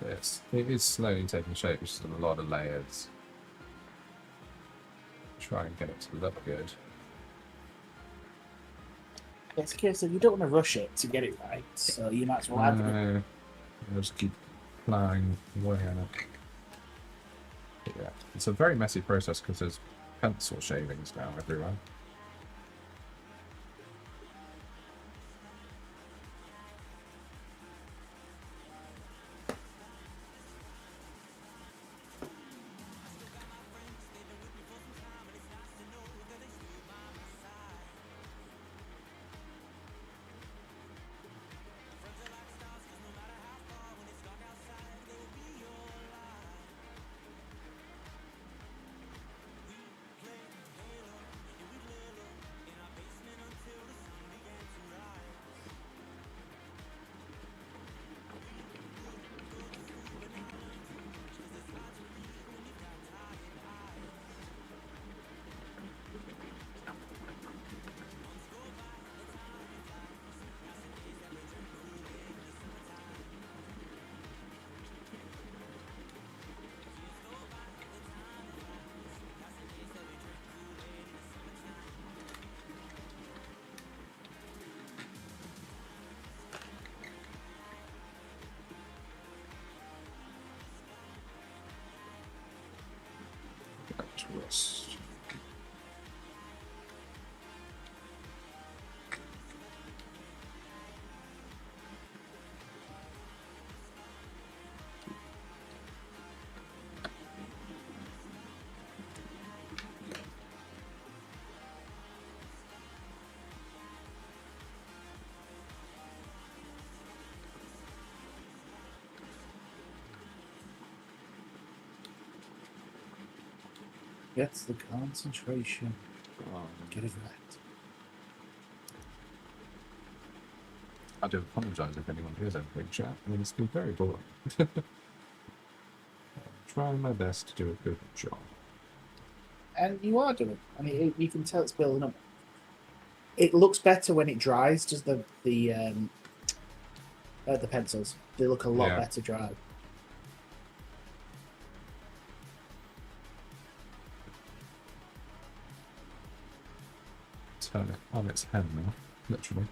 Yes, it is slowly taking shape, just a lot of layers. Try and get it to look good. It's a case of you don't want to rush it to get it right, so you might as well add it. I'll just keep plowing away on it. Yeah, it's a very messy process because there's pencil shavings now everywhere. Rust. Gets the concentration. Get it right. I do apologise if anyone hears anything, chat. I mean, it's been very boring. Trying my best to do a good job. And you are doing. I mean, you can tell it's building up. It looks better when it dries. Does the pencils? They look a lot better dry. Turn it on its head now, literally.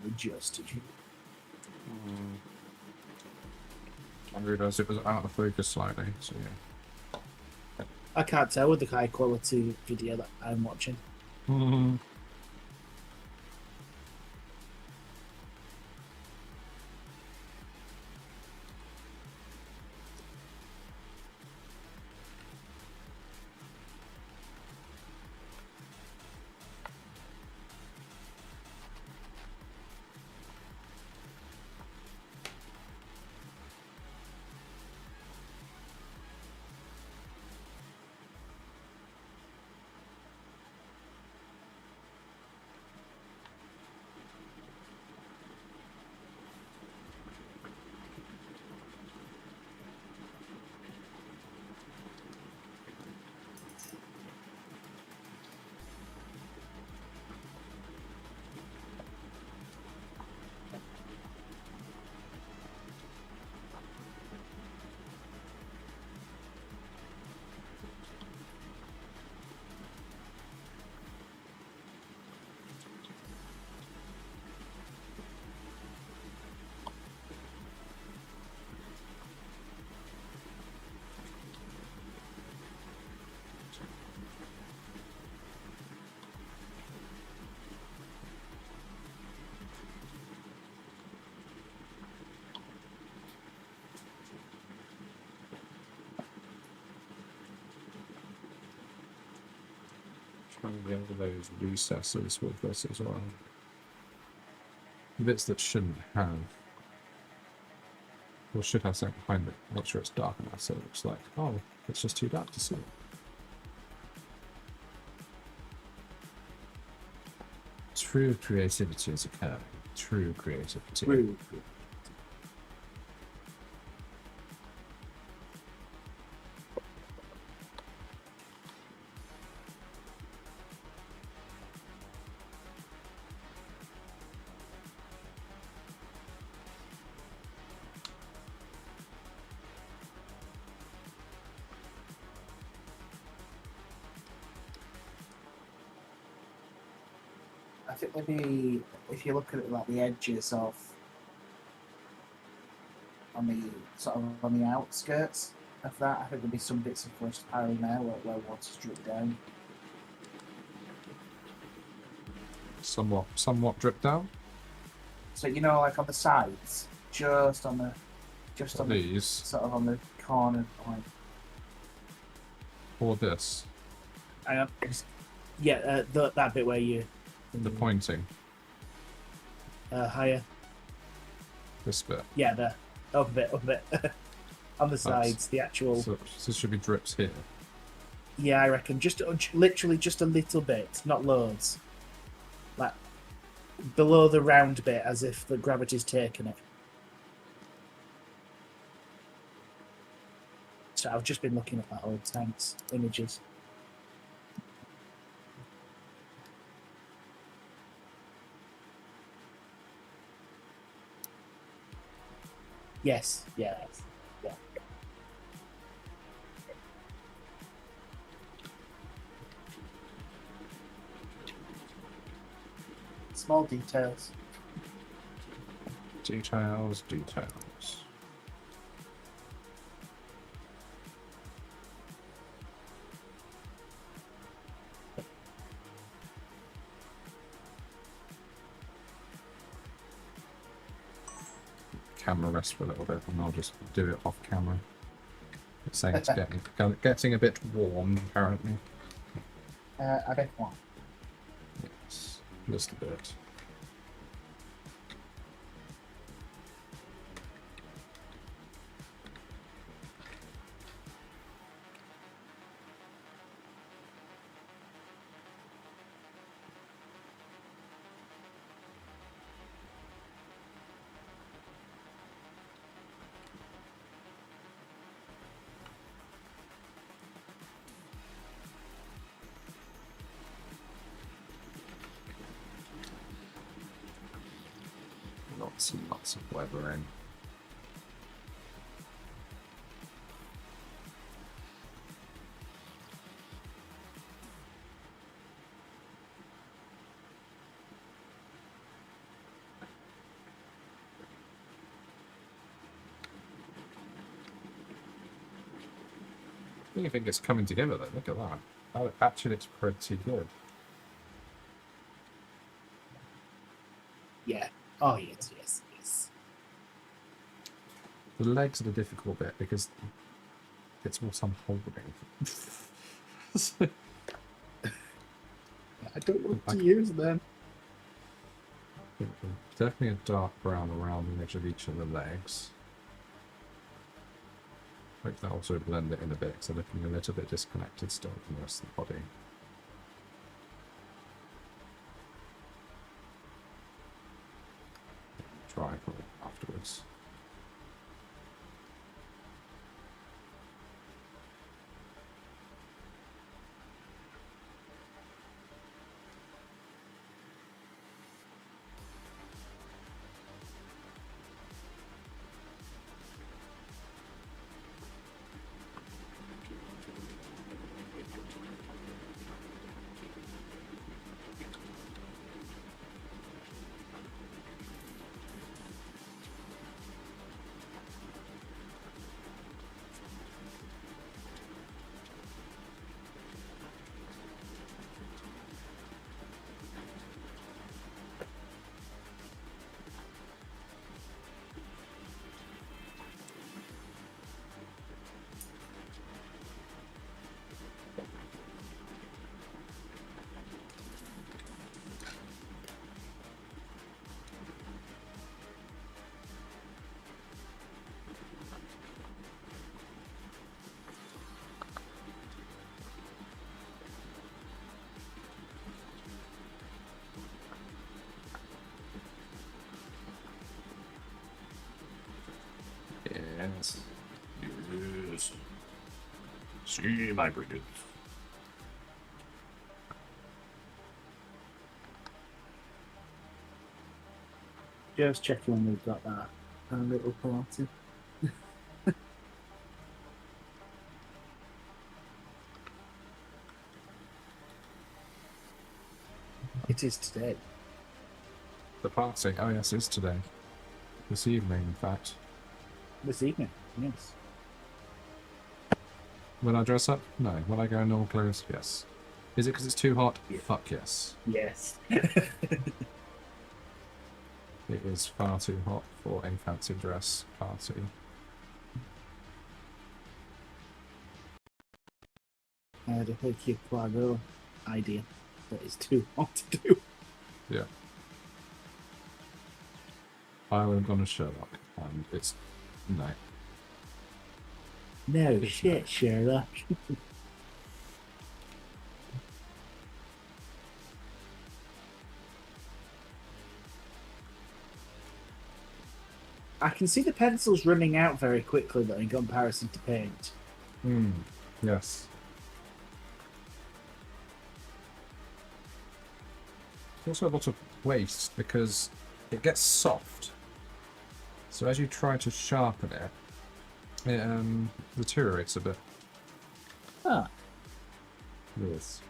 adjusted. I realised it was out of focus slightly, so yeah. I can't tell with the high quality video that I'm watching. Trying to get into those recesses with this as well. Bits that shouldn't have. Or should have something behind it. Make sure it's dark enough so it looks like, oh, it's just too dark to see. True creativity is occurring. True creativity. True. I think maybe if you look at it like the edges of on the sort of on the outskirts of that, I think there'll be some bits of forest parallel there where water's dripped down. Somewhat dripped down. So you know, like on the sides, just on the These sort of on the corner point. or this. Yeah, that bit where you The pointing. higher. This bit. Yeah, there. Up a bit. On the sides, the actual. So this should be drips here. Yeah, I reckon just literally just a little bit, not loads. Like below the round bit, as if the gravity's taken it. So I've just been looking at that old tanks images. Yes, yeah. Small details. Details. Camera rest for a little bit, and I'll just do it off camera. It's saying it's getting a bit warm, apparently. I bet one. Yes, just a bit. Lots of weathering. I think it's coming together though. Look at that. That actually looks pretty good. Yeah. Oh, yes, yes, yes. The legs are the difficult bit because it's what I'm holding. I don't know what to use then. Definitely a dark brown around the edge of each of the legs. Hope that also blend it in a bit, because they're looking a little bit disconnected still from the rest of the body. Try for it afterwards. Yes. Yes. See my brilliance. Just checking when we've got that little party. It is today. The party. Oh yes, it's today. This evening, in fact. This evening, yes. When I dress up? No. When I go in normal clothes? Yes. Is it because it's too hot? Yeah. Fuck yes. Yes. It is far too hot for a fancy dress party. I had a Hercule Poirot idea that is too hot to do. Yeah. I would have gone to Sherlock, and it's no. No shit, Sherlock. I can see the pencils running out very quickly, though, in comparison to paint. Hmm. Yes. There's also a lot of waste because it gets soft. So as you try to sharpen it, it deteriorates a bit. Ah. Yes.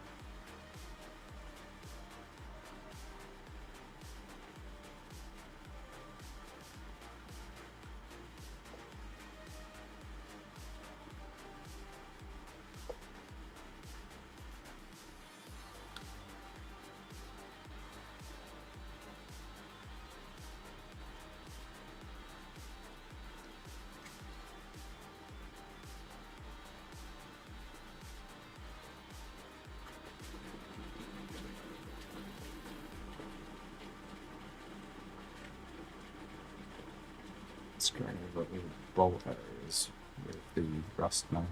It's going over the bolt areas with the rust now.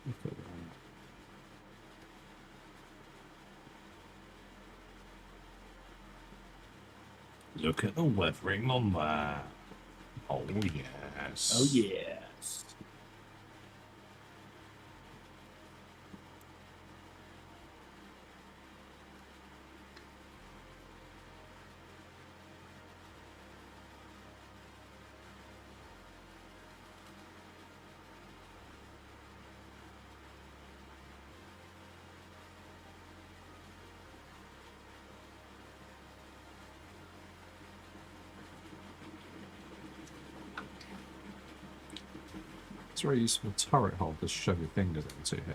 Look at that. Look at the weathering on that. Oh, yes. Oh, yes. It's a very useful turret hole to shove your fingers into here.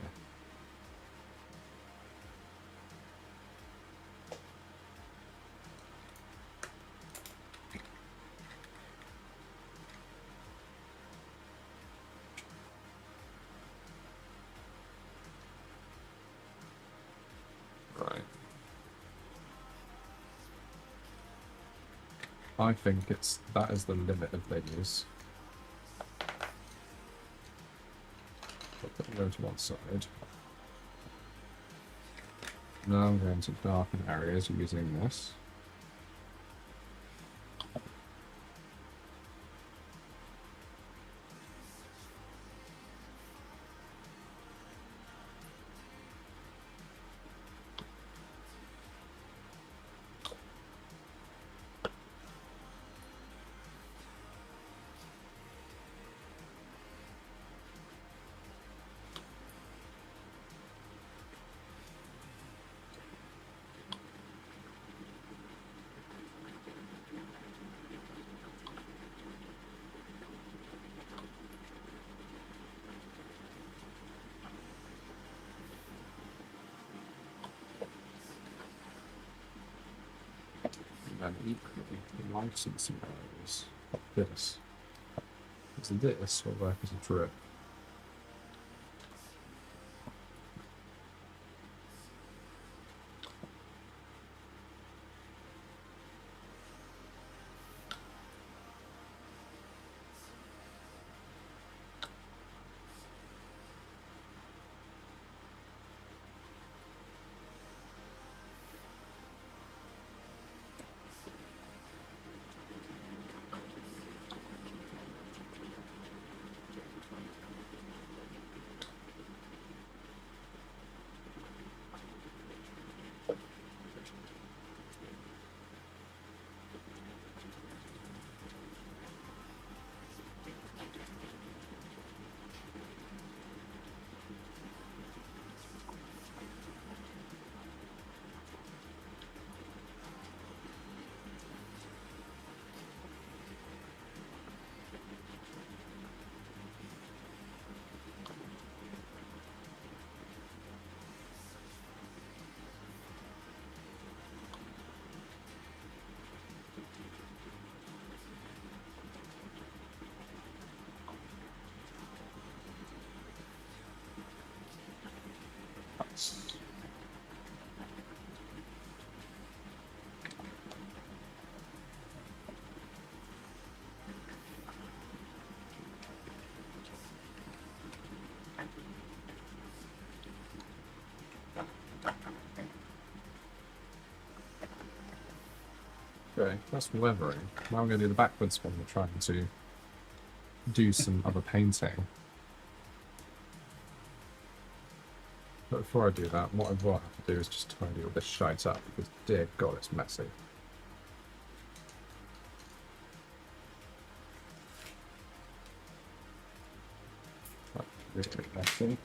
Right. I think that is the limit of venues. Put them over to one side. Now I'm going to darken areas using this. And equally, the licensing areas like this. Is this will work as a drip? Okay, that's weathering. Now I'm going to do the backwards one. We're trying to do some other painting. But before I do that, what I will have to do is just tidy all this shite up, because dear God, it's messy. Right, really messy.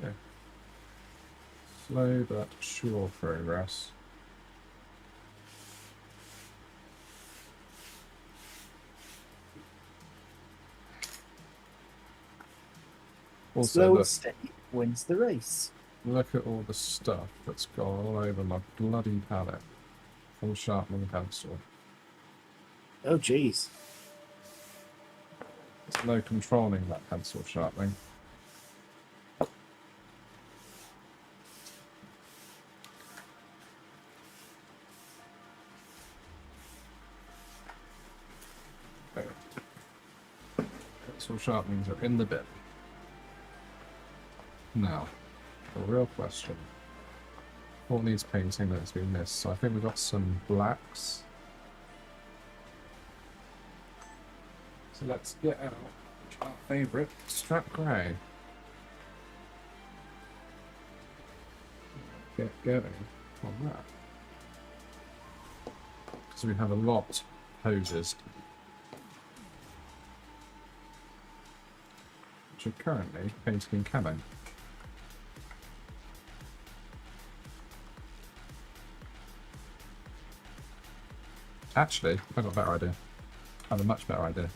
Yeah. Slow but sure progress. Also, Slow and look, steady wins the race. look at all the stuff that's gone all over my bloody palette from sharpening pencil. Oh, jeez. There's no controlling that pencil sharpening. Okay. Pencil sharpenings are in the bin. Now, the real question. What needs painting that's been missed? So I think we've got some blacks. So let's get out our favourite strap grey. Get going on that. Because we have a lot hoses which are currently painted in camo. Actually, I've got a better idea. I have a much better idea.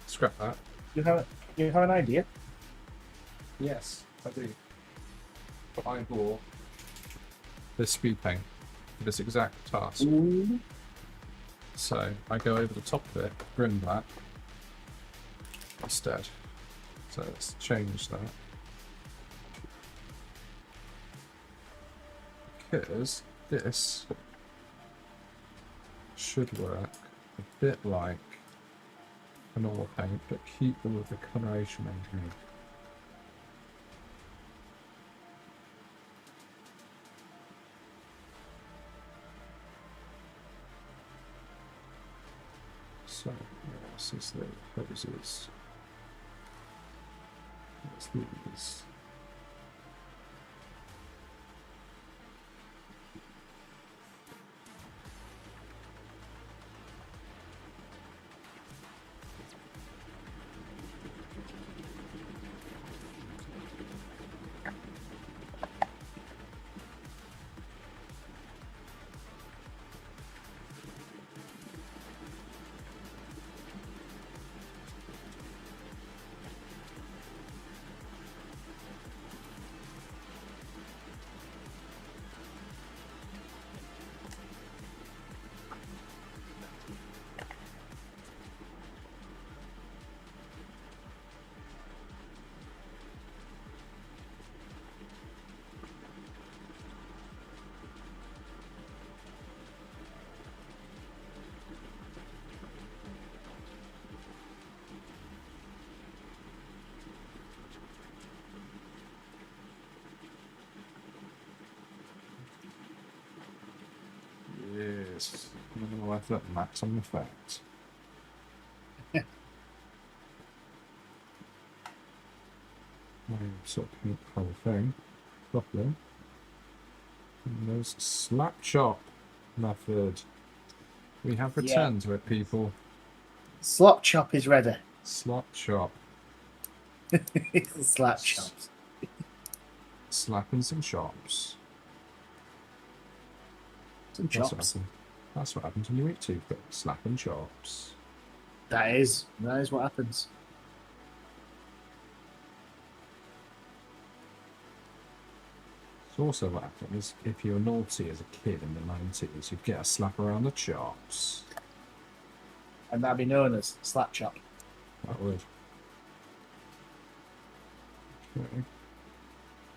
Scrap that. You have an idea? Yes, I do. I bought this speed paint for this exact task. Ooh. So I go over the top of it, grim black instead. So let's change that. Because this should work a bit like an oil paint, but keep all of the coloration underneath. So, this is the hoses. What's these? Yes. I'm going to let that max on the facts. Sort of paint the whole thing properly. And there's slap chop method. We have returned to it, people. Slop chop is ready. Slap chop. Slap chops. Slapping some chops. Some chops. That's what happens when you eat toothpick. Slapping chops. That is what happens. It's also what happens if you were naughty as a kid in the 90s. You'd get a slap around the chops. And that'd be known as slap chop. That would. Okay.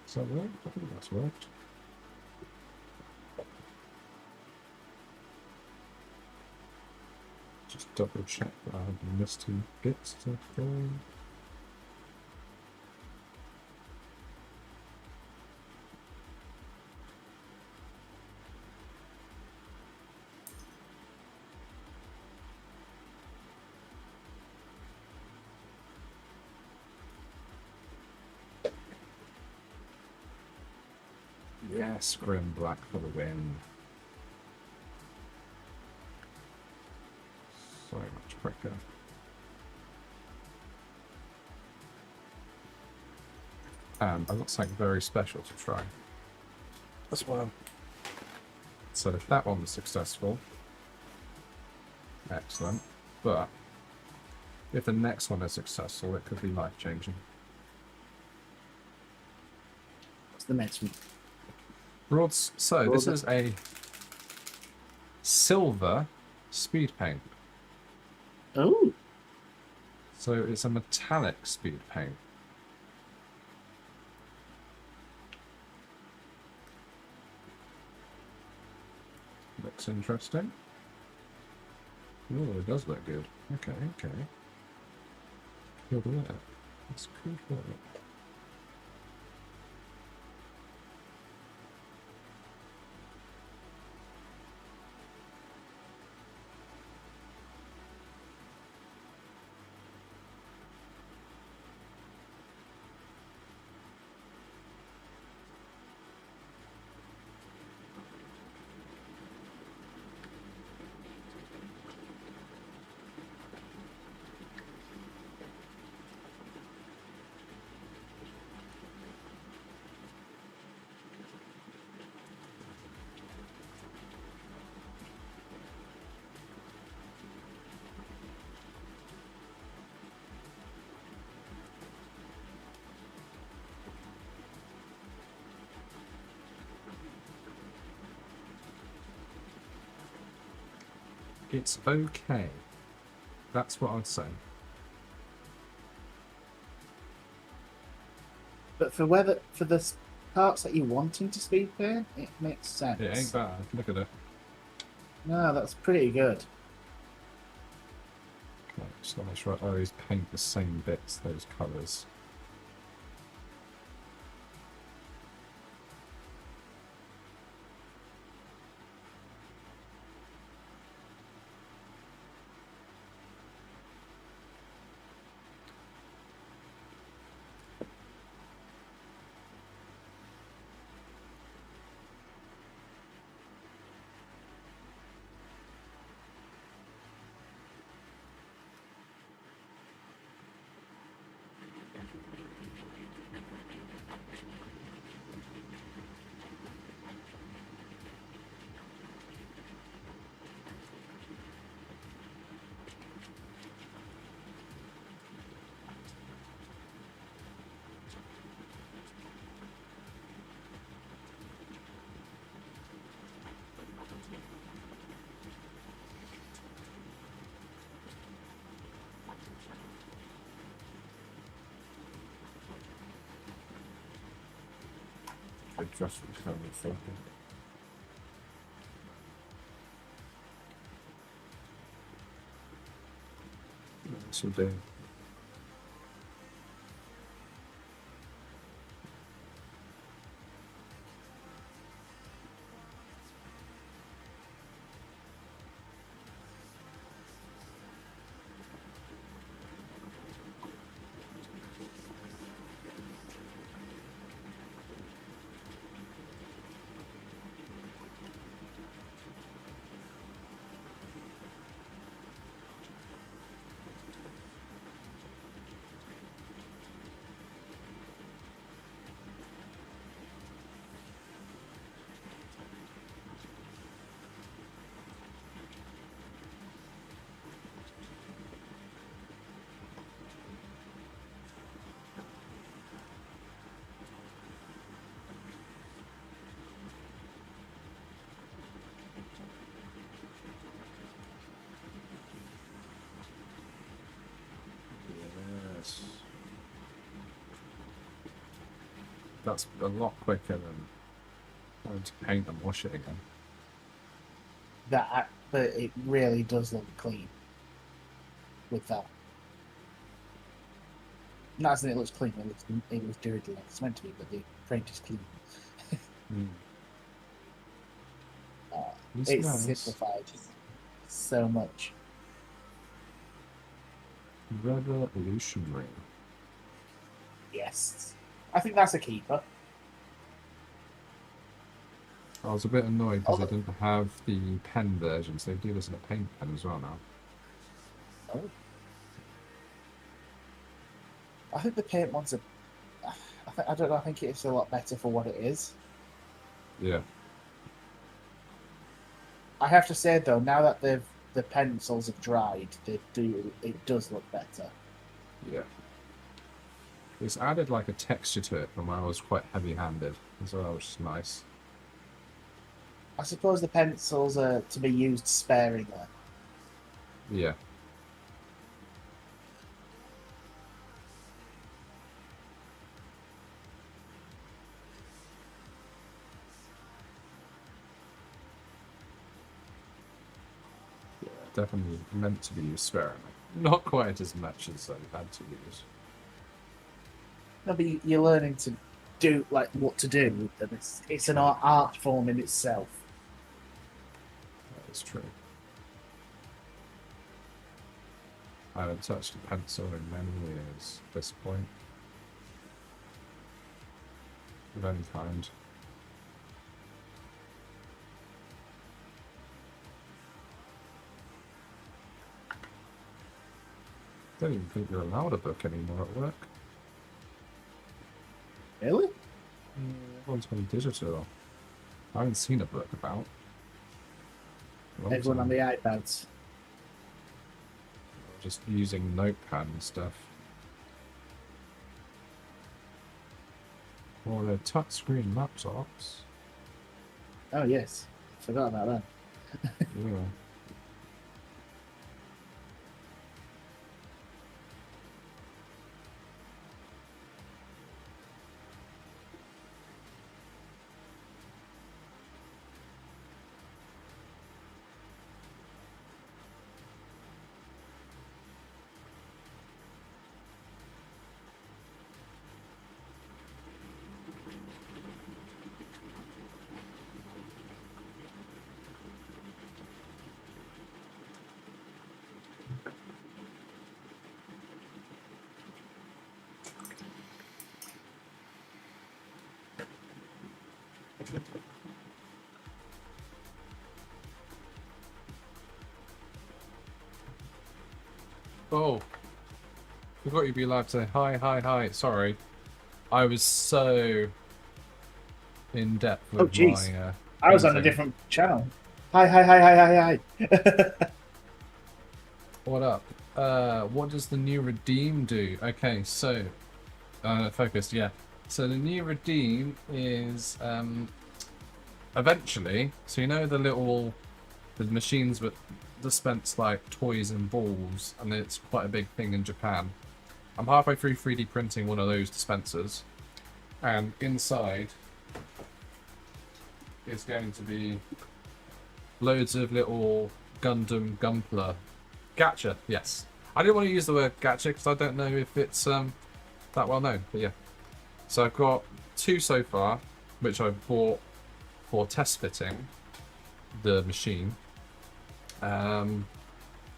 Does that work? I think that's worked. Just double check that I haven't missed any bits to go. Yes, grim black for the win. So much quicker. And I've got something very special to try as well. So if that one was successful, excellent. But if the next one is successful, it could be life-changing. What's the next one? So this is a silver speed paint. Oh. So it's a metallic speed paint. Looks interesting. Oh, it does look good. Okay. Good work. That's good work. It's okay. That's what I'd say. But for the parts that you're wanting to speed paint, it makes sense. It ain't bad. Look at it. No, that's pretty good. Okay, just gotta make sure I always paint the same bits, those colours. Just kind of thinking. This will do. Yes. That's a lot quicker than having to paint and wash it again. But it really does look clean with that. Not as in it looks clean, it looks dirty like it's meant to be, but the paint is clean. It's nice. simplified so much. Revolutionary. Yes. I think that's a keeper. I was a bit annoyed because I Although- didn't have the pen version, so they do this in a paint pen as well now. Oh. I think the paint ones are. I don't know. I think it's a lot better for what it is. Yeah. I have to say though, now that the pencils have dried, it does look better. Yeah. It's added like a texture to it from where I was quite heavy-handed as well, which is nice. I suppose the pencils are to be used sparingly. Yeah. Yeah, definitely meant to be used sparingly. Not quite as much as I had to use. No, but you're learning to do like what to do with them. It's an art form in itself. That is true. I haven't touched a pencil in many years at this point. Of any kind. I don't even think you're allowed a book anymore at work. Really? Everyone's gone digital. I haven't seen a book about. Everyone on the iPads. Just using notepad and stuff. Or they're touchscreen laptops. Oh yes, forgot about that. Yeah. Oh, forgot you'd be allowed to say hi, hi, hi. Sorry, I was so in depth with jeez. my. I was on a painting. different channel. Hi, hi, hi, hi, hi, hi. What up? What does the new redeem do? Okay, so focus, yeah. So the new redeem is eventually. So you know the machines that dispense like toys and balls, and it's quite a big thing in Japan. I'm halfway through 3D printing one of those dispensers, and inside is going to be loads of little Gundam Gunpla. Gacha, yes. I didn't want to use the word gacha because I don't know if it's that well known, but yeah. So I've got 2 so far, which I bought for test fitting the machine. And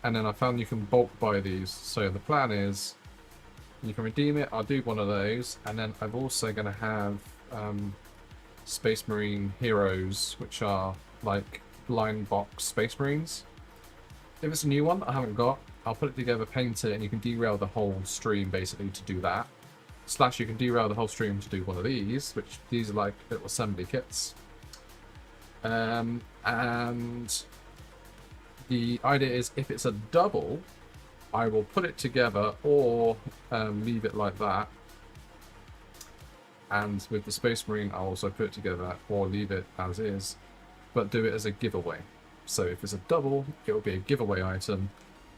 then I found you can bulk buy these. So the plan is you can redeem it. I'll do one of those, and then I'm also going to have Space Marine Heroes, which are like blind box Space Marines. If it's a new one that I haven't got, I'll put it together, paint it, and you can derail the whole stream basically to do that. Slash, you can derail the whole stream to do one of these, which these are like little assembly kits. And the idea is if it's a double, I will put it together or leave it like that. And with the Space Marine, I'll also put it together or leave it as is, but do it as a giveaway. So if it's a double, it will be a giveaway item.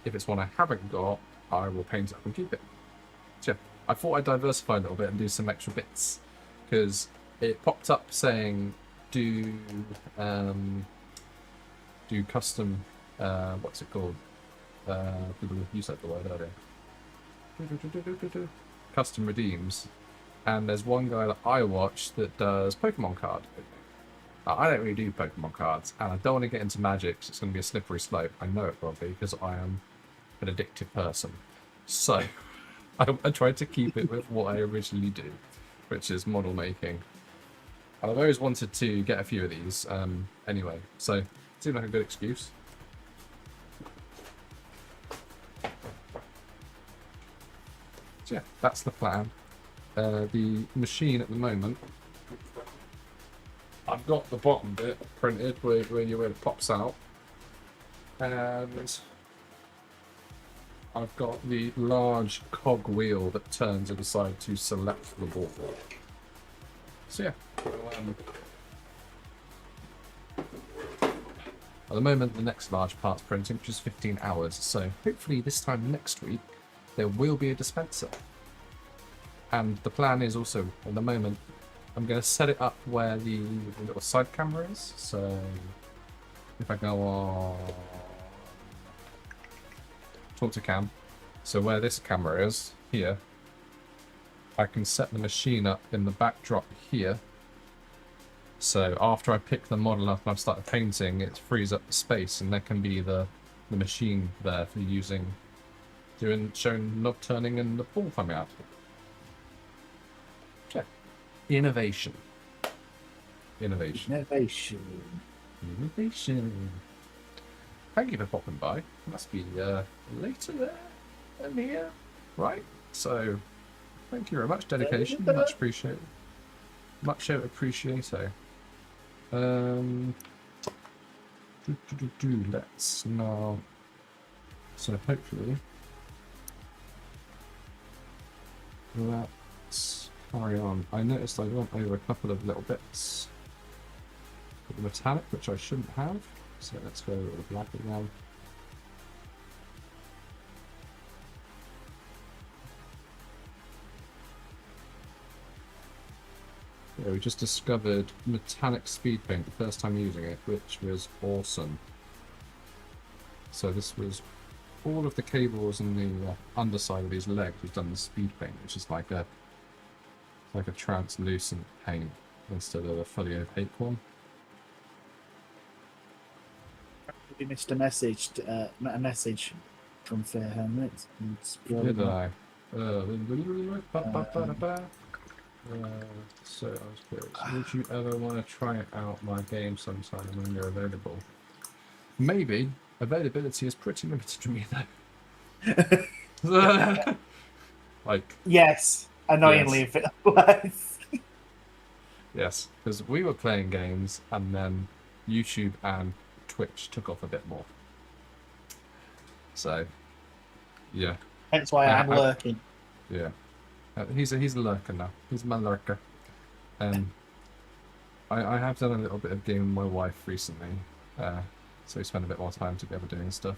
If it's one I haven't got, I will paint it up and keep it. So yeah, I thought I'd diversify a little bit and do some extra bits, because it popped up saying do custom, what's it called? You said the word earlier. Custom redeems. And there's one guy that I watch that does Pokemon card. I don't really do Pokemon cards, and I don't want to get into Magic, so it's going to be a slippery slope. I know it will be, because I am an addictive person. So, I tried to keep it with what I originally do, which is model making. And I've always wanted to get a few of these, anyway, so it seemed like a good excuse. So yeah, that's the plan. The machine at the moment, I've got the bottom bit printed where it pops out, and I've got the large cog wheel that turns to the side to select the ball. So yeah, at the moment the next large part's printing, which is 15 hours, so hopefully this time next week there will be a dispenser. And the plan is also, at the moment, I'm going to set it up where the little side camera is. So if I go on talk to cam, so where this camera is here, I can set the machine up in the backdrop here. So after I pick the model up and I've started painting, it frees up the space, and there can be the machine there for using, showing knob turning and the ball coming out. Yeah. Innovation. Innovation. Thank you for popping by. Must be later there than here, right? So, thank you very much. Dedication, much appreciated. Much appreciated. Let's now. So hopefully, let's carry on. I noticed I went over a couple of little bits with the metallic, which I shouldn't have. So let's go with the black again. Yeah, we just discovered metallic speed paint the first time using it, which was awesome. So this was all of the cables and the underside of these legs was done with speed paint, which is like a translucent paint instead of a fully opaque one. We missed a message from Fair Helmet. Did I? So I was curious, would you ever want to try out my game sometime when you're available? Maybe. Availability is pretty limited to me though. Like, Yes, annoyingly, Yes. if it was. yes, because we were playing games and then YouTube and Twitch took off a bit more. So, yeah, Hence why I'm lurking. yeah. He's a lurker now. He's my lurker. I have done a little bit of gaming with my wife recently, so we spend a bit more time together doing stuff.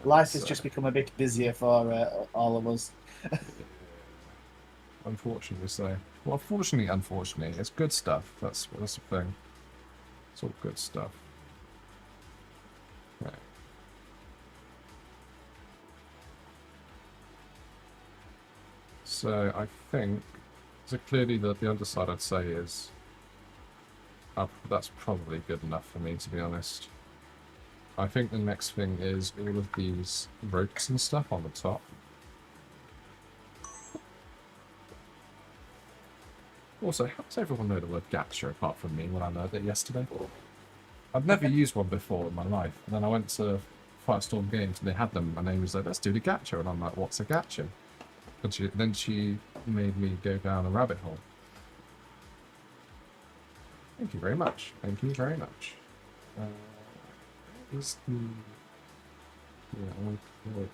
Life has so- just become a bit busier for all of us. Unfortunately so. Well, unfortunately, it's good stuff. That's the thing. It's all good stuff. Right. So I think, so clearly the underside I'd say is, that's probably good enough for me, to be honest. I think the next thing is all of these ropes and stuff on the top. Also, how does everyone know the word gacha apart from me when I learned it yesterday? I've never used one before in my life. And then I went to Firestorm Games and they had them and they was like, let's do the gacha. And I'm like, what's a gacha? And then she made me go down a rabbit hole. Thank you very much. Thank you very much. Is the... Yeah, I want to...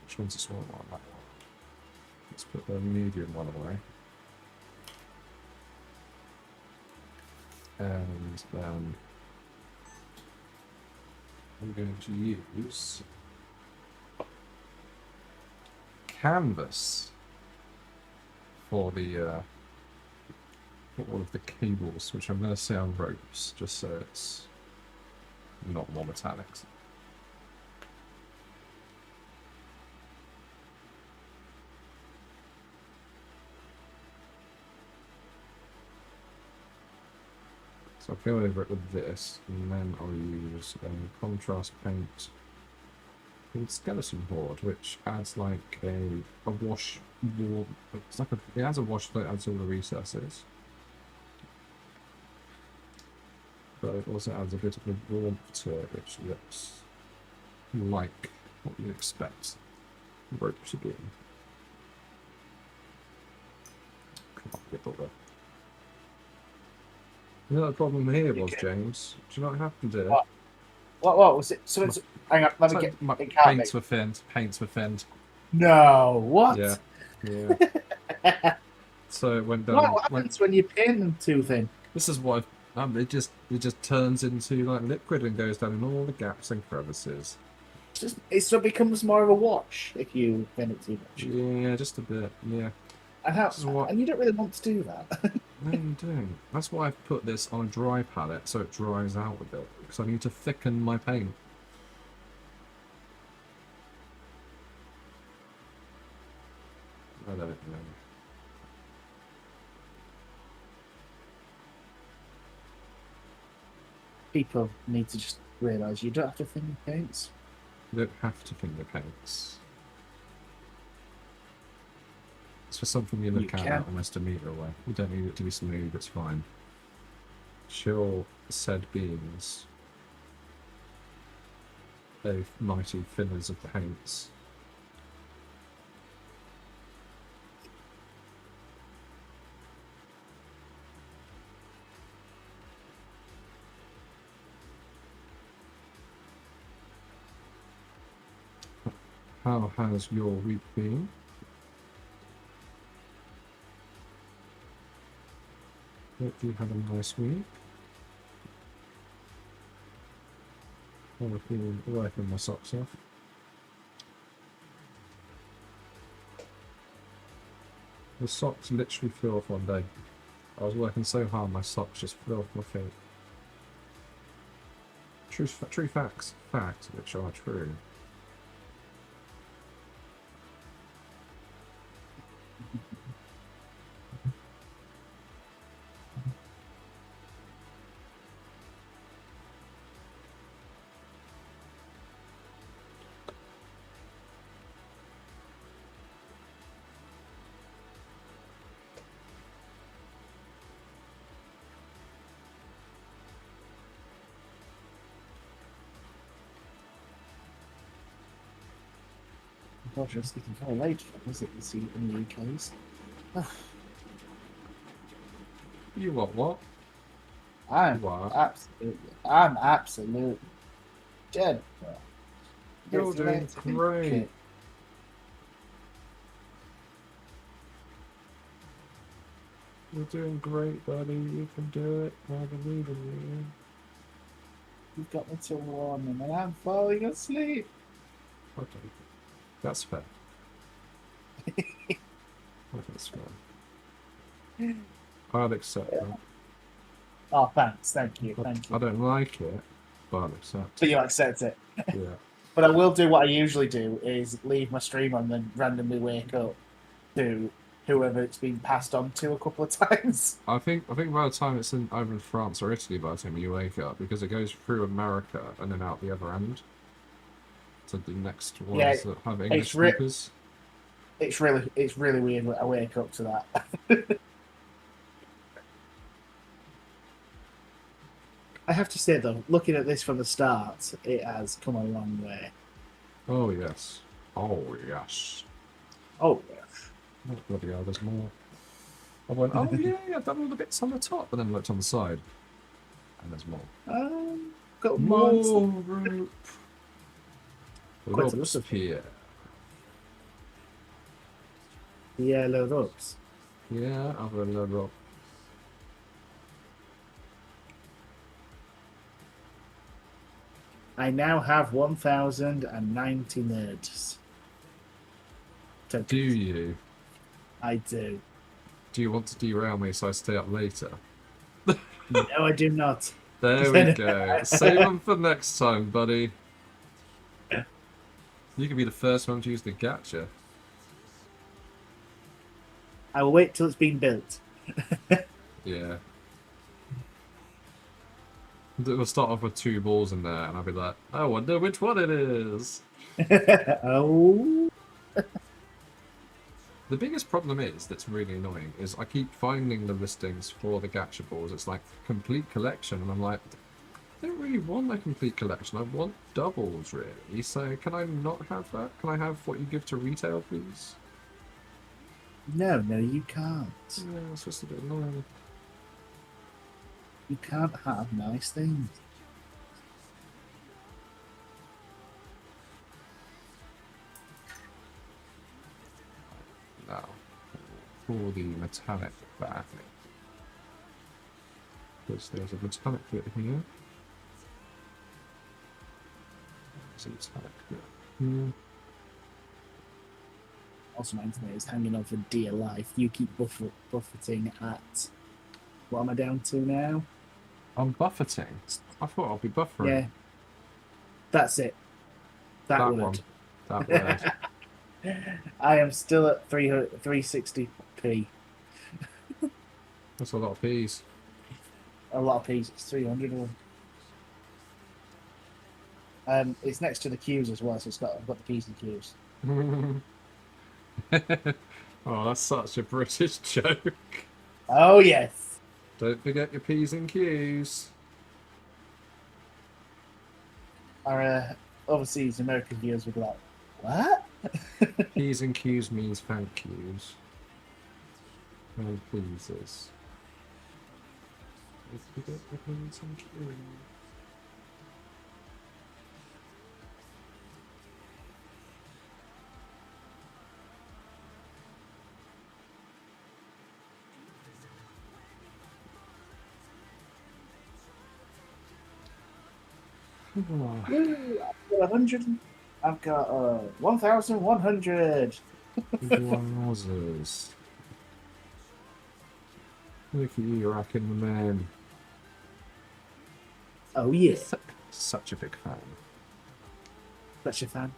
Which one's the small one? That one. Let's put the medium one away. And then I'm going to use canvas for the for all of the cables, which I'm going to say are ropes, just so it's not more metallics. So I'll go over it with this, and then I'll use contrast paint called Skeleton Board, which adds like a wash wall. It's like it has a wash that adds all the recesses, but it also adds a bit of a warmth to it, which looks like what you'd expect rope to be. Come on, get over. You know, the problem here was, James. Do you know what happened here? What was it? So it's... Hang on, let me get... My it can't paints were thinned. Paints were thinned. No, what? Yeah. Yeah. So it went down. What happens when you paint them too thin? This is what it just turns into like liquid and goes down in all the gaps and crevices. It still becomes more of a wash if you paint it too much. Yeah, just a bit. Yeah. And you don't really want to do that. No, you don't. That's why I've put this on a dry palette so it dries out a bit, because I need to thicken my paint. I don't know. People need to just realise you don't have to thin paints. You don't have to thin the paints. It's for something you look at almost a metre away. You don't need it to be smooth, it's fine. Chill said beams. They're mighty thinners of the paints. How has your week been? Hope you had a nice week. I've been wiping my socks off. The socks literally flew off one day. I was working so hard, my socks just flew off my feet. True facts, which are true. Unfortunately, it's getting very late for us in the UK's. You what? I'm What? absolute dead. You're It's doing late to be great. kid. You're doing great, buddy. You can do it. I believe in you. You've got me to warm and I'm falling asleep. Okay. That's fair. That's fair. I'll accept that. Oh, thanks. Thank you. Thank I you. don't like it, but I'll accept But it. you accept it. Yeah. But I will do what I usually do: is leave my stream on and then randomly wake up to whoever it's been passed on to a couple of times. I think by the time it's over in France or Italy, by the time you wake up, because it goes through America and then out the other end to the next ones Yeah, that have English it's re- speakers. It's really weird when I wake up to that. I have to say though, looking at this from the start, it has come a long way. Oh yes. Oh yes. Oh, Oh, bloody hell, there's more. I went, oh yeah, I've done all the bits on the top, and then looked on the side, and there's more. got More more. rope. Quite a Ropes lot of here. Yellow ropes. Yeah, other than the rope. I now have 1,090 nerds. Do you? I do. Do you want to derail me so I stay up later? No, I do not. There we go. Save them for next time, buddy. You can be the first one to use the gacha. I will wait till it's been built. Yeah. We'll start off with 2 balls in there, and I'll be like, I wonder which one it is. Oh. The biggest problem that's really annoying is I keep finding the listings for the gacha balls. It's like complete collection, and I'm like, I don't really want a complete collection. I want doubles, really. So can I not have that? Can I have what you give to retail, please? No, you can't. Yeah, it's just a bit annoying. You can't have nice things. Now, for the metallic bag, because there's a metallic bit here. There's a metallic bit here. Also, my internet is hanging on for dear life. You keep buffeting at... What am I down to now? I'm buffeting. I thought I'll be buffering. Yeah. That's it. That word. one. That word. I am still at 360p. That's a lot of peas. A lot of p's. It's 300 of them. It's next to the Q's as well, so I've got the p's and Q's. Oh, that's such a British joke. Oh, yes. Don't forget your P's and Q's. Our overseas American viewers would be like, what? P's and Q's means thank yous. And pleases. Don't forget your P's and Q's. Woo, I've got 100. I've got 1,100. Wowzers. Look at you racking the man. Oh, yeah. Such a big fan. Such a fan.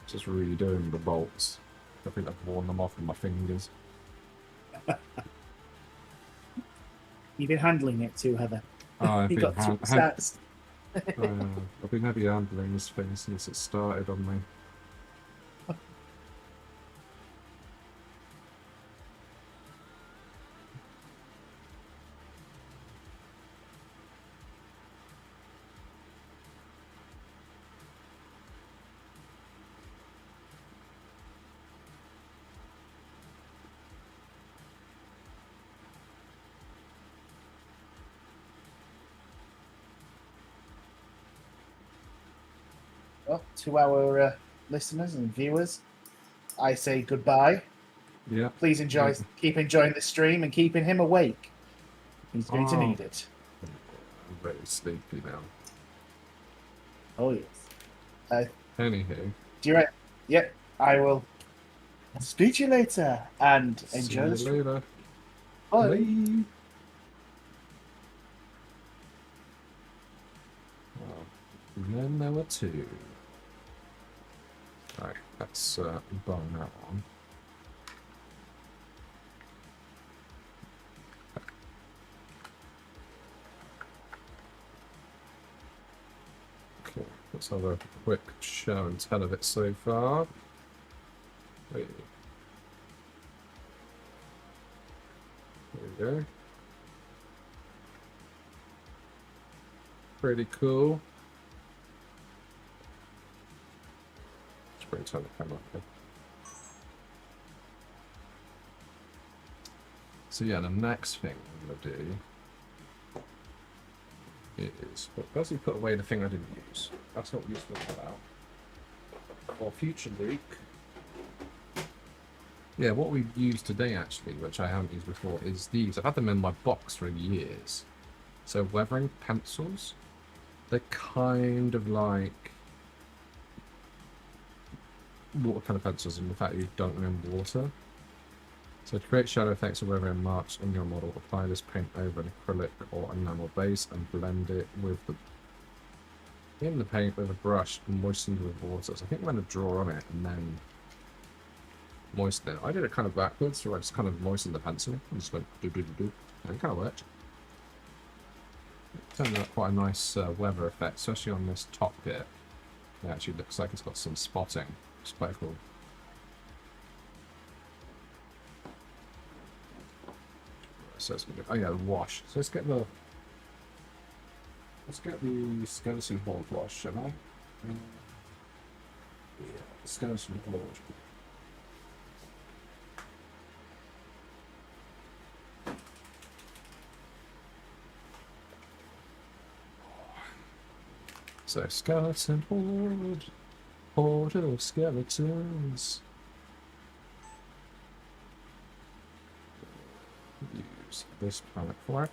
Just redoing the bolts. I think I've worn them off with my fingers. You've been handling it too, Heather. Oh, I've You've been got two stats. I've been heavy handling this thing since it started on me. Well, to our listeners and viewers, I say goodbye. Yeah. Please enjoy, keep enjoying the stream and keeping him awake. He's going to Oh. need it. I'm very sleepy now. Oh yes. Anywho. Do you right? Yep. I will speak to you later and enjoy the See you stream. later. Bye. Bye. Well, and then there were two. Right, let's bung that one. Okay, let's have a quick show and tell of it so far. Wait. There we go. Pretty cool. Just bring turn the camera up. So yeah, the next thing I'm gonna do is, but first we put away the thing I didn't use. That's not useful now. For future leak. Yeah, what we've used today actually, which I haven't used before, is these. I've had them in my box for years. So weathering pencils. They're kind of like watercolor pencils in the fact that you dunk them in water. So to create shadow effects or weathering marks on your model, apply this paint over an acrylic or enamel base and blend it with in the paint with a brush and moisten it with water. So I think I'm going to draw on it and then moisten it. I did it kind of backwards, so I just kind of moistened the pencil and just went do do do do, and it kind of worked. It turned out quite a nice weather effect, especially on this top bit. It actually looks like it's got some spotting. It's quite cool. So it's gonna, oh yeah, the wash. So let's get the skeleton board wash, shall I? Yeah, skeleton board. So skeleton horde of skeletons. Use this palette for it.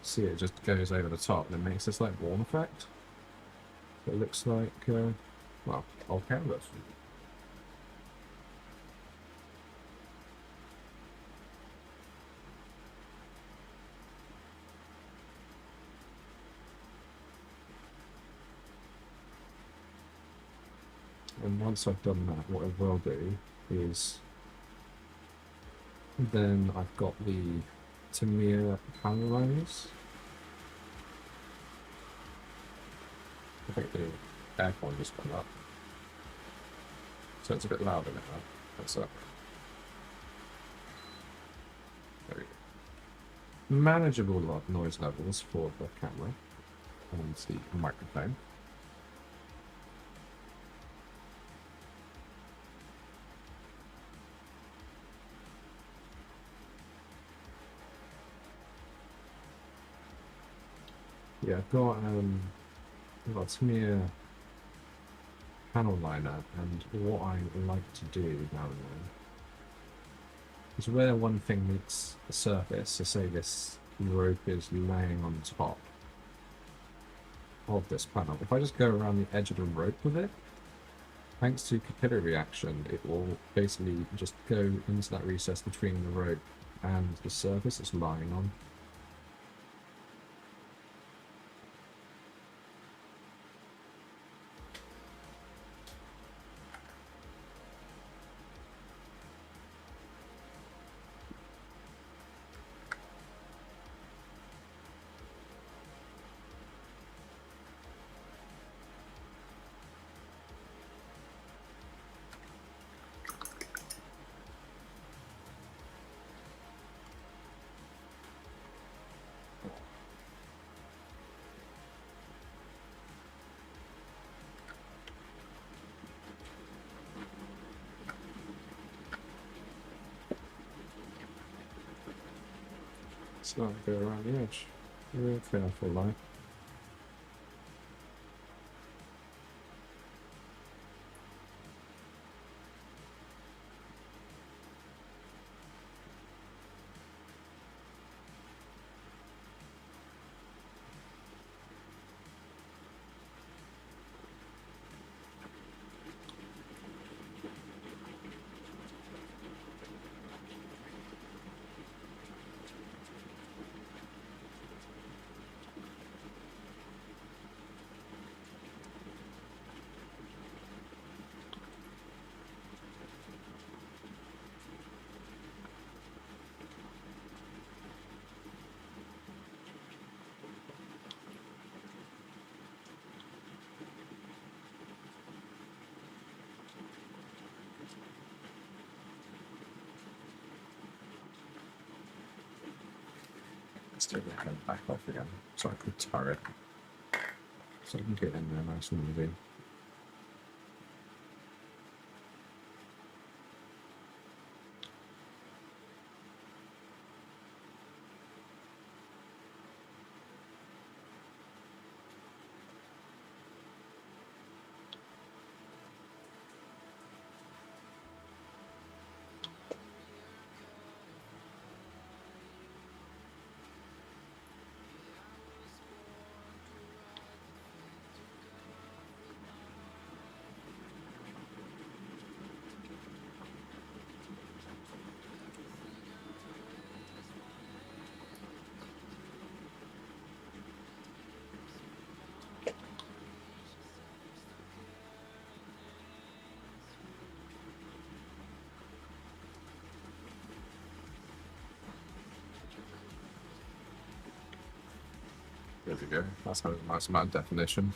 See, it just goes over the top and it makes this like warm effect. So it looks like, well, old canvas. And once I've done that, what I will do is then I've got the Tamiya panel liners. I think the aircon just went up. So it's a bit loud in it now. That's up. There we go. Manageable noise levels for the camera and the microphone. Yeah, I've got a Tamiya panel liner, and what I like to do now and then is where one thing meets the surface, so say this rope is laying on top of this panel. If I just go around the edge of the rope with it, thanks to capillary reaction, it will basically just go into that recess between the rope and the surface it's lying on. It's not go around the edge. Real careful, like. Let's take that head back off again so I can turret. So I can get in there nice and easy. There we go. That's how a nice amount of definition.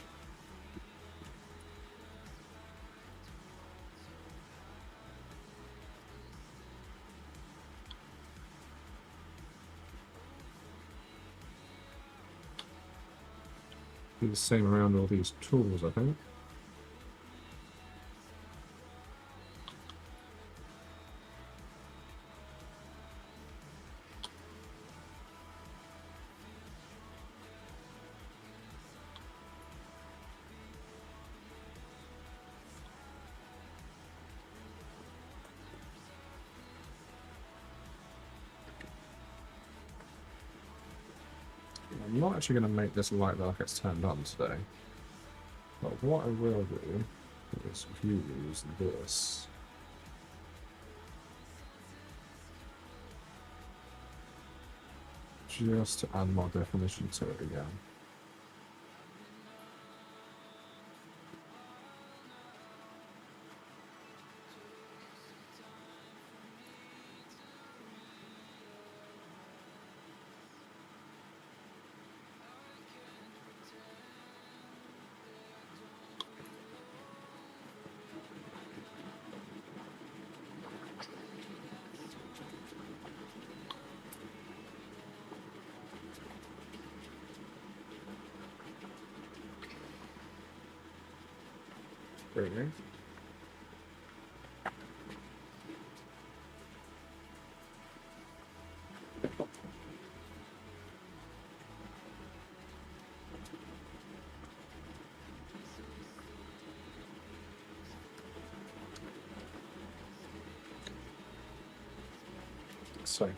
Do the same around all these tools, I think. I'm not actually going to make this light like it's turned on today. But what I will do is use this. Just to add more definition to it again. There we go. So,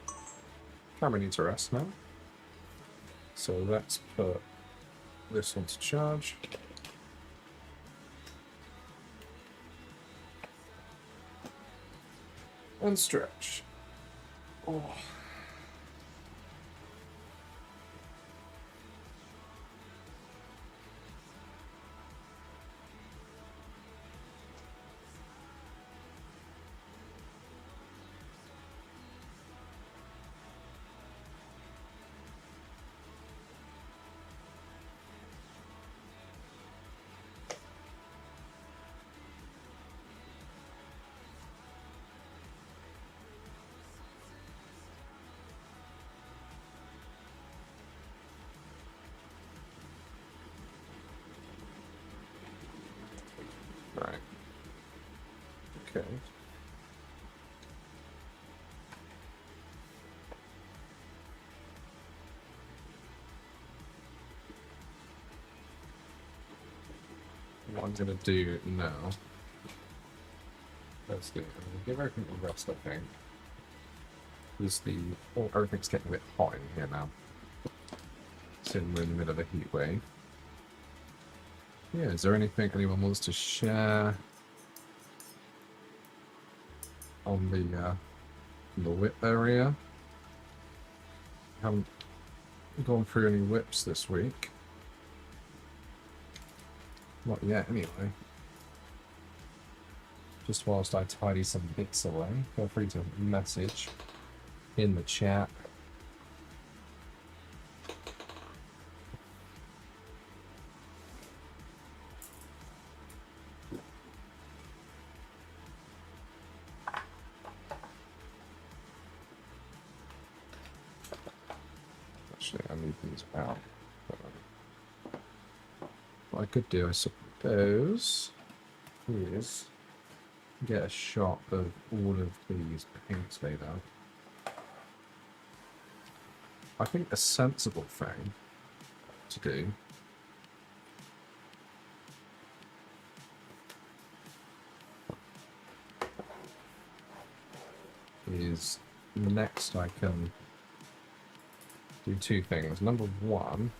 camera needs a rest now. So let's put this one to charge. And stretch. Oh. what I'm going to do now, firstly, I'm going to give everything a rest, I think. Because everything's getting a bit hot in here now. We're in the middle of a heat wave. Yeah, is there anything anyone wants to share on the whip area? Haven't gone through any whips this week. Not yet, anyway. Just whilst I tidy some bits away, feel free to message in the chat. Actually, I need these out. What I could do, I suppose, is get a shot of all of these paints laid out. I think a sensible thing to do is next I can do two things. Number one,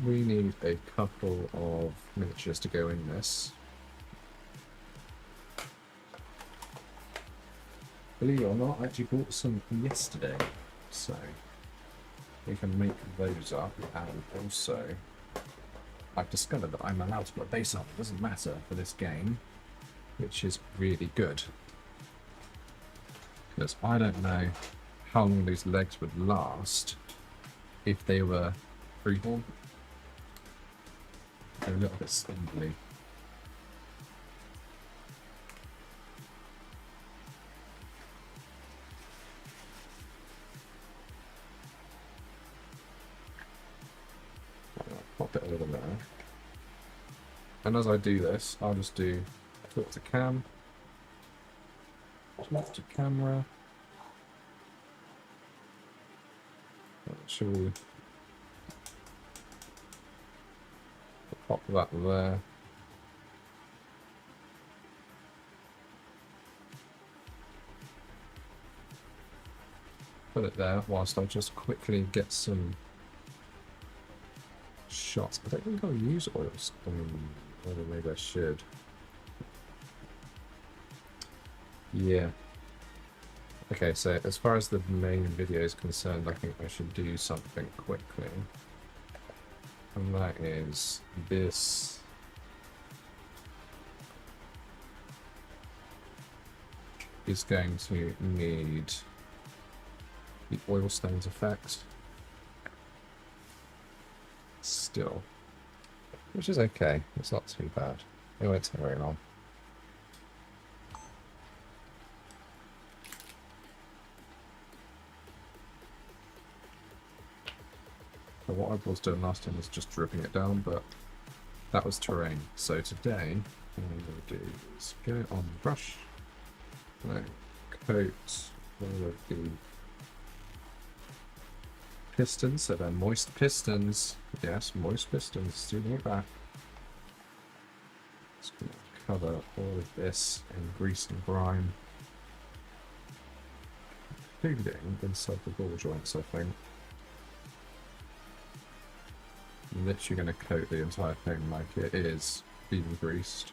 we need a couple of miniatures to go in this. Believe it or not, I actually bought some yesterday, so we can make those up. And also, I've discovered that I'm allowed to put a base up. It doesn't matter for this game, which is really good. Because I don't know how long these legs would last if they were freeform. They're a little bit spindly. Pop it over there. And as I do this, I'll just do talk to cam, talk to camera. Should we pop that there? Put it there whilst I just quickly get some shots. I don't think I'll use oil stone. Or maybe I should. Yeah. Okay, so as far as the main video is concerned, I think I should do something quickly. And that is this. Is going to need the oil stones effect. Still. Which is okay, it's not too bad. It won't take very long. So what I was doing last time was just dripping it down, but that was terrain. So today, what I'm going to do is get it on the brush, and coat all of the pistons, so they're moist pistons. Yes, moist pistons, do like that. Just going to cover all of this in grease and grime. Including inside the ball joints, I think. I'm literally going to coat the entire thing like it is being greased.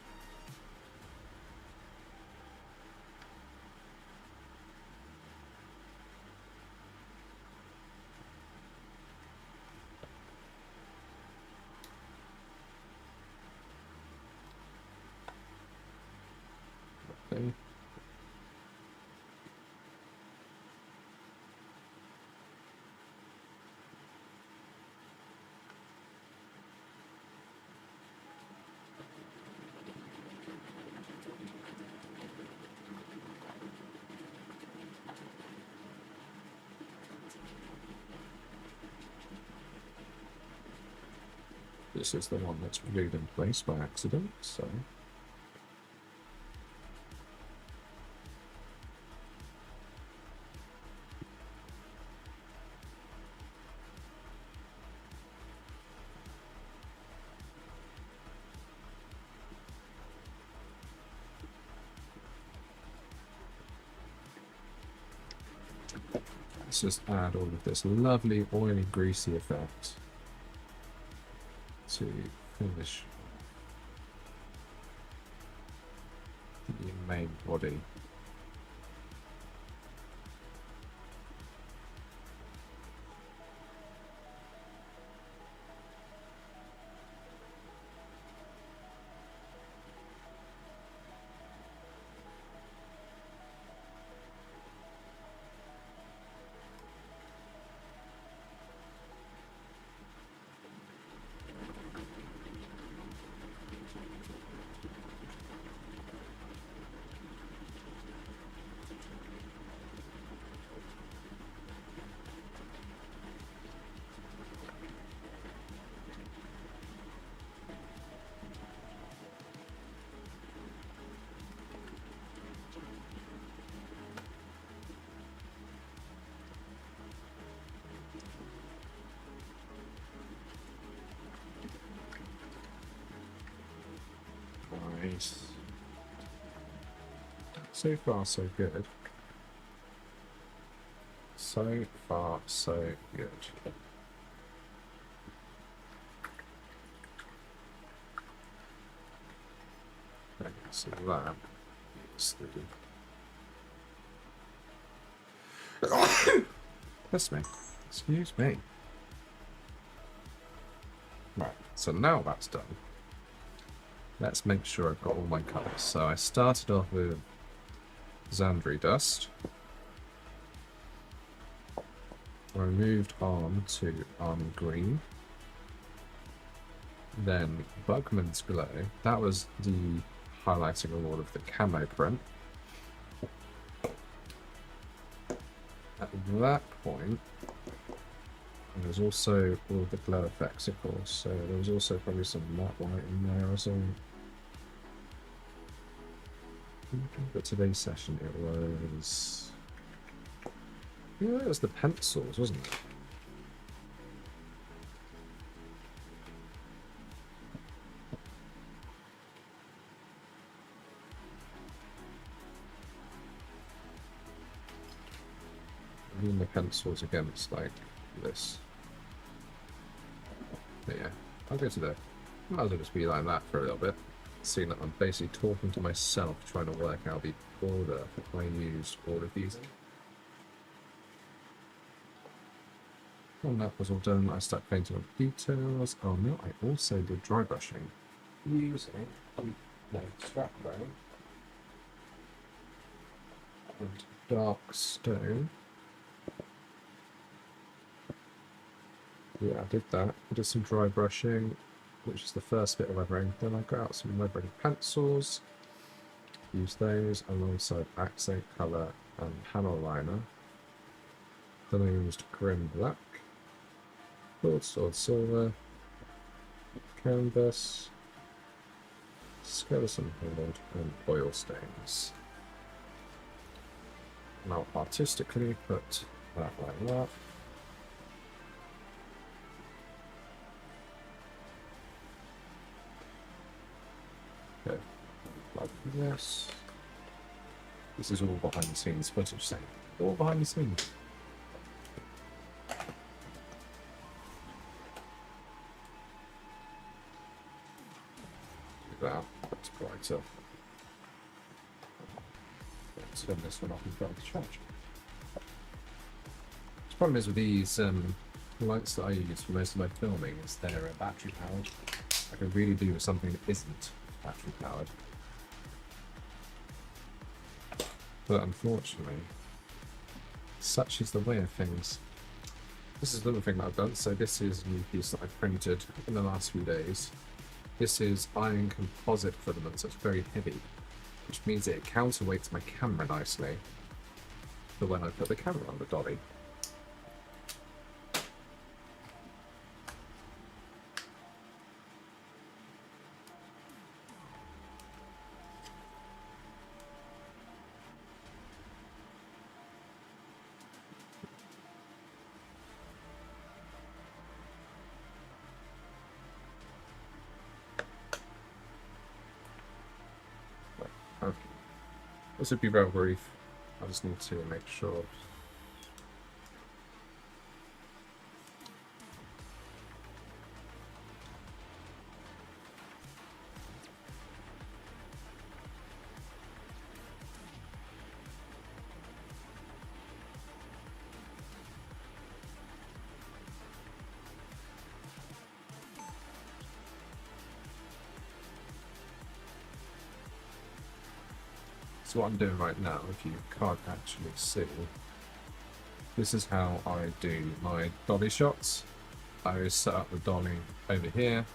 Okay. This is the one that's glued in place by accident, so... Let's just add all of this lovely oily greasy effect to finish the main body. Nice. So far, so good. So far, so good. Okay, so that is the... Bless me. Excuse me. Right, so now that's done. Let's make sure I've got all my colours. So I started off with Xandri dust. I moved on to army green. Then Bugman's glow. That was the highlighting of all of the camo print. At that point, there was also all the glow effects, of course. So there was also probably some matte white in there or something. But today's session it was... Yeah, it was the pencils, wasn't it? I mean the pencils against like this. But yeah, I'll go to the... Might as well just be like that for a little bit. Seeing that I'm basically talking to myself, trying to work out the order I used all of these. When that was all done, I started painting on details. Oh no, I also did dry brushing using scrap bone and dark stone. Yeah, I did that. I did some dry brushing, which is the first bit of weathering. Then I got out some weathering pencils, used those alongside accent colour and panel liner. Then I used grim black, broadsword silver, canvas, skeleton hold, and oil stains. Now artistically put that like that. Okay, like this. This is all behind the scenes footage, saying all behind the scenes. Do that. That's brighter. Let's turn this one off and go to charge. The problem is with these lights that I use for most of my filming is they're battery powered. I could really do with something that isn't battery powered. But unfortunately, such is the way of things. This is another thing that I've done. So this is a new piece that I've printed in the last few days. This is iron composite filament, so it's very heavy, which means that it counterweights my camera nicely for when I put the camera on the dolly. This would be very brief. I just need to make sure So what I'm doing right now, if you can't actually see, this is how I do my dolly shots. I set up the dolly over here,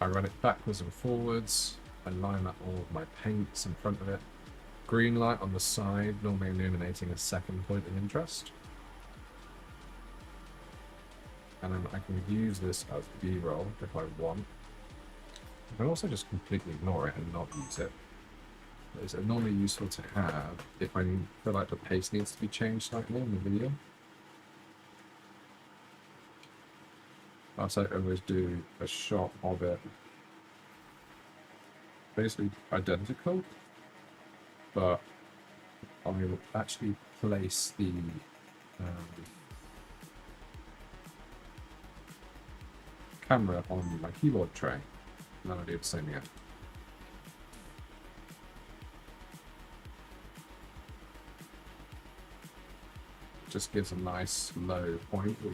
I run it backwards and forwards, I line up all of my paints in front of it, green light on the side, normally illuminating a second point of interest. And then I can use this as B-roll if I want. I can also just completely ignore it and not use it. It's normally useful to have if I feel like the pace needs to be changed slightly in the video. Also, I always do a shot of it basically identical, but I will actually place the camera on my keyboard tray, and then I'll do the same again. Just gives a nice low point where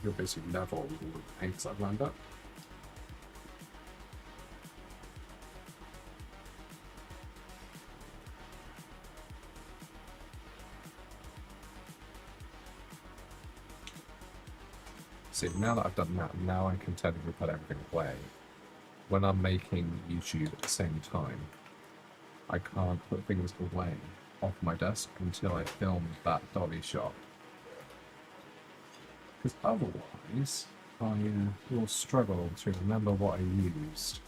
you're basically level with all the paints I've lined up. See, now that I've done that, now I can technically put everything away. When I'm making YouTube at the same time, I can't put things away off my desk until I film that dolly shot. Because otherwise, I will struggle to remember what I used.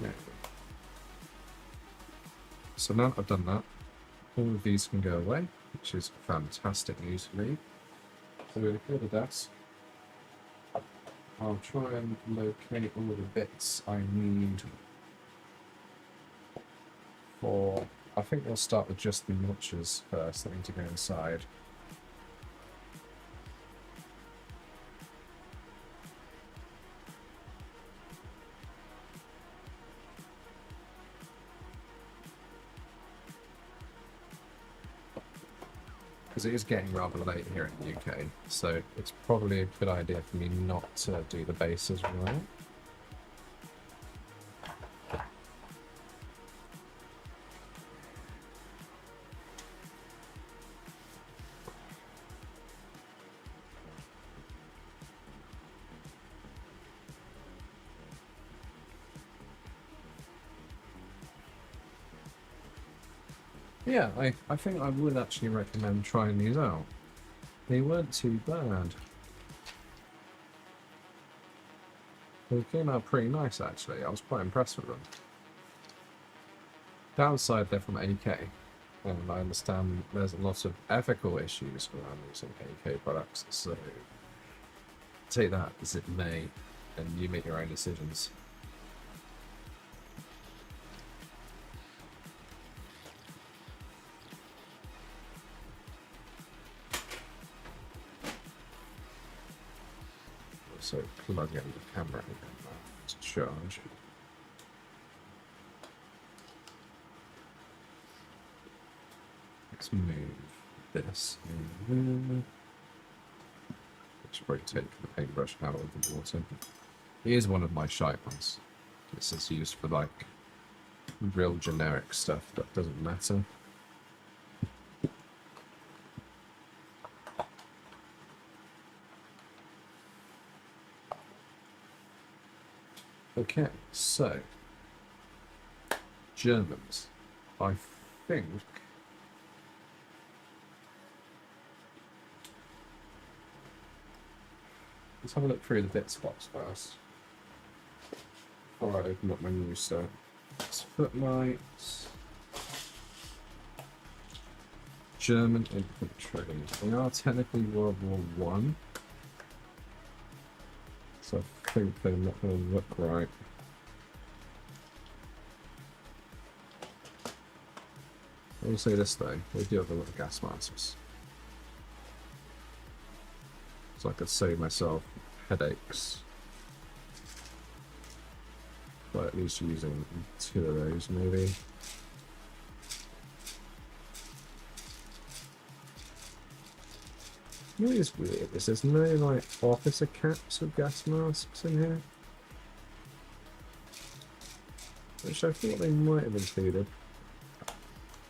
Okay. So now that I've done that, all of these can go away, which is fantastic news for me. So we're going to clear the desk. I'll try and locate all the bits I need for... I think we'll start with just the notches first that need to go inside. Because it is getting rather late here in the UK, so it's probably a good idea for me not to do the base as well. Yeah, I think I would actually recommend trying these out. They weren't too bad. They came out pretty nice actually, I was quite impressed with them. Downside, they're from AK, and I understand there's a lot of ethical issues around using AK products, so take that as it may, and you make your own decisions. So plug in the camera again to charge. Let's move this. Let's probably take the paintbrush out of the water. Here's one of my shite ones. This is used for like real generic stuff that doesn't matter. Okay, so Germans, I think let's have a look through the bit spots first before I open up my new set. Footlights, German infantry. They are technically World War One. So I think they're not going to look right. I will say this though, they do have a lot of gas masks. So I could save myself headaches. But at least using 2 of those, maybe. You know what's weird is there's no, like, officer caps or gas masks in here. Which I thought they might have included.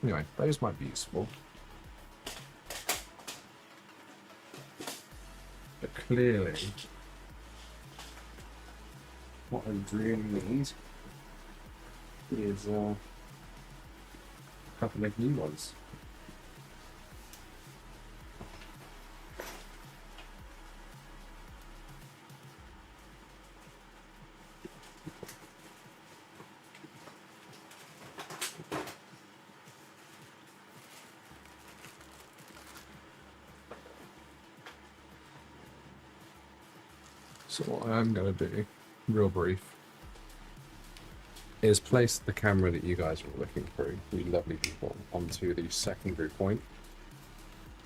Anyway, those might be useful. But clearly, what I really need is a couple of new ones. So what I'm going to do, real brief, is place the camera that you guys were looking through, you lovely people, onto the secondary point,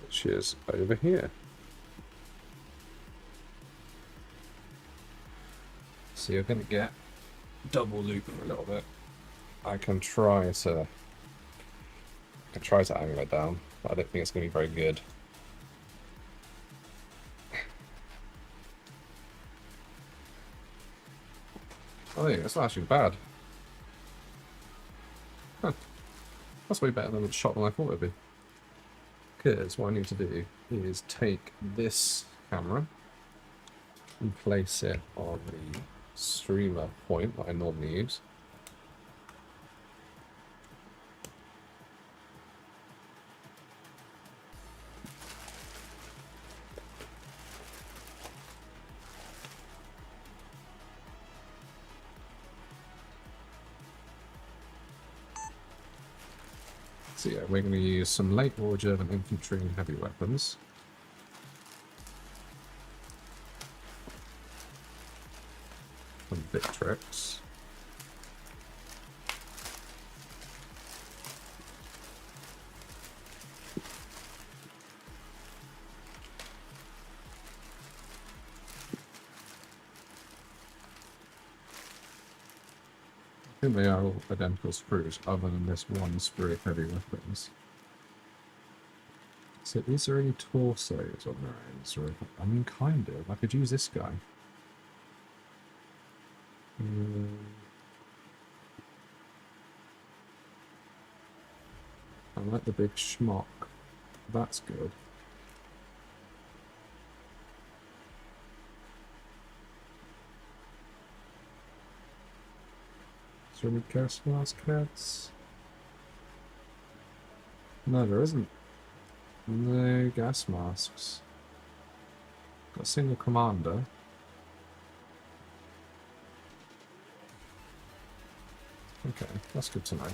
which is over here. So you're going to get double loop for a little bit. I can try to angle it down, but I don't think it's going to be very good. Oh, yeah, it's not actually bad. Huh. That's way better than the shot than I thought it would be. Because what I need to do is take this camera and place it on the streamer point that I normally use. So yeah, we're going to use some late war German infantry and heavy weapons. Some Victrix. I think they are all identical sprues, other than this one sprue of heavy weapons. So is there any torsos on their ends? Or, I mean, kind of. I could use this guy. I like the big schmuck. That's good. Is there any gas mask heads? No, there isn't. No gas masks. Got a single commander. Okay, that's good to know.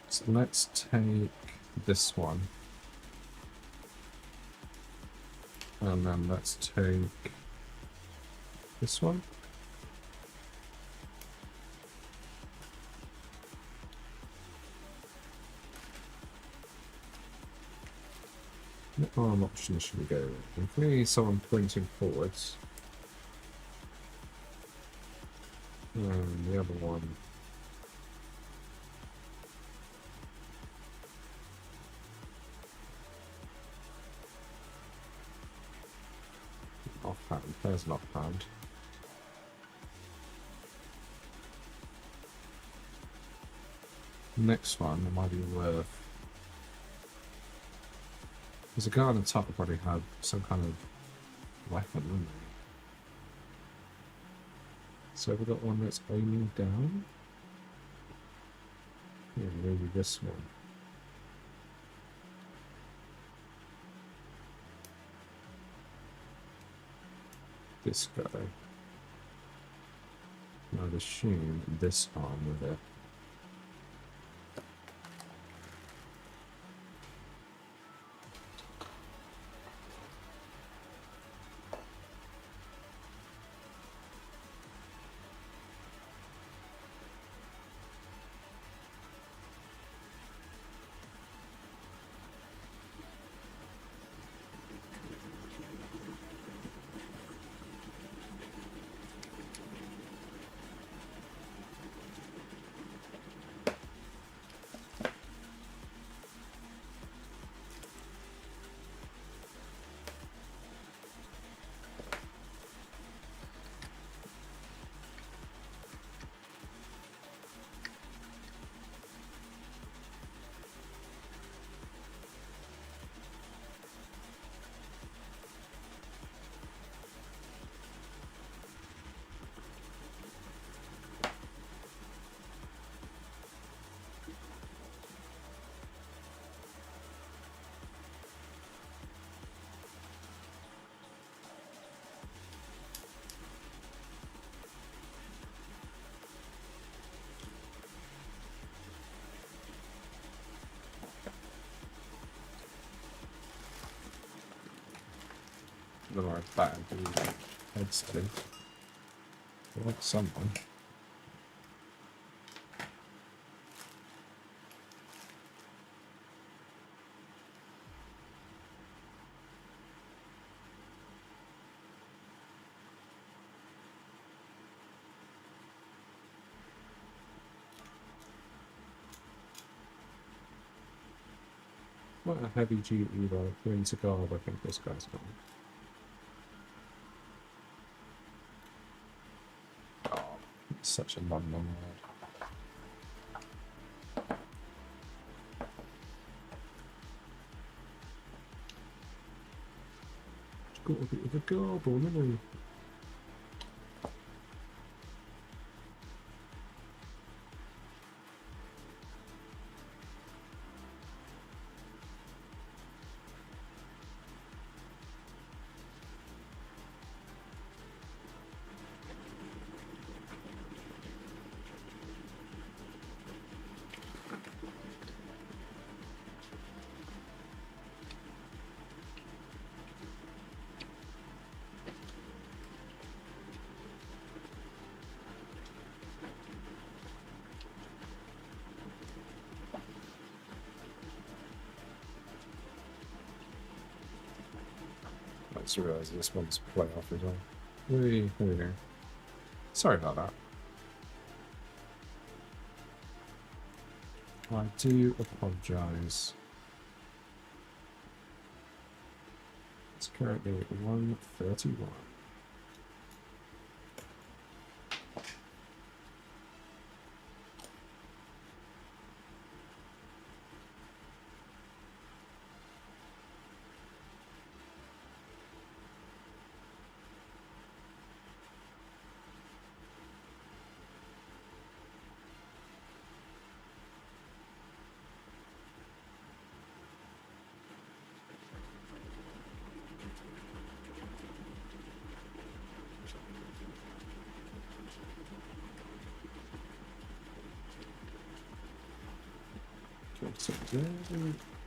So let's take this one. And then let's take this one. What arm option should we go with? If we need someone pointing forwards. And the other one. Offhand, there's an offhand. Next one, it might be worth. There's a guy on the top who probably had some kind of weapon, wouldn't he? So we've got one that's aiming down. Yeah, maybe this one. This guy. I'd assume this arm with it. don't know if that heads to. Like someone. What a heavy duty like winter garb I think this guy's got. Oh, it's such a London word. It's got a bit of a garb on, hasn't he? I just realised this one's playoff as well. There we go. Sorry about that. I do apologise. It's currently 1:31. So there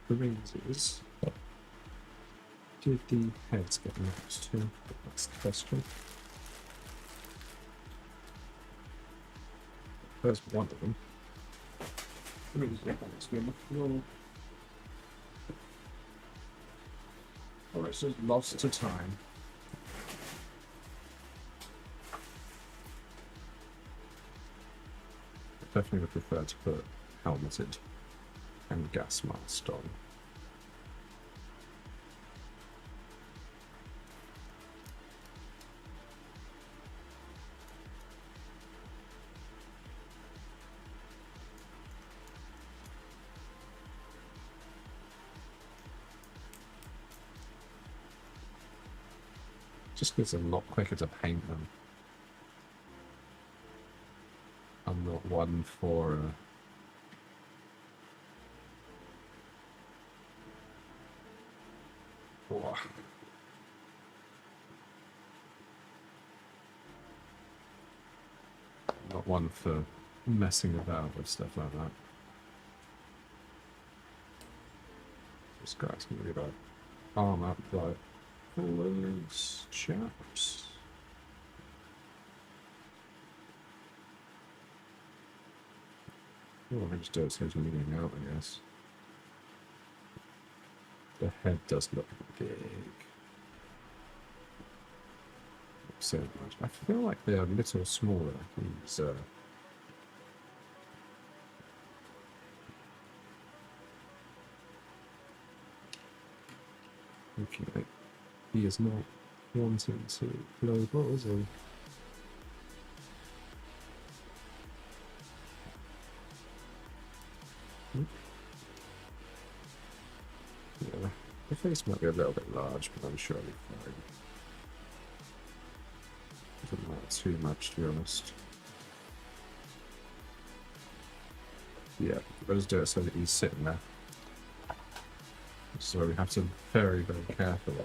remains is, did the heads get knocked to? That's the question. First one of them. Alright, so lost to time. Definitely would prefer to put helmeted and gas mask on. Just because it's a lot quicker to paint them. I'm not one for not one for messing about with stuff like that. This guy's gonna be like arm up like all those chaps. Oh, I just do it so it's leaning out, I guess. The head does look big. So much. I feel like they're a little smaller. He's okay. He is not wanting to blow balls, is he? Yeah, the face might be a little bit large, but I'm sure he'll be fine. Doesn't matter too much, to be honest. Yeah, let's do it so that he's sitting there. So we have to very, very carefully.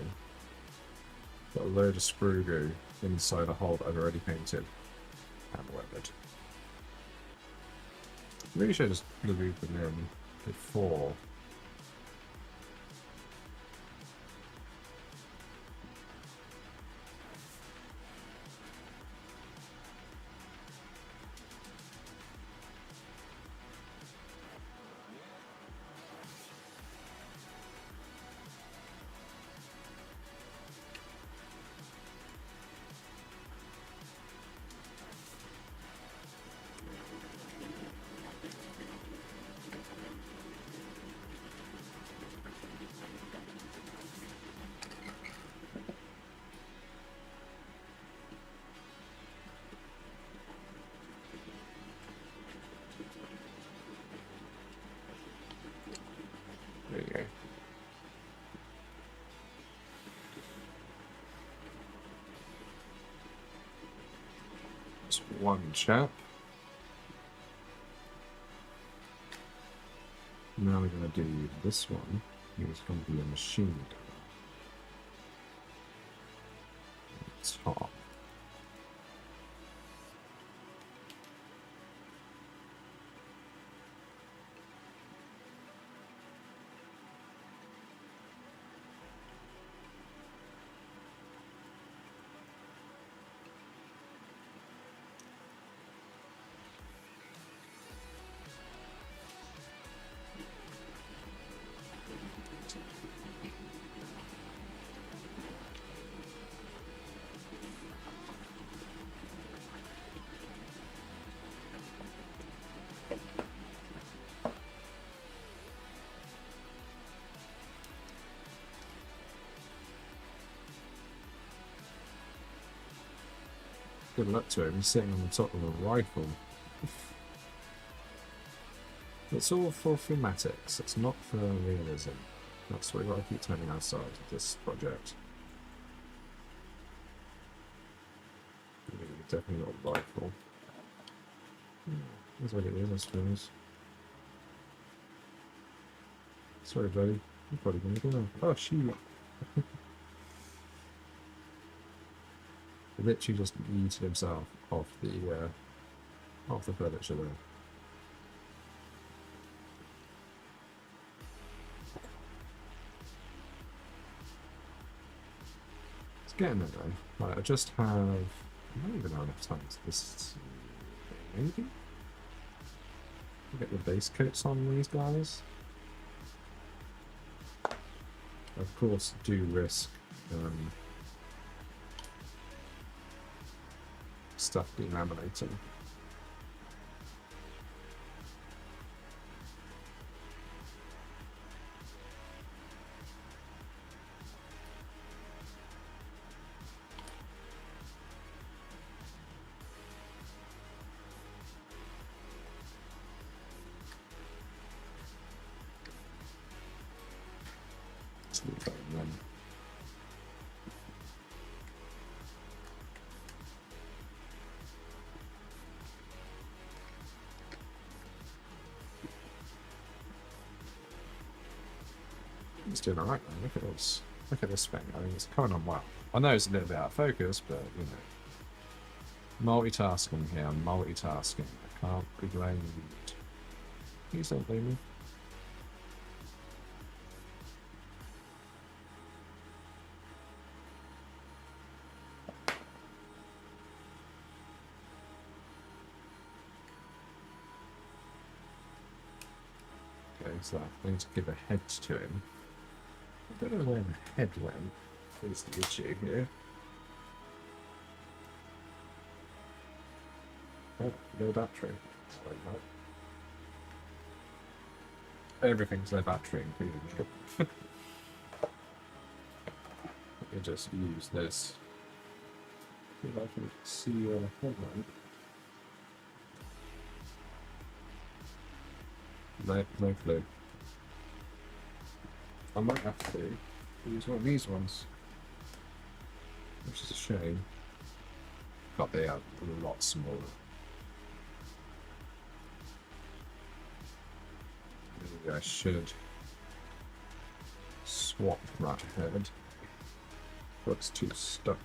Got a load of screw goo inside a hole that I've already painted and weathered. Maybe should have just glued them in before. one chap. Now we're going to do this one. It's going to be a machine gun. Top. Good luck to him, he's sitting on the top of a rifle. It's all for thematics, it's not for realism. That's what we've got to keep turning outside of this project. Definitely not a rifle. That's what it is, I suppose. Sorry, buddy. You're probably going to go. Oh, shoot. He literally just yeeted himself off the furniture there. It's getting there though. Right, I just have... I don't even know enough time to this... Maybe? Get the base coats on these guys. Of course, do risk stuff delaminating. It's doing alright, man. Look at this. Look at this thing. I mean, it's coming on well. I know it's a little bit out of focus, but, you know. Multitasking here. Multitasking. I can't be blamed. Please don't blame me. Okay, so I need to give a head to him. I don't know where the head went. Is the issue here. Oh, no battery. Sorry, no. Everything's low battery, including me. Let me just use this. See if I can see your headline. No clue. I might have to use one of these ones, which is a shame. But they are a lot smaller. Maybe I should swap that head. Looks too stuck.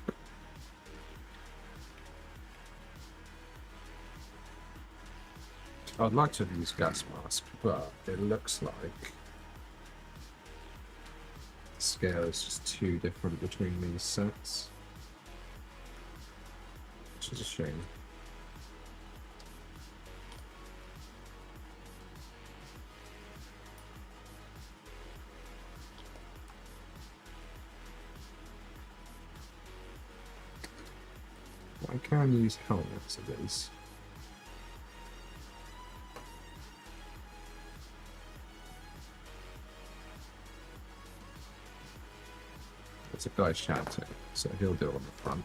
I'd like to use gas mask, but it looks like the scale is just too different between these sets, which is a shame. I can use helmets of these. It's a guy shouting, so he'll do it on the front.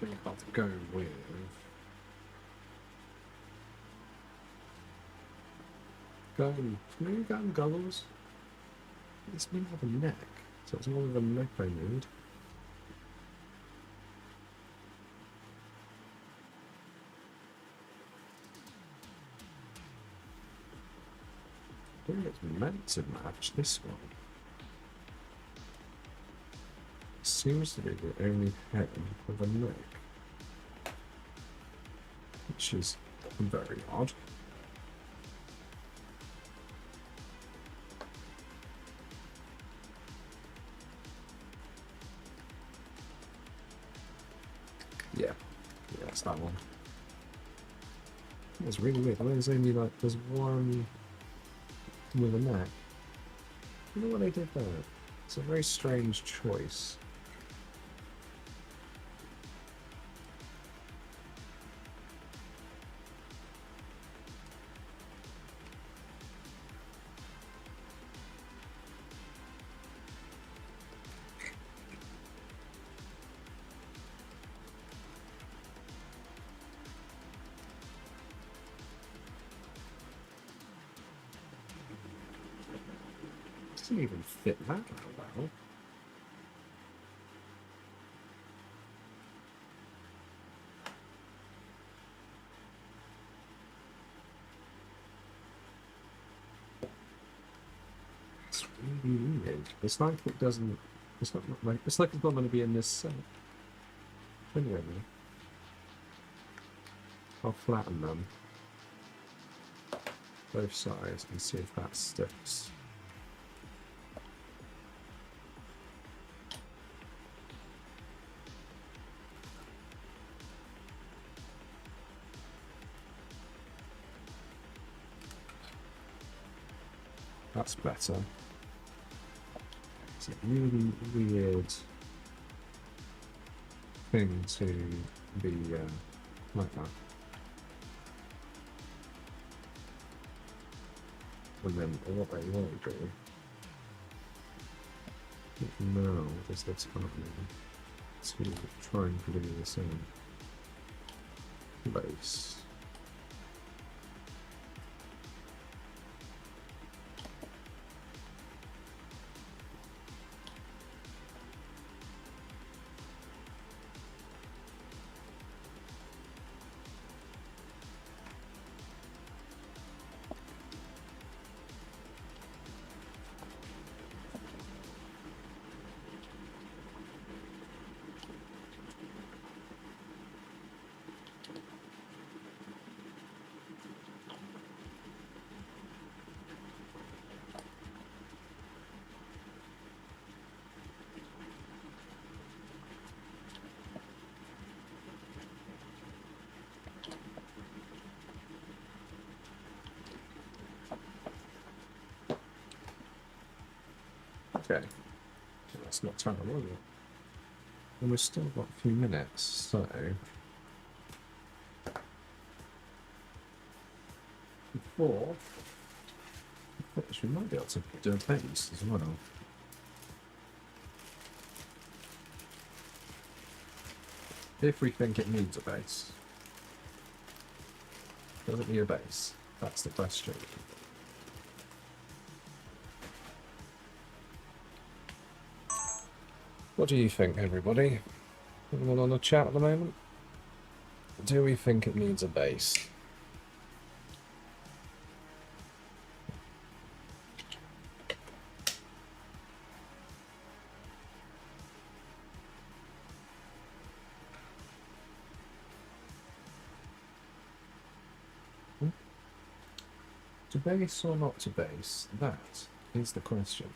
think I'll go with. Maybe go and goggles. It's meant to have a neck, so it's more of a neck I need. I think it's meant to match this one. Seems to be the only head with a neck, which is very odd. Yeah, it's that one. It's really weird. There's only like there's one with a neck. I wonder why they did that. It's a very strange choice. Doesn't even fit that well. It's really weird. It's like it doesn't. It's not like it's not going to be in this set. Anyway, I'll flatten them both sides and see if that sticks. That's better. It's a really weird thing to be like that. And then what I want to do now is the time to try and do the same base. Okay, that's not terrible, is it? And we've still got a few minutes, so before we finish, we might be able to do a base as well. If we think it needs a base. Does it need a base? That's the question. What do you think, everybody? Anyone on the chat at the moment? Do we think it needs a base? To base or not to base? That is the question.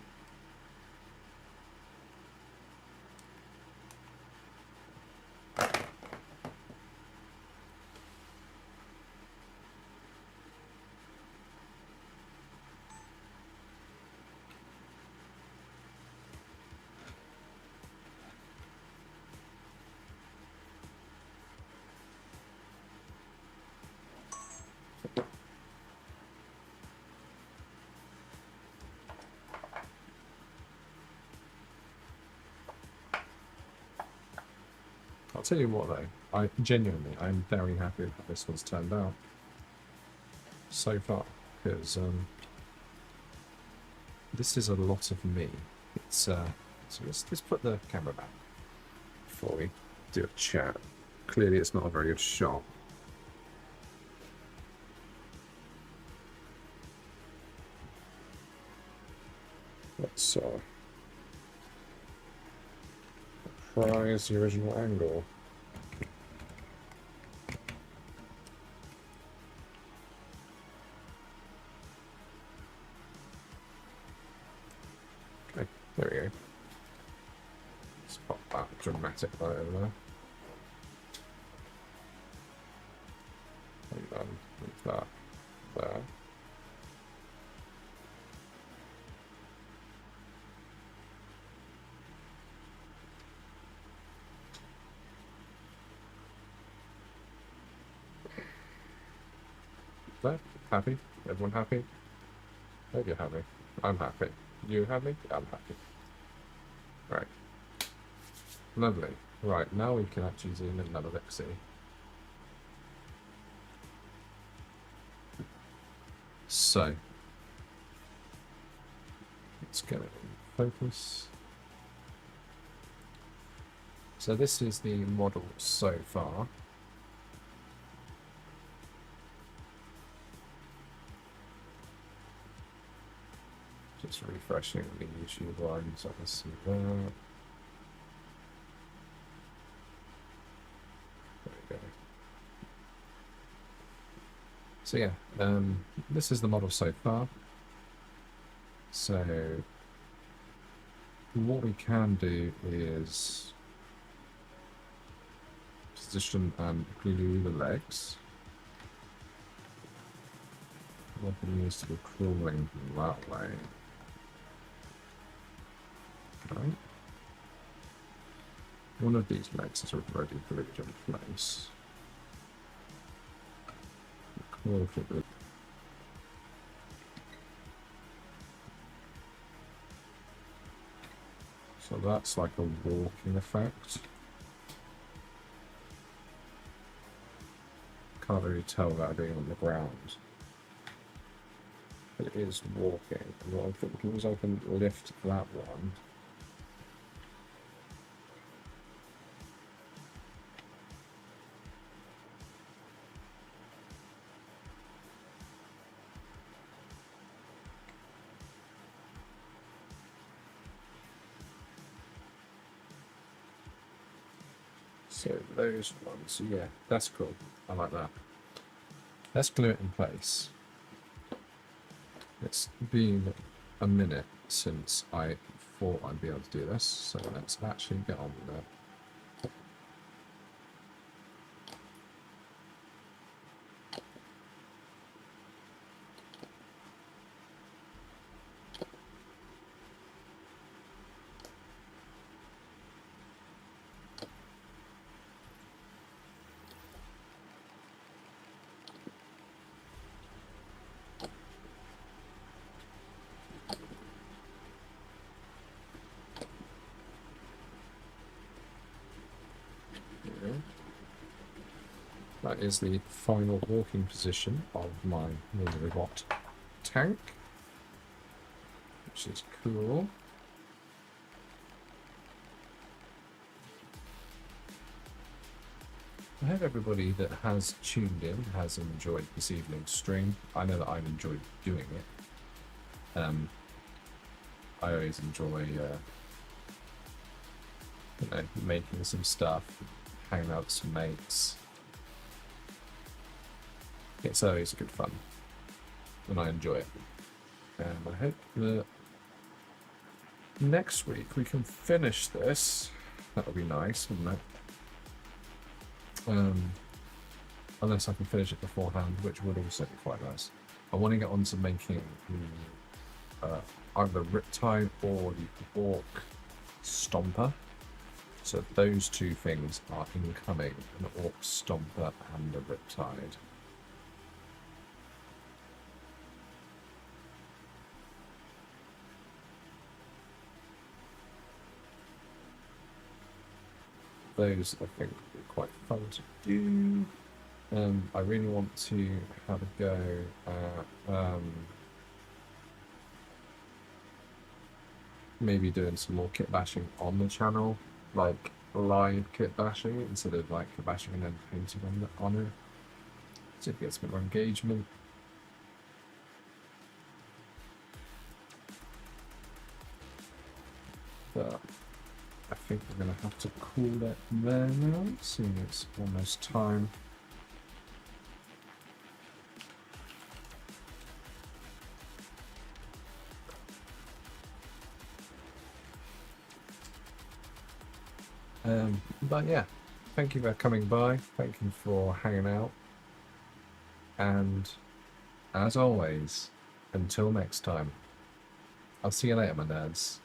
tell you what though, I'm very happy with how this one's turned out so far, because this is a lot of me. It's so let's put the camera back before we do a chat. Clearly it's not a very good shot. Let's prize the original angle. Okay, there we go. Let's pop that dramatic light over there. And then move that there. There. Happy? Everyone happy? Hope you're happy. I'm happy. You happy? I'm happy. Right. Lovely. Right, now we can actually zoom in another look see. So let's get it in focus. So this is the model so far. Just refreshing the YouTube one so I can see that. There we go. So yeah, this is the model so far. So what we can do is position and glue the legs. Weapon needs to be crawling that way. Right. One of these legs is already glued in place. So that's like a walking effect. Can't really tell that being on the ground. But it is walking. And what I'm thinking is I can lift that one. So those ones, yeah, that's cool. I like that. Let's glue it in place. It's been a minute since I thought I'd be able to do this, so let's actually get on with it. That is the final walking position of my mini robot tank, which is cool. I hope everybody that has tuned in has enjoyed this evening's stream. I know that I've enjoyed doing it. I always enjoy you know, making some stuff, hanging out with some mates. It's always good fun, and I enjoy it. And I hope that next week we can finish this. That would be nice, wouldn't it? Unless I can finish it beforehand, which would also be quite nice. I want to get on to making either Riptide or the Orc Stomper. So those two things are incoming, an Orc Stomper and a Riptide. those I think would be quite fun to do. I really want to have a go at maybe doing some more kit bashing on the channel, like live kit bashing instead of like kit bashing and then painting on it. So it gets a bit more engagement. But I think we're going to have to call it there now, seeing it's almost time. But yeah, thank you for coming by, thank you for hanging out, and as always, until next time, I'll see you later, my nerds.